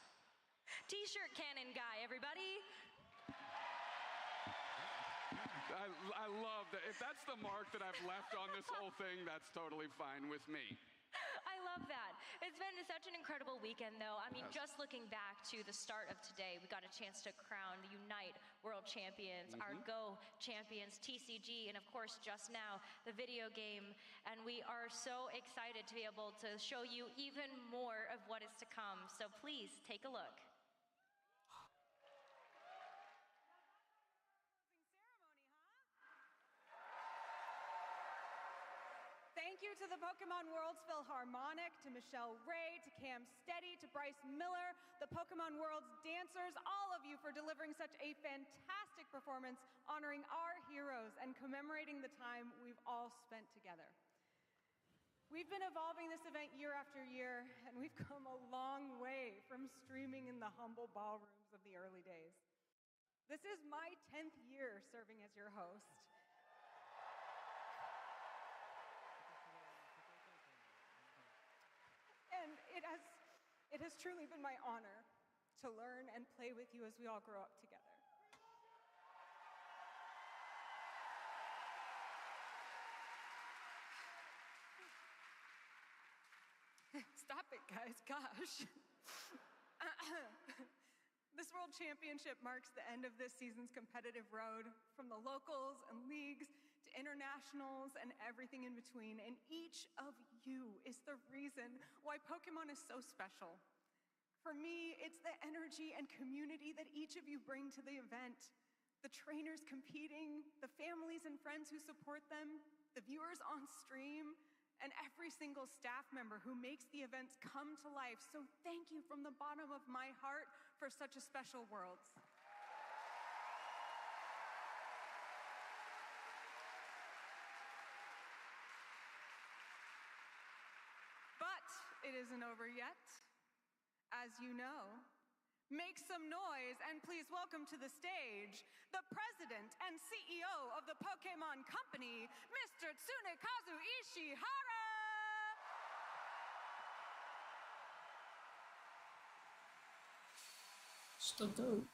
T-shirt cannon guy, everybody.
I love that. If that's the mark that I've left on this whole thing, that's totally fine with me.
I love that. It's been such an incredible weekend, though. I mean, just looking back to the start of today, we got a chance to crown the Unite World Champions, our Go Champions, TCG, and of course, just now, the video game. And we are so excited to be able to show you even more of what is to come. So please take a look.
Thank you to the Pokemon World's Philharmonic, to Michelle Ray, to Cam Steady, to Bryce Miller, the Pokemon World's dancers, all of you for delivering such a fantastic performance, honoring our heroes and commemorating the time we've all spent together. We've been evolving this event year after year, and we've come a long way from streaming in the humble ballrooms of the early days. This is my 10th year serving as your host. And it has truly been my honor to learn and play with you as we all grow up together. guys, gosh. This World Championship marks the end of this season's competitive road, from the locals and leagues to internationals and everything in between. And each of you is the reason why Pokemon is so special. For me, it's the energy and community that each of you bring to the event. The trainers competing, the families and friends who support them, the viewers on stream, and every single staff member who makes the events come to life. So thank you from the bottom of my heart for such a special Worlds. But it isn't over yet. As you know, make some noise and please welcome to the stage the president and CEO of the Pokémon Company, Mr. Tsunekazu Ishihara!
ちょっとどう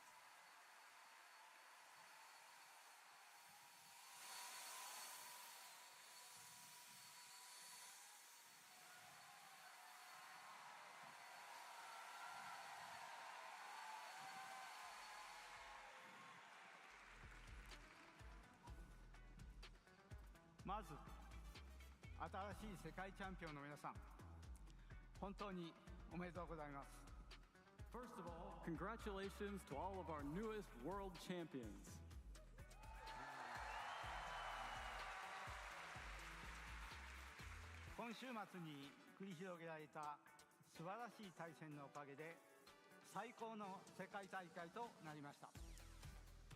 まず新しい世界チャンピオンの皆さん、本当におめでとうございます。
First of all, congratulations to all of our newest world champions.
今週末に繰り広げられた素晴らしい対戦のおかげで最高の世界大会となりました。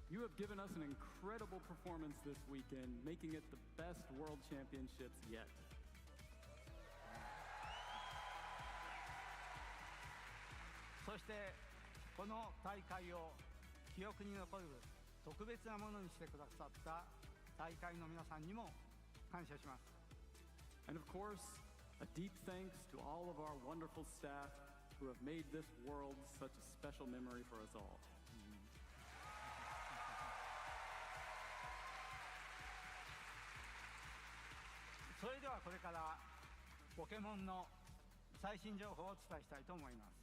You have given us an incredible performance this weekend, making it the best world championships yet.
そしてこの大会を記憶に残る特別なものにしてくださった大会の皆さんにも感謝します。
And of course, a deep thanks to all of our wonderful staff who have made this world such a special memory for us all.
それではこれからポケモンの最新情報をお伝えしたいと思います。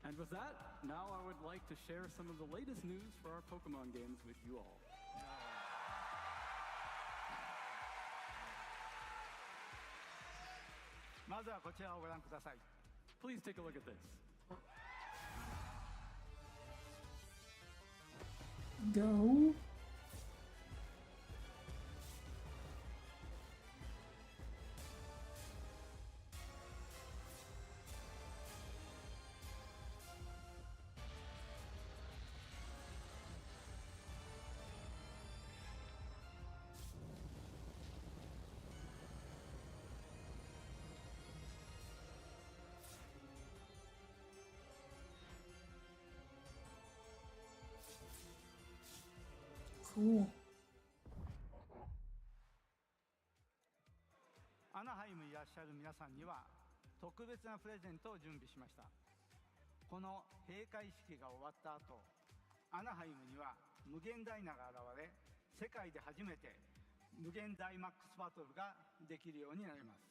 And with that, now I would like to share some of the latest news for our Pokemon games with you all.
まずはこちらをご覧ください。
Please take a look at this.
Go. Cool.
アナハイムにいらっしゃる皆さんには特別なプレゼントを準備しました。この閉会式が終わった後、アナハイムには無限ダイナが現れ、世界で初めて無限ダイマックスバトルができるようになります。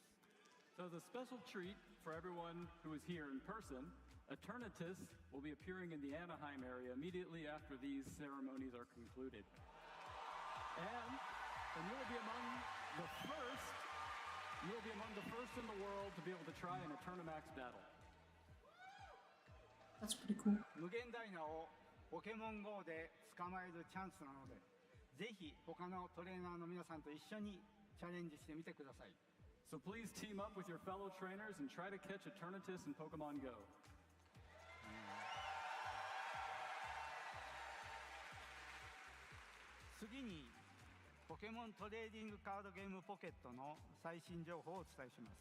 So as a special treat for everyone who is here in person, Eternatus will be appearing in the Anaheim area immediately after these ceremonies are concluded. And you'll be among the first in the world to be able to try an Eternamax battle.
That's pretty cool.
無限ダイナをポケモン GO で捕まえるチャンスなので、ぜひ他のトレーナーの皆さんと一緒にチャレンジしてみてください。
So please team up with your fellow trainers and try to catch Eternatus in Pokemon Go.
次にポケモントレーディングカードゲームポケットの最新情報をお伝えします。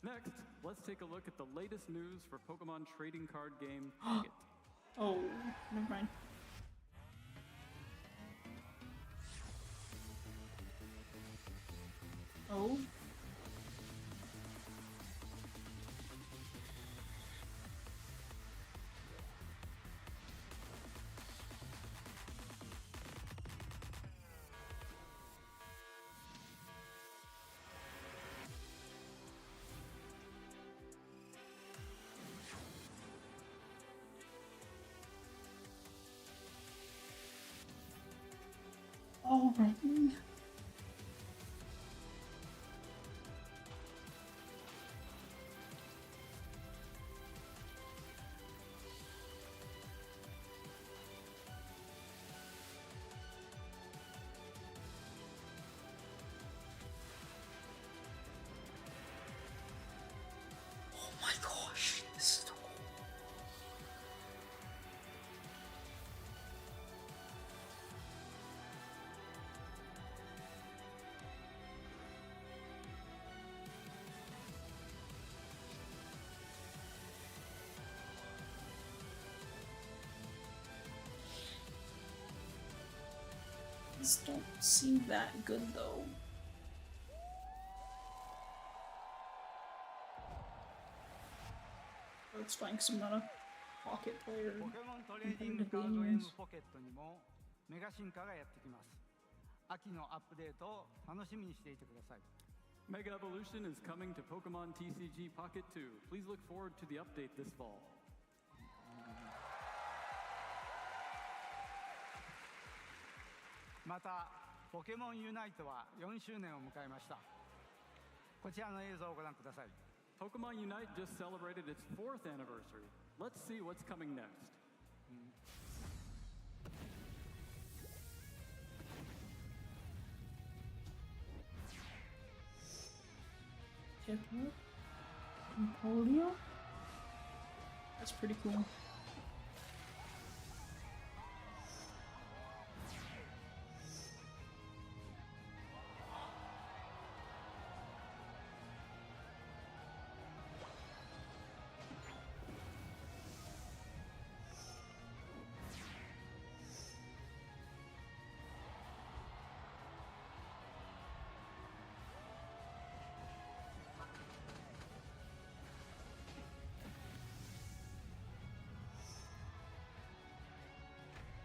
Next, let's take a look at the latest news for Pokemon trading card game Pocket.
Oh, never mind. Oh. Alrighty. Oh my gosh, this is so cool. These don't seem that good though. That's fine because I'm not a pocket player.
ポケモントレーディングカードゲームポケットにもメガ進化がやってきます。秋のアップデートを楽しみにしていてください。
Mega Evolution is coming to Pokemon TCG Pocket 2. Please look forward to the update this fall.
またポケモンユナイトは4周年を迎えました。こちらの映像をご覧ください。
Pokemon Unite just celebrated its 4th anniversary. Let's see what's coming next.
Hippo? Empoleon? That's pretty cool.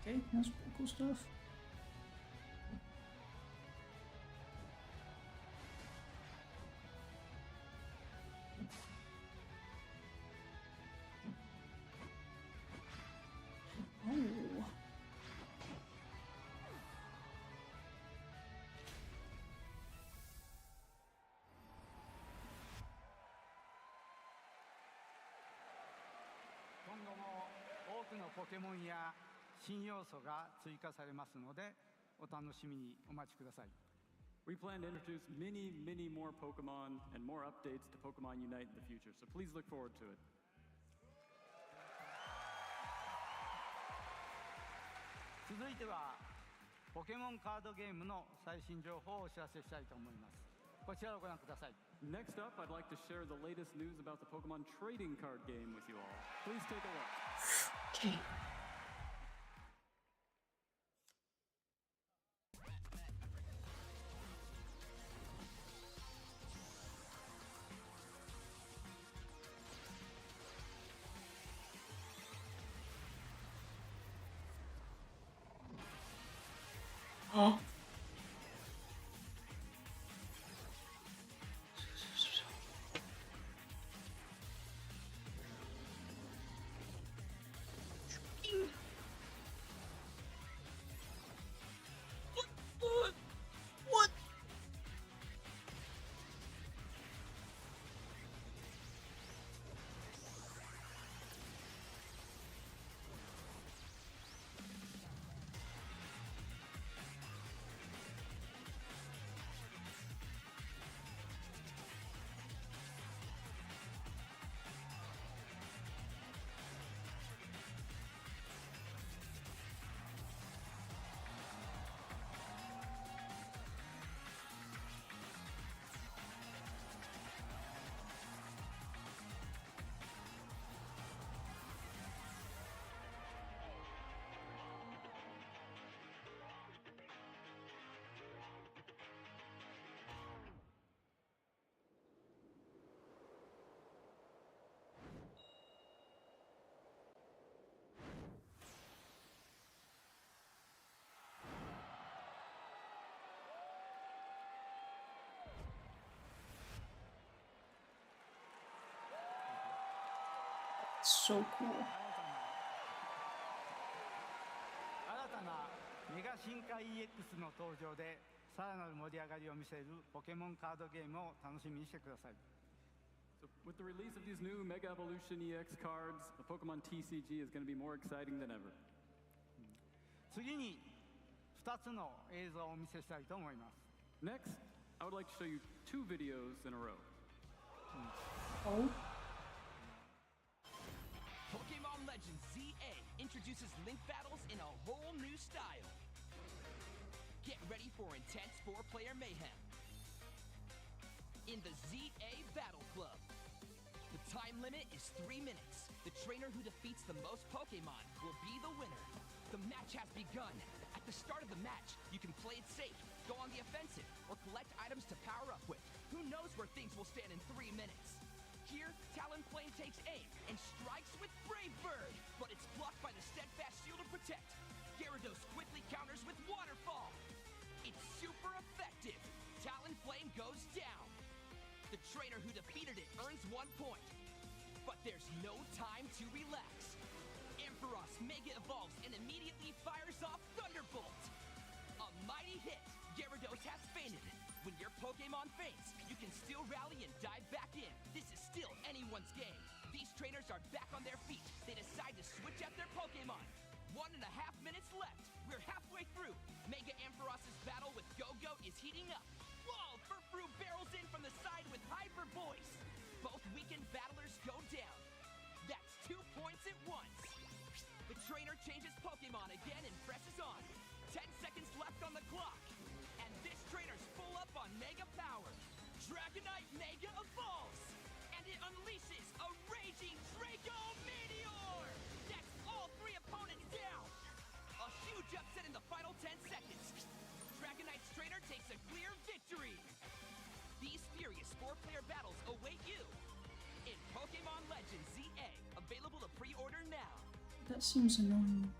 Okay, that's pretty cool stuff. Oh.
Pokemon や新要素が追加されますのでお楽しみにお待ちください。
We plan to introduce many, many more Pokemon and more updates to Pokemon Unite in the future, so please look forward to it.
続いてはポケモンカードゲームの最新情報をお知らせしたいと思います。こちらをご覧ください。
Next up, I'd like to share the latest news about the Pokemon trading card game with you all. Please take a look.
Okay. Oh. What? So cool.
新たなメガ進化 EX の登場でさらなる盛り上がりを見せるポケモンカードゲームを楽しみにしてください。
So with the release of these new Mega Evolution EX cards, the Pokemon TCG is going to be more exciting than ever.
次に2つの映像をお見せしたいと思います。
Next, I would like to show you 2 videos in a row.
Oh.
Pokémon Legends ZA introduces link battles in a whole new style. Get ready for intense 4-player mayhem in the ZA Battle Club. The time limit is 3 minutes. The trainer who defeats the most Pokémon will be the winner. The match has begun. At the start of the match, you can play it safe, go on the offensive, or collect items to power up with. Who knows where things will stand in 3 minutes? Here, Talonflame takes aim and strikes with Brave Bird, but it's blocked by the Steadfast Shield of Protect. Gyarados quickly counters with Waterfall. It's super effective. Talonflame goes down. The trainer who defeated it earns 1 point. But there's no time to relax. Ampharos Mega evolves and immediately fires off Thunderbolt. A mighty hit. Gyarados has fainted. When your Pokémon faints, you can still rally and dive back in. This is still anyone's game. These trainers are back on their feet. They decide to switch out their Pokémon. 1.5 minutes left. We're halfway through. Mega Ampharos' battle with Go-Go is heating up. Whoa! Furfrou barrels in from the side with Hyper Voice. Both weakened battlers go down. That's 2 points at once. The trainer changes Pokémon again and presses on. 10 seconds left on the clock. And this trainer's full up on Mega Power. Dragonite Mega evolves. And it unleashes a raging Draco Meteor. That's all 3 opponents down. A huge upset in the final 10 seconds. Dragonite's trainer takes a clear victory. These furious 4-player battles await you in Pokémon Legends ZA, available to pre-order now.
That seems annoying.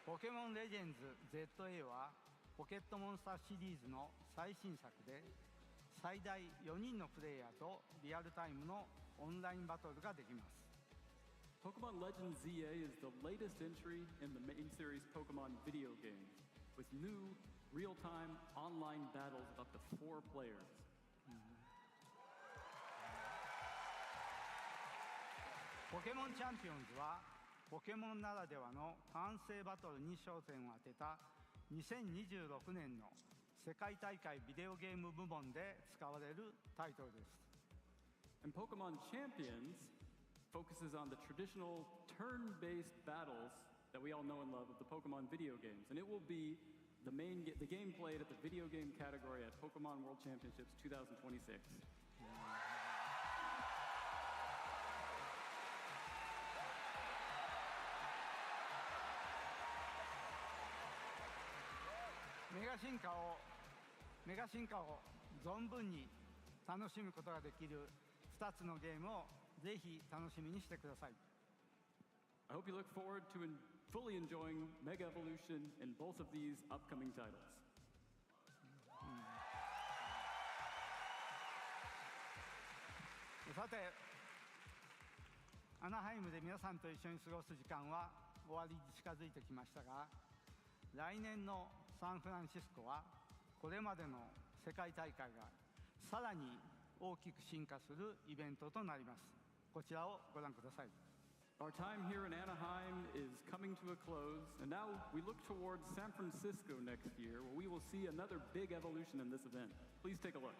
Pokémon Legends ZA はポケットモンスターシリーズの最新作で最大4人のプレイヤーとリアルタイムのオンラインバトルができます。
Pokemon Legends ZA is the latest entry in the main series Pokemon video game, with new real-time online battles of up to 4 players.
ポケモンチャンピオンズはポケモンならではの完成バトルに焦点を当てた2026年の世界大会ビデオゲーム部門で使われるタイトルです。
And Pokemon Champions focuses on the traditional turn-based battles that we all know and love of the Pokemon video games, and it will be the game played at the video game category at Pokemon World Championships 2026. メガ進化を存分に楽しむことができる2つのゲームをぜひ楽しみにしてください。 I hope you look forward to fully enjoying Mega Evolution in both of these upcoming titles.
さて、アナハイムで皆さんと一緒に過ごす時間は終わりに近づいてきましたが、来年のサンフランシスコはこれまでの世界大会がさらに大きく進化するイベントとなります。こちらをご覧ください。
Our time here in Anaheim is coming to a close, and now we look towards San Francisco next year, where we will see another big evolution in this event. Please take a look.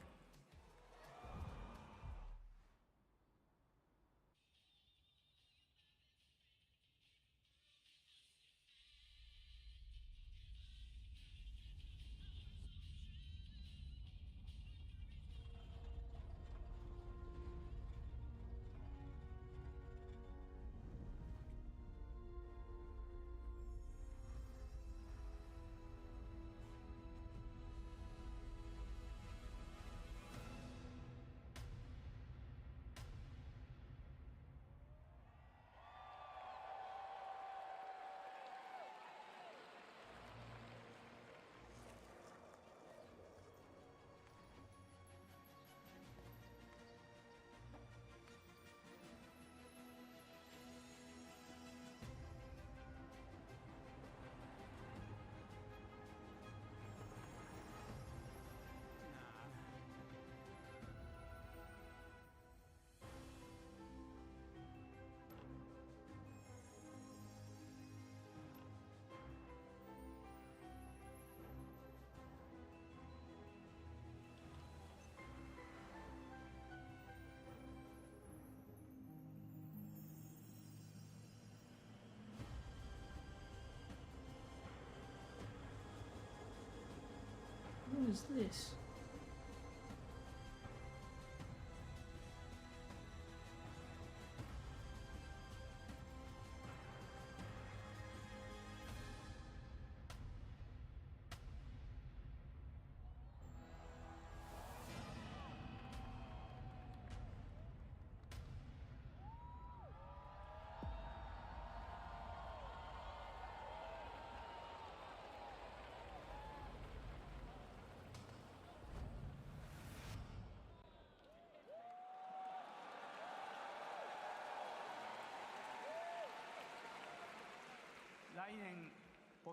What is this?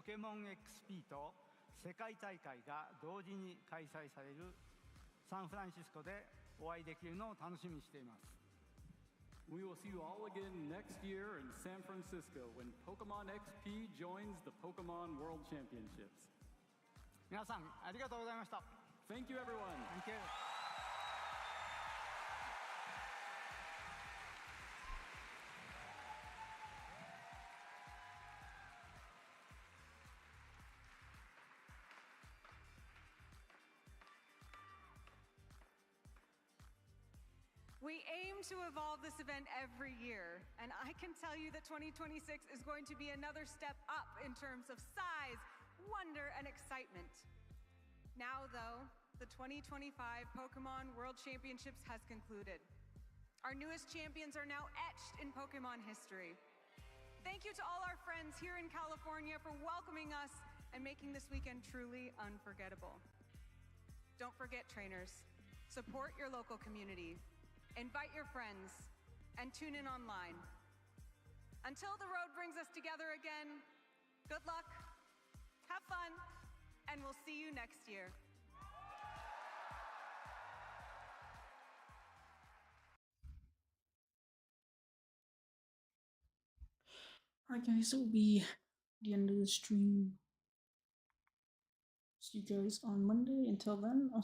Pokémon XP と世界大会が同時に開催されるサンフランシスコでお会いできるのを楽しみにしています。
We will see you all again next year in San Francisco when Pokemon XP joins the Pokemon World Championships.
皆さんありがとうございました。
Thank you, everyone.
Thank you.
We aim to evolve this event every year, and I can tell you that 2026 is going to be another step up in terms of size, wonder, and excitement. Now, though, the 2025 Pokemon World Championships has concluded. Our newest champions are now etched in Pokemon history. Thank you to all our friends here in California for welcoming us and making this weekend truly unforgettable. Don't forget, trainers, support your local community. Invite your friends, and tune in online. Until the road brings us together again, good luck, have fun, and we'll see you next year.
Alright guys, that will be the end of the stream. See you guys on Monday. Until then, I'll